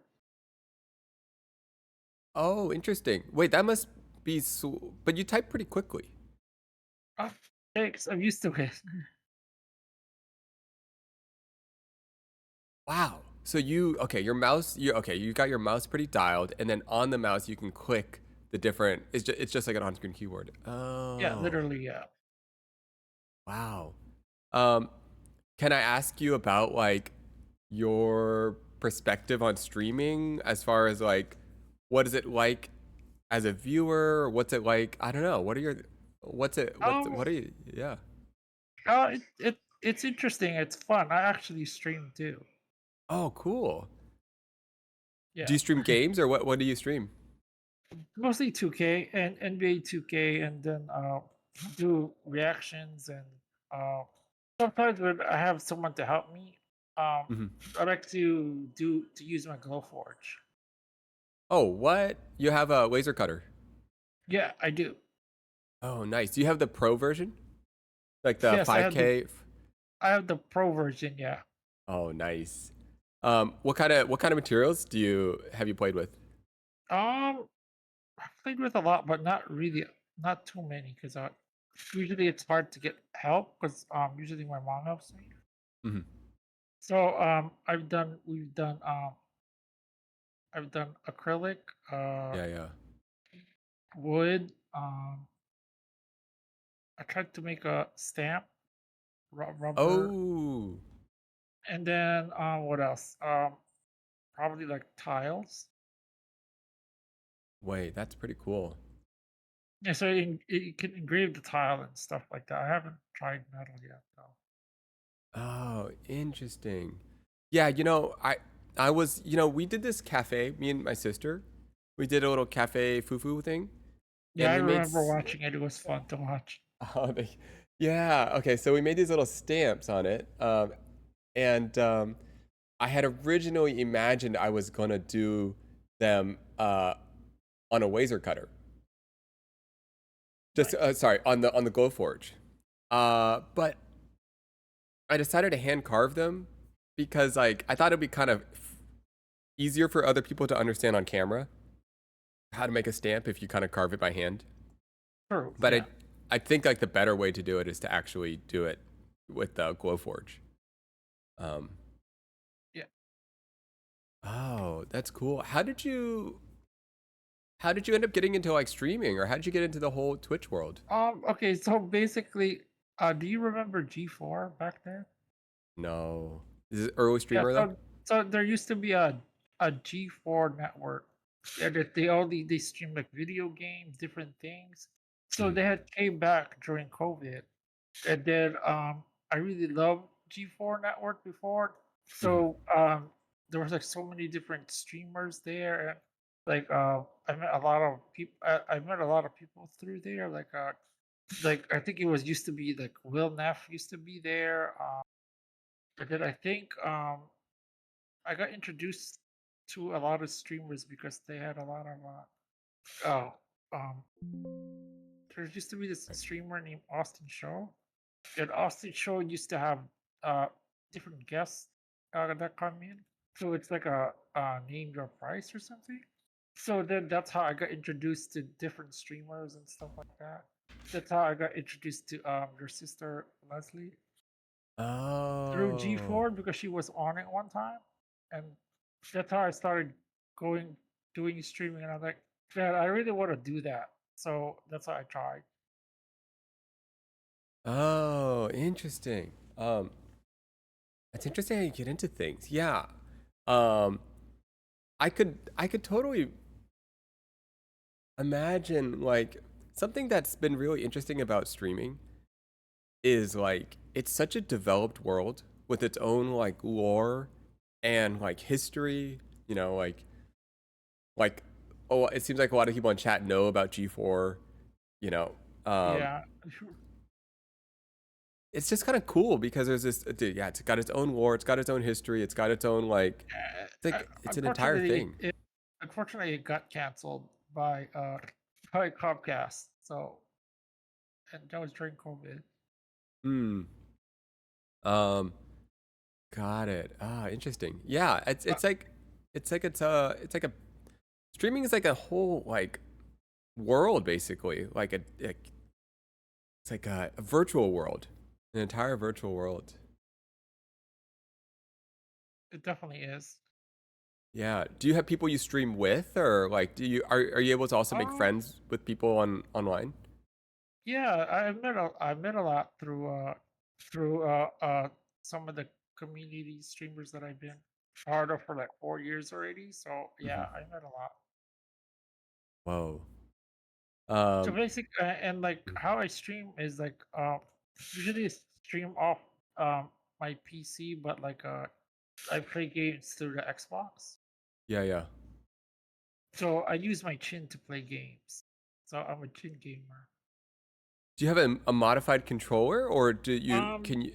Oh, interesting. Wait, that must be so, but you type pretty quickly. Oh, thanks. I'm used to it. Wow. So you okay, your mouse you okay, you got your mouse pretty dialed and then on the mouse you can click the different it's just like an on-screen keyboard. Yeah, Oh, literally. Yeah. wow. Um can I ask you about like your perspective on streaming as far as like what is it like as a viewer? What's it like? I don't know. What are your Um. what are you yeah. It's interesting. It's fun. I actually stream too. Oh, cool. Do Yeah. you stream games or what do you stream? Mostly 2K and NBA 2K, and then do reactions and uh, sometimes when I have someone to help me, um, Mhm. I like to use my Glowforge. Oh, what? You have a laser cutter. Yeah, I do. Oh, nice. Do you have the pro version? Like the Yes, 5K? I have the pro version. Yeah. Oh, nice. What kind of materials do you have you played with? I played with a lot, but not too many, because usually it's hard to get help because usually my mom helps me. Mhm. So I've done acrylic, Yeah, yeah. wood. I tried to make a stamp, rubber, Oh, and then what else? Probably like tiles. wait, that's pretty cool. Yeah, so you can engrave the tile and stuff like that. I haven't tried metal yet though. Oh, interesting. Yeah, I was, we did this cafe, me and my sister. We did a little cafe fufu thing, Yeah, and I we made remember watching it. It was fun to watch. oh, yeah, okay, so we made these little stamps on it. And I had originally imagined I was gonna do them on a laser cutter. Just Nice. sorry, on the Glowforge. But I decided to hand carve them because like I thought it'd be kind of easier for other people to understand on camera how to make a stamp if you kind of carve it by hand. True. But Yeah. I think like the better way to do it is to actually do it with the Glowforge. Um, Yeah. oh, that's cool. How did you end up getting into like streaming, or how did you get into the whole Twitch world? Okay. So basically, do you remember G4 back then? No, is it early Yeah. streamer though? So there used to be a G4 network. Yeah, that they stream like video games, different things. So Mhm, they had came back during COVID, and then I really loved G4 network before. mhm, So there was like so many different streamers there, and like I met a lot of people. I met a lot of people through there. Like I think it was used to be like Will Neff used to be there. And then I think I got introduced to a lot of streamers because they had a lot of oh um there used to be this right. streamer named Austin Show. And Austin Show used to have uh different guests that come in. So it's like a name your price or something. So then that's how I got introduced to different streamers and stuff like that. That's how I got introduced to your sister Leslie through Oh, G4 because she was on it one time, and that's how I started going doing streaming. And I'm like, man, I really want to do that. So that's how I tried. oh, interesting. It's interesting how you get into things. Yeah. Um, I could totally imagine like something that's been really interesting about streaming is like it's such a developed world with its own like lore and like history, like oh, it seems like a lot of people in chat know about G4, you know. Um Yeah, it's just kind of cool because there's this dude, yeah, it's got its own lore, it's got its own history, it's got its own like it's an entire Unfortunately, thing. unfortunately, it got canceled by by Comcast. So, and that was during COVID. Hmm. Um, got it. Ah, interesting. Yeah, it's Uh, it's like it's like a streaming is like a whole like world basically. It's like a virtual world, an entire virtual world. it definitely is. Yeah. Do you have people you stream with, or like are you able to also make Um, friends with people on online? yeah, I met a lot through some of the community streamers that I've been part of for like 4 years already. So Hmm. yeah, I met a lot. Whoa. So Um. basic and like how I stream is like usually stream off my PC, but like I play games through the Xbox. Yeah. Yeah. So I use my chin to play games. So I'm a chin gamer. Do you have a modified controller, or do you Um, can you?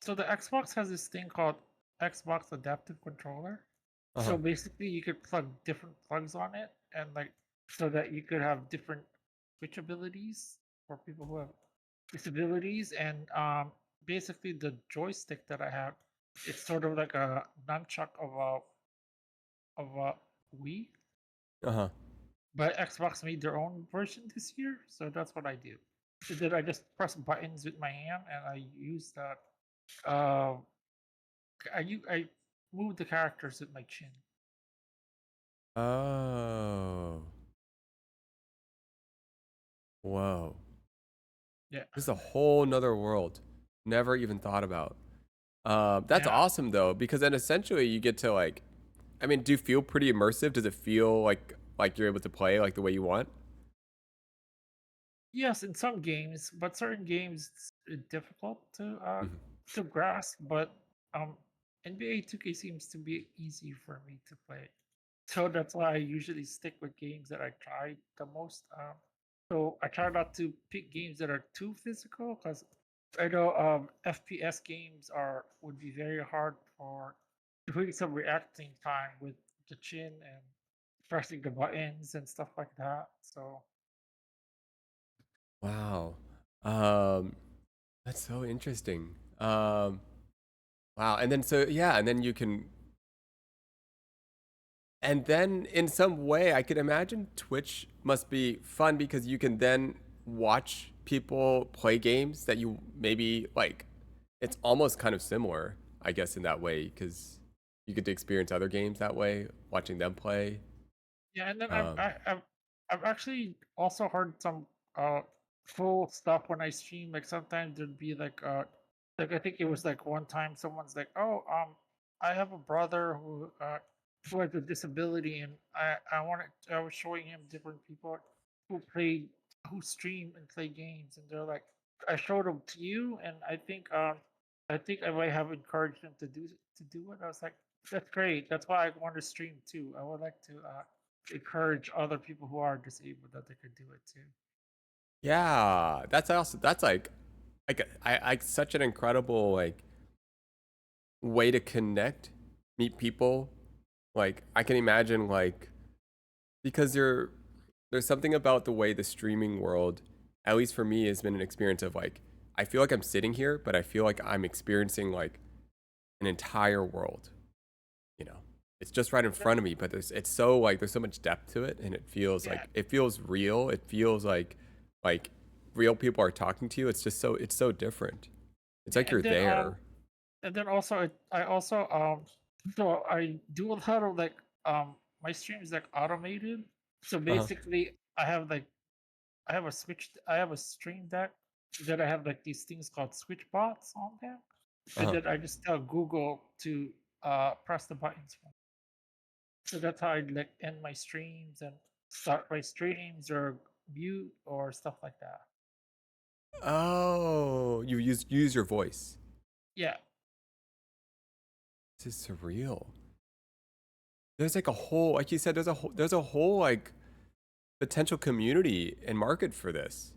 so the Xbox has this thing called Xbox Adaptive Controller. Uh So huh. basically, you could plug different plugs on it, and like so that you could have different switch abilities for people who have disabilities. And basically, the joystick that I have, it's sort of like a nunchuck of a Wii, Uh huh. but Xbox made their own version this year, so that's what I do. So that I just press buttons with my hand, and I use that. Uh, I move the characters with my chin. Oh. Whoa. Yeah, This is a whole nother world. Never even thought about. That's yeah. awesome though, because then essentially you get to like, I mean, do you feel pretty immersive? Does it feel like you're able to play like the way you want? Yes, in some games, but certain games it's difficult Mhm. to grasp. But NBA 2K seems to be easy for me to play, so that's why I usually stick with games that I try the most. So I try not to pick games that are too physical because I know FPS games are would be very hard for doing some reacting time with the chin and pressing the buttons and stuff like that. So Wow. Um, that's so interesting. Wow. And then so yeah, and then you can, and then in some way, I could imagine Twitch must be fun because you can then watch people play games that you maybe like. It's almost kind of similar, I guess, in that way because you get to experience other games that way, watching them play. yeah, and then Um, I've actually also heard some cool stuff when I stream. Like sometimes there'd be like I think it was like one time someone's like, "Oh, I have a brother who has a disability, and I was showing him different people who play who stream and play games, and they're like, I showed them to you, and I think I might have encouraged them to do it. I was like, that's great. That's why I want to stream too. I would like to encourage other people who are disabled that they could do it too. yeah, that's also that's like I such an incredible like way to connect, meet people. Like I can imagine like because there's something about the way the streaming world, at least for me, has been an experience of like I feel like I'm sitting here, but I feel like I'm experiencing like an entire world. You know, it's just right in That- front of me, but it's so like there's so much depth to it, and Yeah, it feels real. It feels like real people are talking to you. It's just it's so different. It's yeah, like you're there. and then also I also so I do a lot of like my stream is like automated. So Uh huh. basically, I have a stream deck that I have like these things called switch bots on them, Uh and huh. then I just tell Google to press the buttons for me. So that's how I like end my streams and start my streams or mute or stuff like that. Oh, you use your voice. Yeah, This is surreal. There's like a whole, like you said, there's a whole like potential community and market for this.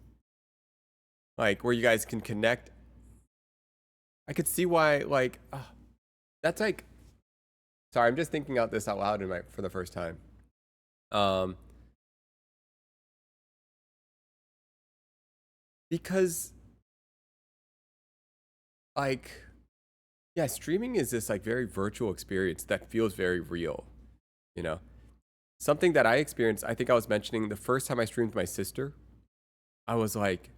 Like where you guys can connect I could see why, like, that's like, sorry, I'm just thinking out this out loud for the first time. Because, like, yeah, streaming is this like very virtual experience that feels very real, you know? Something that I experienced, I think I was mentioning the first time I streamed my sister, I was like,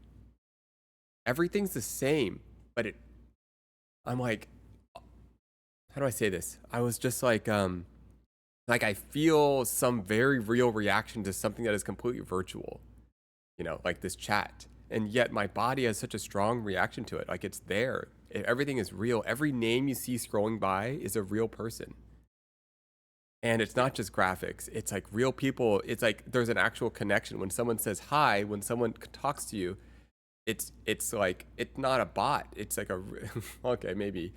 everything's the same, but I'm like, how do I say this? I was just like I feel some very real reaction to something that is completely virtual, you know, like this chat. And yet my body has such a strong reaction to it. Like it's there. Everything is real. Every name you see scrolling by is a real person. And it's not just graphics. It's like real people. It's like there's an actual connection. When someone says hi, when someone talks to you, it's like it's not a bot. It's like a okay, maybe.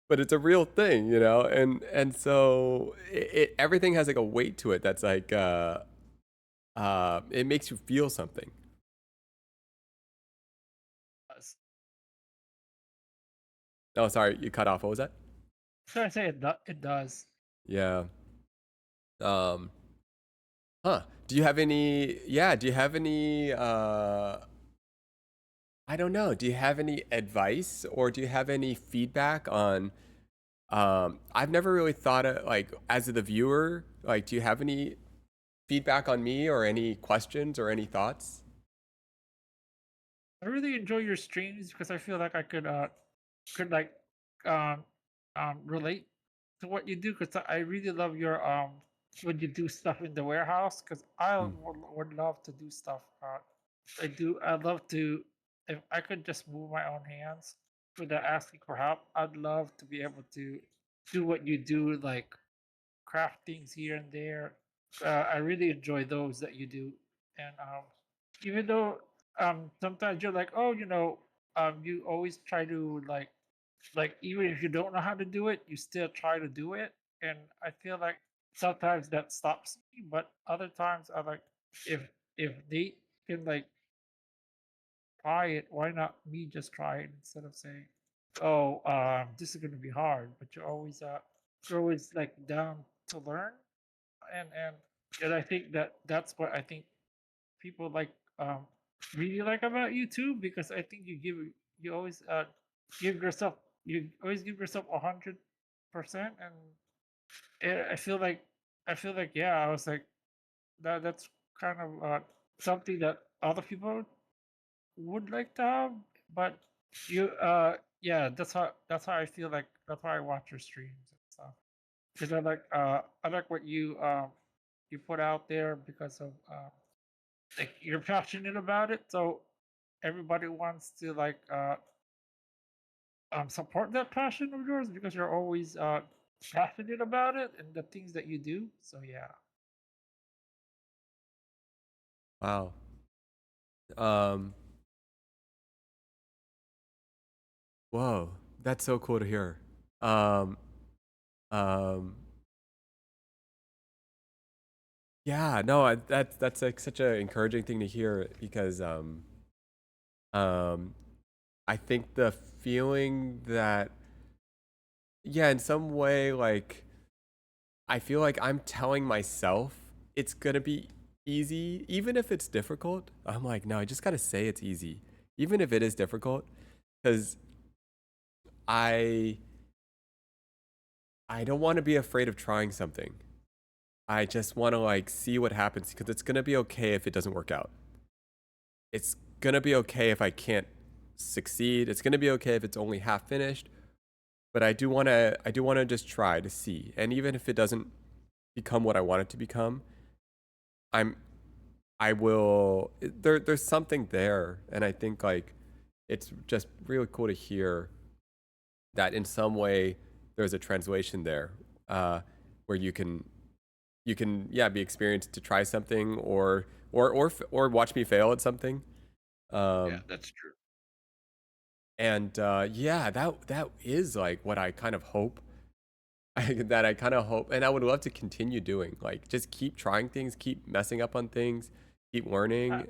But it's a real thing, you know? And so everything has like a weight to it that's like it makes you feel something. Oh, sorry, you cut off. What was that? So I say it does. Yeah. Huh. Do you have any I don't know. Do you have any advice or do you have any feedback on I've never really thought of like as the viewer, like do you have any feedback on me or any questions or any thoughts? I really enjoy your streams because I feel like I could like um relate to what you do because I really love your when you do stuff in the warehouse because I Hmm. would love to do stuff. I love to if I could just move my own hands without asking for help. I'd love to be able to do what you do, like craft things here and there. I really enjoy those that you do, and even though sometimes you're like, oh, you always try to like even if you don't know how to do it, you still try to do it, and I feel like sometimes that stops me, but other times I like if if they can like try it, why not me just try it instead of saying, oh, this is gonna be hard, but you're always like down to learn and I think that's what I think people like really like about you too because I think you always give yourself you always give yourself 100% and I feel like yeah I was like that's kind of something that other people would like to have but you yeah that's how I feel like that's why I watch your streams and stuff because I like what you put out there because of like you're passionate about it so everybody wants to like support that passion of yours because you're always passionate about it and the things that you do so yeah. Wow. Um Whoa, that's so cool to hear. Um um yeah, no, that's like such an encouraging thing to hear because um I think the feeling that yeah, in some way like I feel like I'm telling myself it's gonna be easy, even if it's difficult. I'm like, no, I just gotta say it's easy, even if it is difficult, because I I don't want to be afraid of trying something. I just want to like see what happens because it's gonna be okay if it doesn't work out. It's gonna be okay if I can't succeed. It's gonna be okay if it's only half finished. But I do wanna just try to see. And even if it doesn't become what I want it to become, I'm I will there's something there. And I think like it's just really cool to hear that in some way there's a translation there, where you can yeah be experienced to try something or watch me fail at something. Yeah, Um that's true. and yeah, that is like what I kind of hope. That I kind of hope and I would love to continue doing, like just keep trying things, keep messing up on things, keep I, learning.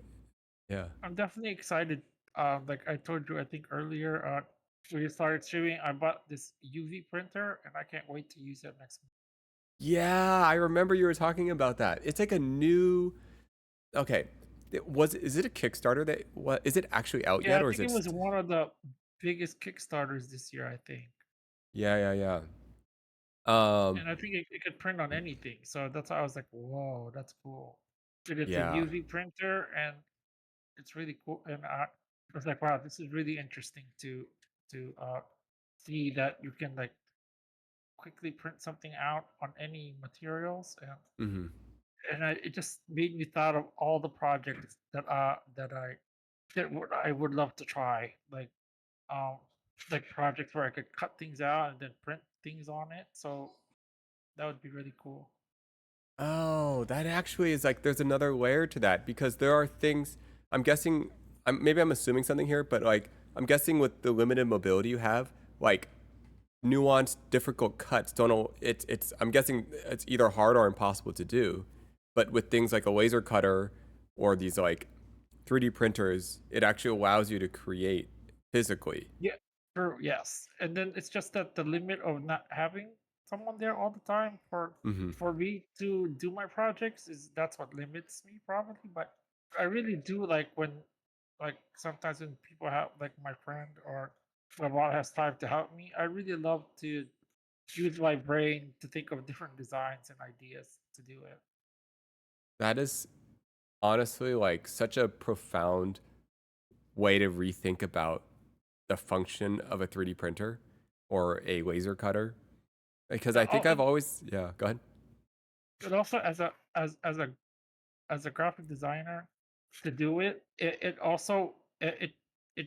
Yeah. I'm definitely excited like I told you, I think earlier, we started streaming. I bought this UV printer, and I can't wait to use it next month. Yeah, I remember you were talking about that. It's like a new. Okay, is it a Kickstarter that what is it actually out Yeah, yet I or is think it it? was one of the biggest Kickstarters this year, I think. Yeah. Um, And I think it could print on anything. So that's why I was like, whoa, that's cool. And it's a yeah. UV printer, and it's really cool. And I was like, wow, this is really interesting to see that you can like quickly print something out on any materials. Mm-hmm. And it just made me thought of all the projects that I would love to try, um like projects where I could cut things out and then print things on it. So that would be really cool. Oh, that actually is like there's another layer to that because there are things I'm guessing maybe I'm assuming something here, but like I'm guessing with the limited mobility you have, like nuanced, difficult cuts don't know it's I'm guessing it's either hard or impossible to do. But with things like a laser cutter or these like 3D printers, it actually allows you to create physically. Yeah, true. Yes, and then it's just that the limit of not having someone there all the time Mm-hmm. for me to do my projects is that's what limits me probably. But I really do like when like sometimes when people have like my friend or my mom has time to help me. I really love to use my brain to think of different designs and ideas to do it. That is honestly like such a profound way to rethink about the function of a 3D printer or a laser cutter. Because Yeah, I think I've always, yeah, go ahead. and also as a graphic designer to do it also it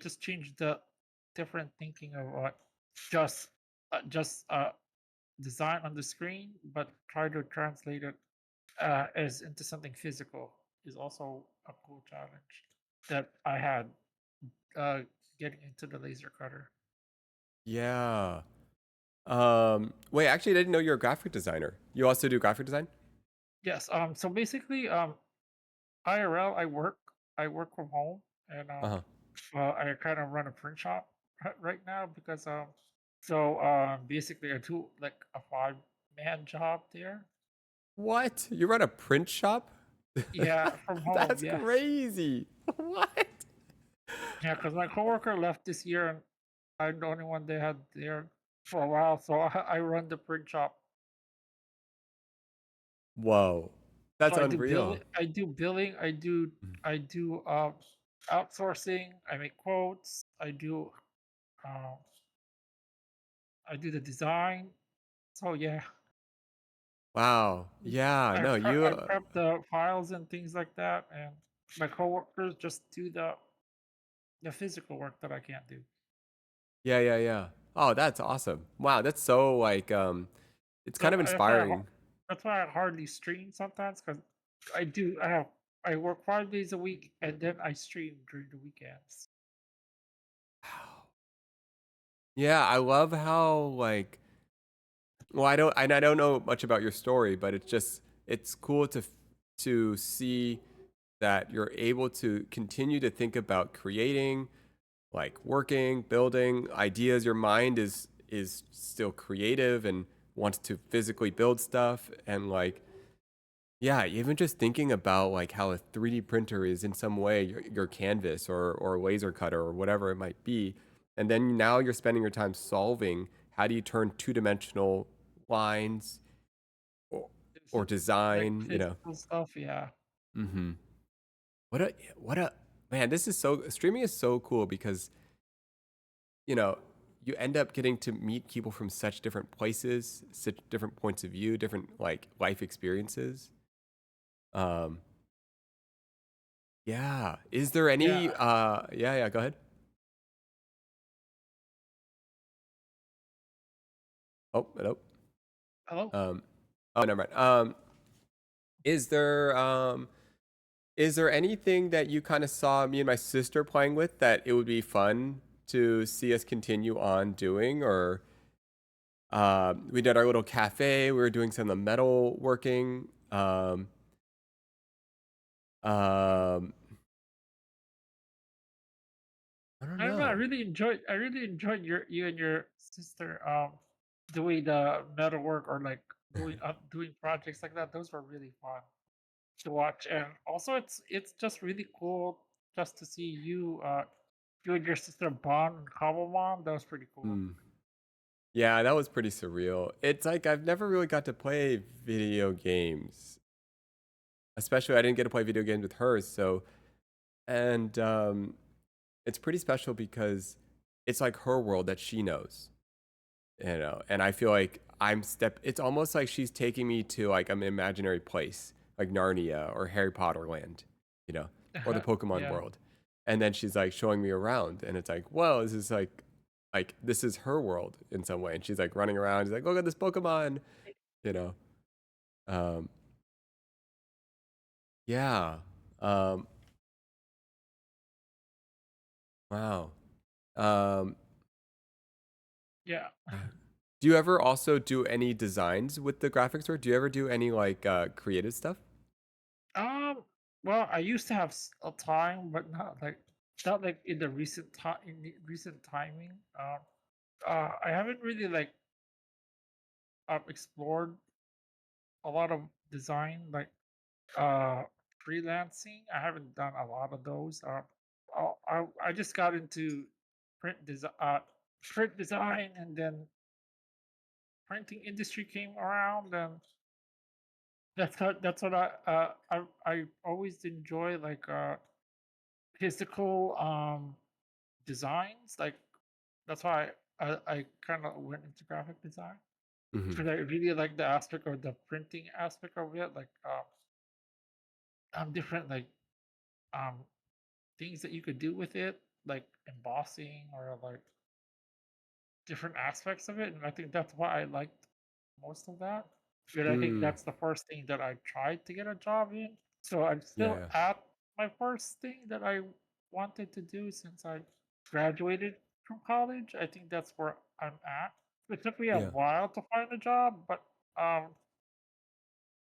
just changed the different thinking of what just just design on the screen, but try to translate it as into something physical is also a cool challenge that I had uh, getting into the laser cutter. Yeah. Wait, actually, I didn't know you're a graphic designer. You also do graphic design? Yes. So basically, IRL, I work from home, and Uh-huh. I kind of run a print shop right now because basically I do like a 5-man job there. What? You run a print shop? Yeah, from home. That's Yes. crazy. What? Yeah, because my coworker left this year, and I'm the only one they had there for a while, so I run the print shop. Whoa. So That's I do unreal. billing. I do billing. I do outsourcing. I make quotes. Uh, I do the design. So yeah, Wow. Yeah, no, you I prep the files and things like that, and my coworkers just do the physical work that I can't do. yeah. Oh, that's awesome. Wow, that's so like it's kind So of inspiring. that's why I hardly stream sometimes because I work 5 days a week and then I stream during the weekends. Wow. Yeah, I love how like well, I don't know much about your story, but it's just it's cool to see that you're able to continue to think about creating, like working, building ideas. Your mind is still creative and wants to physically build stuff and like yeah, even just thinking about like how a 3D printer is in some way your canvas or a laser cutter or whatever it might be. And then now you're spending your time solving how do you turn two-dimensional lines or, or Like design, you know. physical stuff, yeah. Mm-hmm. What a man, this is so streaming is so cool because, you know, you end up getting to meet people from such different places, such different points of view, different like life experiences. Um, Yeah. Is there Yeah. any yeah, go ahead. Oh, hello. Hello? Um oh, never mind. Is there um is there anything that you kind of saw me and my sister playing with that it would be fun to see us continue on doing or we did our little cafe, we were doing some of the metal working. Um I don't I don't know. know. I really enjoyed you and your sister doing the metalwork or like doing projects like that. Those were really fun to watch, and also it's just really cool just to see you and your sister bond and Cobblemon. That was pretty cool. Hmm. Yeah, that was pretty surreal. It's like I've never really got to play video games. Especially I didn't get to play video games with her, so and it's pretty special because it's like her world that she knows, you know. And I feel like it's almost like she's taking me to like an imaginary place, like Narnia or Harry Potter land, you know, or the Pokemon Yeah, world. And then she's like showing me around and it's like, well, this is like this is her world in some way. And she's like running around, she's like, look at this Pokemon, you know. Um yeah. Um wow. Um yeah. do you ever also do any designs with the graphics work? Do you ever do any like creative stuff? Um. Well, I used to have a time, but not like in the recent timing. I haven't really like explored a lot of design like uh freelancing. I haven't done a lot of those. I just got into print design, print design, and then printing industry came around, and that's what I always enjoy like physical designs. Like that's why I kind of went into graphic design Hmm. because I really like the aspect of the printing aspect of it, like different like um things that you could do with it, like embossing or like different aspects of it. And I think that's why I liked most of that. But I think Mm. that's the first thing that I tried to get a job in. So I'm Yeah, still yeah. at my first thing that I wanted to do since I graduated from college. I think that's where I'm at. It took me a Yeah. while to find a job, um,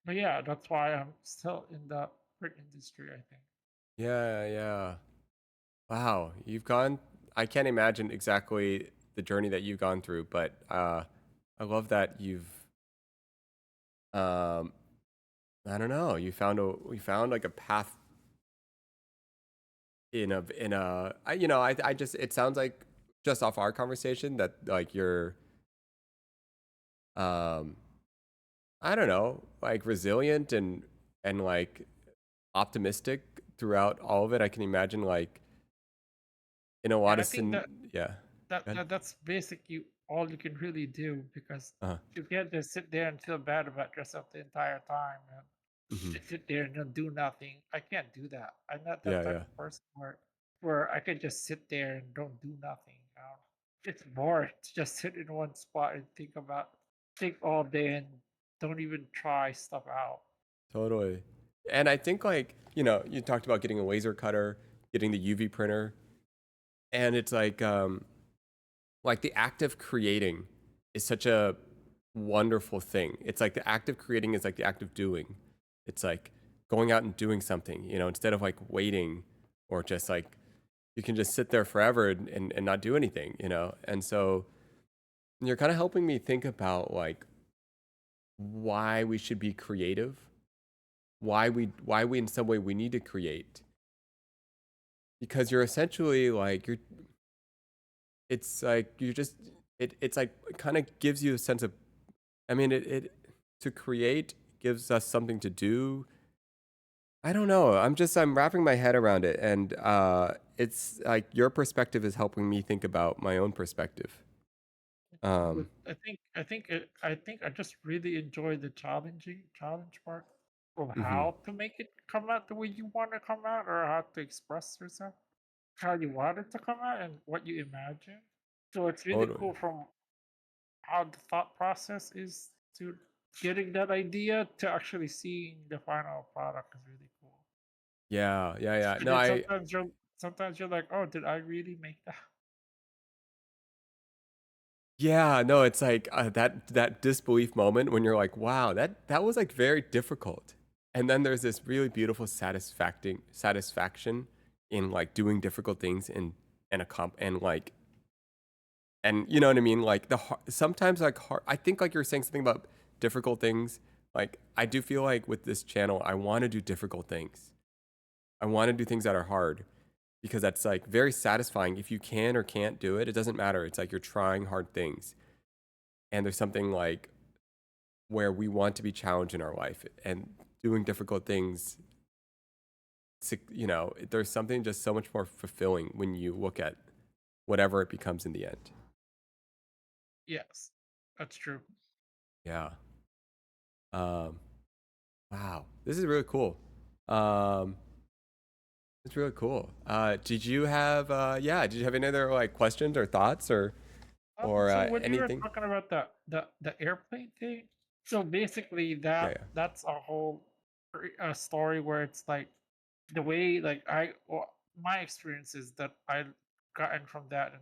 but yeah, that's why I'm still in the print industry. I think. Yeah, yeah. Wow, you've gone. I can't imagine exactly the journey that you've gone through, but I love that you've. Um, I don't know. You found like a path in a. I just it sounds like just off our conversation that like you're um I don't know like resilient and like optimistic throughout all of it. I can imagine like in a lot And I of think that yeah. Good. that's basically all you can really do because Uh-huh. you can't just sit there and feel bad about yourself the entire time and Hmm. just sit there and do nothing. I can't do that. I'm not that Yeah, type yeah. of person where I can just sit there and don't do nothing. It's boring to just sit in one spot and think all day and don't even try stuff out. Totally. And I think like, you know, you talked about getting a laser cutter, getting the UV printer, and it's like the act of creating is such a wonderful thing. It's like the act of creating is like the act of doing. It's like going out and doing something, you know, instead of like waiting or just like you can just sit there forever and not do anything, you know. And so you're kind of helping me think about like why we should be creative, why we in some way we need to create because you're essentially like you're it's like you just it's like it kind of gives you a sense of I mean it to create gives us something to do. I don't know. I'm wrapping my head around it and it's like your perspective is helping me think about my own perspective. But Um I think I just really enjoy the challenge part of mhm. how to make it come out the way you want to come out or how to express yourself, how you want it to come out and what you imagine. So it's really Totally. cool from how the thought process is to getting that idea to actually seeing the final product is really cool. Yeah, yeah, yeah. And No, then I sometimes you're like, oh, did I really make that? yeah, no, it's like that disbelief moment when you're like, wow, that was like very difficult. And then there's this really beautiful satisfaction in like doing difficult things and and like, and you know what I mean? Like sometimes like hard, I think like you're saying something about difficult things. Like I do feel like with this channel, I want to do difficult things. I want to do things that are hard because that's like very satisfying. If you can or can't do it, it doesn't matter. It's like you're trying hard things. And there's something like where we want to be challenged in our life and doing difficult things. You know, there's something just so much more fulfilling when you look at whatever it becomes in the end. Yes, that's true. Yeah. Wow, this is really cool. Um, it's really cool. Did you have did you have any other like questions or thoughts or So when you were anything? talking about the airplane thing, so basically Yeah, yeah. that's a whole story where it's like the way like my experiences that I gotten from that and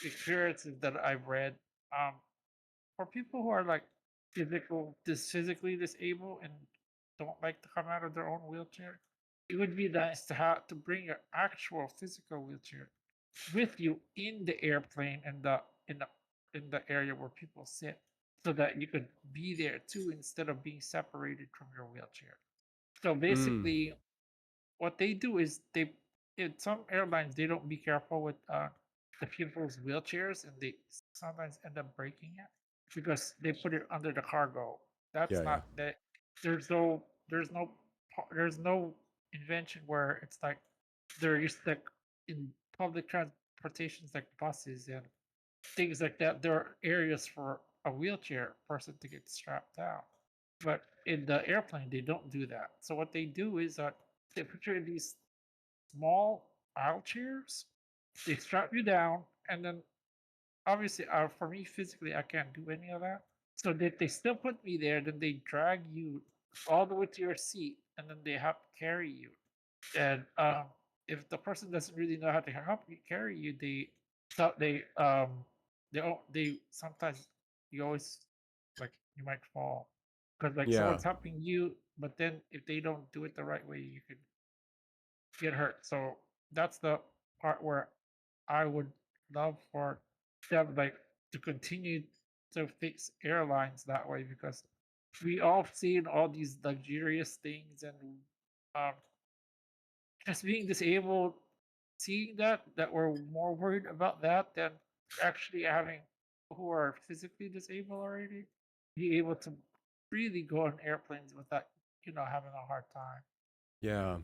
experiences that I've read um for people who are like physically disabled and don't like to come out of their own wheelchair, it would be nice to have to bring your actual physical wheelchair with you in the airplane and in the area where people sit, so that you could be there too instead of being separated from your wheelchair. So Mm, basically, what they do is they in some airlines they don't be careful with the people's wheelchairs and they sometimes end up breaking it because they put it under the cargo. That's yeah, yeah, not that there's no there's no invention where it's like they're just like in public transportations like buses and things like that. There are areas for a wheelchair person to get strapped down. But in the airplane, they don't do that. So what they do is they put you in these small aisle chairs. They strap you down, and then obviously, for me physically, I can't do any of that. So they still put me there. Then they drag you all the way to your seat, and then they have to carry you. And if the person doesn't really know how to help you carry you, so they sometimes you always like you might fall because like yeah. someone's helping you, but then if they don't do it the right way, you could get hurt. So that's the part where I would love for them like to continue to fix airlines that way because we all seen all these luxurious things and um, just being disabled, seeing that we're more worried about that than actually having who are physically disabled already be able to really go on airplanes without having a hard time. Yeah.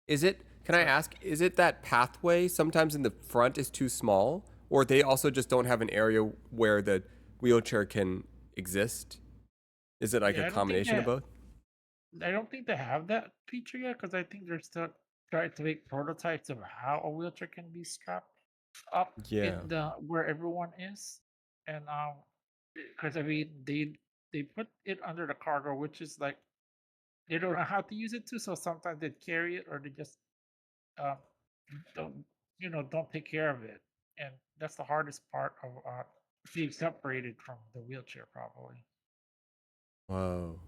Is it, can I So ask, is it that pathway sometimes in the front is too small, or they also just don't have an area where the wheelchair can exist? Is it like a yeah, combination of both? I don't think they have that feature yet because I think they're still trying to make prototypes of how a wheelchair can be strapped up Yeah. in the where everyone is, and because I mean they put it under the cargo, which is like they don't know how to use it too, so sometimes they carry it or they just um don't don't take care of it, and that's the hardest part of being separated from the wheelchair probably. Whoa.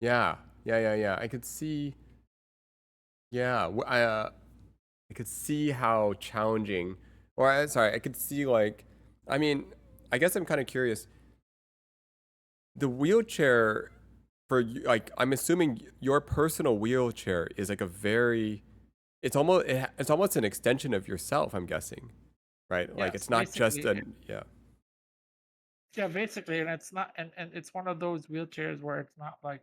Yeah. Yeah, yeah, yeah. I could see, yeah, I could see how challenging, or sorry, I could see like, I mean, I guess I'm kind of curious. The wheelchair for you, like, I'm assuming your personal wheelchair is like a very, it's almost an extension of yourself. I'm guessing, right? Like, Yes, it's not just basically. an, yeah, Yeah, basically, and it's not, and it's one of those wheelchairs where it's not like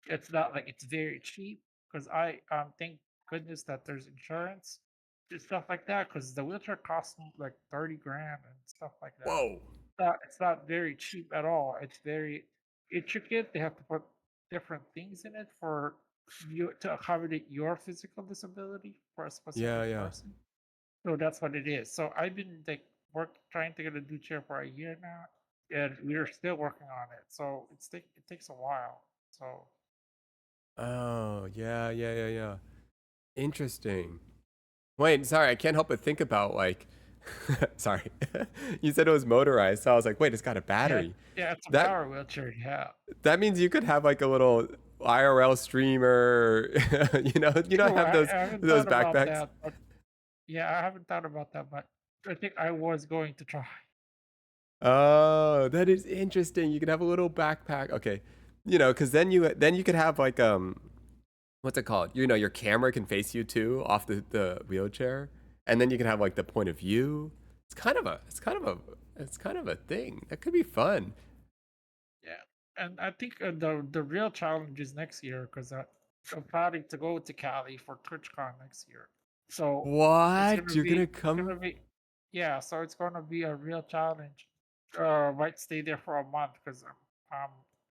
it's very cheap because I thank goodness that there's insurance and stuff like that because the wheelchair costs like 30 grand and stuff like that. whoa, It's not very cheap at all. It's very intricate. They have to put different things in it for you to accommodate your physical disability for a yeah, specific yeah. person. So that's what it is. So I've been like trying to get a new chair for a year now, and we're still working on it. So it takes a while. So Oh, yeah, yeah, yeah, yeah. Interesting. Wait, sorry, I can't help but think about like, sorry, you said it was motorized, so I was like, wait, it's got a yeah, battery. yeah, it's a That power wheelchair. Yeah, that means you could have like a little IRL streamer, you know, you know, have I haven't those thought about backpacks. that, but Yeah, I haven't thought about that, but I think I was going to try. Oh, that is interesting. You could have a little backpack. Okay. Because then you could have like what's it called? Your camera can face you too off the wheelchair, and then you can have like the point of view. It's kind of a thing. That could be fun. Yeah, and I think the real challenge is next year because I'm planning to go to Cali for TwitchCon next year. So What? You're gonna it's gonna come? be yeah. So it's gonna be a real challenge. Might stay there for a month because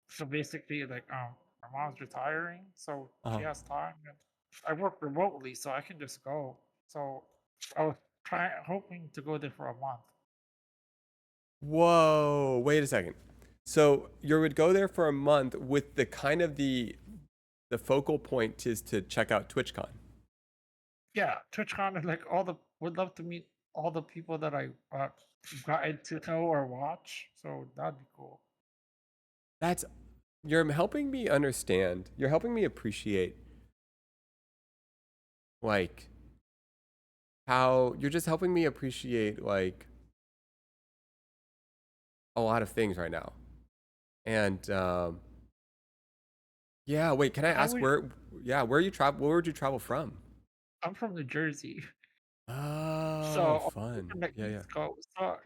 so basically like my mom's retiring, so she Oh, has time, and I work remotely, so I can just go. So I was hoping to go there for a month. whoa. Wait a second. So you would go there for a month with the kind of the focal point is to check out TwitchCon. Yeah, TwitchCon is like all the would love to meet all the people that I gotten to know or watch. So that'd be cool. That's You're helping me understand. You're helping me appreciate like how you're just helping me appreciate like a lot of things right now. And yeah, wait, can I I ask would. where where you travel where would you travel from? I'm from New Jersey, Oh, so I'm fun. from the Yeah, yeah. East Coast. So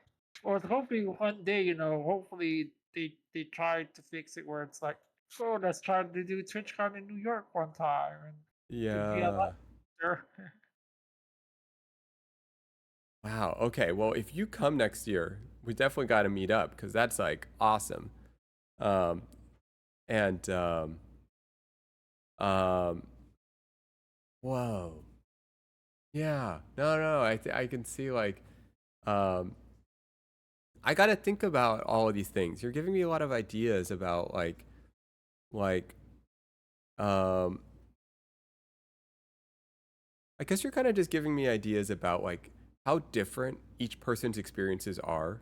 I was hoping one day, hopefully they try to fix it where it's like, oh, let's try to do TwitchCon in New York one time, and it'd be a lot Yeah. better. Wow. Okay. Well, if you come next year, we definitely got to meet up because that's like awesome. Um, and um, whoa. Yeah. No, no. I can see like, um, I got to think about all of these things. You're giving me a lot of ideas about like, um, I guess you're kind of just giving me ideas about like how different each person's experiences are,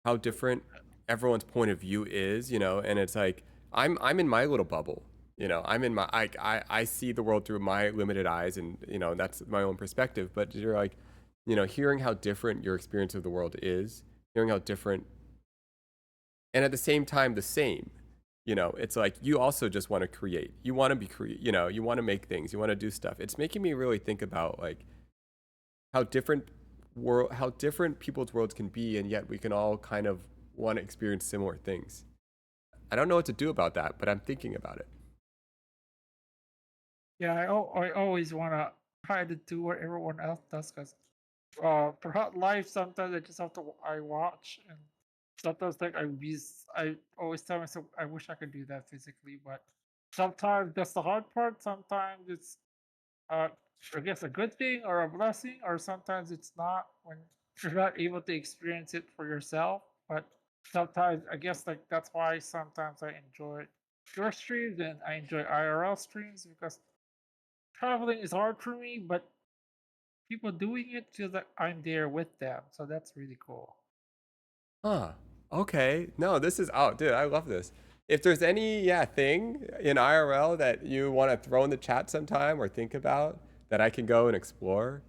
how different everyone's point of view is, and it's like I'm in my little bubble. I'm in my I see the world through my limited eyes, and that's my own perspective. But you're like, hearing how different your experience of the world is, hearing how different, and at the same time the same. It's like you also just want to create. You want to be you want to make things. You want to do stuff. It's making me really think about like how different how different people's worlds can be, and yet we can all kind of want to experience similar things. I don't know what to do about that, but I'm thinking about it. Yeah, I always want to try to do what everyone else does because throughout life sometimes I just have to I watch, and sometimes like I always tell myself I wish I could do that physically, but sometimes that's the hard part. Sometimes it's uh I guess a good thing or a blessing, or sometimes it's not when you're not able to experience it for yourself. But sometimes I guess like that's why sometimes I enjoy your streams and I enjoy IRL streams because traveling is hard for me, but people doing it feels like I'm there with them. So that's really cool. Huh. Okay. No, this is oh, dude, I love this. If there's any thing in IRL that you want to throw in the chat sometime or think about that I can go and explore,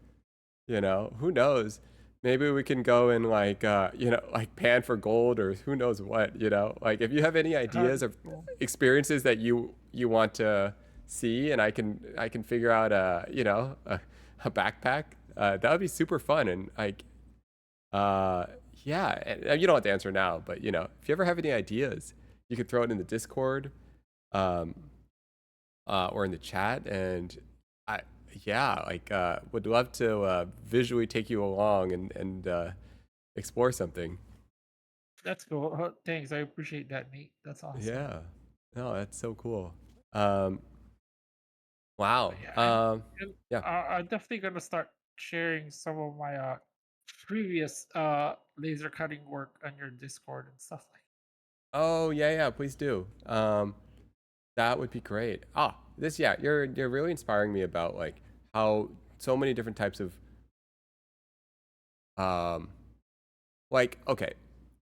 who knows? Maybe we can go and like like pan for gold or who knows what, like if you have any That'd ideas be of cool. experiences that you want to see, and I can figure out a backpack, that would be super fun. And like uh yeah, and you don't have to answer now, but if you ever have any ideas, you could throw it in the Discord, um or in the chat. And I yeah, like would love to visually take you along and explore something. That's cool. Thanks. I appreciate that, Nate. That's awesome. Yeah. No, that's so cool. Um wow. Yeah, and Yeah. I'm definitely gonna start sharing some of my previous laser cutting work on your Discord and stuff like. Oh, yeah, yeah, please do. That would be great. Ah, you're really inspiring me about like how so many different types of um like okay,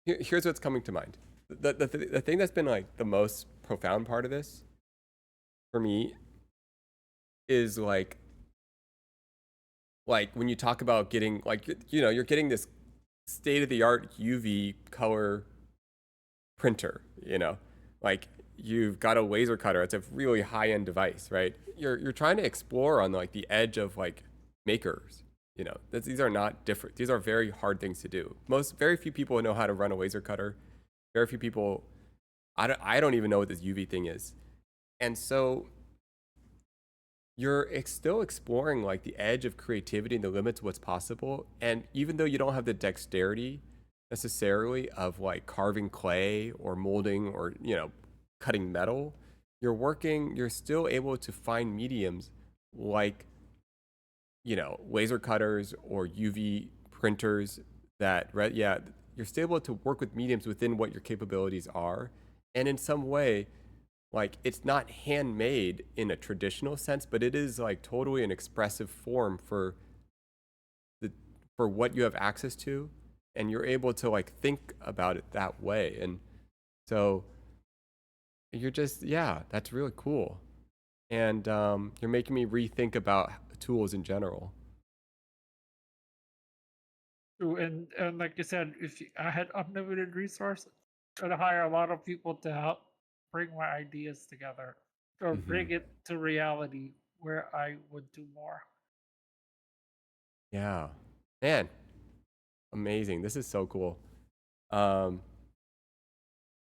here's what's coming to mind. The thing that's been like the most profound part of this for me is like like when you talk about getting like you're getting this state of the art UV color printer, like you've got a laser cutter. It's a really high end device, right? You're trying to explore on like the edge of like makers. These are not different. These are very hard things to do. Very few people know how to run a laser cutter. Very few people. I don't even know what this UV thing is, and so you're still exploring like the edge of creativity and the limits of what's possible. And even though you don't have the dexterity necessarily of like carving clay or molding or cutting metal, you're still able to find mediums like laser cutters or UV printers you're still able to work with mediums within what your capabilities are. And in some way, like it's not handmade in a traditional sense, but it is like totally an expressive form for what you have access to, and you're able to like think about it that way. And so that's really cool. And you're making me rethink about tools in general. True, and like you said, if I had unlimited resources, I'd hire a lot of people to help bring my ideas together or Hmm. bring it to reality where I would do more. Yeah, man, amazing. This is so cool. um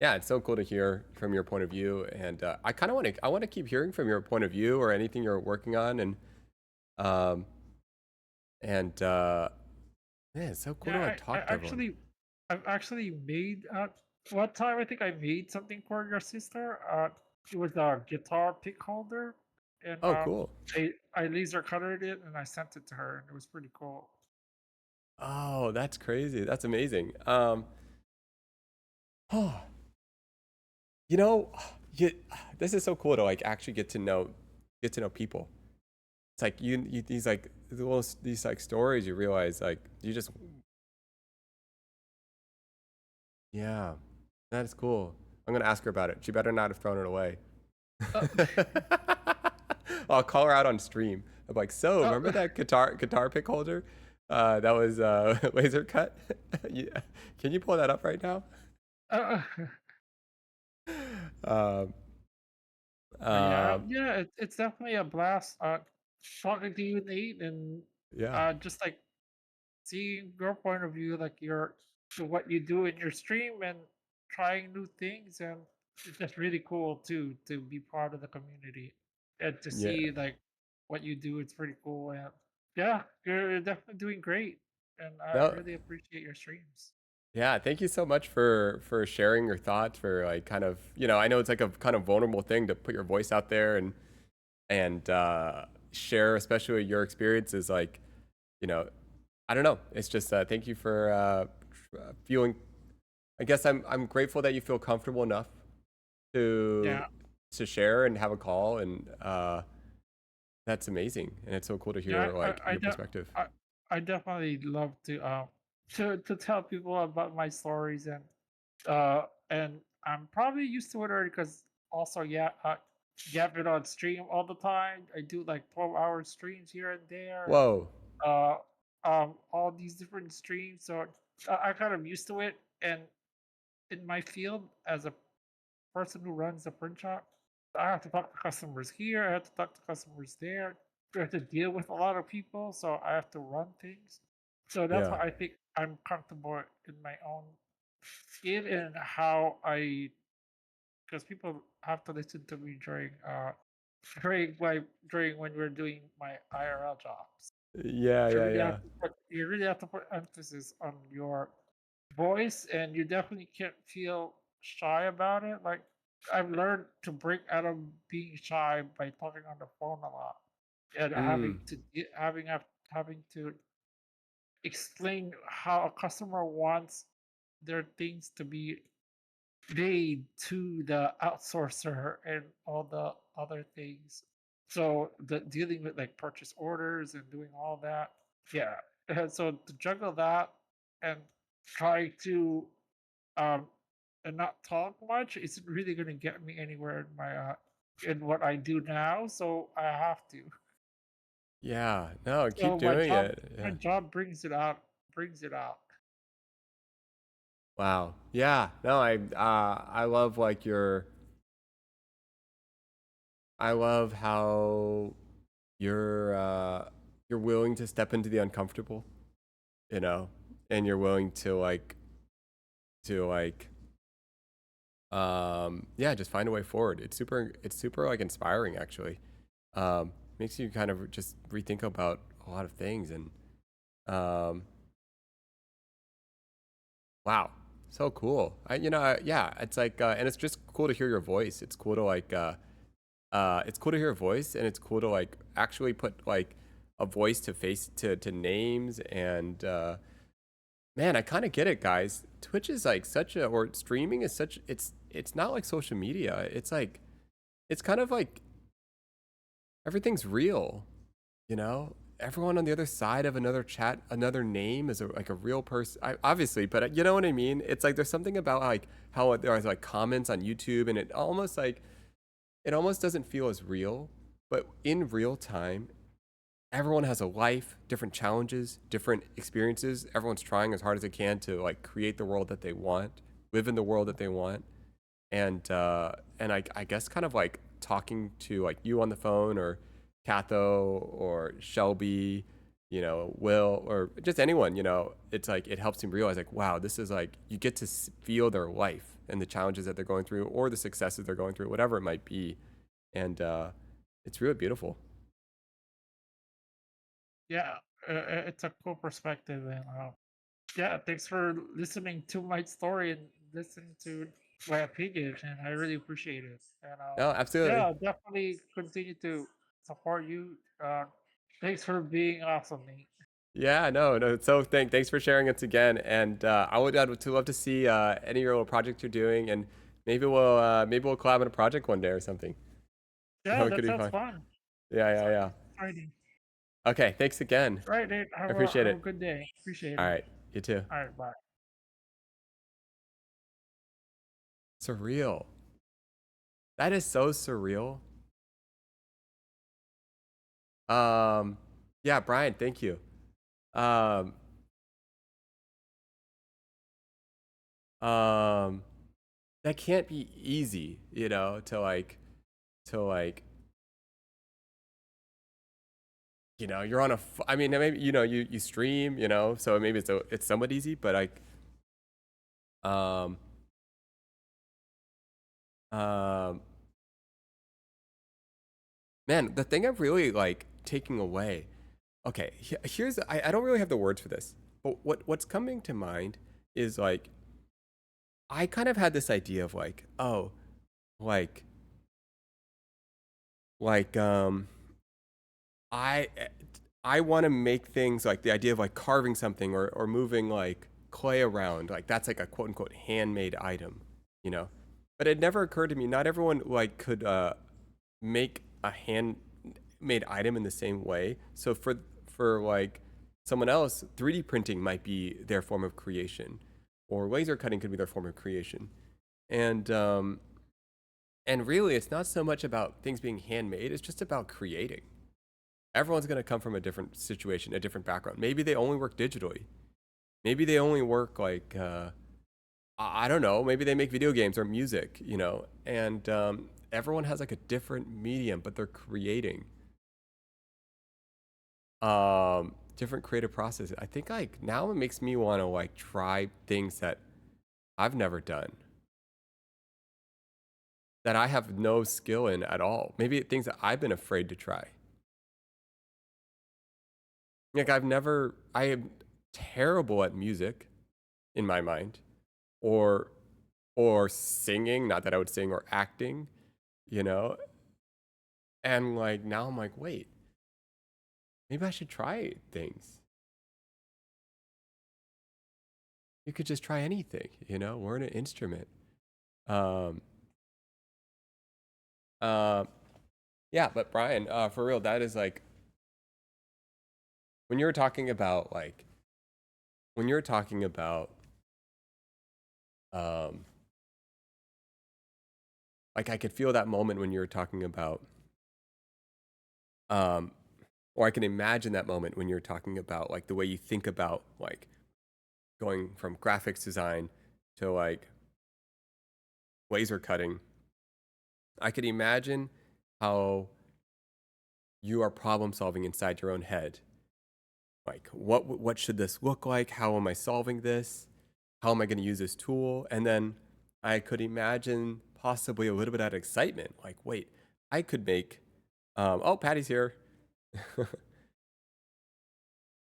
yeah, it's so cool to hear from your point of view. And I want to keep hearing from your point of view or anything you're working on. Um and man, it's so cool to like Yeah, talk to everyone. I've actually made one time I think I made something for your sister. It was a guitar pick holder, and Oh, cool. I laser cuttered it and I sent it to her, and it was pretty cool. Oh, that's crazy. That's amazing. Oh, you know, you, this is so cool to like actually get to know people. It's like these like these like stories. You realize like you just yeah, that is cool. I'm gonna ask her about it. She better not have thrown it away. Uh, I'll call her out on stream. I'm like, so uh, remember that guitar pick holder? That was laser cut. Yeah. Can you pull that up right now? uh, Um, yeah, um, yeah, it's definitely a blast. Talking to you, Nate, and yeah, just like seeing your point of view, like your what you do in your stream and trying new things, and it's just really cool too to be part of the community and to yeah, see like what you do. It's pretty cool, and yeah, you're definitely doing great, and I no, really appreciate your streams. yeah. Thank you so much for sharing your thoughts. For like kind of I know it's like a kind of vulnerable thing to put your voice out there and share, especially your experiences. Like you know, I don't know. It's just thank you for feeling. I guess I'm grateful that you feel comfortable enough to Yeah, to share and have a call, and that's amazing. And it's so cool to yeah, hear like your perspective. I, I definitely love to tell people about my stories, and I'm probably used to it already because also get it on stream all the time. I do like 12-hour streams here and there, Whoa. uh all these different streams, so I'm kind of used to it. And in my field as a person who runs a print shop, I have to talk to customers here, I have to talk to customers there, I have to deal with a lot of people, so I have to run things. So that's Yeah. why I think I'm comfortable in my own skin and how I, because people have to listen to me during when we're doing my IRL jobs. Yeah. You Yeah. really Yeah. have to put emphasis on your voice, and you definitely can't feel shy about it. Like I've learned to break out of being shy by talking on the phone a lot and Mm. having to explain how a customer wants their things to be made to the outsourcer and all the other things. So the dealing with like purchase orders and doing all that. Yeah. And so to juggle that and try to um and not talk much isn't really gonna get me anywhere in my in what I do now. So I have to. Yeah, no, keep So my doing job, it. my Yeah. job brings it out. Brings it out. Wow. Yeah. No, I love like I love how you're willing to step into the uncomfortable, you know, and you're willing to like yeah, just find a way forward. It's super like inspiring actually. Makes you kind of just rethink about a lot of things and um wow, so cool. Yeah, it's like and it's just cool to hear your voice. It's cool to like it's cool to hear a voice and it's cool to like actually put like a voice to face to names and man, I kind of get it, guys. Twitch is like such a or streaming is such it's not like social media. It's like it's kind of like everything's real, you know? Everyone on the other side of another chat, another name is like a real person. Obviously, but you know what I mean? It's like there's something about like how there's like comments on YouTube and it almost doesn't feel as real, but in real time, everyone has a life, different challenges, different experiences. Everyone's trying as hard as they can to like create the world that they want, live in the world that they want. And I guess kind of like talking to like you on the phone or Katho or Shelby, you know, Will or just anyone, you know, it's like it helps them realize like, wow, this is like you get to feel their life and the challenges that they're going through or the successes they're going through, whatever it might be, and it's really beautiful. Yeah, it's a cool perspective, and yeah, thanks for listening to my story and listening to my opinion, and I really appreciate it. And No, absolutely. yeah, definitely continue to support you. Thanks for being awesome, Nate. Yeah, no. So thanks for sharing it again, and I'd to love to see any of your little projects you're doing, and maybe we'll collab on a project one day or something. Yeah, That that could be sounds fun. fun. Yeah. Exciting. Okay, thanks again. All right, Nate. I appreciate Have a it. good day. Appreciate All it. right, you too. All right, bye. Surreal. That is so surreal. Yeah, Brian, thank you. Um, um, that can't be easy, you know, to like, you know, you're on I mean, maybe, you know, you stream, you know, so maybe it's somewhat easy, but like, um, um, man, the thing I'm really like taking away, okay, here's, I don't really have the words for this, but what's coming to mind is like, I kind of had this idea of like, oh, like, like, I I want to make things like the idea of like carving something or moving like clay around, like that's like a quote unquote handmade item, you know. But it never occurred to me not everyone like could make a handmade item in the same way. So for like someone else, 3D printing might be their form of creation, or laser cutting could be their form of creation, and um, and really, it's not so much about things being handmade; it's just about creating. Everyone's going to come from a different situation, a different background. Maybe they only work digitally. Maybe they only work like I don't know. Maybe they make video games or music, you know. And everyone has like a different medium, but they're creating different creative processes. I think like now it makes me want to like try things that I've never done, that I have no skill in at all. Maybe things that I've been afraid to try. Like I am terrible at music in my mind, or singing, not that I would sing, or acting, you know. And like now I'm like, wait, maybe I should try things. You could just try anything, you know, learn an instrument. Um, uh, yeah, but Brian, for real, that is like when you were talking about like when you were talking about um, like I could feel that moment when you were talking about um Or I can imagine that moment when you're talking about like the way you think about like going from graphics design to like laser cutting. I could imagine how you are problem solving inside your own head. Like what should this look like? How am I solving this? How am I going to use this tool? And then I could imagine possibly a little bit of excitement. Like, wait, I could make. Oh, Patty's here.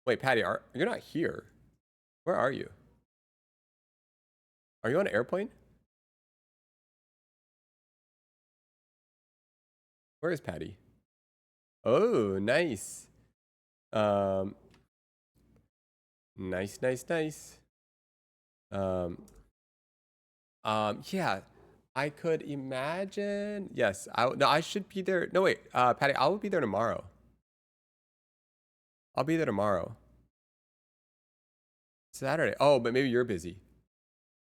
Wait, Patty, you're not here? Where are you? Are you on an airplane? Where is Patty? Oh, nice. Um, nice. Yeah, I could imagine. Yes, I should be there. No, wait, Patty, I will be there tomorrow. I'll be there tomorrow. Saturday. Oh, but maybe you're busy.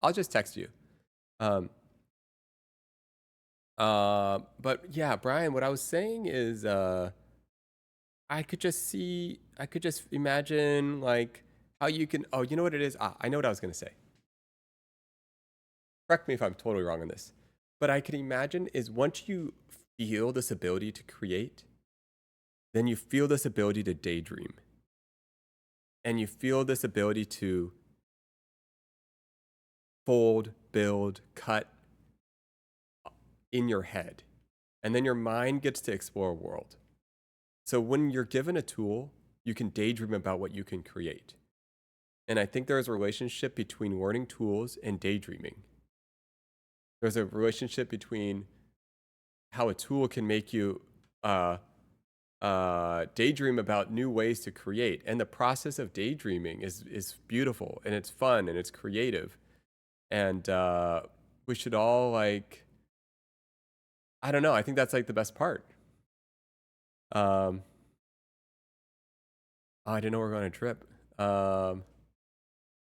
I'll just text you. But yeah, Brian, what I was saying is, I could just imagine like how you can. Oh, you know what it is? I know what I was gonna say. Correct me if I'm totally wrong on this, but I can imagine is once you feel this ability to create, then you feel this ability to daydream, and you feel this ability to fold, build, cut in your head, and then your mind gets to explore a world. So when you're given a tool, you can daydream about what you can create. And I think there's a relationship between learning tools and daydreaming. There's a relationship between how a tool can make you daydream about new ways to create. And the process of daydreaming is beautiful, and it's fun, and it's creative. And we should all like, I don't know, I think that's like the best part. Oh, I didn't know we were going on a trip.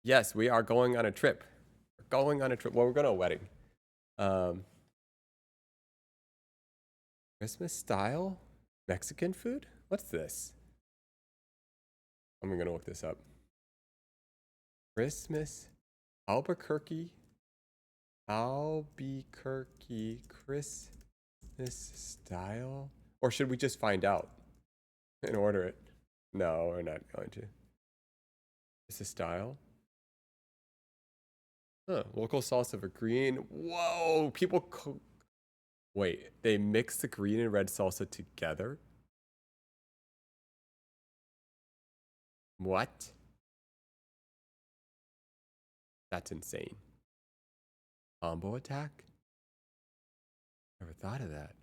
Yes, we are going on a trip. We're going on a trip. Well, we're going to a wedding. Christmas style Mexican food? What's this? I'm going to look this up. Christmas Albuquerque Christmas style? Or should we just find out and order it? No, we're not going to. Christmas style? Huh, local salsa for green. Whoa, wait, they mix the green and red salsa together? What? That's insane. Combo attack? Never thought of that.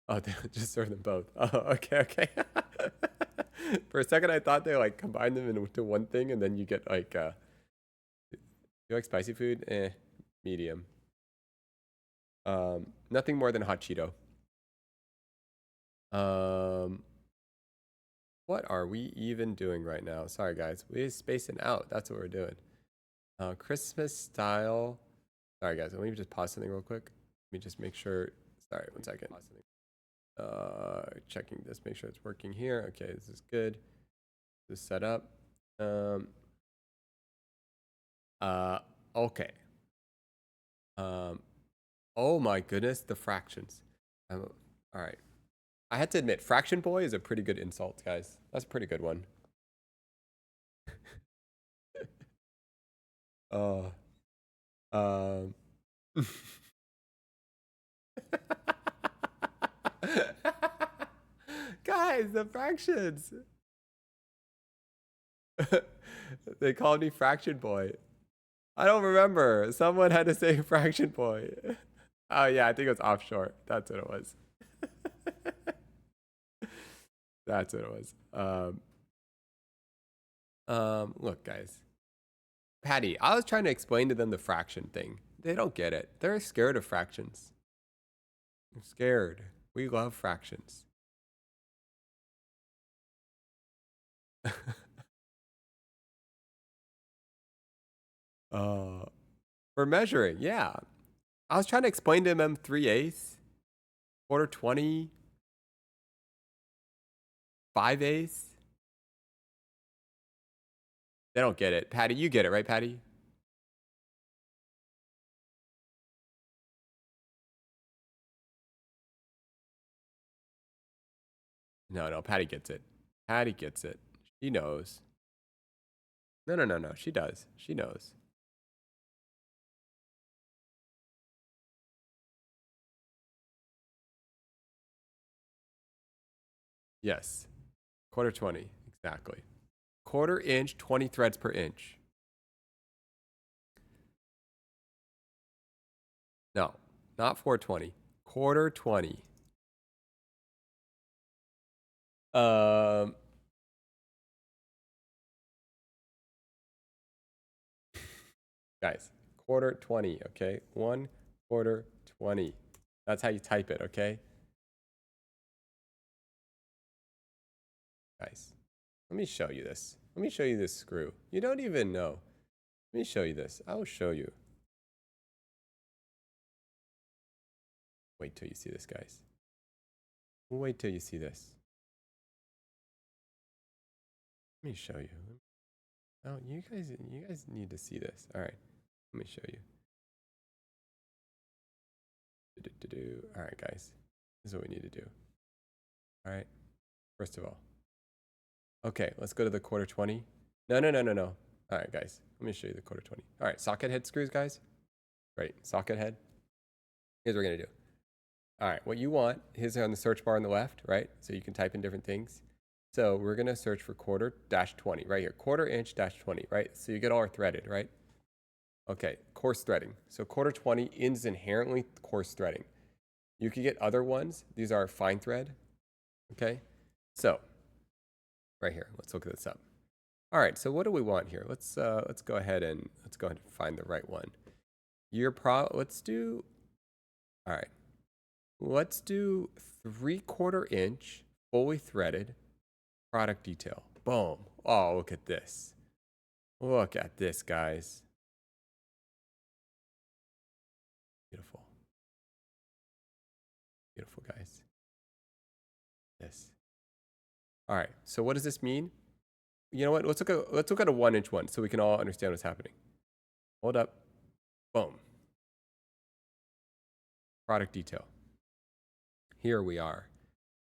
Oh, they just serve them both. Oh, okay. For a second, I thought they like combined them into one thing, and then you get like, you like spicy food? Medium. Nothing more than hot Cheeto. What are we even doing right now? Sorry, guys. We're spacing out. That's what we're doing. Christmas style. Sorry, guys. Let me just pause something real quick. Let me just make sure. Sorry, 1 second. Checking this. Make sure it's working here. Okay, this is good. This is set up. Okay. Oh my goodness, the fractions. All right. I had to admit, fraction boy is a pretty good insult, guys. That's a pretty good one. Guys, the fractions. They called me fraction boy. I don't remember. Someone had to say fraction boy. Oh yeah, I think it was offshore. That's what it was. That's what it was. Look, guys. Patty, I was trying to explain to them the fraction thing. They don't get it. They're scared of fractions. I'm scared. We love fractions. For measuring, yeah. I was trying to explain to them 3/8, quarter 20. 5/8? They don't get it. Patty, you get it, right, Patty? No, Patty gets it. Patty gets it. She knows. No. She does. She knows. Yes. 1/4 20. Exactly. 1/4 inch, 20 threads per inch. No, not 420. 1/4 20. Guys, 1/4 20, okay? 1/4 20. That's how you type it, okay? Guys, let me show you this. Let me show you this screw. You don't even know. Let me show you this. I will show you. Wait till you see this, guys. Wait till you see this. Let me show you. Oh, you guys need to see this. All right, let me show you. All right, guys, this is what we need to do. All right, first of all, okay, let's go to the 1/4 20. No. All right, guys, let me show you the 1/4 20. All right, socket head screws, guys. Right, socket head. Here's what we're gonna do. All right, what you want is on the search bar on the left, right? So you can type in different things. So we're gonna search for 1/4 20 right here, 1/4 inch -20, right? So you get all our threaded, right? Okay, coarse threading. So 1/4 20 is inherently coarse threading. You could get other ones. These are fine thread. Okay, so right here, let's look this up. All right, so what do we want here? Let's go ahead and find the right one. Let's do. All right, let's do 3/4 inch fully threaded product detail. Boom. Oh, look at this. Look at this, guys. Beautiful. Beautiful, guys. This. All right. So what does this mean? You know what? Let's look at a 1-inch one so we can all understand what's happening. Hold up. Boom. Product detail. Here we are.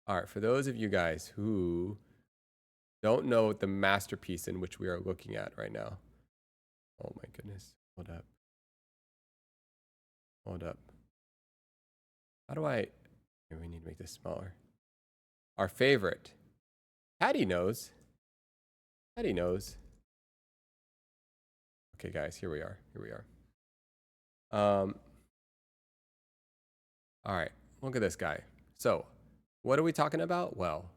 All right. For those of you guys who don't know the masterpiece in which we are looking at right now. Oh my goodness. Hold up. Hold up. How do I... Here, we need to make this smaller. Our favorite. Patty knows. Patty knows. Okay, guys, here we are. Here we are. All right, look at this guy. So, what are we talking about? Well,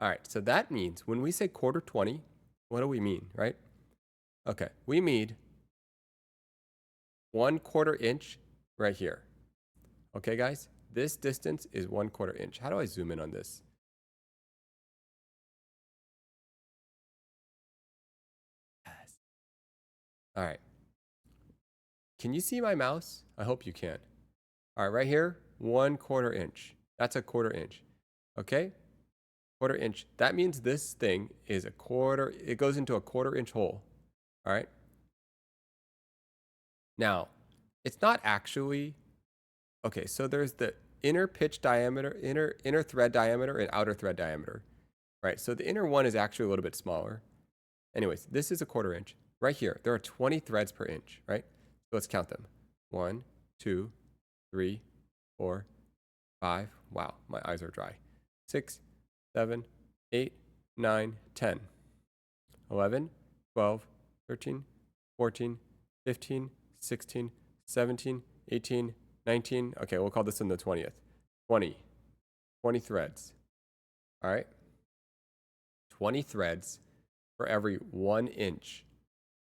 all right, so that means when we say 1/4 20, what do we mean, right? Okay, we mean 1/4 inch right here. Okay, guys, this distance is 1/4 inch. How do I zoom in on this? Yes. All right. Can you see my mouse? I hope you can. All right, right here, 1/4 inch. That's a 1/4 inch. Okay? 1/4 inch. That means this thing is a 1/4, it goes into a 1/4 inch hole. All right? Now, it's not actually, okay, so there's the inner pitch diameter, inner thread diameter, and outer thread diameter. Right? So the inner one is actually a little bit smaller. Anyways, this is a 1/4 inch. Right here, there are 20 threads per inch, right? So let's count them. 1, 2, 3, 4, 5. Wow, my eyes are dry. 6, 7, 8, 9, 10, 11, 12, 13, 14, 15, 16, 17, 18, 19. Okay, we'll call this one the 20th. 20 threads. All right? 20 threads for every 1 inch,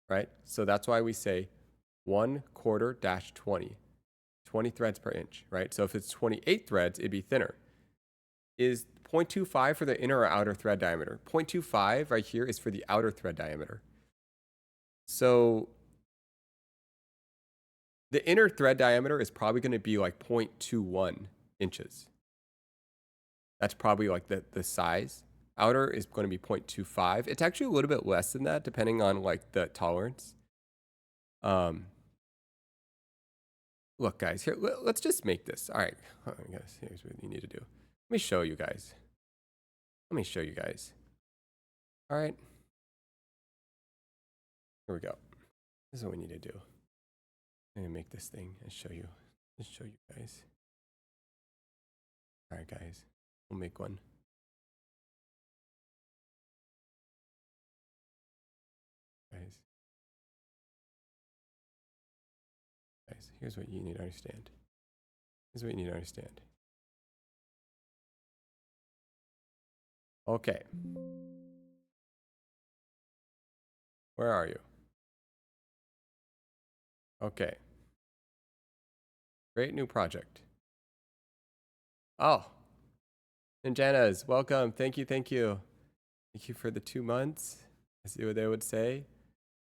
right? So that's why we say 1/4 -20. 20 threads per inch, right? So if it's 28 threads, it'd be thinner. Is 0.25 for the inner or outer thread diameter? 0.25 right here is for the outer thread diameter. So the inner thread diameter is probably going to be like 0.21 inches. That's probably like the size. Outer is going to be 0.25. It's actually a little bit less than that, depending on like the tolerance. Look, guys, here, let's just make this. All right, guys, here's what you need to do. Let me show you guys. Let me show you guys. All right. Here we go. This is what we need to do. I'm gonna make this thing and show you. Just show you guys. All right, guys, we'll make one. Guys, here's what you need to understand. Here's what you need to understand. Okay. Where are you? Okay. Great new project. Oh. Ninjanas, welcome. Thank you, thank you. Thank you for the 2 months. I see what they would say.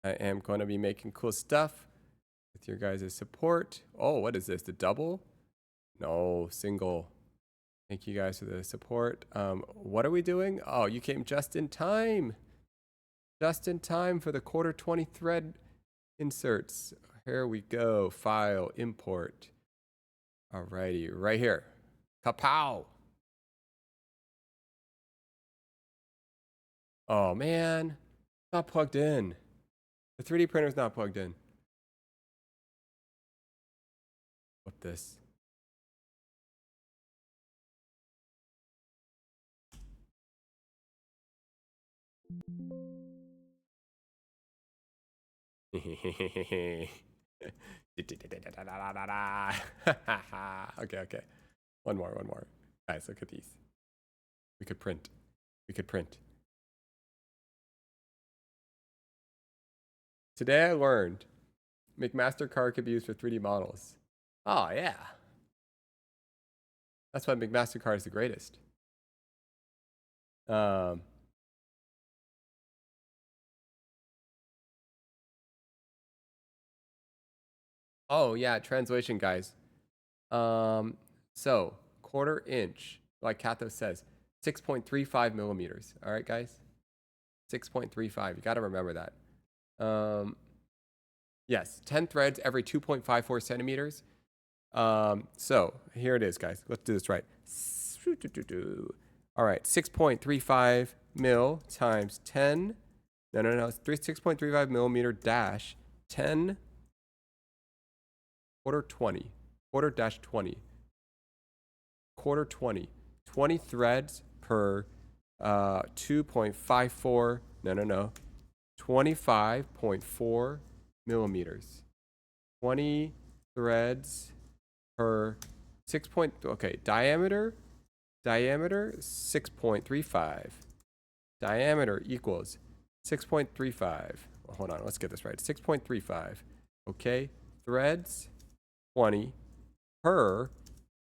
I am going to be making cool stuff with your guys' support. Oh, what is this? The double? No, single. Thank you guys for the support. What are we doing? Oh, you came just in time. Just in time for the quarter 20 thread inserts. Here we go. File, import. Alrighty, right here. Kapow! Oh man, not plugged in. The 3D printer's not plugged in. Flip this. Okay, okay. One more. Guys, look at these. We could print. We could print. Today I learned McMaster-Carr could be used for 3D models. Oh, yeah. That's why McMaster-Carr is the greatest. Oh, yeah, translation, guys. So, quarter inch, like Katho says, 6.35 millimeters. All right, guys? 6.35. You got to remember that. Yes, 10 threads every 2.54 centimeters. So, here it is, guys. Let's do this right. All right, 6.35 mil times 10. No. It's 6.35 millimeter dash 10 quarter 20. Quarter dash 20. Quarter 20. 20 threads per 2.54. No. 25.4 millimeters. 20 threads per 6. Okay, diameter 6.35. Diameter equals 6.35. Well, hold on, let's get this right. 6.35. Okay, threads 20 per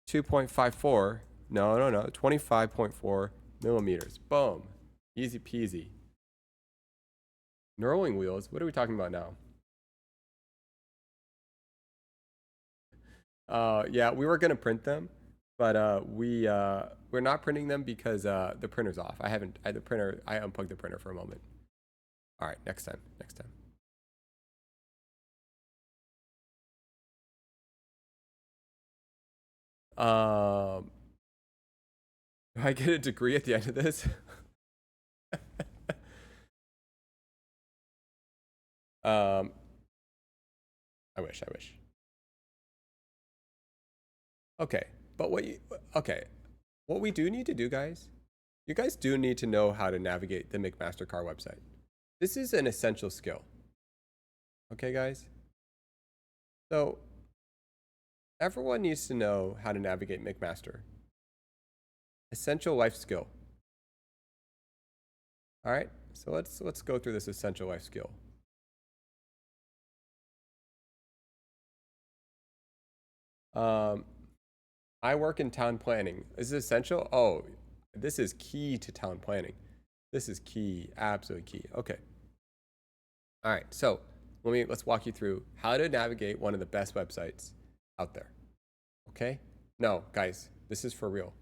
2.54. No. 25.4 millimeters. Boom. Easy peasy. Knurling wheels. What are we talking about now? Yeah, we were gonna print them, but we're not printing them because the printer's off. I unplugged the printer for a moment. All right, next time. Do I get a degree at the end of this? I wish. Okay, but what we do need to do, guys, you guys do need to know how to navigate the McMaster-Carr website. This is an essential skill. Okay, guys? So, everyone needs to know how to navigate McMaster. Essential life skill. All right, so let's go through this essential life skill. I work in town planning. Is this essential? Oh, this is key to town planning. This is key, absolutely key. Okay. All right, so let's walk you through how to navigate one of the best websites out there. Okay? No, guys, this is for real.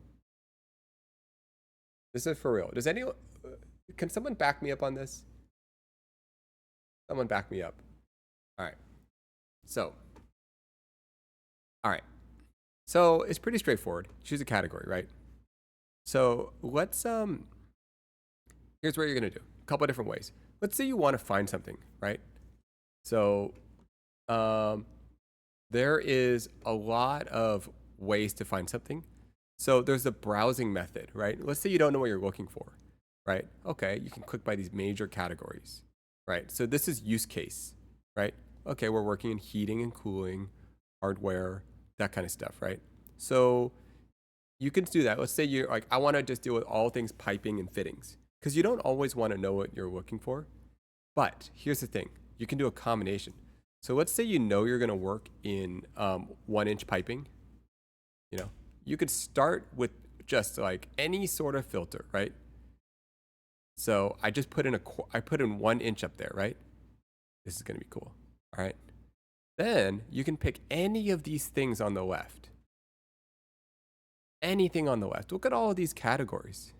This is for real. Does anyone, can someone back me up on this? Someone back me up. All right. So, all right. So it's pretty straightforward. Choose a category, right? So let's, here's what you're gonna do. A couple of different ways. Let's say you want to find something, right? So, there is a lot of ways to find something. So there's the browsing method, right? Let's say you don't know what you're looking for, right? Okay, you can click by these major categories, right? So this is use case, right? Okay, we're working in heating and cooling, hardware, that kind of stuff, right? So you can do that. Let's say you're like, I want to just deal with all things piping and fittings, because you don't always want to know what you're looking for. But here's the thing, you can do a combination. So let's say you know you're going to work in 1-inch piping. You know, you could start with just like any sort of filter, right? So I just put in I put in 1 inch up there, right? This is going to be cool. All right. Then you can pick any of these things on the left. Anything on the left. Look at all of these categories,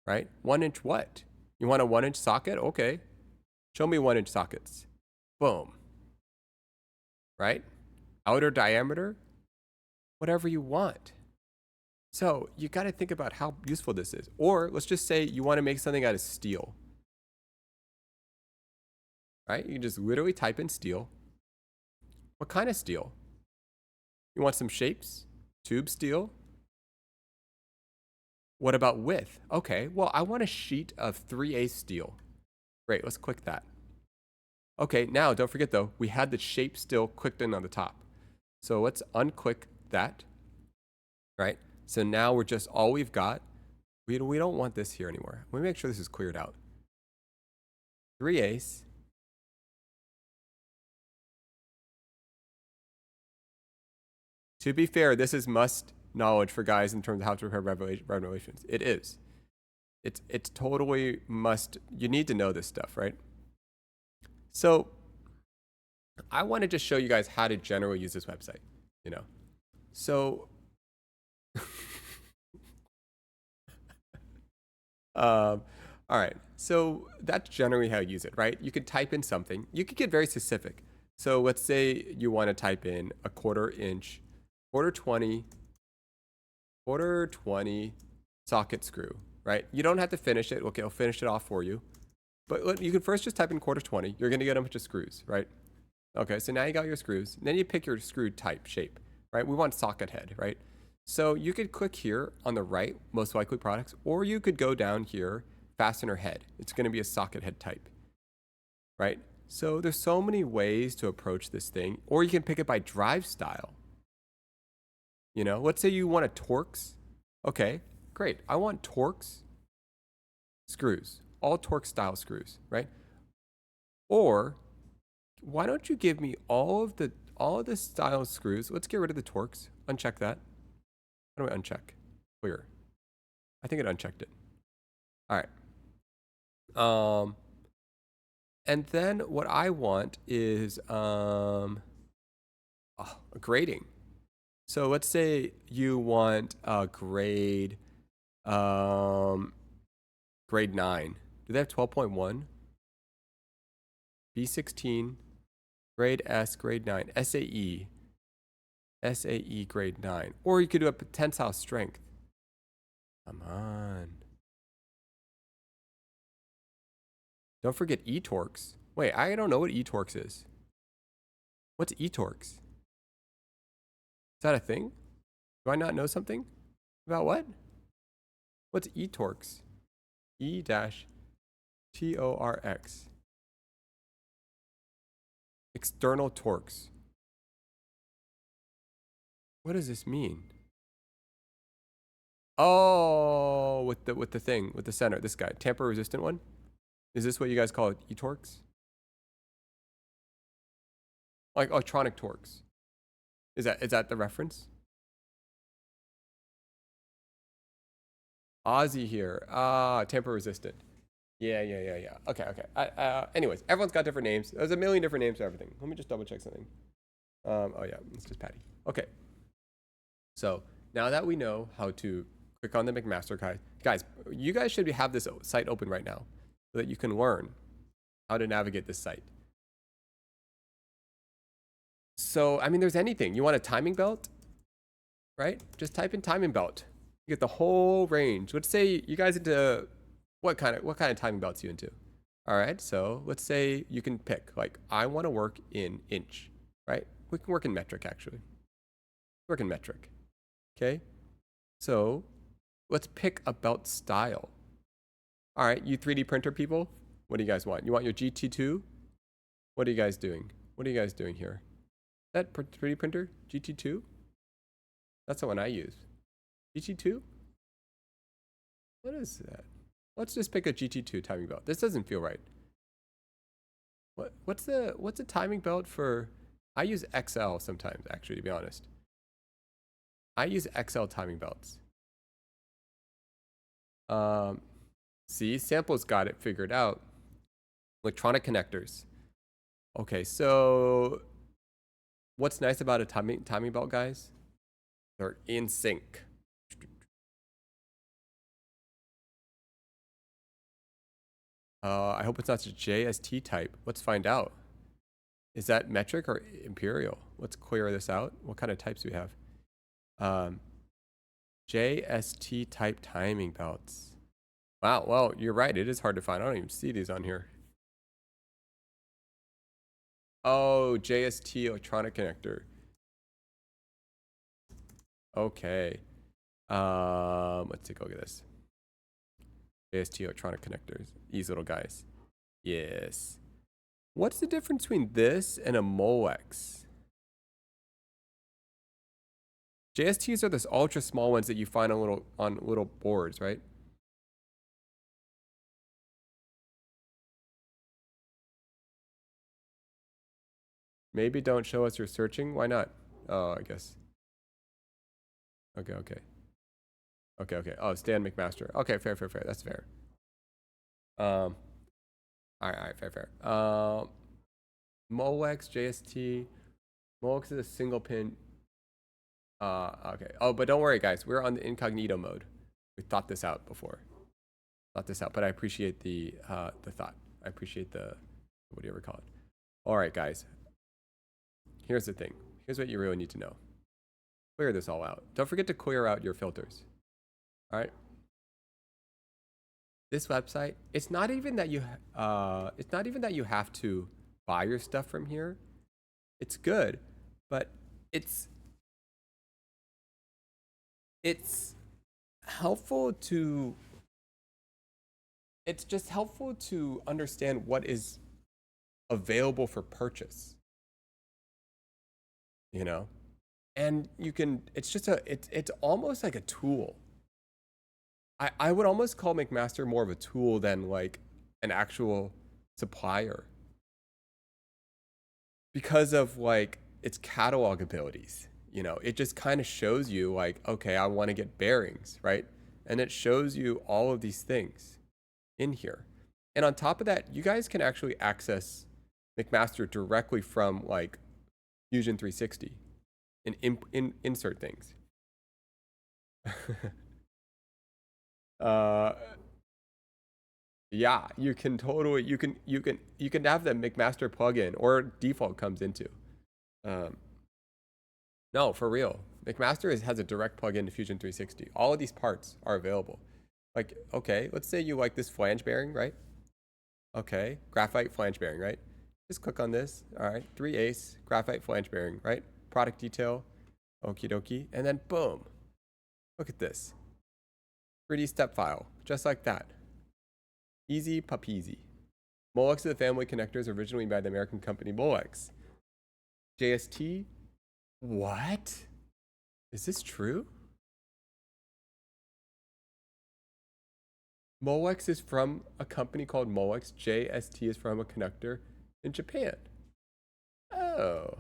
right? 1 inch what? You want a 1-inch socket? Okay. Show me 1-inch sockets. Boom. Right? Outer diameter? Whatever you want. So you got to think about how useful this is. Or let's just say you want to make something out of steel. Right? You can just literally type in steel. What kind of steel? You want some shapes? Tube steel? What about width? Okay, well, I want a sheet of 3/8 steel. Great, let's click that. Okay, now don't forget though, we had the shape still clicked in on the top. So let's unclick that, right? So now we're just, all we've got, we don't want this here anymore. Let me make sure this is cleared out. 3/8. To be fair, this is must knowledge for guys in terms of how to prepare revelations. It is. It's totally must. You need to know this stuff, right? So I want to just show you guys how to generally use this website, you know. So all right. So that's generally how you use it, right? You could type in something. You could get very specific. So let's say you want to type in a 1/4 inch, 1/4 20 socket screw, right? You don't have to finish it. Okay, I'll finish it off for you. But you can first just type in 1/4 20. You're going to get a bunch of screws, right? Okay, so now you got your screws. And then you pick your screw type shape, right? We want socket head, right? So you could click here on the right, most likely products, or you could go down here, fastener head. It's going to be a socket head type, right? So there's so many ways to approach this thing, or you can pick it by drive style. You know, let's say you want a Torx. Okay, great. I want Torx screws, all Torx style screws, right? Or why don't you give me all of the style screws? Let's get rid of the Torx. Uncheck that. How do I uncheck? Clear. I think it unchecked it. All right. And then what I want is a grading. So let's say you want a grade 9. Do they have 12.1? B16, grade S, grade 9, SAE grade 9. Or you could do a tensile strength. Come on. Don't forget eTorx. Wait, I don't know what eTorx is. What's eTorx? Is that a thing? Do I not know something? About what? What's eTorx? E-TORX. External torques. What does this mean? Oh, with the thing, with the center, this guy, tamper resistant one. Is this what you guys call it? eTorx? Like electronic torques. Is that the reference? Aussie here. Tamper resistant. Yeah. Okay. Anyways, everyone's got different names. There's a million different names for everything. Let me just double check something. Oh yeah, it's just Patty. Okay. So now that we know how to click on the McMaster guide, guys, you guys should have this site open right now so that you can learn how to navigate this site. So, I mean, there's anything. You want a timing belt, right? Just type in timing belt. You get the whole range. Let's say you guys into what kind of timing belts you into? All right. So let's say you can pick, like, I want to work in inch, right? We can work in metric, actually. Work in metric. Okay. So let's pick a belt style. All right, you 3D printer people, what do you guys want? You want your GT2? What are you guys doing? What are you guys doing here? That 3D printer, GT2? That's the one I use. GT2? What is that? Let's just pick a GT2 timing belt. This doesn't feel right. What's a timing belt for? I use XL sometimes, actually, to be honest. I use XL timing belts. See, Sample's got it figured out. Electronic connectors. Okay, so what's nice about a timing belt, guys? They're in sync. I hope it's not a JST type. Let's find out. Is that metric or imperial? Let's clear this out. What kind of types do we have? JST type timing belts. Wow, well, you're right. It is hard to find. I don't even see these on here. Oh, JST electronic connector. Okay. Let's take a look at this. JST electronic connectors. These little guys. Yes. What's the difference between this and a Molex? JSTs are those ultra small ones that you find on little boards, right? Maybe don't show us your searching. Why not? Oh, I guess. Okay. Oh, Stan McMaster. Okay, fair. That's fair. All right, fair. Molex, JST. Molex is a single pin. Okay. Oh, but don't worry, guys. We're on the incognito mode. We thought this out before. But I appreciate the thought. I appreciate the, what do you ever call it? All right, guys. Here's the thing. Here's what you really need to know. Clear this all out. Don't forget to clear out your filters. All right. This website, it's not even that you have to buy your stuff from here. It's good, but it's helpful to. It's just helpful to understand what is available for purchase. You know, and you can. It's just it's almost like a tool. I would almost call McMaster more of a tool than like an actual supplier because of like its catalog abilities. You know, it just kind of shows you like, okay, I want to get bearings, right? And it shows you all of these things in here. And on top of that, you guys can actually access McMaster directly from like Fusion 360 and insert things. Yeah, you can totally you can have the McMaster plugin or default comes into. No, for real. McMaster has a direct plugin to Fusion 360. All of these parts are available. Like, okay, let's say you like this flange bearing, right? Okay, graphite flange bearing, right? Just click on this. All right, 3/8 graphite flange bearing, right? Product detail, okie dokie, and then boom. Look at this. 3D step file, just like that. Easy pupeasy. Molex is the family connectors originally by the American company Molex. JST? What? Is this true? Molex is from a company called Molex. JST is from a connector in Japan. Oh.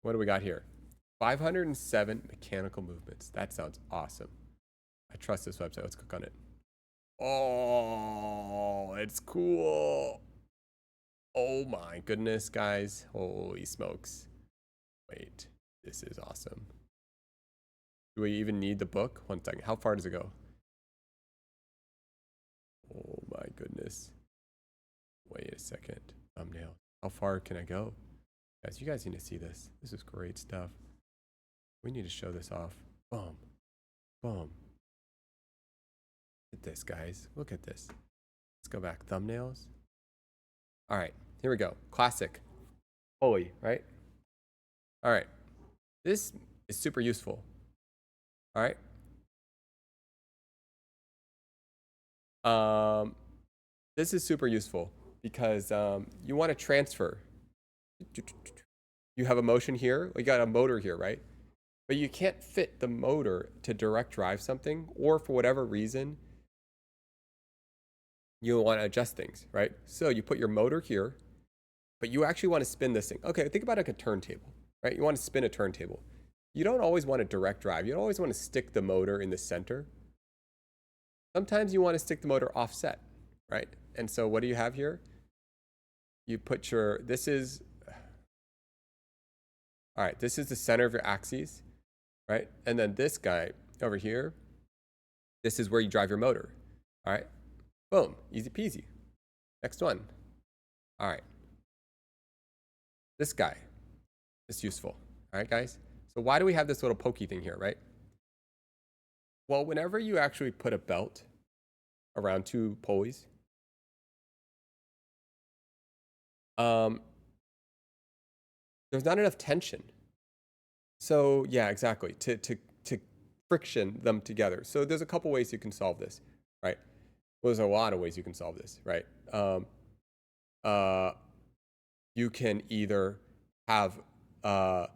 What do we got here? 507 mechanical movements. That sounds awesome. I trust this website. Let's click on it. Oh, it's cool. Oh my goodness, guys. Holy smokes. Wait, this is awesome. Do we even need the book? 1 second. How far does it go? Oh my goodness. Wait a second. Thumbnail. How far can I go? Guys, you guys need to see this. This is great stuff. We need to show this off. Boom. Boom. Look at this, guys. Look at this. Let's go back. Thumbnails. All right. Here we go. Classic. Holy, right? All right. This is super useful. All right. This is super useful because you want to transfer. You have a motion here. You got a motor here, right? But you can't fit the motor to direct drive something, or for whatever reason, you want to adjust things, right? So you put your motor here, but you actually want to spin this thing. Okay, think about like a turntable, right? You want to spin a turntable. You don't always want to direct drive. You don't always want to stick the motor in the center. Sometimes you want to stick the motor offset, right? And so what do you have here? You put your, this is, all right, this is the center of your axes, right? And then this guy over here, this is where you drive your motor, all right? Boom, easy peasy. Next one. All right. This guy is useful, all right, guys? So why do we have this little pokey thing here, right? Well, whenever you actually put a belt around 2 pulleys, there's not enough tension. So yeah, exactly, to friction them together. So there's a couple ways you can solve this, right? Well, there's a lot of ways you can solve this, right? You can either have a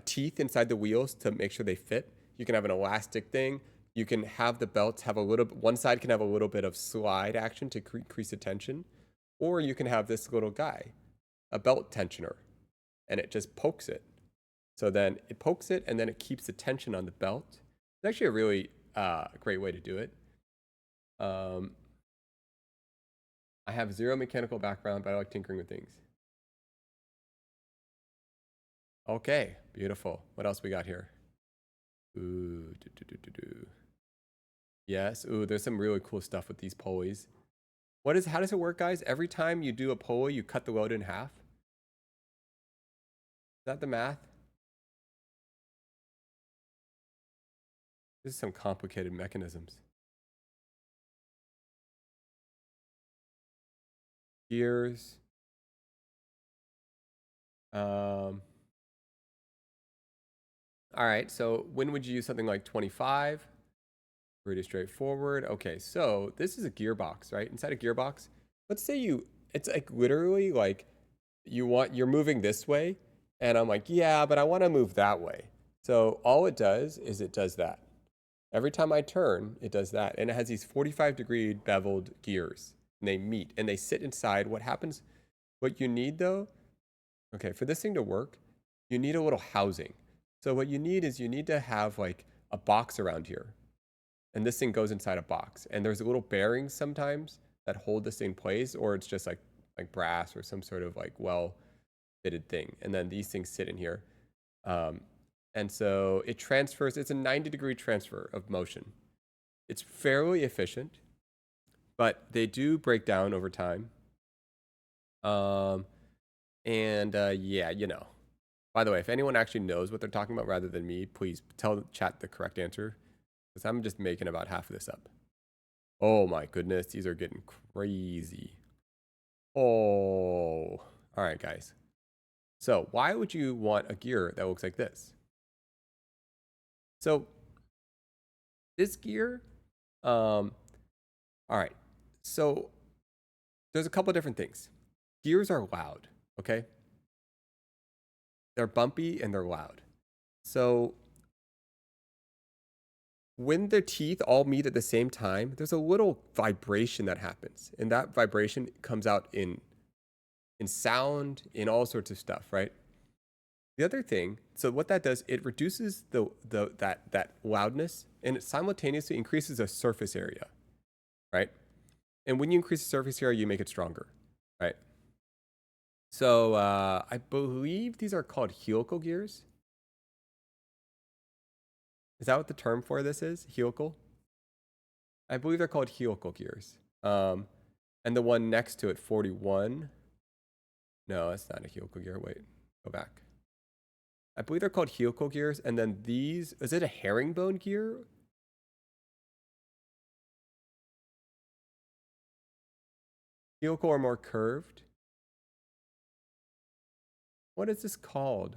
teeth inside the wheels to make sure they fit. You can have an elastic thing. You can have the belts have a little, one side can have a little bit of slide action to increase the tension. Or you can have this little guy, a belt tensioner, and it just pokes it. So then it pokes it and then it keeps the tension on the belt. It's actually a really great way to do it. I have zero mechanical background, but I like tinkering with things. Okay, beautiful. What else we got here? Ooh, Yes, ooh, there's some really cool stuff with these pulleys. How does it work, guys? Every time you do a pulley, you cut the load in half. Is that the math? This is some complicated mechanisms. Gears. All right, so when would you use something like 25? Pretty straightforward. Okay, so this is a gearbox, right? Inside a gearbox, let's say it's like literally like you're moving this way, and I'm like, yeah, but I want to move that way. So all it does is it does that. Every time I turn, it does that. And it has these 45-degree beveled gears, and they meet, and they sit inside. What happens, what you need though, okay, for this thing to work, you need a little housing. So what you need is you need to have like a box around here. And this thing goes inside a box. And there's little bearings sometimes that hold this thing in place, or it's just like brass or some sort of like well-fitted thing. And then these things sit in here. And so it transfers, it's a 90-degree transfer of motion. It's fairly efficient, but they do break down over time. Yeah, you know. By the way, if anyone actually knows what they're talking about rather than me, please tell the chat the correct answer, because I'm just making about half of this up. Oh my goodness, these are getting crazy. Oh, all right, guys. So why would you want a gear that looks like this? So this gear, all right. So there's a couple different things. Gears are loud, okay? They're bumpy and they're loud. So when the teeth all meet at the same time, there's a little vibration that happens. And that vibration comes out in sound, in all sorts of stuff, right? The other thing, so what that does, it reduces that loudness, and it simultaneously increases the surface area, right? And when you increase the surface area, you make it stronger, right? So I believe these are called helical gears. Is that what the term for this is? Helical? I believe they're called helical gears. And the one next to it, 41. No, that's not a helical gear. Wait, go back. I believe they're called helical gears. And then these, is it a herringbone gear? Helical or more curved? What is this called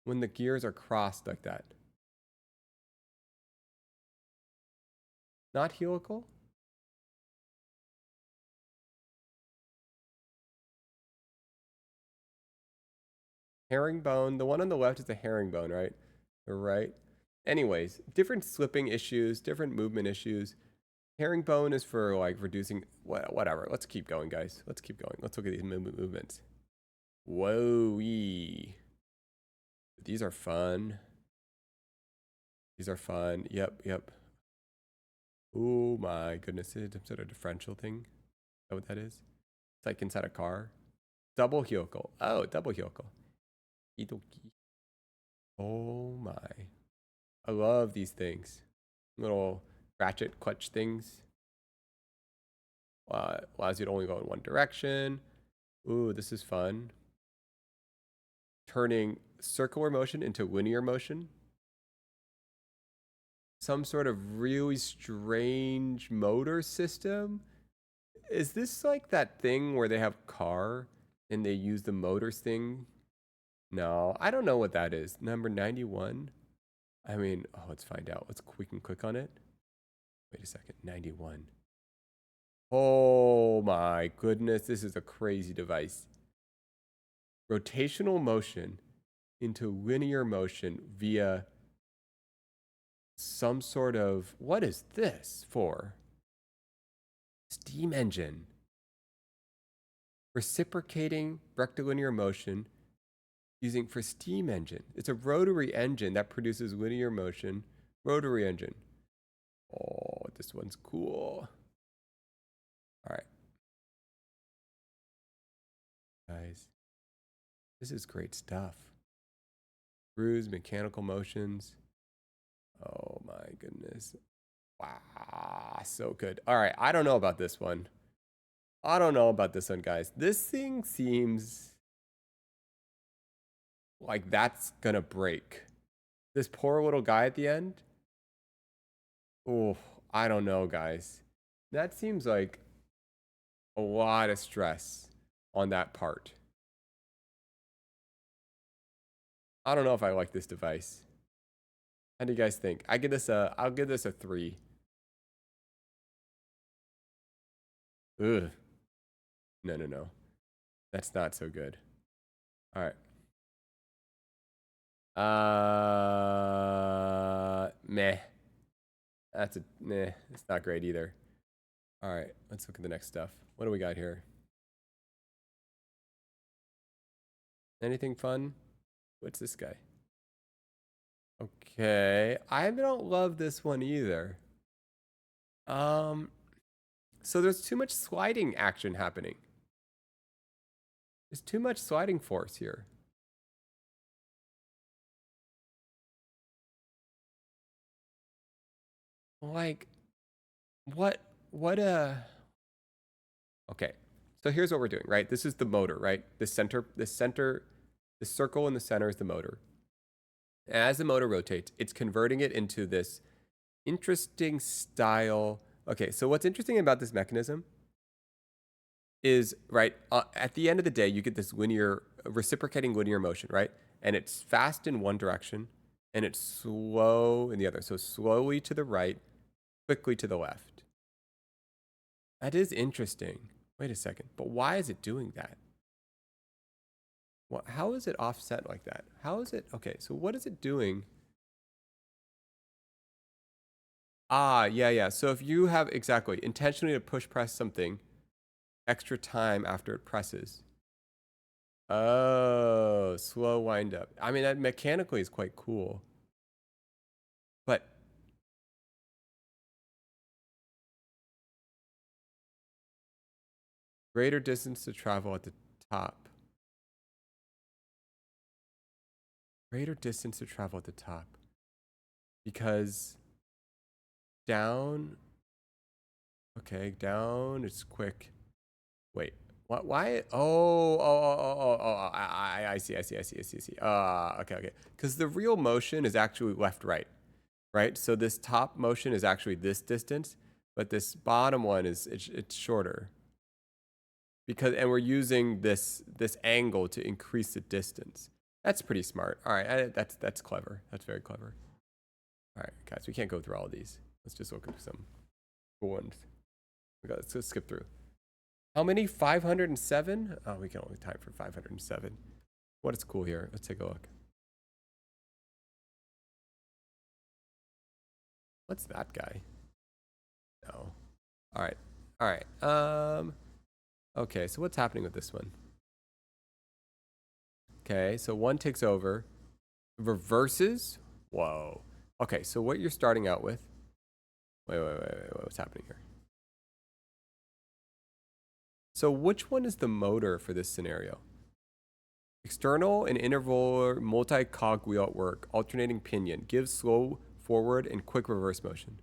when the gears are crossed like that? Not helical? Herringbone. The one on the left is a herringbone, right? The right. Anyways, different slipping issues, different movement issues. Herringbone is for like reducing whatever. Let's keep going, guys. Let's keep going. Let's look at these movements. Whoa-wee. These are fun. These are fun. Yep, yep. Oh my goodness. It's some sort of differential thing. Is that what that is? It's like inside a car. Double helical. Oh, double helical. Idoki. Oh my. I love these things. Little ratchet clutch things. Allows you to only go in one direction. Ooh, this is fun. Turning circular motion into linear motion. Some sort of really strange motor system. Is this like that thing where they have a car and they use the motors thing? No, I don't know what that is. Number 91. I mean, oh, let's find out. We can click on it. Wait a second. 91. Oh my goodness. This is a crazy device. Rotational motion into linear motion via some sort of, what is this for? Steam engine. Reciprocating rectilinear motion using for steam engine. It's a rotary engine that produces linear motion. Rotary engine. Oh, this one's cool. All right. Guys, this is great stuff. Screws, mechanical motions. Oh my goodness. Wow, so good. All right, I don't know about this one. I don't know about this one, guys. This thing seems like that's gonna break. This poor little guy at the end. Oh, I don't know, guys. That seems like a lot of stress on that part. I don't know if I like this device. How do you guys think? I'll give this a 3. Ugh. No. That's not so good. All right. Meh. That's a meh. It's not great either. All right, let's look at the next stuff. What do we got here? Anything fun? What's this guy? Okay, I don't love this one either. So there's too much sliding action happening. There's too much sliding force here. Like, what, okay. So here's what we're doing, right? This is the motor, right? The circle in the center is the motor. As the motor rotates, it's converting it into this interesting style. Okay, so what's interesting about this mechanism is, right, at the end of the day, you get this reciprocating linear motion, right? And it's fast in one direction, and it's slow in the other. So slowly to the right, quickly to the left. That is interesting. Wait a second, but why is it doing that? How is it offset like that? How is it? Okay, so what is it doing? Yeah. So if you have exactly intentionally to push press something extra time after it presses. Oh, slow wind up. I mean, that mechanically is quite cool. But greater distance to travel at the top. Greater distance to travel at the top. Because down. Okay, down is quick. Wait, what? Why? I see. Okay. Because the real motion is actually left, right? So this top motion is actually this distance, but this bottom one is it's shorter. And we're using this angle to increase the distance. That's pretty smart. All right, that's clever. That's very clever. All right, guys, we can't go through all of these. Let's just look at some cool ones. Let's go skip through. How many? 507? Oh, we can only type for 507. What is cool here? Let's take a look. What's that guy? No. All right. Okay, so what's happening with this one? Okay, so one takes over. Reverses? Whoa. Okay, so what you're starting out with. Wait. What's happening here? So which one is the motor for this scenario? External and interval multi-cog wheel at work, alternating pinion, gives slow forward and quick reverse motion.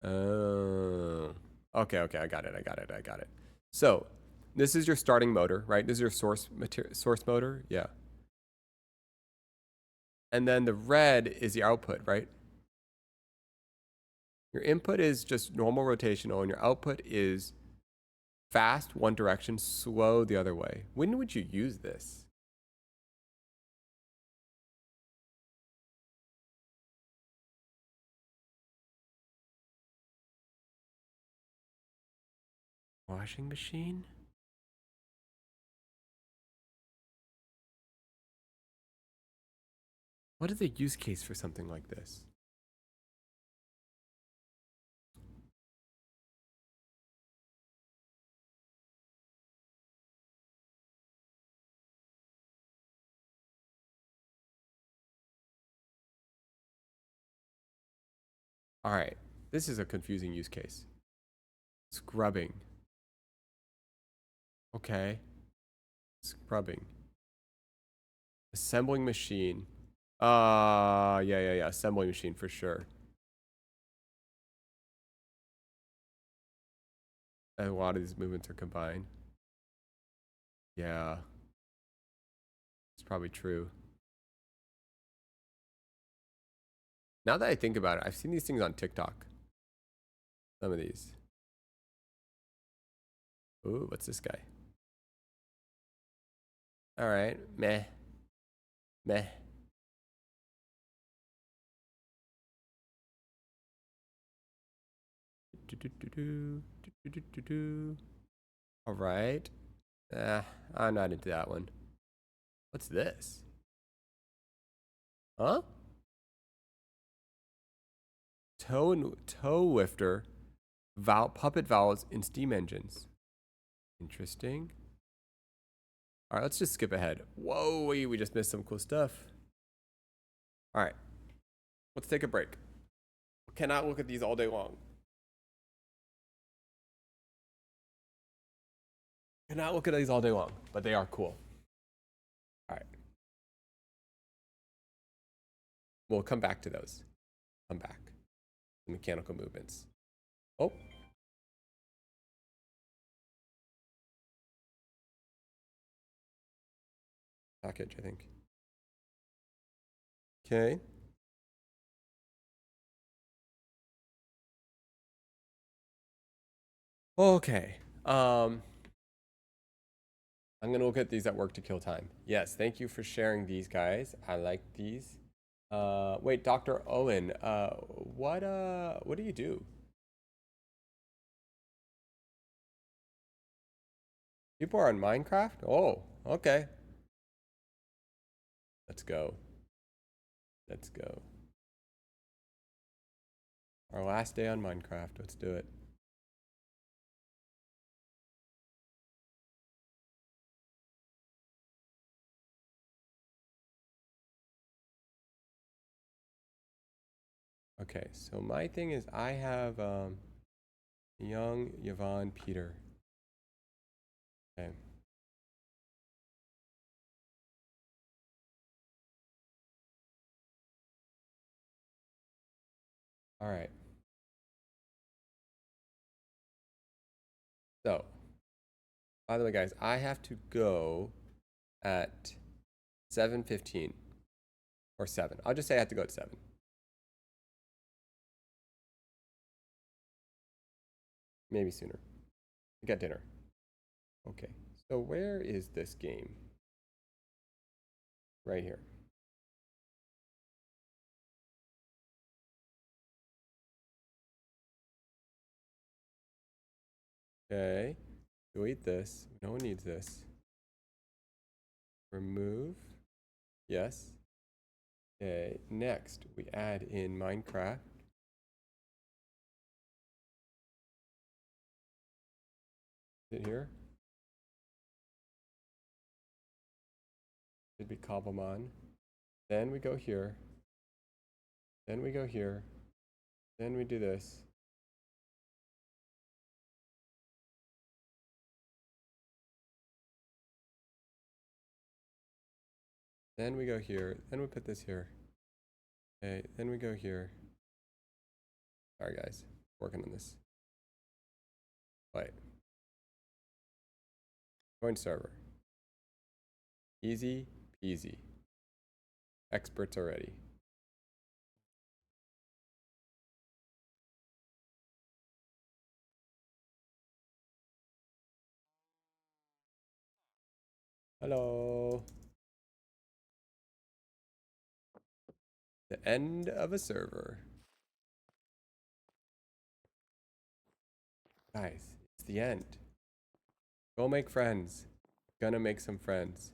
Oh. Okay, I got it. So this is your starting motor, right? This is your source motor, yeah. And then the red is the output, right? Your input is just normal rotational, and your output is fast one direction, slow the other way. When would you use this? Washing machine? What is the use case for something like this? All right, this is a confusing use case. Scrubbing. Okay. Scrubbing. Assembling machine. Yeah. Assembling machine for sure. A lot of these movements are combined. Yeah. It's probably true. Now that I think about it, I've seen these things on TikTok. Some of these. Ooh, what's this guy? All right. Meh. All right. I'm not into that one. What's this? Huh? Toe lifter, puppet valves in steam engines. Interesting. All right, let's just skip ahead. Whoa, we just missed some cool stuff. All right, let's take a break. Cannot look at these all day long. Cannot look at these all day long, but they are cool. All right. We'll come back to those. Come back. Mechanical movements. Oh. Package, I think. Okay. Okay. I'm gonna look at these at work to kill time. Yes, thank you for sharing these, guys. I like these. Wait, Dr. Owen, what do you do? People are on Minecraft? Oh, okay. Let's go. Our last day on Minecraft. Let's do it. Okay, so my thing is I have young Yvonne Peter. Okay. All right. So, by the way, guys, I have to go at 7:15 or 7. I'll just say I have to go at 7. Maybe sooner. I got dinner. Okay. So where is this game? Right here. Okay. Delete this. No one needs this. Remove. Yes. Okay. Next, we add in Minecraft. Is it here? Should be Cobblemon. Then we go here. Then we go here. Then we do this. Then we go here. Then we put this here. Okay. Then we go here. Sorry, guys. Working on this. Wait. Join server. Easy peasy. Experts already. Hello. The end of a server. Guys, it's the end. Go make friends. Gonna make some friends.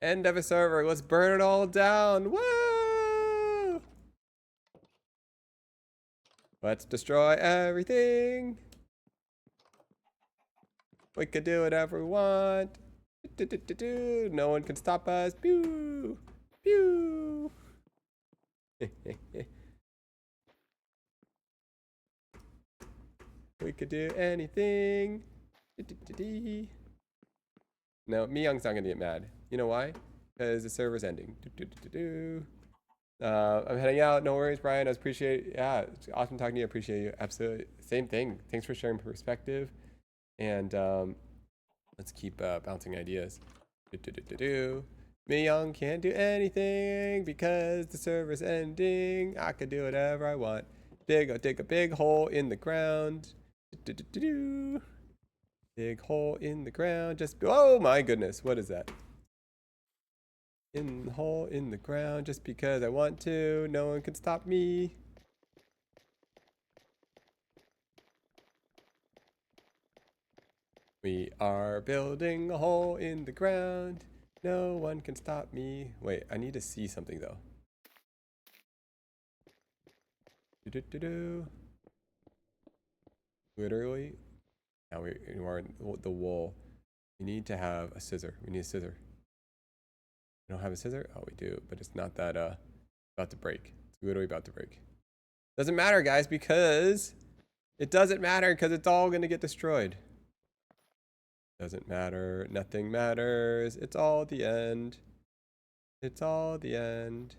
End of a server. Let's burn it all down. Woo! Let's destroy everything. We could do whatever we want. No one can stop us. Pew! Pew! We could do anything. No, Young's not gonna get mad. You know why? Because the server's ending. I'm heading out. No worries, Brian. I appreciate. Yeah, it's awesome talking to you. I appreciate you. Absolutely. Same thing. Thanks for sharing perspective. And let's keep bouncing ideas. Young can't do anything because the server's ending. I could do whatever I want. Dig a big hole in the ground. Big hole in the ground. Just oh my goodness, what is that? In the hole in the ground just because I want to. No one can stop me. We are building a hole in the ground. No one can stop me. Wait, I need to see something though. Literally. Now we are in the wool. We need to have a scissor. We need a scissor. We don't have a scissor? Oh, we do, but it's not that about to break. It's literally about to break. Doesn't matter, guys, because it doesn't matter because it's all gonna get destroyed. Doesn't matter. Nothing matters. It's all the end. It's all the end.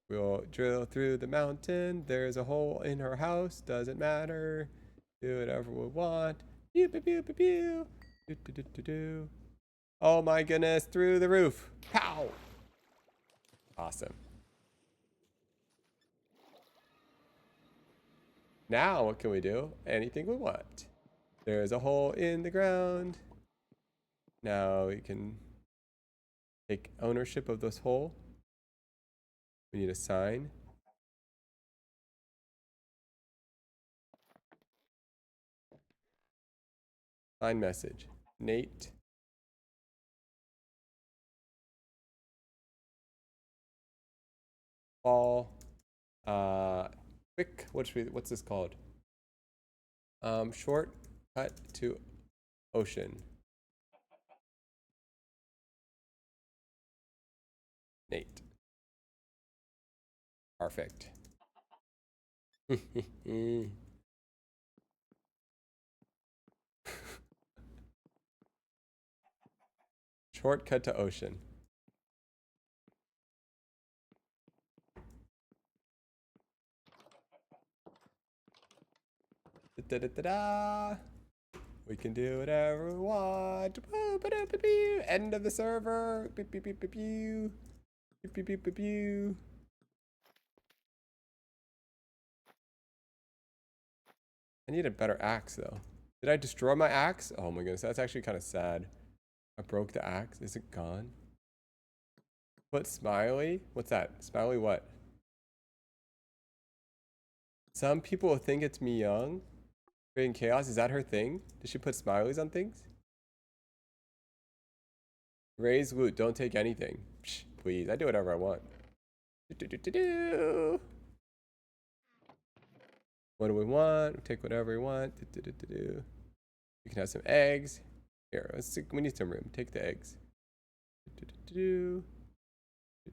We'll drill through the mountain. There's a hole in her house. Doesn't matter. Do whatever we want. Pew pew pew pew pew. Do do do do do. Oh my goodness! Through the roof. Pow! Awesome. Now what can we do? Anything we want. There's a hole in the ground. Now we can take ownership of this hole. We need a sign. Sign message. Nate. Paul. Quick. What's this called? Short cut to ocean. Nate. Perfect. Shortcut to ocean. Da-da-da-da-da. We can do whatever we want. Boo-ba-doo-ba-boo. End of the server. Beep, beep, beep, beep, beep. Beep, beep, beep, beep, beep. I need a better axe though. Did I destroy my axe? Oh my goodness, that's actually kind of sad. I broke the axe. Is it gone? What, Smiley? What's that? Smiley what? Some people will think it's me young. Creating chaos, is that her thing? Does she put smileys on things? Raise loot, don't take anything. Psh, please, I do whatever I want. Do-do-do-do-do. What do we want? We take whatever we want. Do-do-do-do-do. You can have some eggs. Here, we need some room. Take the eggs. Do-do-do-do.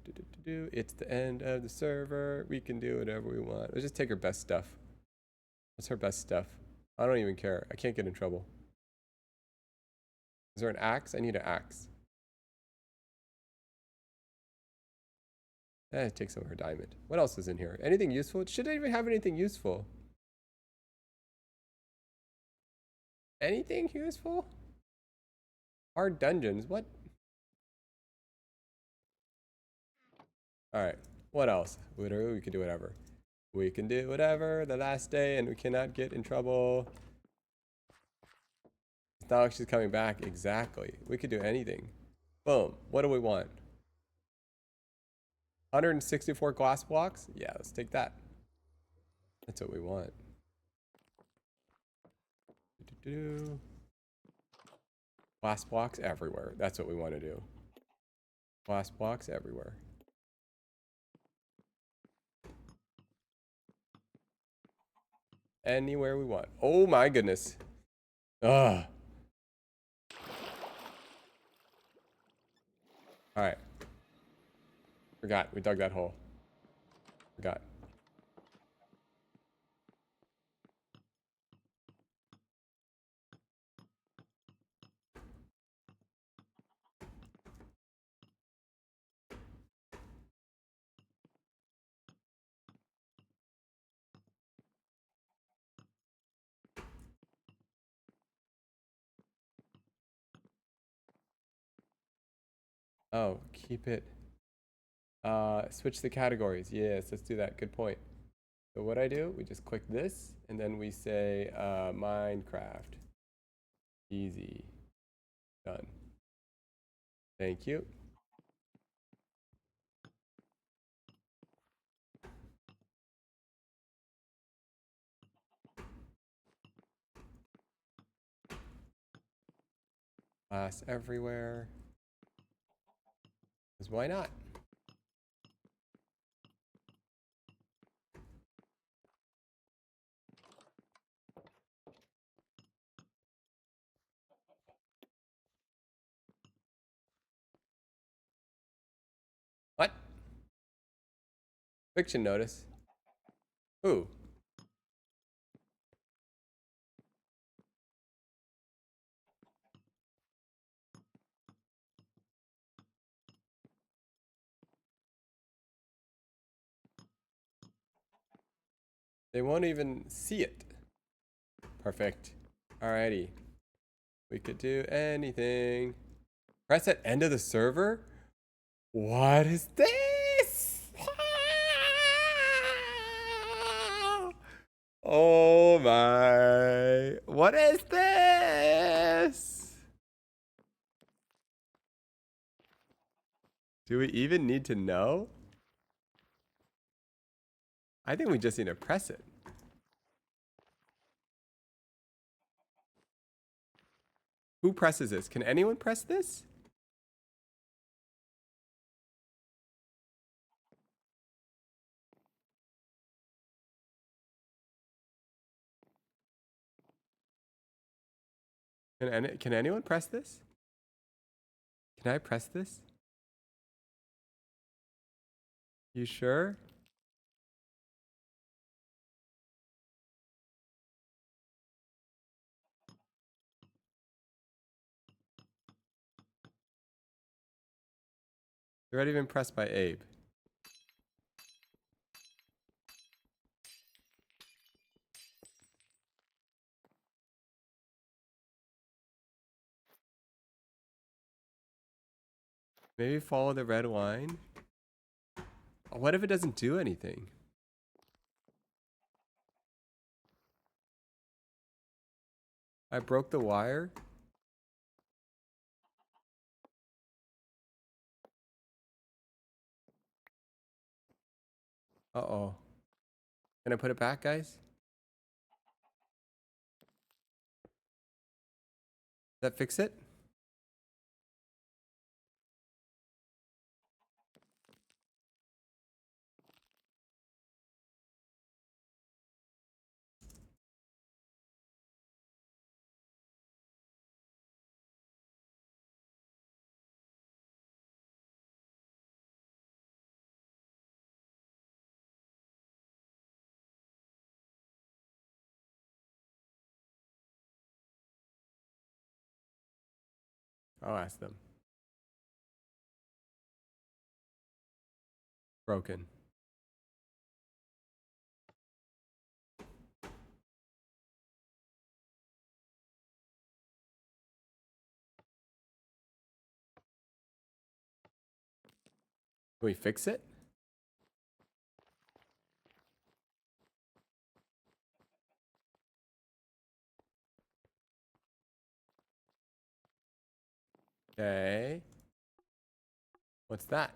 Do-do-do-do. It's the end of the server. We can do whatever we want. Let's just take her best stuff. What's her best stuff? I don't even care. I can't get in trouble. Is there an axe? I need an axe. Take some of her diamond. What else is in here? Anything useful? Should I even have anything useful? Anything useful? Hard dungeons. What? Alright. What else? We can do whatever. We can do whatever. The last day and we cannot get in trouble. It's not like she's coming back. Exactly. We could do anything. Boom. What do we want? 164 glass blocks? Yeah, let's take that. That's what we want. Do-do-do. Glass blocks everywhere. That's what we want to do. Glass blocks everywhere. Anywhere we want. Oh my goodness. Ugh. Alright. Forgot. We dug that hole. Forgot. Oh, keep it. Switch the categories. Yes, let's do that. Good point. So what I do, we just click this, and then we say Minecraft. Easy. Done. Thank you. Glass everywhere. Because why not? What? Fiction notice. Ooh. They won't even see it. Perfect. Alrighty. We could do anything. Press at end of the server? What is this? Oh my. What is this? Do we even need to know? I think we just need to press it. Who presses this? Can anyone press this? Can anyone press this? Can I press this? You sure? They're already been pressed by Abe. Maybe follow the red line. What if it doesn't do anything? I broke the wire. Uh-oh. Can I put it back, guys? Does that fix it? I'll ask them. Broken. Can we fix it? Okay. What's that?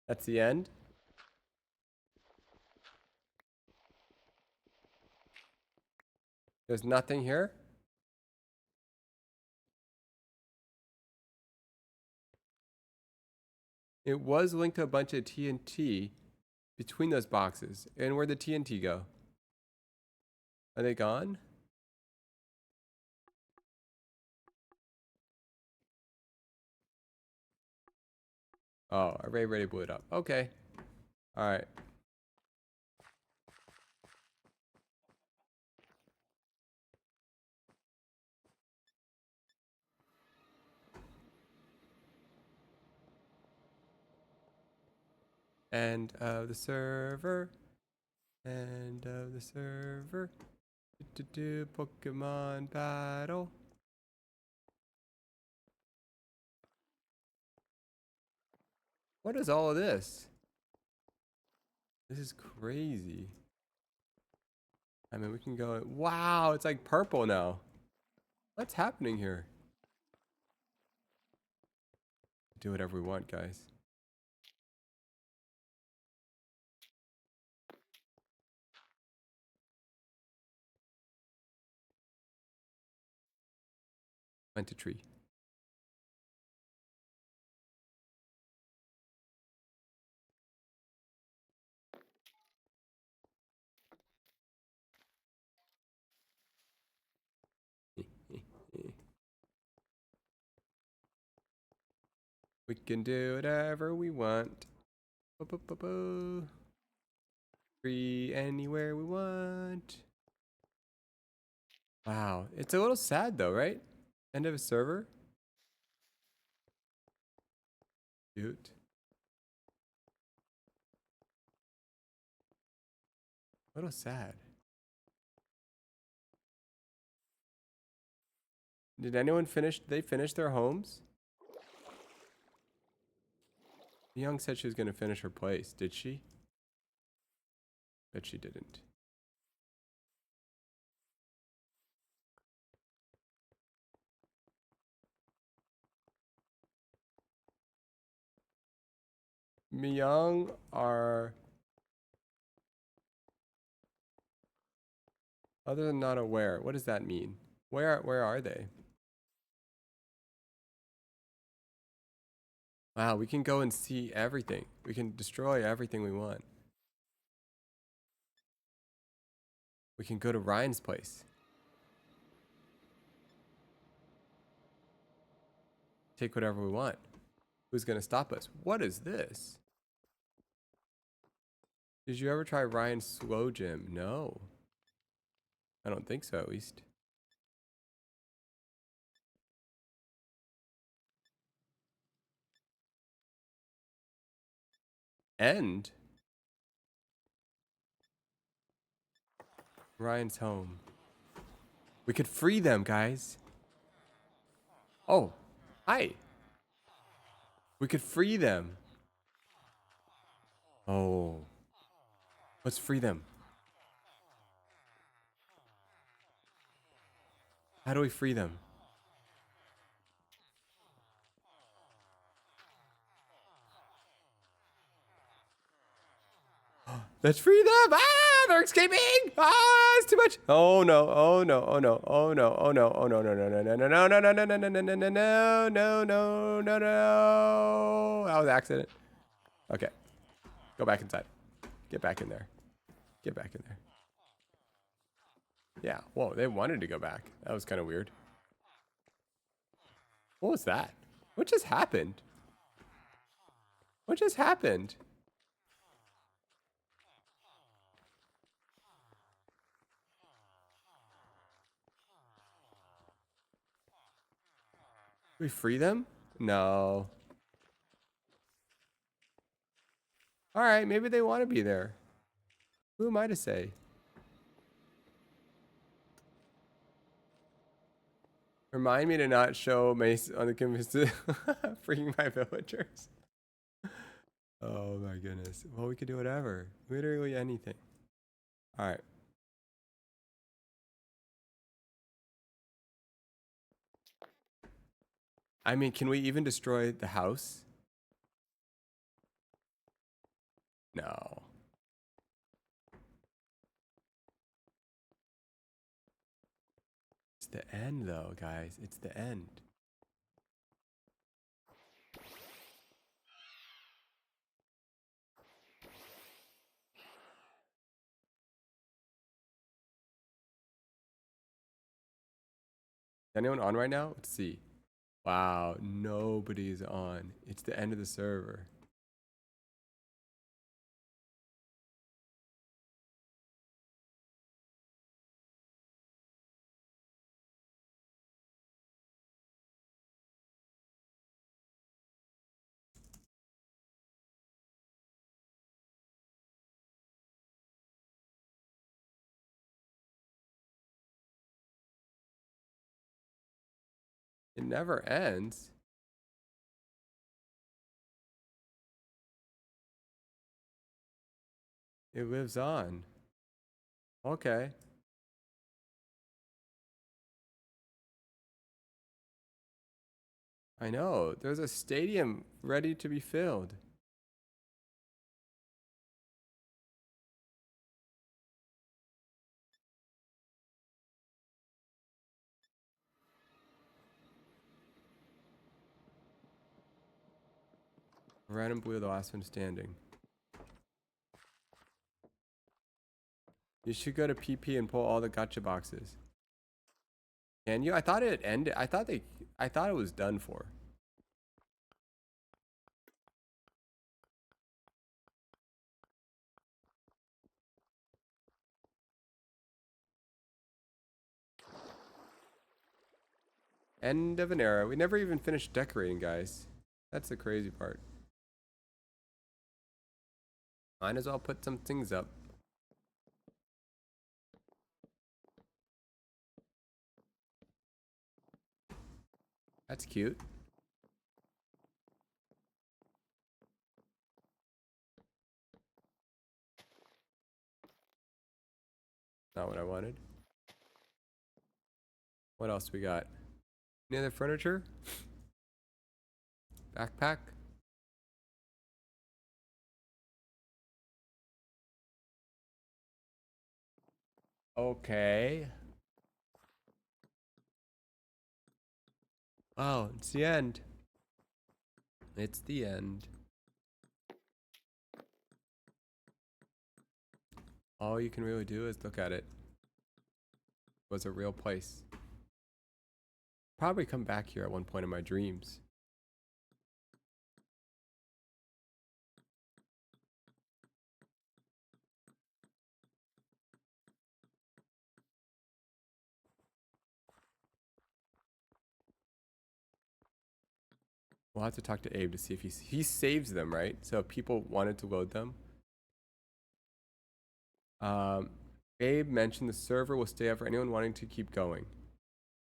That's the end? There's nothing here? It was linked to a bunch of TNT between those boxes. And where'd the TNT go? Are they gone? Oh, I already blew it up. Okay. Alright. End of the server. End of the server. Pokemon battle. What is all of this? This is crazy. I mean, we can go. Wow, it's like purple now. What's happening here? Do whatever we want, guys. Plant a tree. We can do whatever we want. Free anywhere we want. Wow, it's a little sad though, right? End of a server. Cute. A little sad. Did anyone finish? Did they finish their homes? Young said she was going to finish her place. Did she? Bet she didn't. Myung are other than not aware. What does that mean? Where are they? Wow, we can go and see everything. We can destroy everything we want. We can go to Ryan's place. Take whatever we want. Who's gonna stop us? What is this? Did you ever try Ryan's slow gym? No. I don't think so, at least. End? Ryan's home. We could free them, guys. Oh, hi. We could free them. Oh. Let's free them. How do we free them? Let's free them! Ah, they're escaping! Ah, it's too much! Oh no! Oh no! Oh no! Oh no! Oh no! Oh no! No! No! No! No! No! No! No! No! No! No! No! No! No! No! No! No! No! No! That was an accident. Okay, go back inside. Get back in there. Get back in there. Yeah. Whoa! They wanted to go back. That was kind of weird. What was that? What just happened? What just happened? We free them? No. All right, maybe they want to be there. Who am I to say? Remind me to not show Mace on the canvas freeing my villagers. Oh my goodness. Well, we could do whatever. Literally anything. All right. I mean, can we even destroy the house? No. It's the end though, guys. It's the end. Is anyone on right now? Let's see. Wow, nobody's on. It's the end of the server. It never ends. It lives on. Okay. I know. There's a stadium ready to be filled. Random blue, the last one standing. You should go to PP and pull all the gotcha boxes. Can you? I thought it ended. I thought it was done for. End of an era. We never even finished decorating, guys. That's the crazy part. Might as well put some things up. That's cute. Not what I wanted. What else we got? Any other furniture? Backpack? Okay. Wow, it's the end. It's the end. All you can really do is look at it. It was a real place. Probably come back here at one point in my dreams. We'll have to talk to Abe to see if he saves them, right? So if people wanted to load them. Abe mentioned the server will stay up for anyone wanting to keep going.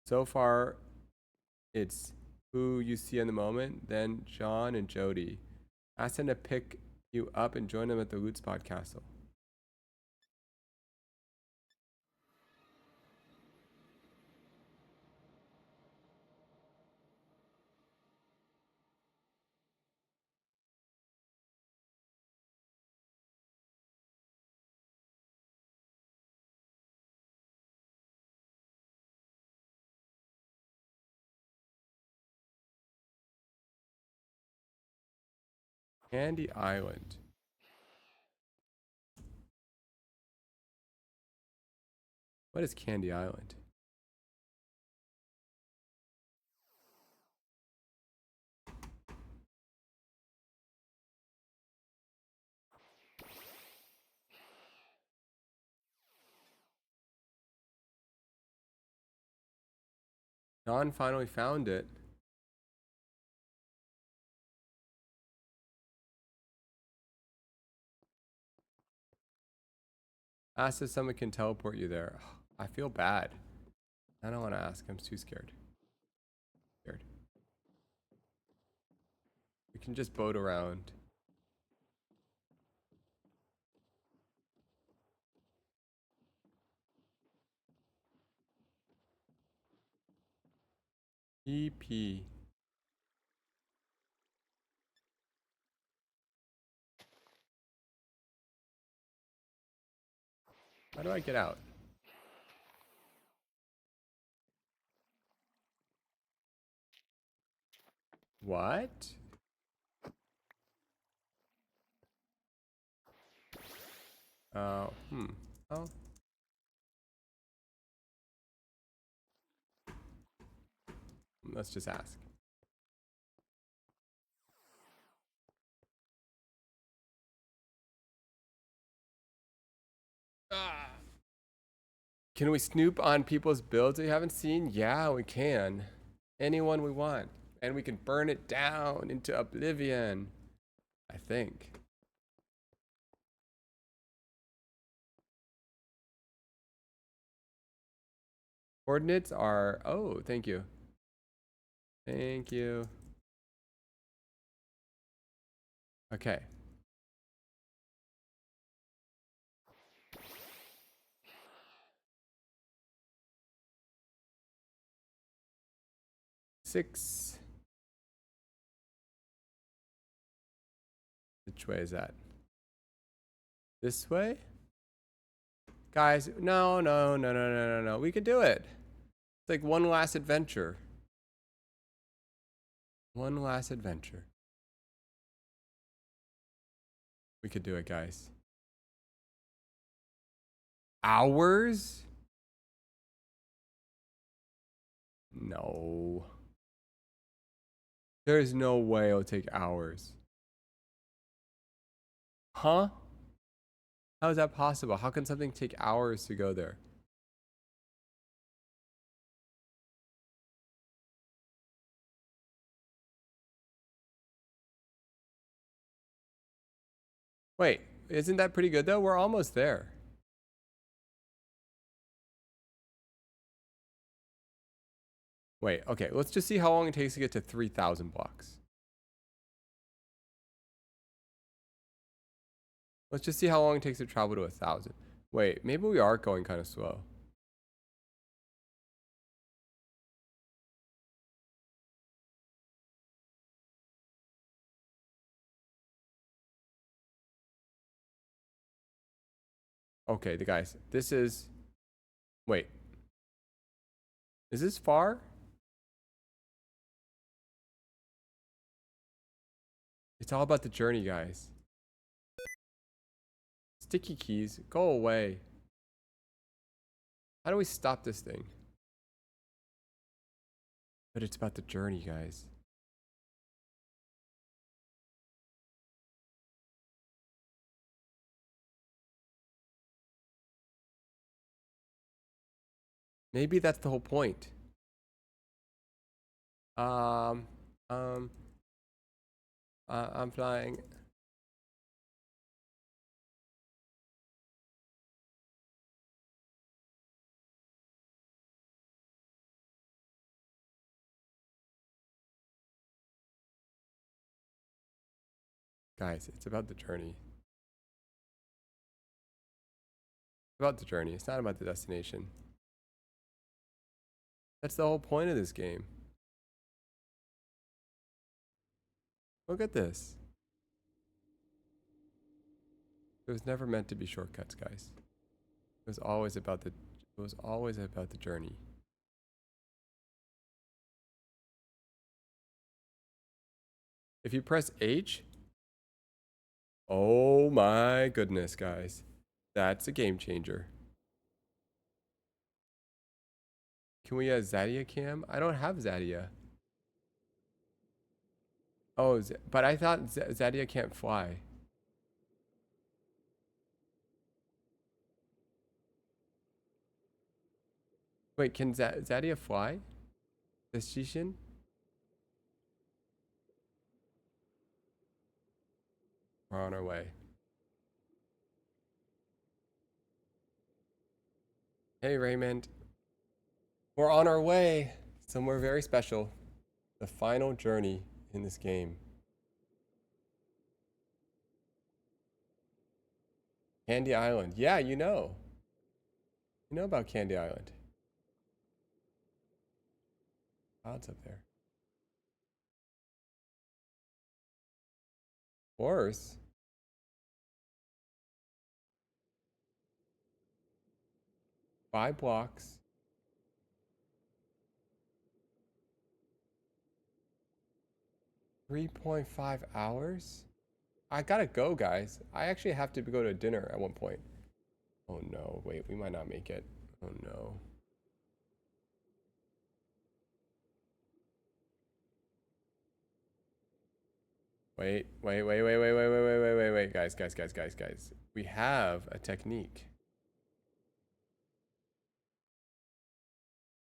So far, it's who you see in the moment, then John and Jody. Ask them to pick you up and join them at the Loot Spot Castle. Candy Island. What is Candy Island? Don finally found it. Ask if someone can teleport you there. I feel bad. I don't want to ask. I'm too scared. We can just boat around. EP. How do I get out? What? Oh. Let's just ask. Can we snoop on people's builds that you haven't seen? Yeah, we can. Anyone we want. And we can burn it down into oblivion. I think. Coordinates are... Oh, thank you. Thank you. Okay. Six. Which way is that? This way? Guys, no. We can do it. It's like one last adventure. One last adventure. We could do it, guys. Hours? No. There's no way it'll take hours. Huh? How is that possible? How can something take hours to go there? Wait, isn't that pretty good though? We're almost there. Wait, okay, let's just see how long it takes to get to 3,000 blocks. Let's just see how long it takes to travel to 1,000. Wait, maybe we are going kind of slow. Okay, the guys, this is... Wait. Is this far? It's all about the journey, guys. Sticky keys, go away. How do we stop this thing? But it's about the journey, guys. Maybe that's the whole point. I'm flying. Guys, it's about the journey. It's about the journey. It's not about the destination. That's the whole point of this game. Look at this. It was never meant to be shortcuts, guys. It was always about the journey. If you press H, oh my goodness, guys. That's a game changer. Can we Zadia cam? I don't have Zadia. Oh, but I thought Zadia can't fly. Wait, can Zadia fly? This Shishin? We're on our way. Hey, Raymond. We're on our way. Somewhere very special. The final journey in this game. Candy Island. Yeah, you know. You know about Candy Island. Clouds up there. Of course. Five blocks. 3.5 hours? I gotta go, guys. I actually have to go to dinner at one point. Oh no, wait, we might not make it. Oh no. Wait, guys. We have a technique.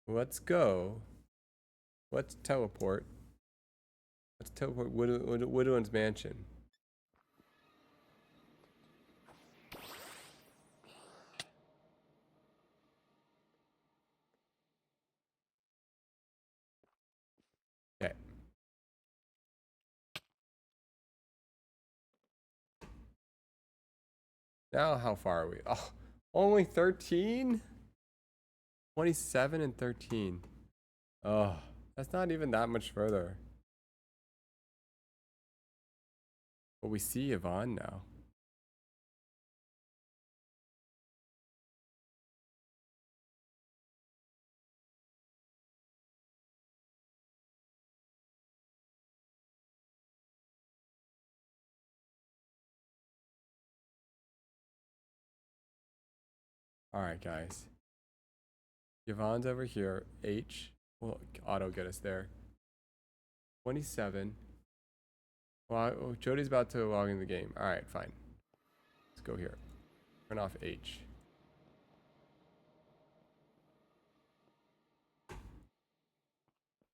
Let's go. Let's teleport. Let's teleport Woodland's mansion. Okay. Now how far are we? Oh, only 13? 27 and 13. Oh, that's not even that much further. But we see Yvonne now. Alright, guys. Yvonne's over here. H will auto get us there. 27. Well, Jody's about to log in the game. Alright, fine. Let's go here. Turn off H.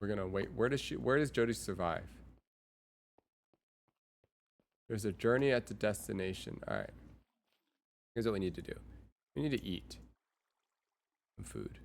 We're gonna wait. Where does Jody survive? There's a journey at the destination. Alright. Here's what we need to do. We need to eat some food.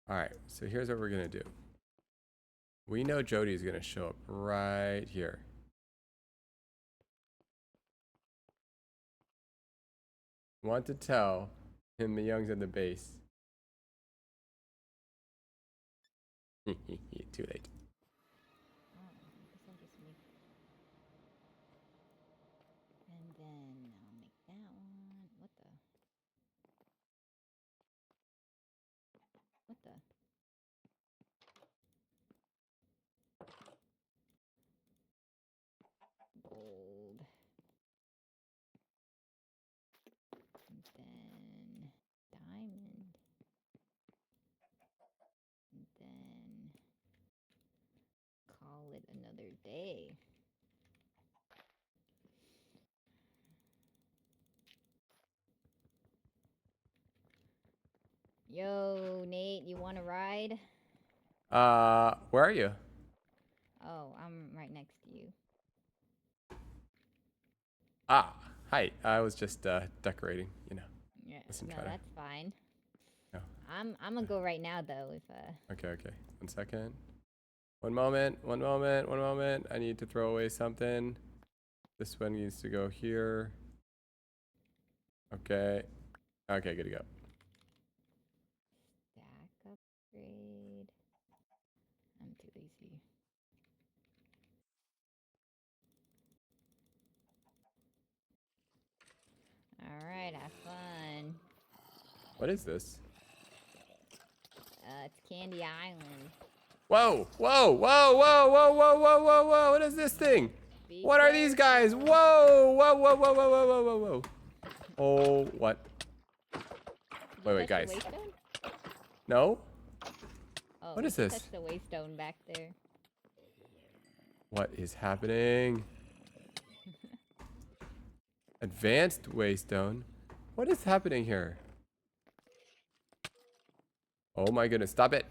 Alright, so here's what we're gonna do. We know Jody's gonna show up right here. Want to tell him the Young's in the base. Too late. Oh, I guess I'll just make. And then I'll make that one. What the? What the? Gold. And then another day. Yo, Nate, you want to ride? Where are you? Oh, I'm right next to you. Ah, hi. I was just decorating. You know. Yeah, Listen, no, try to- that's fine. No. I'm gonna go right now though. If Okay. Okay. 1 second. One moment. One moment. One moment. I need to throw away something. This one needs to go here. Okay. Okay. Good to go. stack upgrade. I'm too lazy. All right, have fun. What is this? It's Candy Island. Whoa! Whoa! Whoa! Whoa! Whoa! Whoa! Whoa! Whoa! Whoa! What is this thing? Be What are these guys? careful. Whoa! Whoa! Whoa! Whoa! Whoa! Whoa! Whoa! Whoa! Whoa! Oh, what? Did Wait, you wait, touch guys. the waystone? No? Oh, What you is should this? touch the waystone back there. What is happening? Advanced waystone? What is happening here? Oh my goodness. Stop it.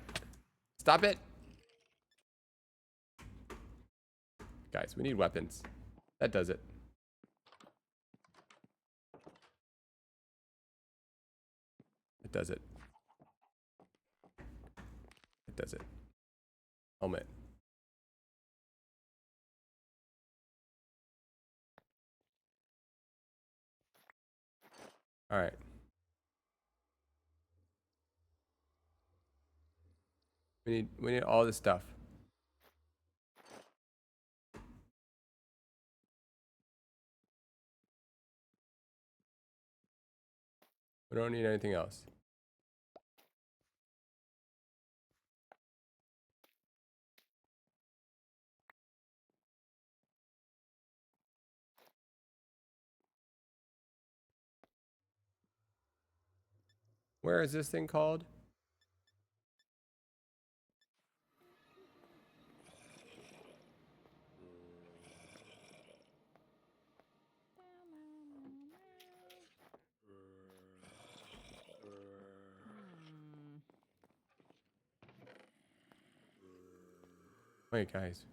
Stop it. Guys, we need weapons. That does it. It does it. It does it. Helmet. All right. We need all this stuff. We don't need anything else. Where is this thing called? Hmm. Wait, guys.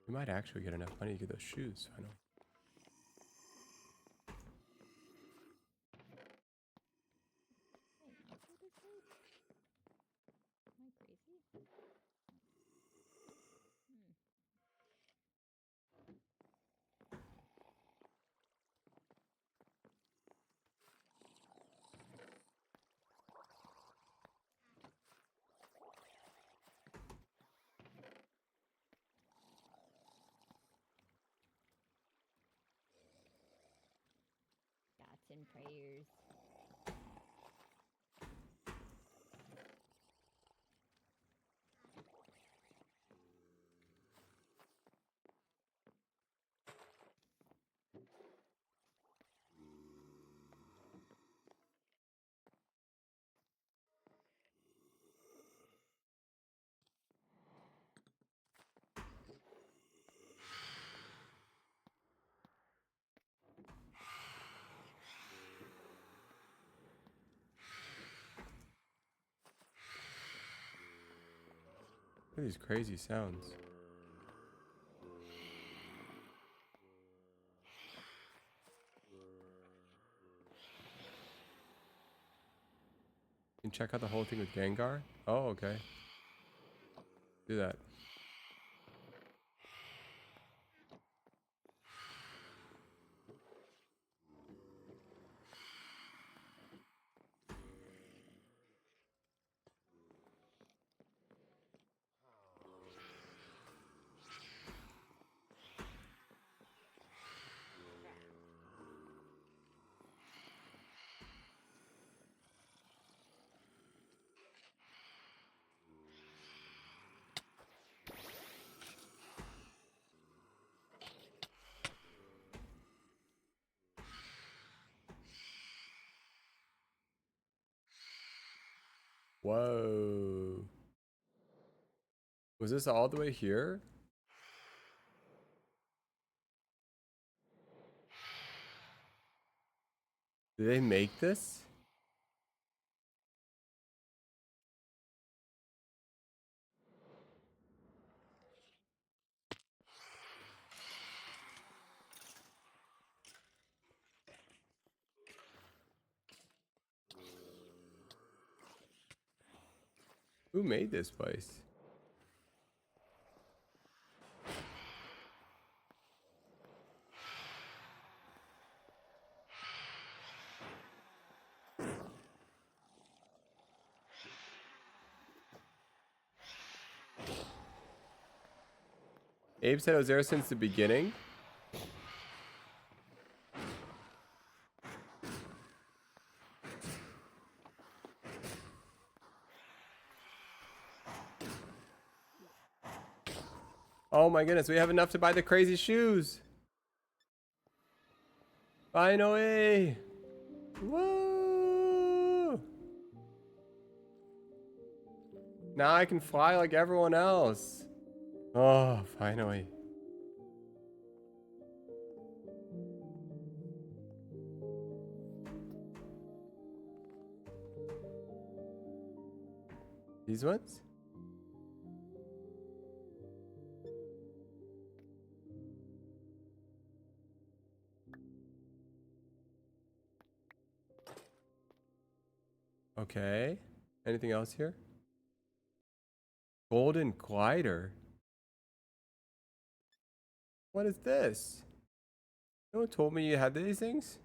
We might actually get enough money to get those shoes. I know. Wait, I'll go this way? Am I crazy? Hmm. Thoughts and prayers. What are these crazy sounds? You can check out the whole thing with Gengar? Oh, okay. Do that. Whoa. Was this all the way here? Did they make this? Who made this place? Abe said it was there since the beginning. Oh my goodness, we have enough to buy the crazy shoes. Finally. Woo! Now I can fly like everyone else. Oh, finally. These ones? Okay. Anything else here? Golden glider. What is this? No one told me you had these things?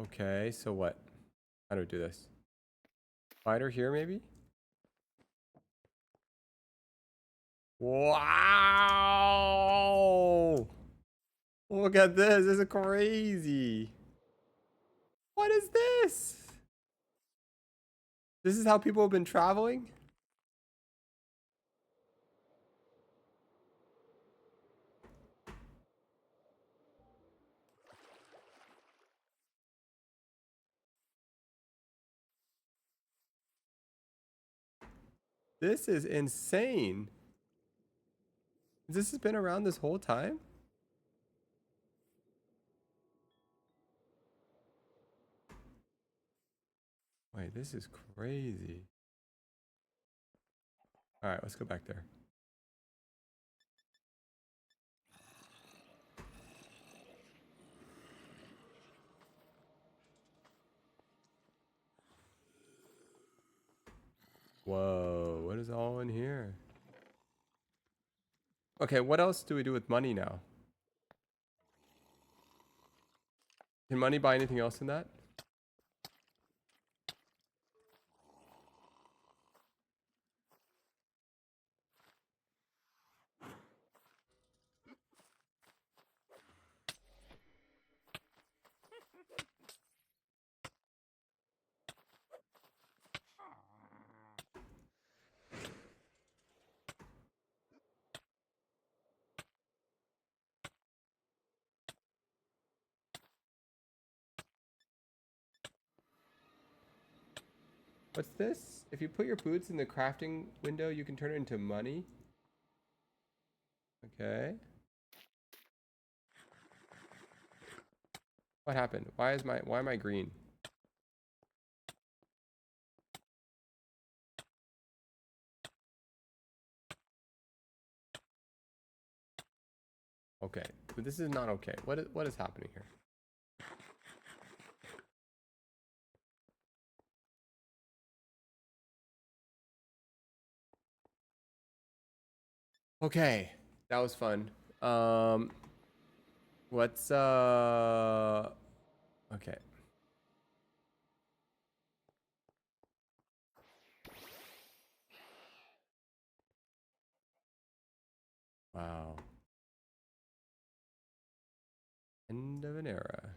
Okay, so what? How do we do this? Glider here, maybe? Wow! Look at this. This is crazy. What is this? This is how people have been traveling? This is insane. This has been around this whole time? Wait, this is crazy. All right, let's go back there. Whoa, what is all in here? Okay, what else do we do with money now? Can money buy anything else in that? What's this? If you put your boots in the crafting window, you can turn it into money. Okay. What happened? Why am I green? Okay, but this is not okay. What is happening here? Okay, that was fun. What's okay. Wow. End of an era.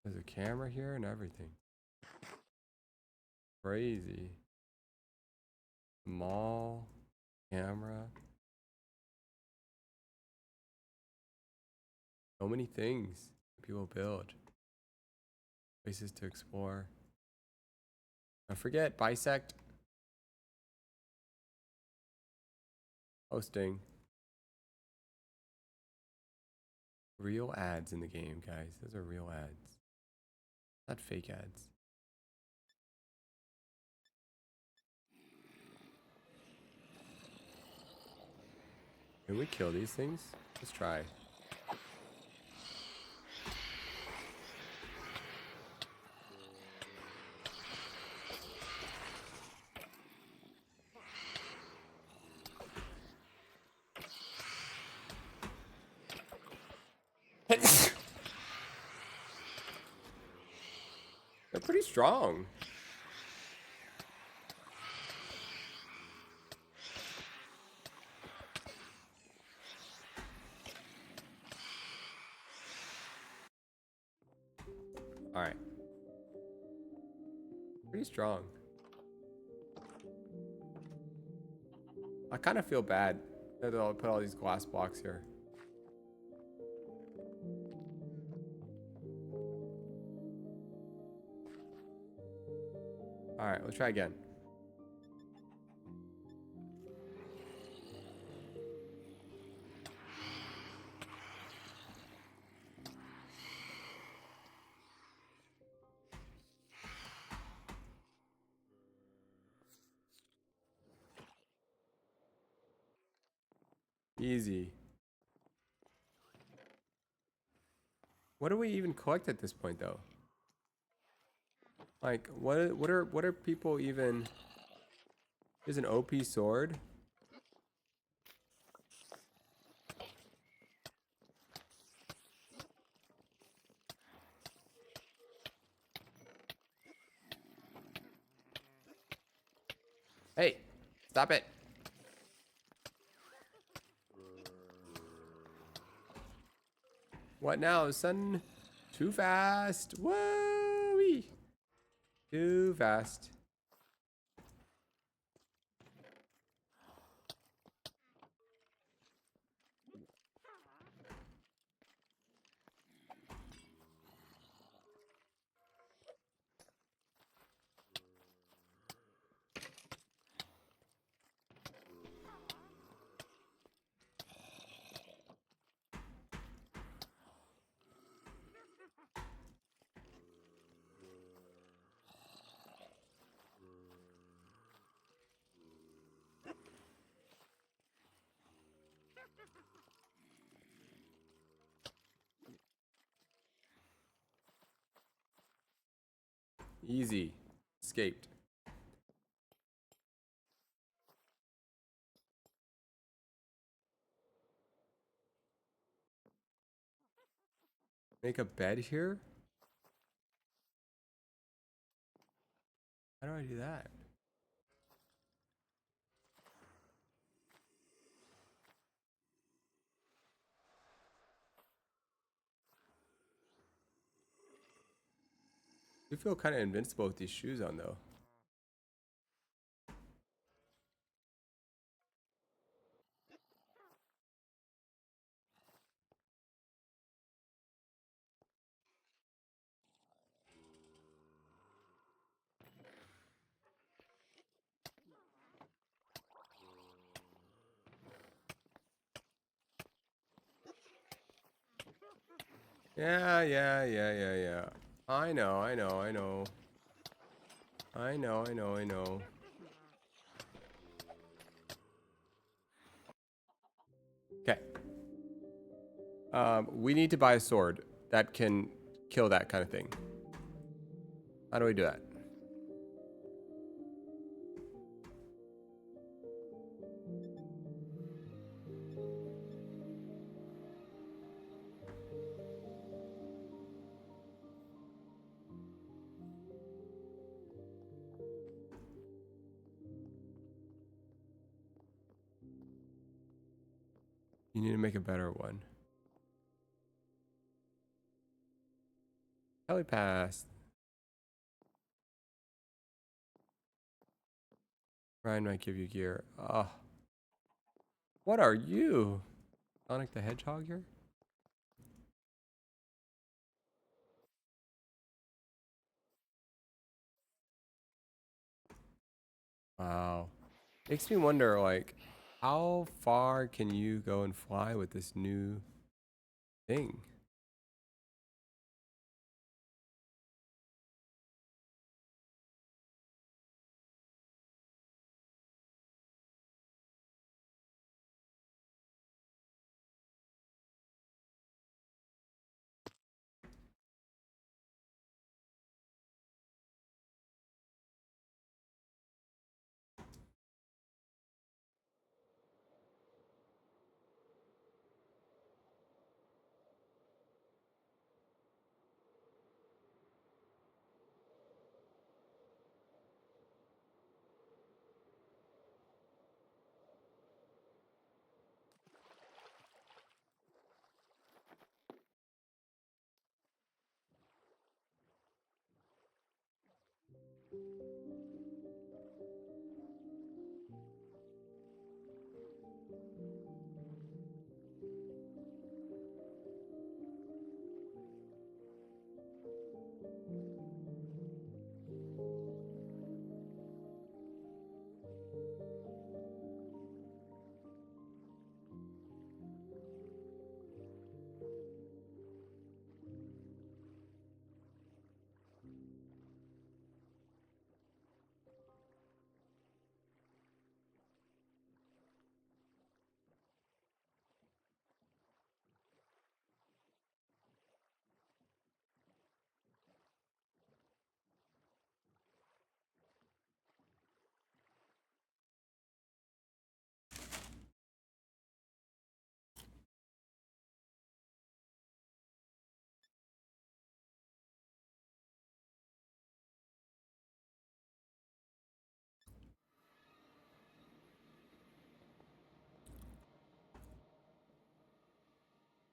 There's a camera here and everything. Crazy. Mall, camera. So many things people build. Places to explore. Don't forget, bisect. Hosting. Real ads in the game, guys. Those are real ads. Not fake ads. Can we kill these things? Let's try. They're pretty strong. All right. Pretty strong. I kind of feel bad that I'll put all these glass blocks here. All right, let's try again. Easy. What do we even collect at this point, though? Like, what are people even? There's an OP sword. Hey, stop it. What now, son? Too fast. Whoa! Too fast. Easy. Escaped. Make a bed here? How do I do that? I feel kind of invincible with these shoes on, though. Yeah. I know. Okay. We need to buy a sword that can kill that kind of thing. How do we do that? You need to make a better one. Telepass. Ryan might give you gear. Oh. What are you? Sonic the Hedgehog here? Wow. Makes me wonder, like, how far can you go and fly with this new thing?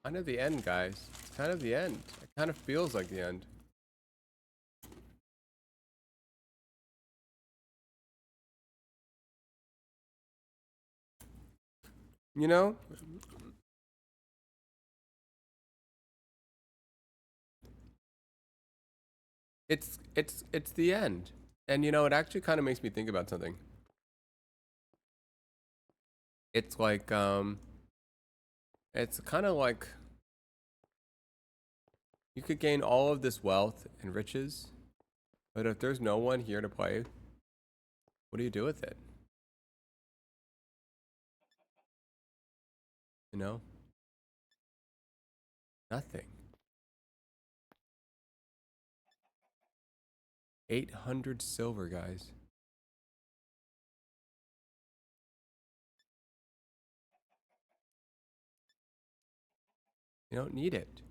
Kind of the end, guys. It's kind of the end. It kind of feels like the end. You know? It's the end. And you know, it actually kind of makes me think about something. It's like it's kind of like you could gain all of this wealth and riches, but if there's no one here to play, what do you do with it? You know? Nothing. 800 silver, guys. You don't need it.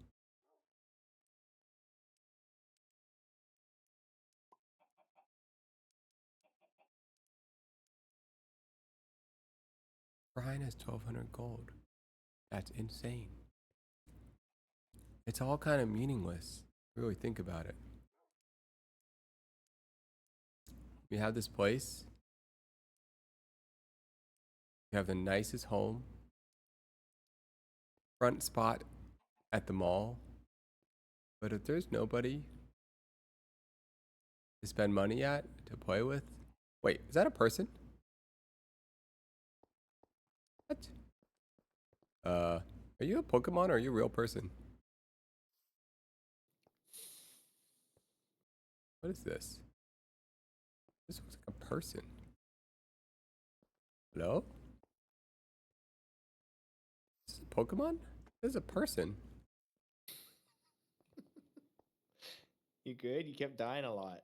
Brian has 1200 gold. That's insane. It's all kind of meaningless. Really think about it. We have this place. We have the nicest home. Front spot at the mall. But if there's nobody to spend money at, to play with. Wait, is that a person? What? Are you a Pokemon or are you a real person? What is this? This looks like a person. Hello? Is this a Pokemon? This is a person. You good? You kept dying a lot.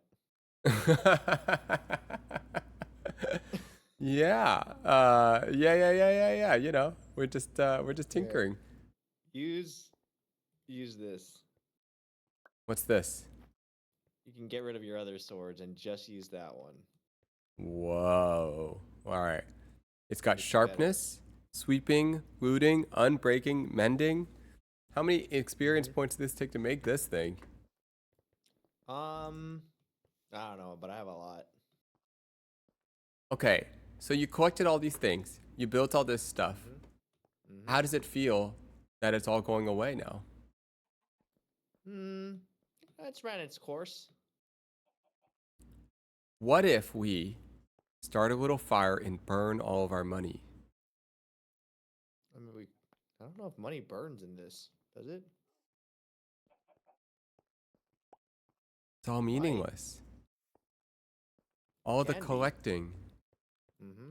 Yeah. Yeah. You know, we're just tinkering. Use this. What's this? You can get rid of your other swords and just use that one. Whoa. All right. It's got It's sharpness, sweeping, looting, unbreaking, mending. How many experience points does this take to make this thing? I don't know, but I have a lot. Okay. So you collected all these things. You built all this stuff. How does it feel that it's all going away now? It's ran its course. What if we Start a little fire and burn all of our money. I mean, I don't know if money burns in this. Does it? It's all meaningless. All the Can be. collecting. Mm-hmm.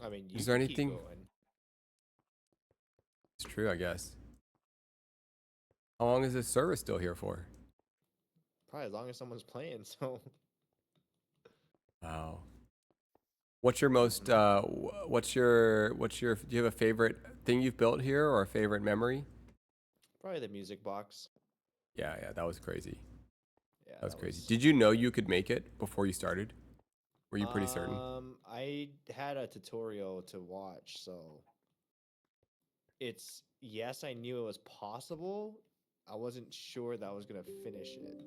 I mean, you Is there can anything? keep going. It's true, I guess. How long is this service still here for? Probably as long as someone's playing. So. Wow. What's your most? What's your? Do you have a favorite thing you've built here or a favorite memory? Probably the music box. Yeah, that was crazy. Yeah, That was crazy. Did you know you could make it before you started? Were you pretty certain? I had a tutorial to watch, so yes, I knew it was possible. I wasn't sure that I was gonna finish it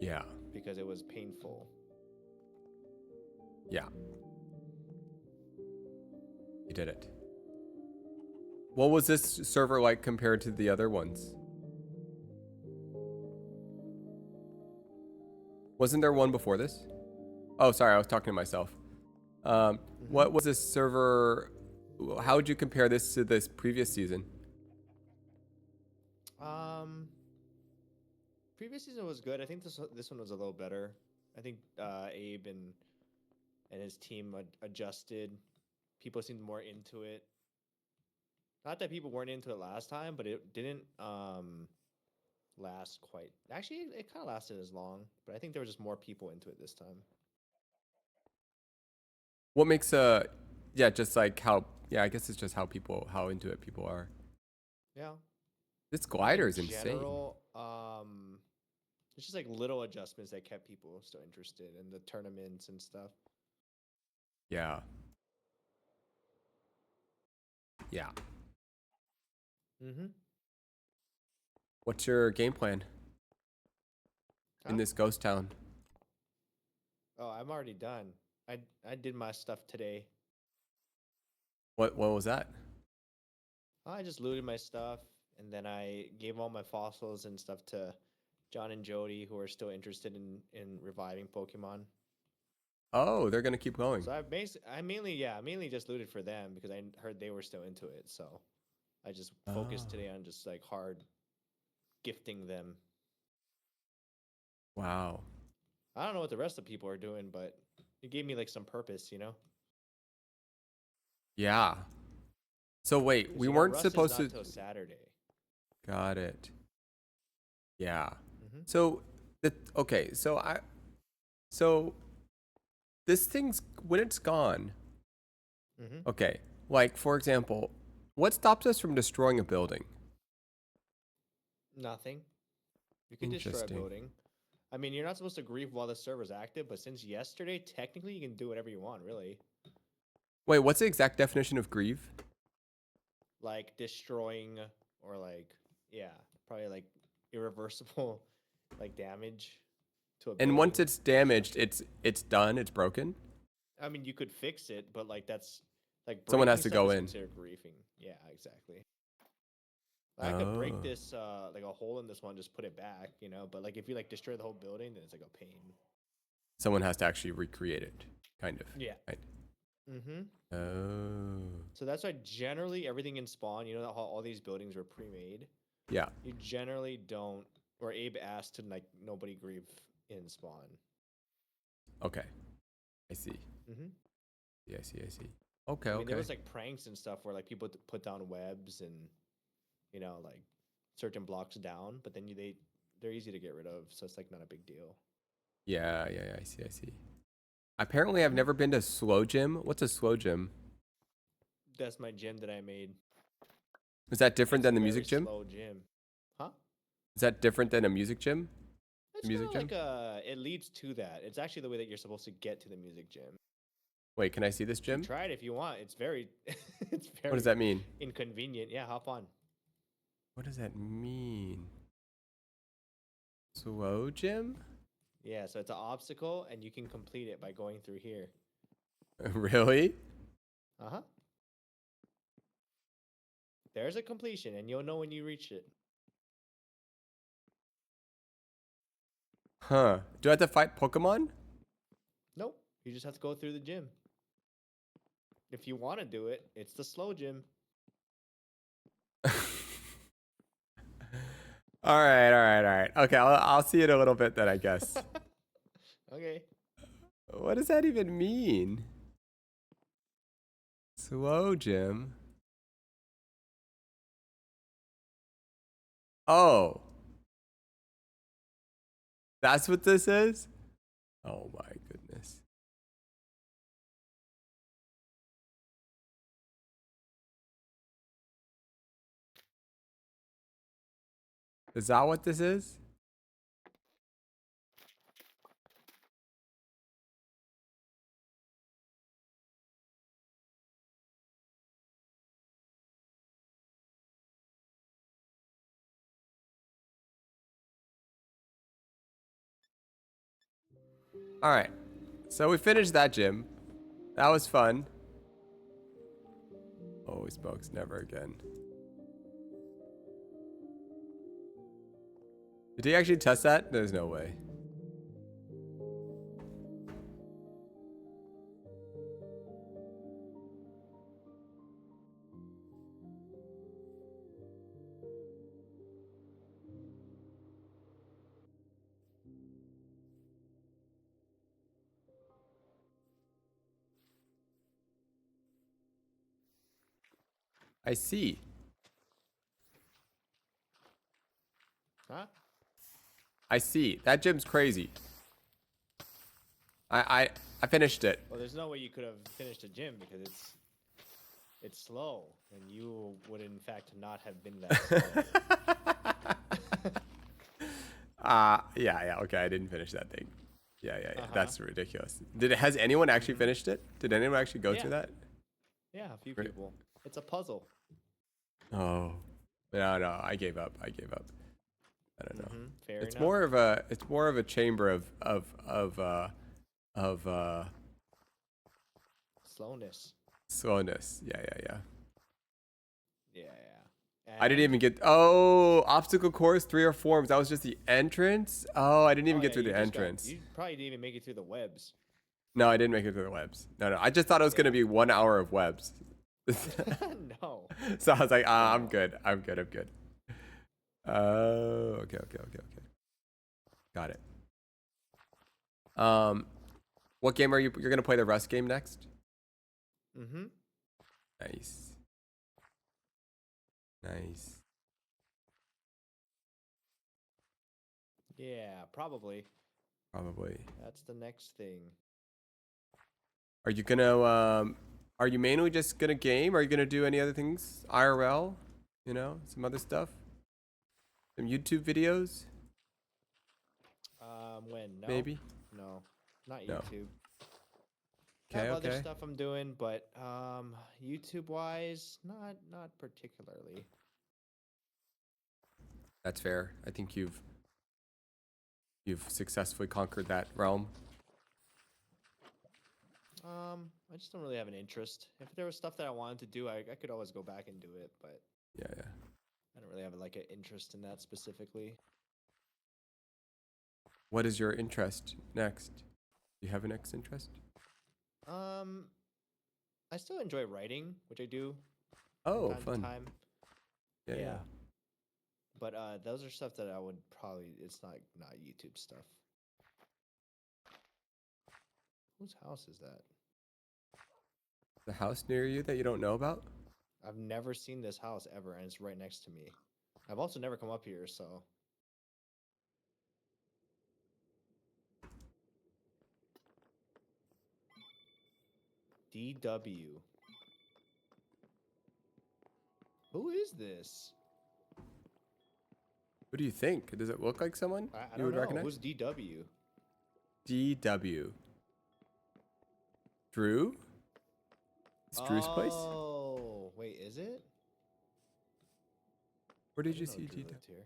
Yeah. because it was painful. Yeah. You did it. What was this server like compared to the other ones? Wasn't there one before this? Oh, sorry, I was talking to myself. What was this server? How would you compare this to this previous season? Previous season was good. I think this one was a little better. I think Abe and his team adjusted. People seemed more into it. Not that people weren't into it last time, but it didn't last quite. Actually, it kind of lasted as long, but I think there were just more people into it this time. What makes just like how I guess it's just how into it people are. Yeah. This glider is In insane. general, it's just like little adjustments that kept people still interested in the tournaments and stuff. Yeah. Yeah. Mm-hmm. What's your game plan in this ghost town? Oh, I'm already done. I did my stuff today. What was that? I just looted my stuff, and then I gave all my fossils and stuff to John and Jody, who are still interested in reviving Pokemon. Oh, they're gonna keep going. So I mainly just looted for them because I heard they were still into it. So I just focused today on just like hard gifting them. Wow. I don't know what the rest of the people are doing, but it gave me like some purpose, you know? Yeah. So wait, we weren't supposed to. Till Saturday. Got it. Yeah. Mm-hmm. So okay. So this thing's when it's gone. Mm-hmm. Okay. Like for example, what stops us from destroying a building? Nothing. You can destroy a Interesting. building. I mean, you're not supposed to grieve while the server's active, but since yesterday, technically you can do whatever you want, really. Wait, what's the exact definition of grieve? Like destroying or like, yeah, probably like irreversible like damage to a building. And once it's damaged, it's done, it's broken? I mean, you could fix it, but like that's like Someone has breaking to stuff go is in. considered griefing. Yeah, exactly. I could break this like a hole in this one, just put it back, you know. But like if you like destroy the whole building, then it's like a pain. Someone has to actually recreate it, kind of. Yeah. Right. Mm-hmm. Oh. So that's why generally everything in Spawn, you know how all these buildings were pre-made? Yeah. You generally don't, or Abe asked to like nobody grieve in Spawn. Okay. I see. Mm-hmm. Yeah, I see. Okay, I mean, okay. there was like pranks and stuff where like people put down webs and, you know, like certain blocks down, but then they're easy to get rid of, so it's like not a big deal. Yeah, I see. Apparently, I've never been to Slow Gym. What's a Slow Gym? That's my gym that I made. Is that different It's a than the very music gym? slow gym. Huh? Is that different than a music gym? It's Music kind of gym? like it leads to that. It's actually the way that you're supposed to get to the music gym. Wait, can I see this gym? Try it if you want. It's very, it's very. What does that mean? Inconvenient. Yeah, hop on. What does that mean? Slow Gym? Yeah, so it's an obstacle, and you can complete it by going through here. Really? Uh-huh. There's a completion, and you'll know when you reach it. Huh. Do I have to fight Pokemon? Nope. You just have to go through the gym. If you want to do it, it's the slow gym. All right. Okay, I'll see it a little bit then, I guess. Okay. What does that even mean? Slow gym. Oh. That's what this is? Oh my goodness. Is that what this is? All right. So we finished that gym. That was fun. Holy smokes, never again. Did he actually test that? There's no way. I see. Huh? I see. That gym's crazy. I finished it. Well, there's no way you could have finished a gym because it's slow, and you would in fact not have been that slow. Yeah, okay, I didn't finish that thing. Yeah. Uh-huh. That's ridiculous. Has anyone actually finished it? Did anyone actually go Yeah. through that? Yeah, a few Great. people. It's a puzzle. Oh. No, I gave up. I don't know. Fair It's enough. more of a chamber of Slowness. slowness. Yeah. Yeah. I didn't And- even get obstacle course 3 or 4. That was just the entrance. Oh, I didn't even Oh, get yeah, through you the just got- entrance. you probably didn't even make it through the webs. No, I didn't make it through the webs. No. I just thought it was gonna be 1 hour of webs. No. So I was like, I'm No. good. Oh, okay. Got it. What game you're gonna play the Rust game next? Mm-hmm. Nice. Yeah, probably. Probably. That's the next thing. Are you gonna are you mainly just gonna game? Are you gonna do any other things? IRL? You know, some other stuff? Some YouTube videos? When? No. Maybe? No. Not No. YouTube. I Okay, have other okay. stuff I'm doing, but YouTube wise, not particularly. That's fair. I think you've successfully conquered that realm. I just don't really have an interest. If there was stuff that I wanted to do, I could always go back and do it, but Yeah. I don't really have like an interest in that specifically. What is your interest next? Do you have a next interest? I still enjoy writing, which I do Oh, from time fun. to time. Yeah. But those are stuff that I would probably. It's not YouTube stuff. Whose house is that? The house near you that you don't know about? I've never seen this house ever, and it's right next to me. I've also never come up here, so. DW. Who is this? What do you think? Does it look like someone I you don't would know. recognize? Who's DW? DW. Drew? It's Drew's place? Oh, wait, is it? Where I did you didn't know see Drew lived here.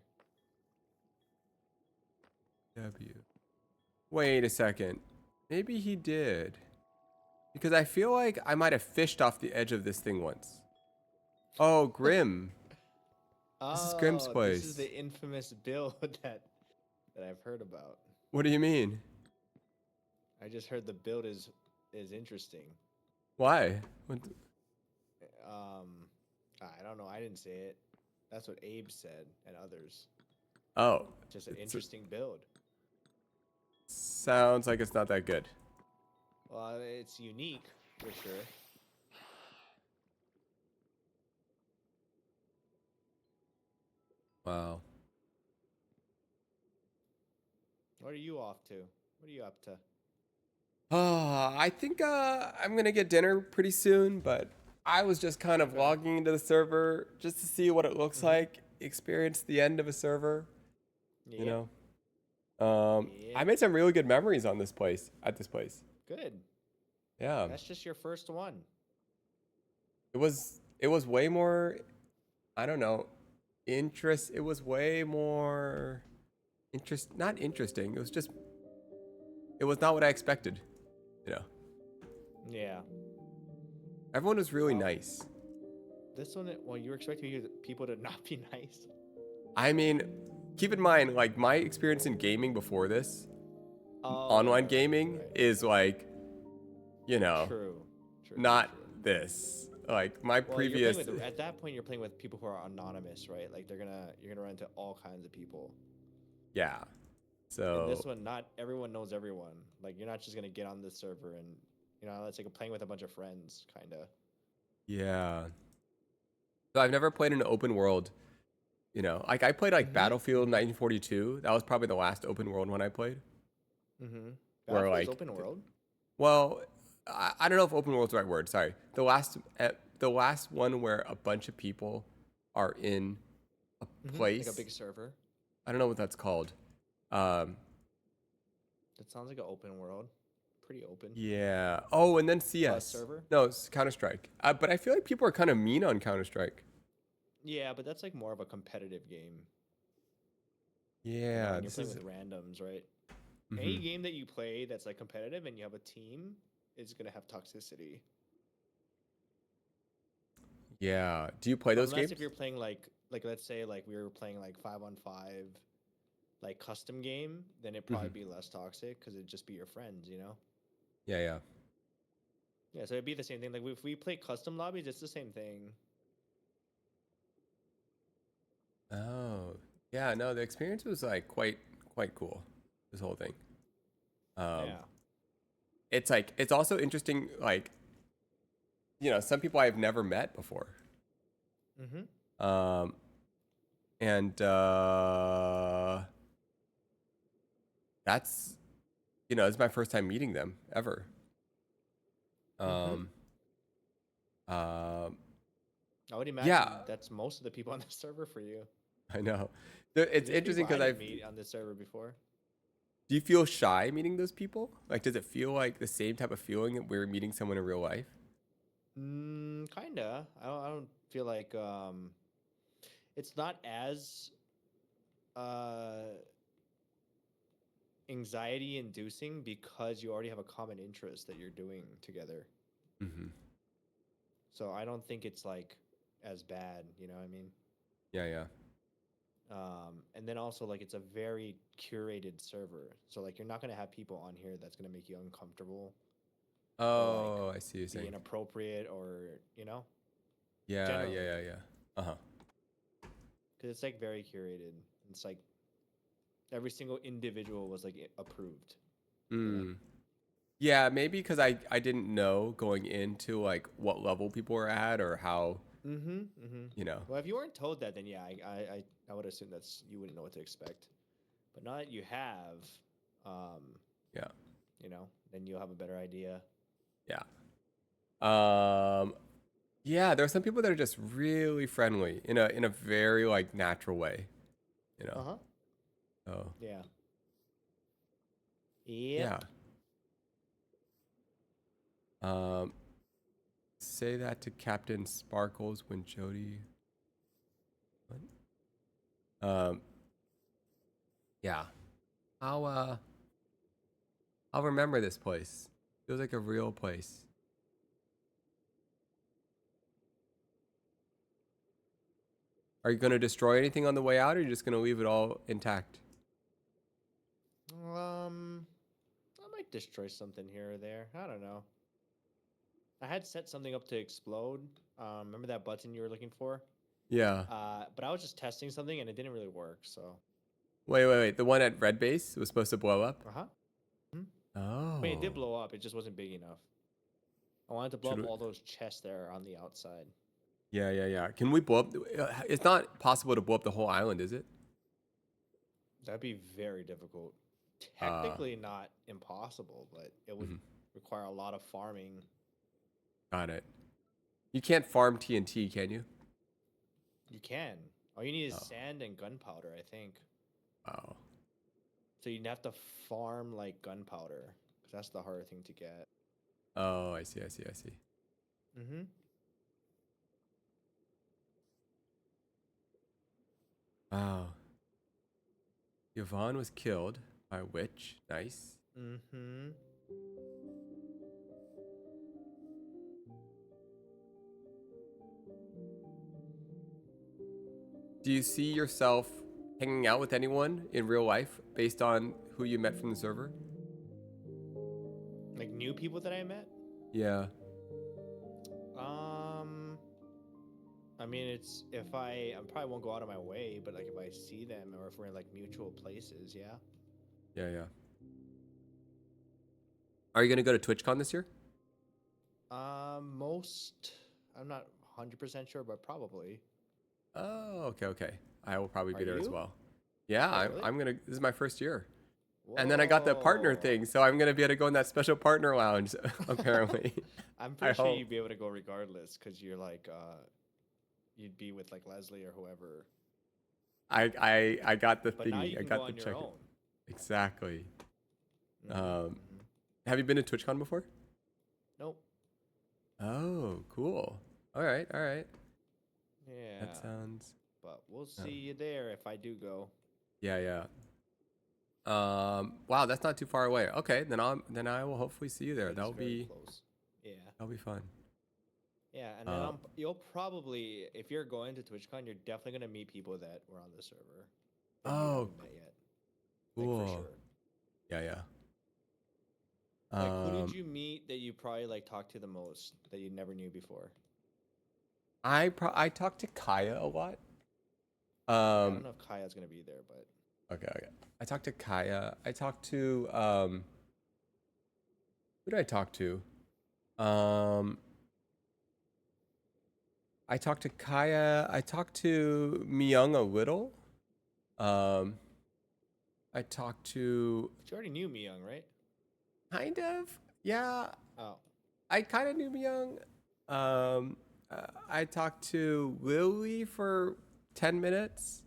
DW? Wait a second. Maybe he did. Because I feel like I might have fished off the edge of this thing once. Oh, Grim. This is Grimm's Oh, place. This is the infamous build that I've heard about. What do you mean? I just heard the build is is interesting. Why? I don't know. I didn't say it. That's what Abe said and others. Oh, Just an it's interesting build. sounds like it's not that good. Well, it's unique for sure. Wow. What are you off to? What are you up to? I think I'm gonna get dinner pretty soon, but I was just kind of Okay. logging into the server just to see what it looks like, experience the end of a server, you Yeah. know. I Yep. made some really good memories on this place, at this place. Good. Yeah. That's just your first one. It was way more, I don't know, it was way more not interesting. It was not what I expected, you know. Yeah. Everyone was really Wow. nice. This one, well, you were expecting people to not be nice. I mean, keep in mind, like, my experience in gaming before this, Oh, online right, gaming, right. is like, you know, True. True. not True. this. Like, my Well, you're previous. playing with at that point you're playing with people who are anonymous, right? Like you're gonna run into all kinds of people. Yeah. In this So, one, not everyone knows everyone. Like you're not just gonna get on this server and it's like playing with a bunch of friends, kind of. yeah. So, I've never played an open world, you know. Like, I played, like, Battlefield 1942. That was probably the last open world one I played. Mm-hmm. Where, Battlefield's like, open world. well, I don't know if open world's the right word. Sorry. The last one where a bunch of people are in a place. Like a big server. I don't know what that's called. Um, That sounds like an open world. Pretty open. yeah. Oh, and then CS. Server? No, it's Counter Strike. But I feel like people are kind of mean on Counter Strike. Yeah, but that's like more of a competitive game. Yeah, And you're this playing is. with randoms, right? Mhm. Any game that you play that's like competitive and you have a team is gonna have toxicity. Yeah. Do you play those Unless games? if you're playing like let's say like we were playing like 5-on-5 like custom game, then it'd probably be less toxic because it'd just be your friends, you know? Yeah, yeah. Yeah, so it'd be the same thing. Like if we play custom lobbies, it's the same thing. Oh, yeah. No, the experience was like quite cool. This whole thing. Yeah. It's like it's also interesting. Like, you know, some people I've never met before. Mm-hmm. And that's, you know, it's my first time meeting them ever. Um, um, I would imagine yeah, that's most of the people on the server for you. I know. It's There's interesting people I because didn't meet on this server before. do you feel shy meeting those people? Like, does it feel like the same type of feeling that we're meeting someone in real life? Kinda. I don't feel like it's not as uh anxiety inducing because you already have a common interest that you're doing together. Mm-hmm. So I don't think it's like as bad, you know what I mean? Yeah, yeah. And then also like it's a very curated server. So like you're not gonna have people on here that's gonna make you uncomfortable Oh, I see what you're be saying. inappropriate or Yeah, generally. yeah, yeah, yeah. Uh-huh. Because it's like very curated. It's like every single individual was like approved. Mm. Yeah, maybe because I didn't know going into like what level people were at or how, you know. Well, if you weren't told that, then yeah, I would assume you wouldn't know what to expect. But now that you have, Yeah. then you'll have a better idea. Yeah. Um yeah, there are some people that are just really friendly in a very like natural way, you know. Uh-huh. Oh. Yeah. Yeah. Yep. Um say that to Captain Sparkles when Jody. What? Yeah. I'll remember this place. Feels like a real place. Are you going to destroy anything on the way out, or are you just going to leave it all intact? I might destroy something here or there. I don't know. I had set something up to explode. Remember that button you were looking for? Yeah. But I was just testing something and it didn't really work. So, Wait. The one at red base was supposed to blow up. uh huh. I mean, it did Oh. blow up. It just wasn't big enough. I wanted to blow Should up we- all those chests there on the outside. Yeah. Can we blow up? It's not possible to blow up the whole island, is it? That'd be very difficult. Uh, Technically, not impossible, but it would Mhm. require a lot of farming. Got it. You can't farm TNT, can you? You can. All you need is Oh. sand and gunpowder, I think. Oh. So you'd have to farm like gunpowder, because that's the harder thing to get. Oh, I see. Mm-hmm. Wow. Yvonne was killed by a witch. Nice. Mm-hmm. Do you see yourself hanging out with anyone in real life based on who you met from the server? Like new people that I met? Yeah. I mean, it's if I probably won't go out of my way, but like if I see them or if we're in like mutual places, yeah. Yeah. Are you gonna go to TwitchCon this year? I'm not 100% sure, but probably. Oh, okay. I will probably be Are there as you? well. Yeah, Oh, really? I'm gonna. This is my first year, and then I got the partner Whoa. thing, so I'm gonna be able to go in that special partner lounge. Apparently, I'm I pretty sure hope. you'd be able to go regardless, because you're like, you'd be with like Leslie or whoever. I got the But now thingy. you I can got go the on your check. own. Exactly. Mhm, Um, mhm. Have you been to TwitchCon before? Nope. Oh, cool. All right. Yeah. That sounds. But we'll Oh. see you there if I do go. Yeah. Wow, that's not too far away. Okay, then I will hopefully see you there. It is That'll very be close. Yeah. that'll be fun. Yeah, and then Uh, you'll probably, if you're going to TwitchCon, you're definitely gonna meet people that were on the server that you Oh, haven't met yet. Like for cool. sure. Yeah. Like who did you meet that you probably like talked to the most that you never knew before? I talked to Kaya a lot. I don't know if Kaya's gonna be there, but Okay. I talked to Kaya. I talked to who did I talk to? I talked to Kaya. I talked to Myung a little. I talked to you already knew Myung, right? kind of. Yeah, Oh. I kind of knew Myung. I talked to Lily for 10 minutes.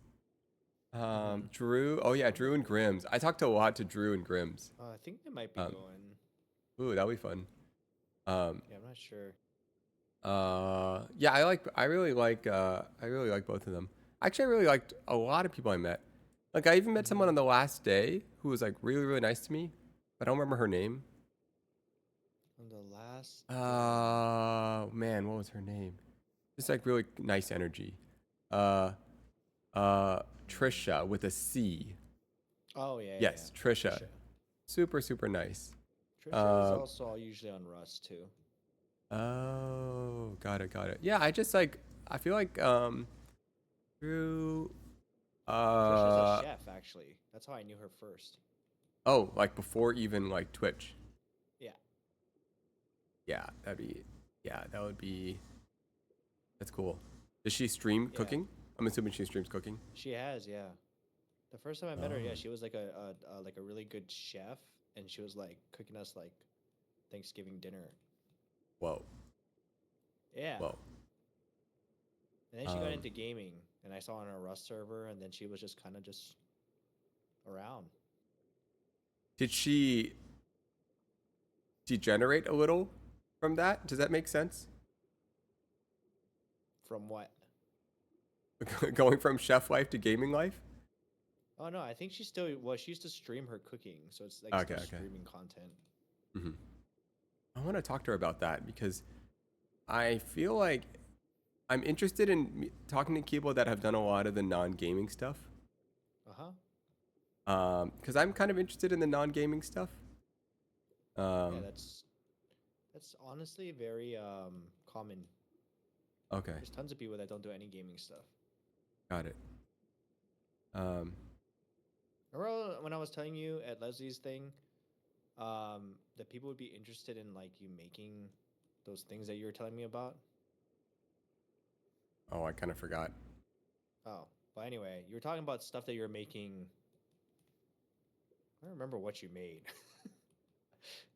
Drew. Oh yeah, Drew and Grims. I talked a lot to Drew and Grims. I think they might be going. Ooh, that'll be fun. Yeah, I'm not sure. Yeah, I really like both of them. Actually, I really liked a lot of people I met. Like I even met someone on the last day who was like really nice to me. I don't remember her name. On the last. Man, what was her name? Just like really nice energy. Trisha with a C. Oh yeah. Yes, yeah. Trisha. Super nice. Trisha is also usually on Rust too. Oh, got it. Yeah, I just like I feel like Drew Trisha's a chef actually. That's how I knew her first. oh, like before even like Twitch. Yeah. Yeah, that would be that's cool. Does she stream Yeah. cooking? I'm assuming she streams cooking. She has, yeah. The first time I met her, yeah, Oh. she was like a really good chef, and she was like cooking us like Thanksgiving dinner. Whoa. Yeah. Whoa. And then she got into gaming, and I saw her on a Rust server, and then she was just kind of just around. Did she degenerate a little from that? Does that make sense? From what? Going from chef life to gaming life? Oh no, I think she still she used to stream her cooking, so it's like Okay, still okay. streaming content. I want to talk to her about that because I feel like I'm interested in talking to people that have done a lot of the non-gaming stuff. Because I'm kind of interested in the non-gaming stuff. Yeah, that's That's honestly very common. Okay, There's tons of people that don't do any gaming stuff. got it. Remember when I was telling you at Leslie's thing, that people would be interested in like you making those things that you were telling me about? Oh, I kind of forgot. Oh, but anyway, you were talking about stuff that you're making. I don't remember what you made.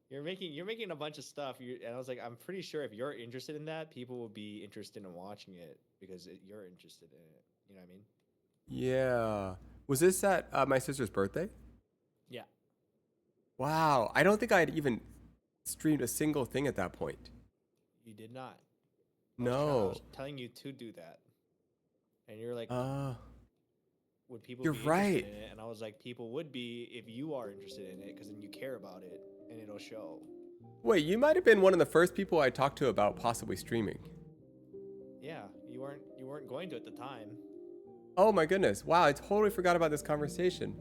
You're making a bunch of stuff. And I was like, I'm pretty sure if you're interested in that, people will be interested in watching it because you're interested in it. You know what I mean? Yeah. Was this at my sister's birthday? Yeah. Wow. I don't think I had even streamed a single thing at that point. You did not. I No. was telling you to do that, and you're like, would people you're be interested right. in it? And I was like, people would be if you are interested in it, because then you care about it, and it'll show. Wait, you might have been one of the first people I talked to about possibly streaming. Yeah, you weren't going to at the time. Oh my goodness. Wow, I totally forgot about this conversation.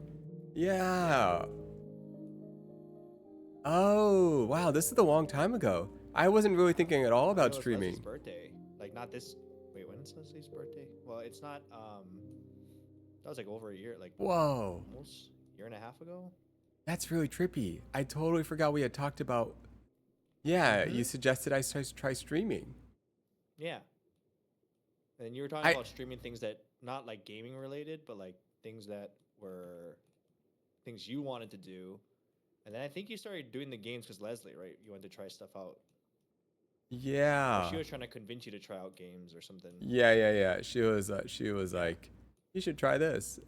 Yeah. Oh, wow, this is a long time ago. I wasn't really thinking at all about It was streaming. Leslie's birthday, like not this. Wait, when's Leslie's birthday? Well, it's not. That was like over a year, like Whoa. almost a year and a half ago. That's really trippy. I totally forgot we had talked about. Yeah, you suggested I try streaming. Yeah. And you were talking about streaming things that not like gaming related, but like things that were things you wanted to do. And then I think you started doing the games because Leslie, right? You wanted to try stuff out. Yeah. Or she was trying to convince you to try out games or something. Yeah. She was like, you should try this.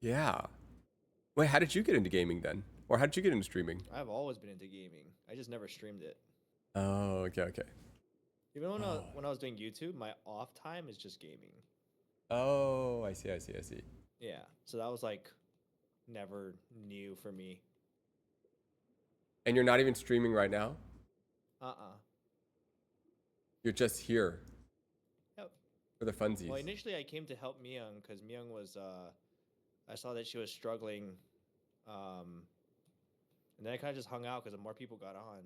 Yeah. Wait, how did you get into gaming then? Or how did you get into streaming? I've always been into gaming. I just never streamed it. Oh, okay. Even when I was doing YouTube, my off time is just gaming. Oh, I see. Yeah. So that was like never new for me. And you're not even streaming right now? Uh-uh. You're just here Yep. for the funsies. Well, initially I came to help Myung because Myung was, I saw that she was struggling. And then I kind of just hung out because more people got on.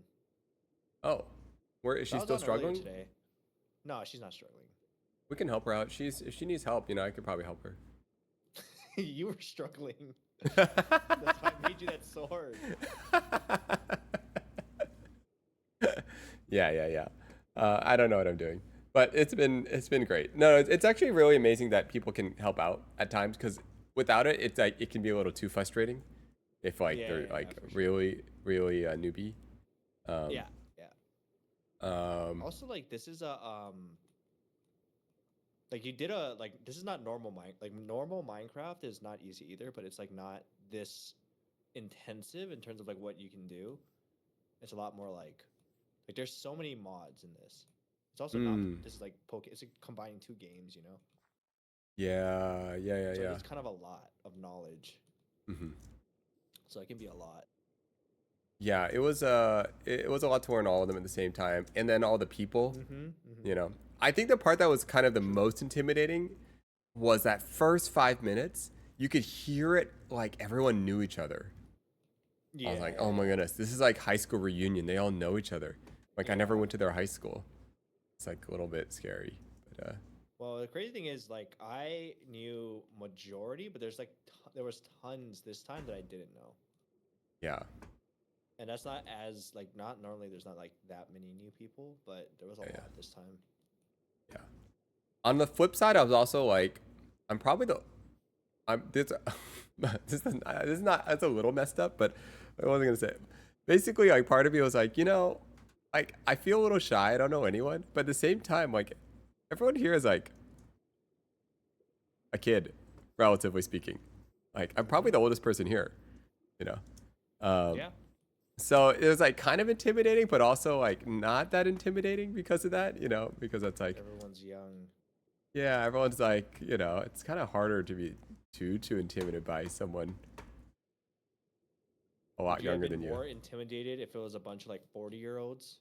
Oh, where is So I she was still on earlier struggling? today. No, she's not struggling. We can help her out. If she needs help, I could probably help her. You were struggling. That's why I made you that sword. Yeah. I don't know what I'm doing, but it's been great. No, it's actually really amazing that people can help out at times because without it, it's like it can be a little too frustrating if like they're like for sure. really a newbie. Yeah. Also, like this is a like you did a like this is not normal normal Minecraft is not easy either, but it's like not this intensive in terms of like what you can do. It's a lot more like there's so many mods in this. It's also not this is like it's like combining two games, you know. Yeah. So it's kind of a lot of knowledge. So it can be a lot. Yeah, it was a lot to learn all of them at the same time, and then all the people. I think the part that was kind of the most intimidating was that first 5 minutes. You could hear it like everyone knew each other. I was like, oh my goodness, this is like high school reunion. They all know each other. Like I never went to their high school. It's like a little bit scary, but Well, the crazy thing is like I knew majority, but there's like there was tons this time that I didn't know. yeah. And that's not as like not normally there's not like that many new people, but there was a lot this time. Yeah. On the flip side, I was also like, this is not that's a little messed up, but I wasn't gonna say it. Basically, like part of me was like, like I feel a little shy. I don't know anyone, but at the same time, like everyone here is like a kid, relatively speaking. Like I'm probably the oldest person here, Yeah. So it was like kind of intimidating, but also like not that intimidating because of that, because it's like Everyone's young. yeah, everyone's like, it's kind of harder to be too intimidated by someone a lot Would you have younger been than you. more intimidated if it was a bunch of like 40-year-olds?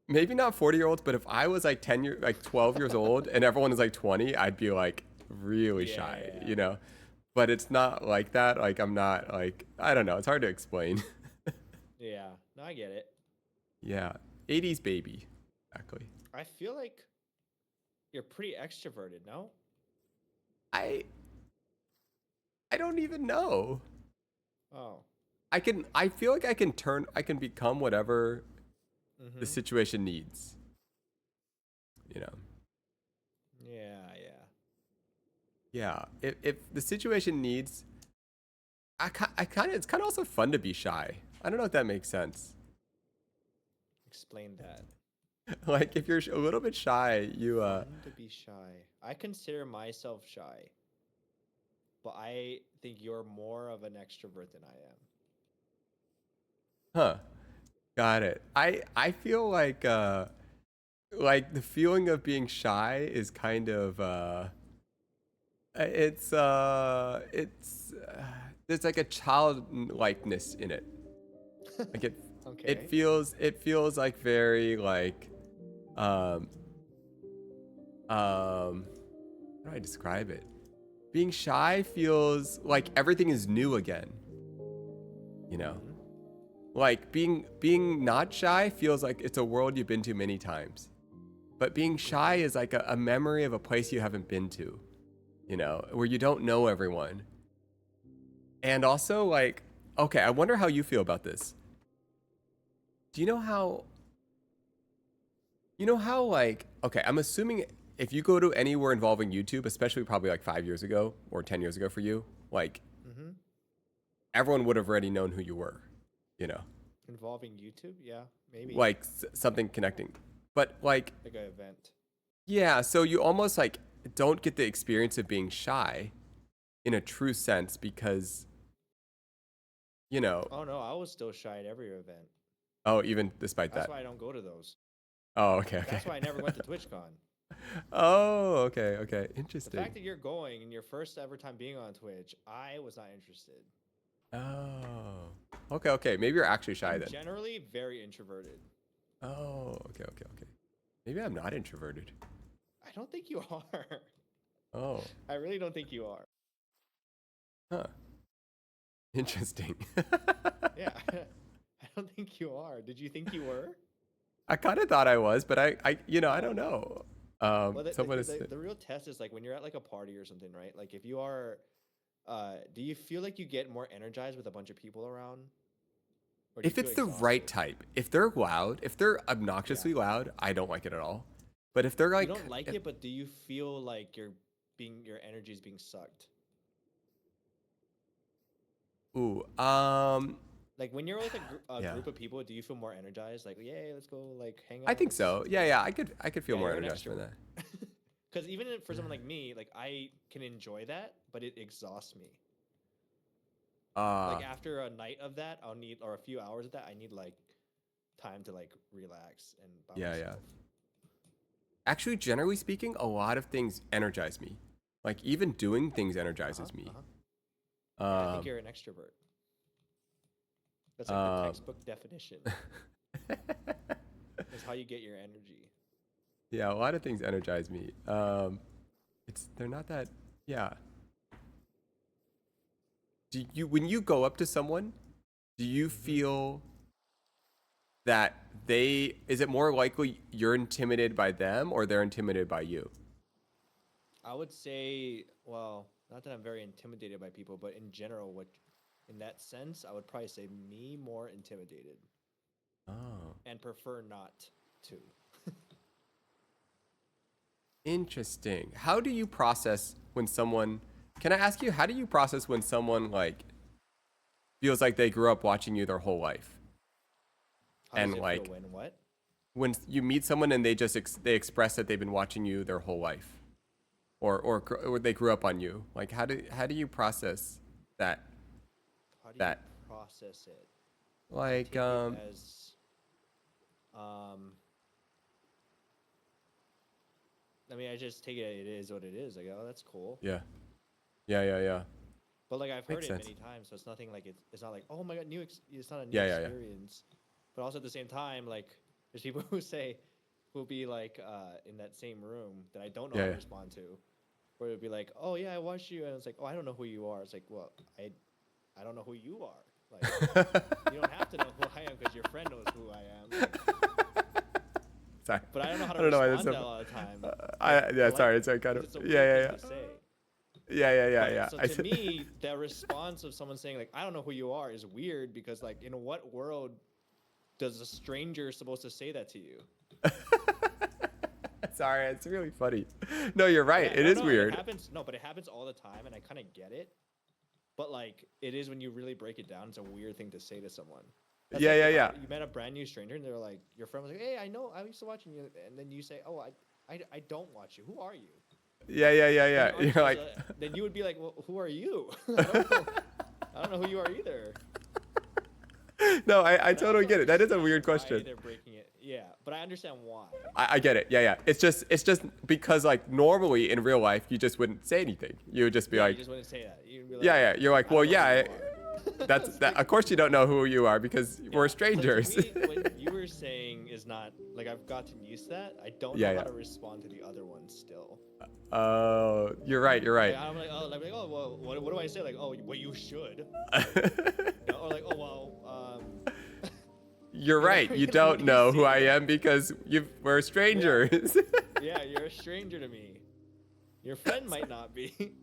Maybe not 40-year-olds, but if I was like 12 years old and everyone is like 20, I'd be like really shy, But it's not like that. Like I'm not like I don't know. It's hard to explain. Yeah, no, I get it. Yeah, 80s baby, exactly. I feel like you're pretty extroverted, no? I I don't even know. Oh. I feel like I can become whatever the Mm-hmm. situation needs. You know. Yeah, yeah. Yeah. If the situation needs, I kind of it's kind of also fun to be shy. I don't know if that makes sense. Explain that. Like if you're a little bit shy, you Fun to be shy. I consider myself shy, but I think you're more of an extrovert than I am. huh. Got it. I feel like the feeling of being shy is kind of it's there's like a childlikeness in it. Like Okay. it feels like very like um how do I describe it? Being shy feels like everything is new again. You know? Mhm. Like being not shy feels like it's a world you've been to many times. But being shy is like a memory of a place you haven't been to, you know, where you don't know everyone. And also like, okay, I wonder how you feel about this. Do you know how like, okay, I'm assuming if you go to anywhere involving YouTube, especially probably like 5 years ago or 10 years ago for you, like Mm-hmm. everyone would have already known who you were, you know, Involving YouTube? Yeah, maybe. like something connecting. But like, Like an event. yeah, so you almost like don't get the experience of being shy in a true sense because, you know, Oh no, I was still shy at every event. oh, even despite That's that. why I don't go to those. Oh, okay, okay. That's why I never went to TwitchCon. Oh, okay, okay. The Interesting. fact that you're going and your first ever time being on Twitch, I was not interested. Oh. Okay, okay. Maybe you're actually shy I'm then. generally very introverted. Oh, okay, okay, okay. Maybe I'm not introverted. I don't think you are. Oh, I really don't think you are. huh. Interesting. Yeah, I don't think you are. Did you think you were? I kind of thought I was, but you know, I don't know. Well, Someone is. the real test is like when you're at like a party or something, right? Like if you are, do you feel like you get more energized with a bunch of people around? Or do you If feel it's the right exhausted? type, if they're loud, if they're Yeah. obnoxiously loud, I don't like it at all. But if they're You like, don't like it, but do you feel like your energy is being sucked? ooh, Like when you're with a yeah, group of people, do you feel more energized? Like, yay, let's go like hang I out. think so. Yeah, yeah, I could feel Yeah, more you're an energized from that. extrovert. Because even for someone like me, like I can enjoy that, but it exhausts me. Like after a night of that, I'll need or a few hours of that, I need like time to like relax and by yeah, yeah. myself. Actually, generally speaking, a lot of things energize me. Like even doing things energizes me. Yeah, I think Um, you're an extrovert. That's like the um, textbook definition. That's how you get your energy. yeah, a lot of things energize me. They're not that. Yeah. Do you when you go up to someone, do you Hmm. feel that is it more likely you're intimidated by them or they're intimidated by you? I would say, well, not that I'm very intimidated by people, but in general, what in that sense, I would probably say me more intimidated Oh, and prefer not to. interesting. How do you process when someone Can I ask you how do you process when someone like feels like they grew up watching you their whole life? How does And it feel like when what? when you meet someone and they just they express that they've been watching you their whole life or they grew up on you. Like how do you process that How do you that process it? I like take it as um I mean, I just take it it is what it is. Like, oh, that's cool. yeah. Yeah, yeah, yeah. But like I've heard Makes it sense. many times, so it's nothing like it's not like, oh my god, it's not a new Yeah, yeah, yeah. experience. But also at the same time, like there's people who say who'll be like in that same room that I don't know Yeah, how to yeah. respond to. Where it'll be like, oh yeah, I watched you, and it's like, oh, I don't know who you are. It's like, well, I don't know who you are. Like, you don't have to know who I am because your friend knows who I am. Sorry. But I don't know how to I don't know why respond that's to that so- all the time. Yeah, Like, sorry. It's like kind of. it's a weird Yeah, thing to say. yeah. But, Yeah. So I to said- me, that response of someone saying like, "I don't know who you are," is weird because like, in what world does a stranger supposed to say that to you? Sorry, it's really funny. No, you're right. Yeah, It no, is no, weird. It happens. No, but it happens all the time, and I kind of get it. But like, it is when you really break it down. It's a weird thing to say to someone. That's Yeah, like yeah, if yeah. You met a brand new stranger, and they're like, your friend was like, "Hey, I know, I used to watch you," and then you say, "Oh, I don't watch you. Who are you?" Yeah. Then You're answer like, is, then you would be like, "Well, who are you?" I don't know. I don't know who you are either. no, I But I totally also get it. That is a understand weird why question. They're breaking it. Yeah, but I understand why. I get it. Yeah. It's just because like normally in real life you just wouldn't say anything. You would just be Yeah, like, you just wouldn't say that. You'd be like, yeah. You're like, "I don't well, know who yeah. you are." That's It's that. like- Of course you don't know who you are because we're Yeah. strangers. So to me, what you were saying is not like I've gotten used to that. I don't know Yeah. how to respond to the other one still. Oh, you're right. Like, I'm like, oh, well, what do I say? Like, oh, well, you should. You know, or like, oh, well, You're You know, right. you You know, don't you know who see I that. am because we're strangers. yeah, you're a stranger to me. Your friend might not be.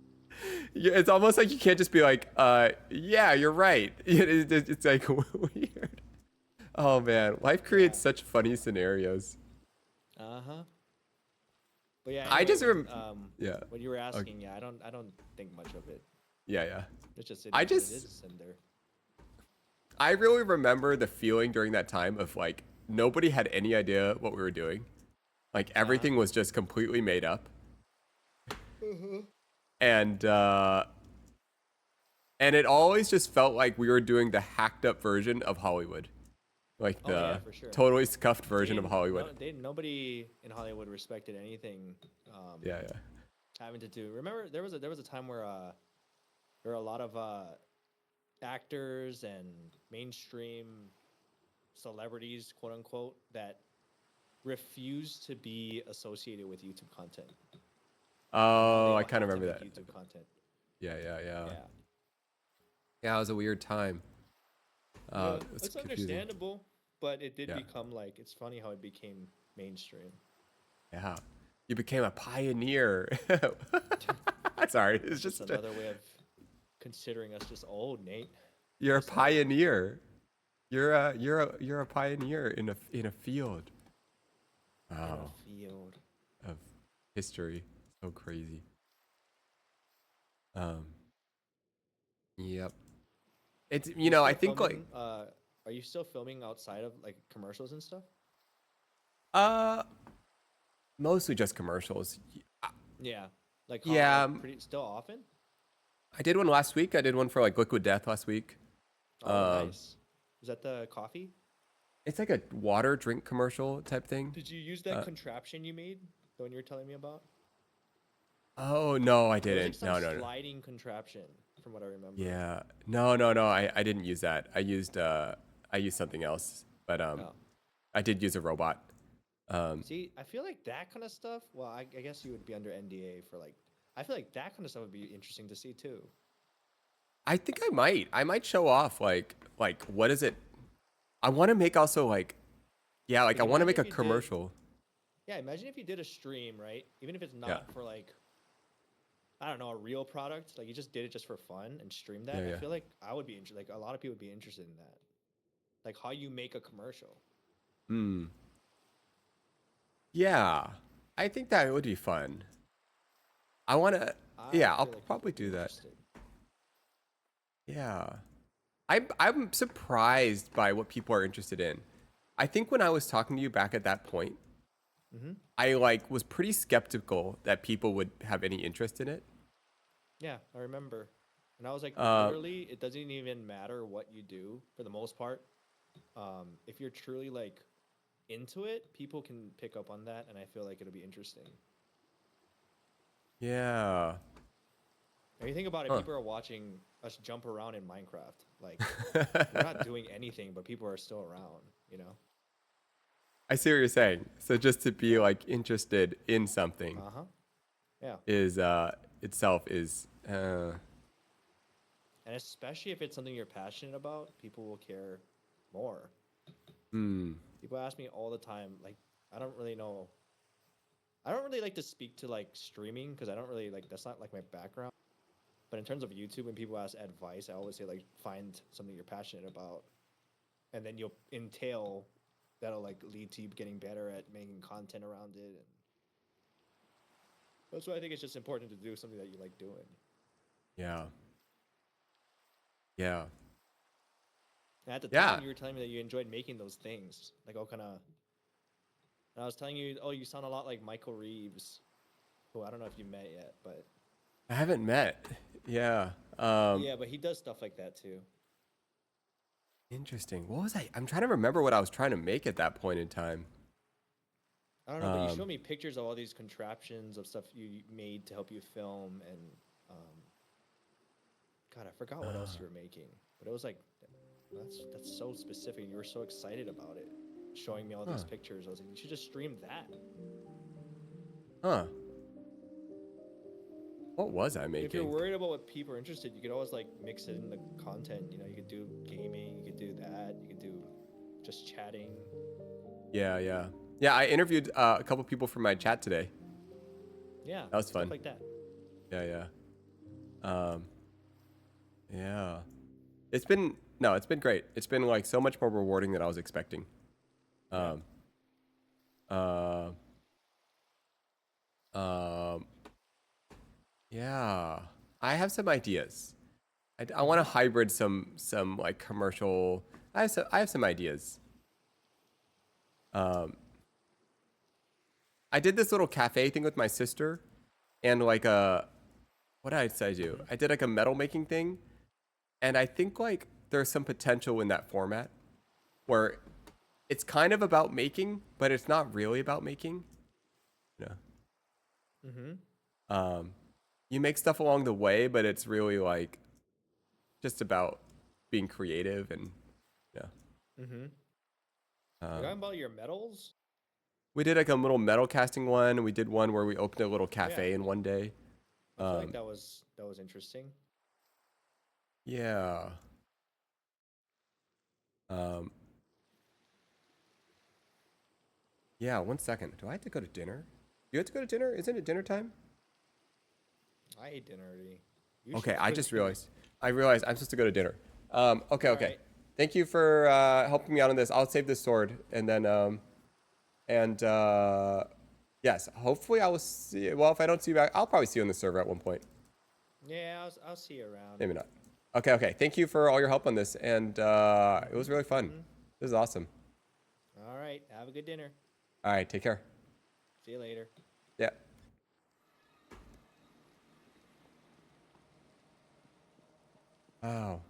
It's almost like you can't just be like, yeah, you're right. It's like weird. Oh man, life creates such funny scenarios. Uh huh. But yeah, I just anyway, yeah. What you were asking, yeah, I don't think much of it. Yeah. It's just I it just- is in there. I really remember the feeling during that time of like nobody had any idea what we were doing. Like everything was just completely made up. And it always just felt like we were doing the hacked up version of Hollywood. Like Oh, the yeah, for sure. totally scuffed version of Hollywood. Nobody in Hollywood respected anything. Yeah. Having to do. Remember, there was a time where there were a lot of actors and mainstream celebrities, quote unquote, that refused to be associated with YouTube content. Oh, I They kind of have to remember that. make YouTube content. Yeah. Yeah. Yeah, it was a weird time. Yeah, It's it's confusing. understandable, but it did Yeah. become like it's funny how it became mainstream. Yeah. You became a pioneer. Sorry, it's Just just another way of considering us just old, Nate. you're a Just pioneer. You're a pioneer in a field. In Wow, a field. of history. So crazy. Yep. It's You I still think like filming, are you still filming outside of like commercials and stuff? mostly just commercials. Yeah. Like Yeah, pretty still often? I did one last week. I did one for like Liquid Death last week. Oh, nice. Is that the coffee? It's like a water drink commercial type thing. Did you use that contraption you made? The one you were telling me about? Oh no, I There was, didn't. like, No. some sliding contraption, from what I remember. Yeah. No. I didn't use that. I used something else. But Oh. I did use a robot. See, I feel like that kind of stuff. Well, I guess you would be under NDA for like. I feel like that kind of stuff would be interesting to see too. I think I might show off like what is it? I want to make also like yeah, like I Like, want to imagine make a if you did- commercial. Yeah, imagine if you did a stream, right? Even if it's not Yeah. for like, I don't know, a real product. Like you just did it just for fun and streamed that. Yeah, yeah. I feel like I would be interested. Like a lot of people would be interested in that. Like how you make a commercial. Hmm. Yeah. I think that would be fun. I want to yeah, I'll feel like probably people would do be that. interested. Yeah. I'm surprised by what people are interested in. I think when I was talking to you back at that point, Mm-hmm. I like was pretty skeptical that people would have any interest in it. Yeah, I remember. And I was like, Uh, literally, it doesn't even matter what you do for the most part. If you're truly like into it, people can pick up on that, and I feel like it'll be interesting. Yeah. If you think about it, Huh. people are watching us jump around in Minecraft. Like, we're not doing anything, but people are still around, you know? I see what you're saying. So just to be like interested in something Uh huh. Yeah. is itself is And And especially if it's something you're passionate about, people will care more. Hmm. People ask me all the time, like, I don't really know. I don't really like to speak to like streaming because I don't really like that's not like my background. But in terms of YouTube, when people ask advice, I always say like find something you're passionate about, and then you'll entail that'll like lead to you getting better at making content around it. And that's why I think it's just important to do something that you like doing. Yeah. Yeah. And at the Yeah. time, you were telling me that you enjoyed making those things, like all kind of. And I was telling you, oh, you sound a lot like Michael Reeves, who I don't know if you met yet, but I haven't met. Yeah. yeah, but he does stuff like that too. Interesting. What was I? I'm trying to remember what I was trying to make at that point in time. I don't know, but you showed me pictures of all these contraptions of stuff you made to help you film, and God, I forgot what else you were making, but it was like that's so specific. You were so excited about it, showing me all these pictures. I was like, you should just stream that. Huh. What was I If you're making? worried about what people are interested, you could always like mix it in the content. You know, you could do gaming, you could do that, you could do just chatting. Yeah, yeah. Yeah, I interviewed a couple people from my chat today. Yeah, That was stuff fun. like that. Yeah, yeah. Yeah. It's been great. It's been like so much more rewarding than I was expecting. Um yeah. I have some ideas. I want to hybrid some like commercial. I have some ideas. I did this little cafe thing with my sister, and like what did I say I do? I did like a metal making thing, and I think like there's some potential in that format where it's kind of about making, but it's not really about making. You know, you make stuff along the way, but it's really like just about being creative and yeah. You're talking about your medals? We did like a little metal casting one. We did one where we opened a little cafe in one day. I feel like that was interesting. Yeah. Yeah, 1 second. Do I have to go to dinner? You have to go to dinner? Isn't it dinner time? I ate dinner already. You Okay, should I go just to dinner. realized. I realized I'm supposed to go to dinner. Okay, okay. Alright. Thank you for helping me out on this. I'll save this sword and then yes, hopefully I will see. Well, if I don't see you back, I'll probably see you on the server at one point. Yeah, I'll see you around. Maybe not. Okay, okay. Thank you for all your help on this, and it was really fun. This is awesome. All right, have a good dinner. All right, take care. See you later. Yeah. Wow.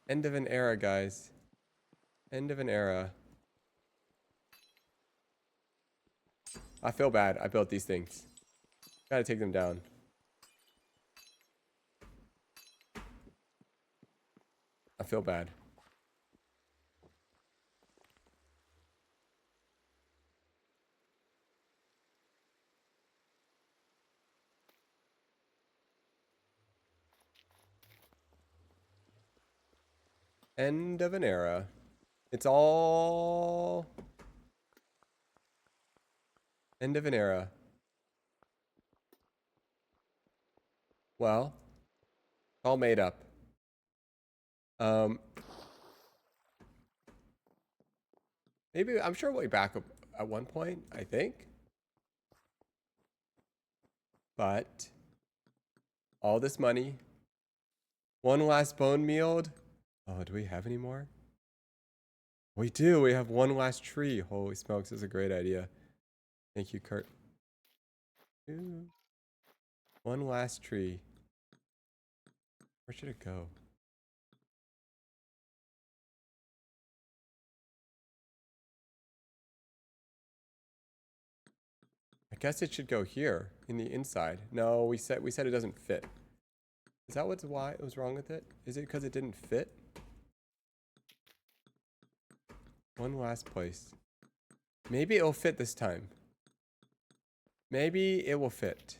End of an era, guys. End of an era. I feel bad. I built these things. Gotta take them down. I feel bad. End of an era. It's all end of an era. Well, all made up. Maybe I'm sure we'll be back at one point, I think. But all this money, one last bone meal. Oh, do we have any more? We do. We have one last tree. Holy smokes, this is a great idea. Thank you, Kurt. One last tree. Where should it go? I guess it should go here in the inside. No, we said it doesn't fit. Is that why it was wrong with it? Is it because it didn't fit? One last place. Maybe it'll fit this time. Maybe it will fit.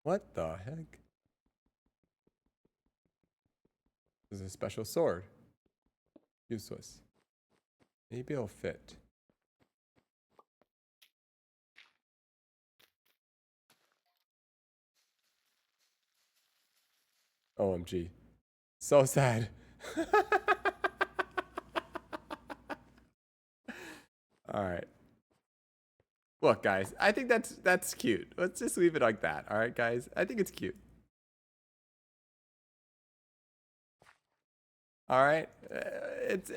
What the heck? This is a special sword. Useless. Maybe it'll fit. OMG. So sad. All right. Look, guys, I think that's cute. Let's just leave it like that. All right, guys. I think it's cute. All right.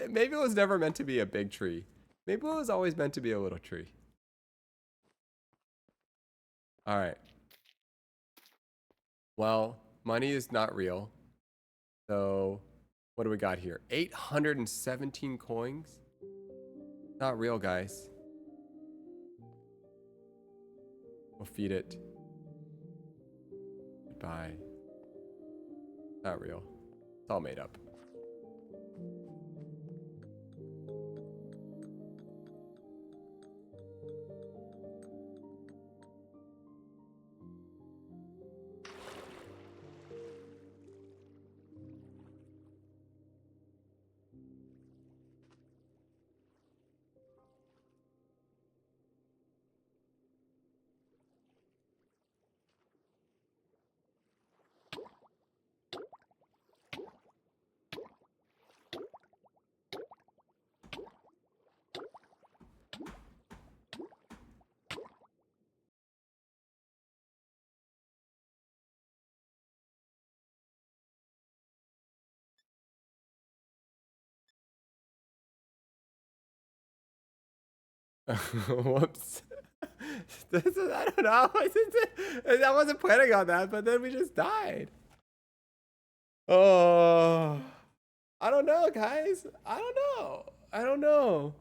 Maybe it was never meant to be a big tree. Maybe it was always meant to be a little tree. All right. Well, money is not real. So, what do we got here? 817 coins? Not real, guys. We'll feed it. Goodbye. Not real. It's all made up. Whoops. I don't know. I wasn't planning on that, but then we just died. Oh, I don't know, guys. I don't know. I don't know.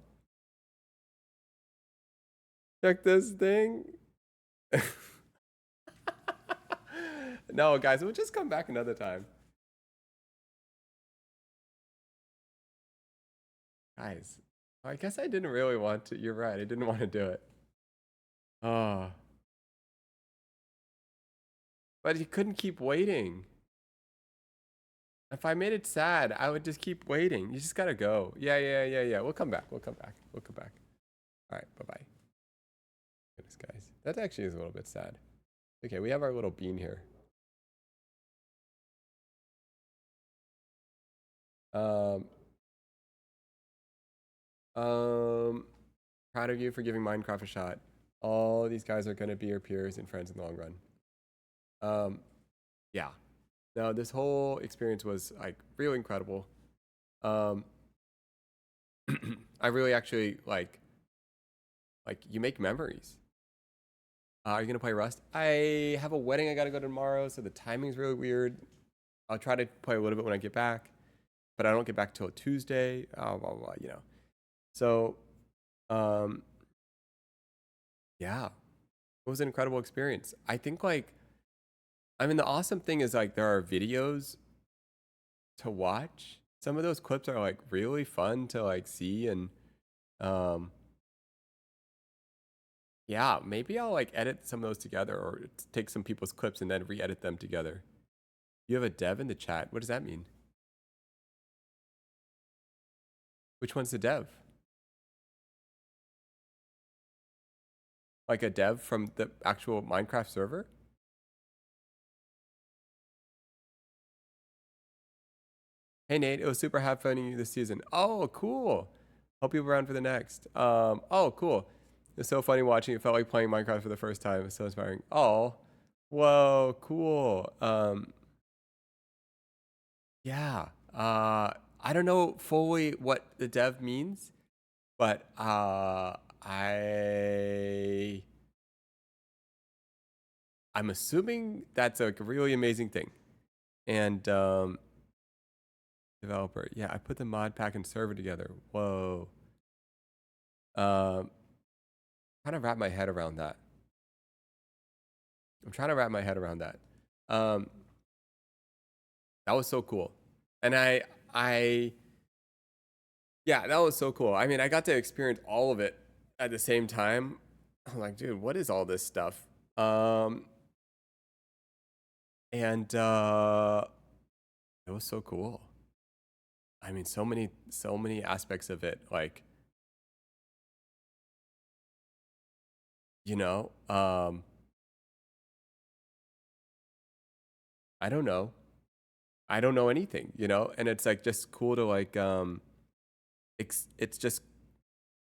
Check this thing. No, guys, we'll just come back another time. Guys, I guess I didn't really want to. You're right. I didn't want to do it. Oh. But you couldn't keep waiting. If I made it sad, I would just keep waiting. You just gotta go. Yeah. We'll come back. We'll come back. All right, bye-bye. Goodness, guys. That actually is a little bit sad. Okay, we have our little bean here. Proud of you for giving Minecraft a shot. All these guys are gonna be your peers and friends in the long run. Yeah. No, this whole experience was like really incredible. I really actually like you make memories. Are you gonna play Rust? I have a wedding I gotta go to tomorrow, so the timing's really weird. I'll try to play a little bit when I get back, but I don't get back till Tuesday. Blah, blah, blah, you know. So, yeah, it was an incredible experience. I think like, I mean, the awesome thing is like there are videos to watch. Some of those clips are like really fun to like see, and yeah, maybe I'll like edit some of those together or take some people's clips and then re-edit them together. You have a dev in the chat. What does that mean? Which one's the dev? Like a dev from the actual Minecraft server? Hey Nate, it was super having you this season. Oh, cool. Hope you'll be around for the next. Oh, cool. It's so funny watching. It felt like playing Minecraft for the first time. It's so inspiring. Oh, whoa, cool. Yeah. I don't know fully what the dev means, but I'm assuming that's a really amazing thing. And developer, yeah, I put the mod pack and server together. Whoa. Trying to wrap my head around that. That was so cool. And yeah, that was so cool. I mean, I got to experience all of it at the same time. I'm like, dude, what is all this stuff? And it was so cool. I mean, so many aspects of it, like, you know, I don't know. I don't know anything, you know? And it's like just cool to like it's just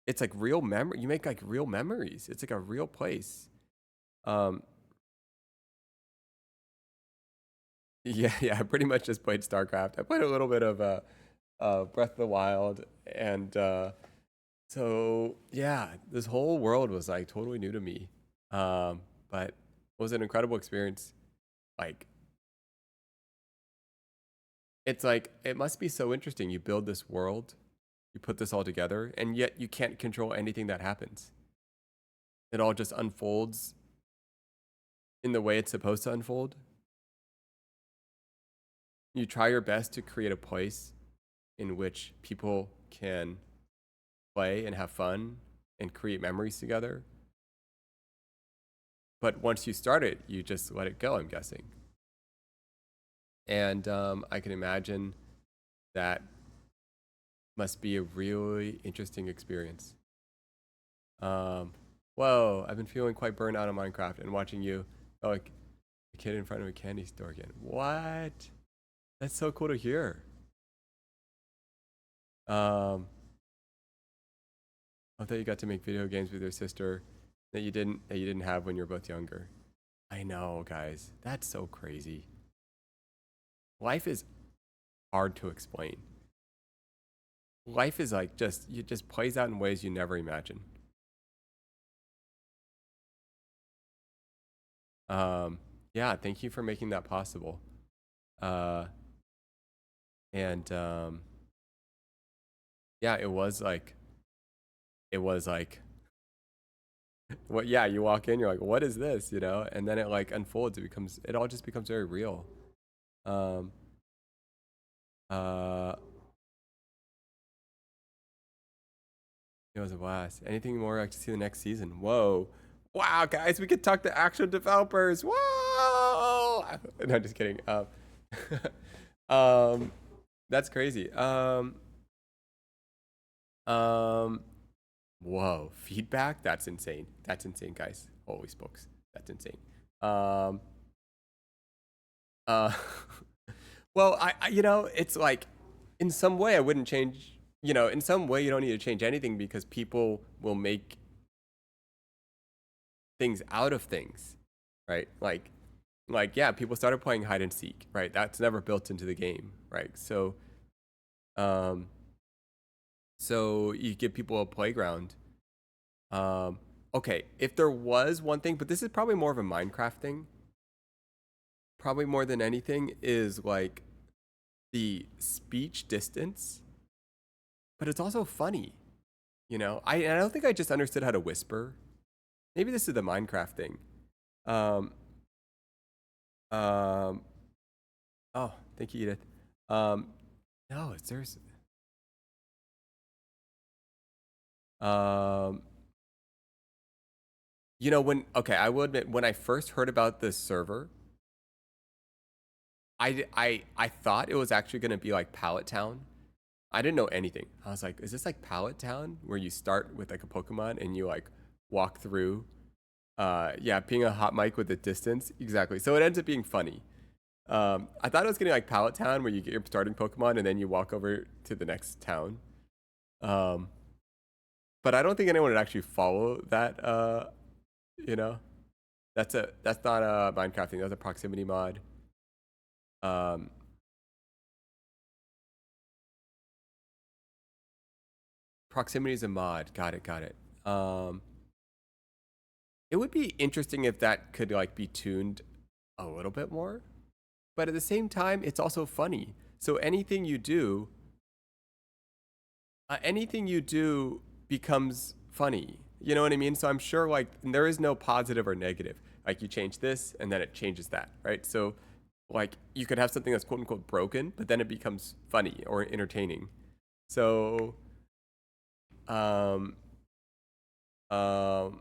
it's like real memory. You make like real memories. It's like a real place. Um yeah, yeah, I pretty much just played StarCraft. I played a little bit of Breath of the Wild, and so yeah, this whole world was like totally new to me. But it was an incredible experience. Like, it's like, it must be so interesting. You build this world, you put this all together, and yet you can't control anything that happens. It all just unfolds in the way it's supposed to unfold. You try your best to create a place in which people can play and have fun and create memories together. But once you start it, you just let it go, I'm guessing. And I can imagine that must be a really interesting experience. Whoa, I've been feeling quite burnt out on Minecraft and watching you, oh, like a kid in front of a candy store again. What? That's so cool to hear. I thought you got to make video games with your sister that you didn't have when you were both younger. I know, guys. That's so crazy. Life is hard to explain. Life is like it just plays out in ways you never imagine. Yeah, thank you for making that possible. And yeah, it was like what, yeah, you walk in, you're like, what is this, you know? And then it like unfolds, it all just becomes very real. Um it was a blast. Anything more like to see the next season? Whoa. Wow, guys, we could talk to actual developers. Whoa! No, just kidding. That's crazy. Whoa, feedback? That's insane. That's insane, guys. Holy smokes. That's insane. Uh, well, I you know, it's like, in some way I wouldn't change, you know, in some way you don't need to change anything because people will make things out of things, right? Like yeah, people started playing hide and seek, right? That's never built into the game, right? So so you give people a playground. Okay, if there was one thing, but this is probably more of a Minecraft thing, probably more than anything, is like the speech distance, but it's also funny, you know? I don't think I just understood how to whisper. Maybe this is the Minecraft thing. Um, um, oh, thank you, Edith. No, there's, you know, okay, I will admit, when I first heard about this server, I thought it was actually going to be like Pallet Town. I didn't know anything. I was like, is this like Pallet Town where you start with like a Pokemon and you like walk through? Yeah, being a hot mic with the distance. Exactly. So it ends up being funny. I thought it was getting like Pallet Town where you get your starting Pokemon and then you walk over to the next town. But I don't think anyone would actually follow that. You know, that's not a Minecraft thing. That's a proximity mod. Proximity is a mod. Got it. Got it. It would be interesting if that could like be tuned a little bit more, but at the same time, it's also funny. So anything you do becomes funny. You know what I mean? So I'm sure like there is no positive or negative. Like you change this and then it changes that, right? So like you could have something that's quote unquote broken, but then it becomes funny or entertaining. So um um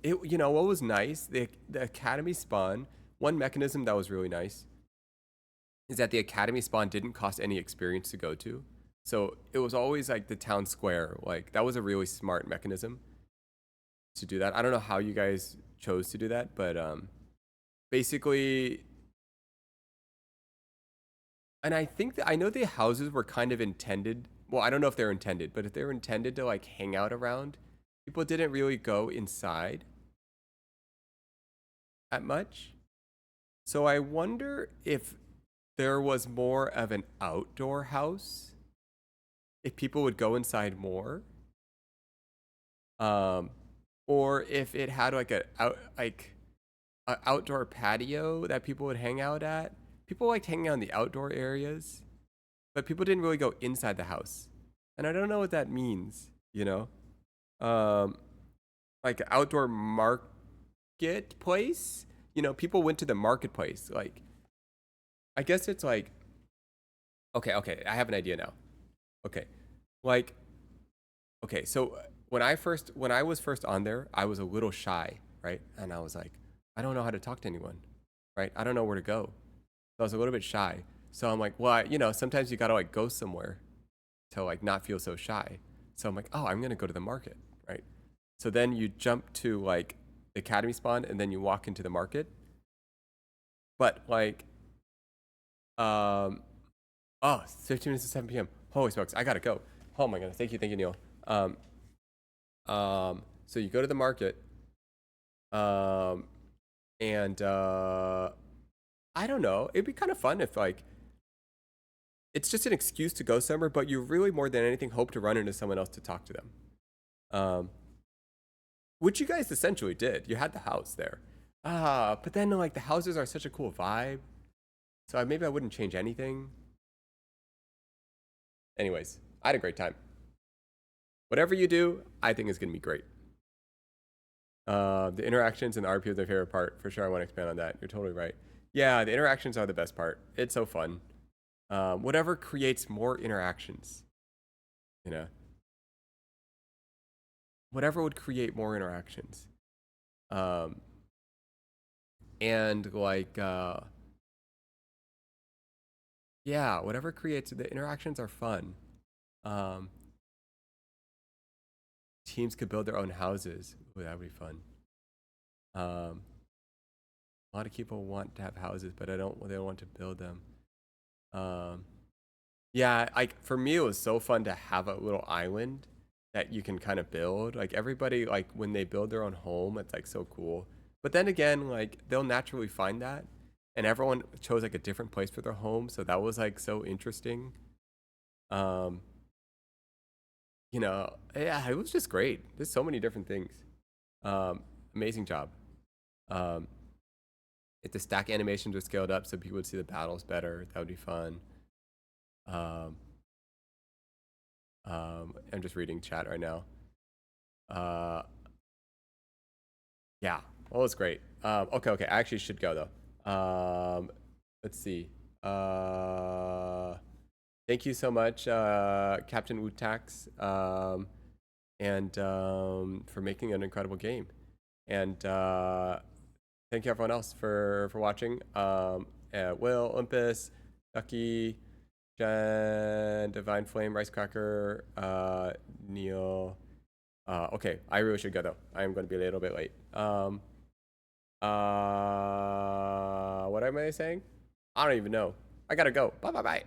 you know what was nice? The academy spawn. One mechanism that was really nice is that the academy spawn didn't cost any experience to go to. So it was always like the town square. Like that was a really smart mechanism to do that. I don't know how you guys chose to do that, but basically, and I think that I know the houses were kind of intended. Well, I don't know if they're intended, but if they were intended to like hang out around, people didn't really go inside that much. So I wonder if there was more of an outdoor house, if people would go inside more, or if it had like a outdoor patio that people would hang out at. People liked hanging out in the outdoor areas, but people didn't really go inside the house, and I don't know what that means. You know, like an outdoor marketplace. You know, people went to the marketplace. Like, I guess it's like, okay, I have an idea now. Okay, like, okay, so when I was first on there, I was a little shy, right? And I was like, I don't know how to talk to anyone, right? I don't know where to go. So I was a little bit shy. So I'm like, well, you know, sometimes you gotta like go somewhere to like not feel so shy. So I'm like, oh, I'm gonna go to the market, right? So then you jump to like the academy spawn and then you walk into the market. But like, oh, it's 15 minutes to 7 p.m. Holy smokes, I gotta go. Oh my goodness, thank you, Neil. So you go to the market, and I don't know, it'd be kind of fun if like, it's just an excuse to go somewhere, but you really more than anything hope to run into someone else to talk to them. Which you guys essentially did. You had the house there. But then like the houses are such a cool vibe. So maybe I wouldn't change anything. Anyways, I had a great time. Whatever you do, I think is going to be great. The interactions and the RP is my favorite part. For sure, I want to expand on that. You're totally right. Yeah, the interactions are the best part. It's so fun. Whatever creates more interactions, you know. Whatever would create more interactions. And like, yeah, whatever creates, the interactions are fun. Teams could build their own houses. Ooh, that would be fun. A lot of people want to have houses, but they don't want to build them. Yeah, for me, it was so fun to have a little island that you can kind of build. Like everybody, like when they build their own home, it's like so cool. But then again, like they'll naturally find that, and everyone chose like a different place for their home, so that was like so interesting. You know, yeah, it was just great. There's so many different things. Amazing job. If the stack animations were scaled up so people would see the battles better, that would be fun. I'm just reading chat right now. Yeah, well, it was great. Okay, I actually should go though. Let's see. Thank you so much, Captain Wutax, and for making an incredible game. And thank you everyone else for watching. Will, Olympus, Ducky, Jen, Divine Flame, Rice Cracker, Neil. Okay, I really should go though. I am going to be a little bit late. What am I saying? I don't even know. I gotta go. Bye.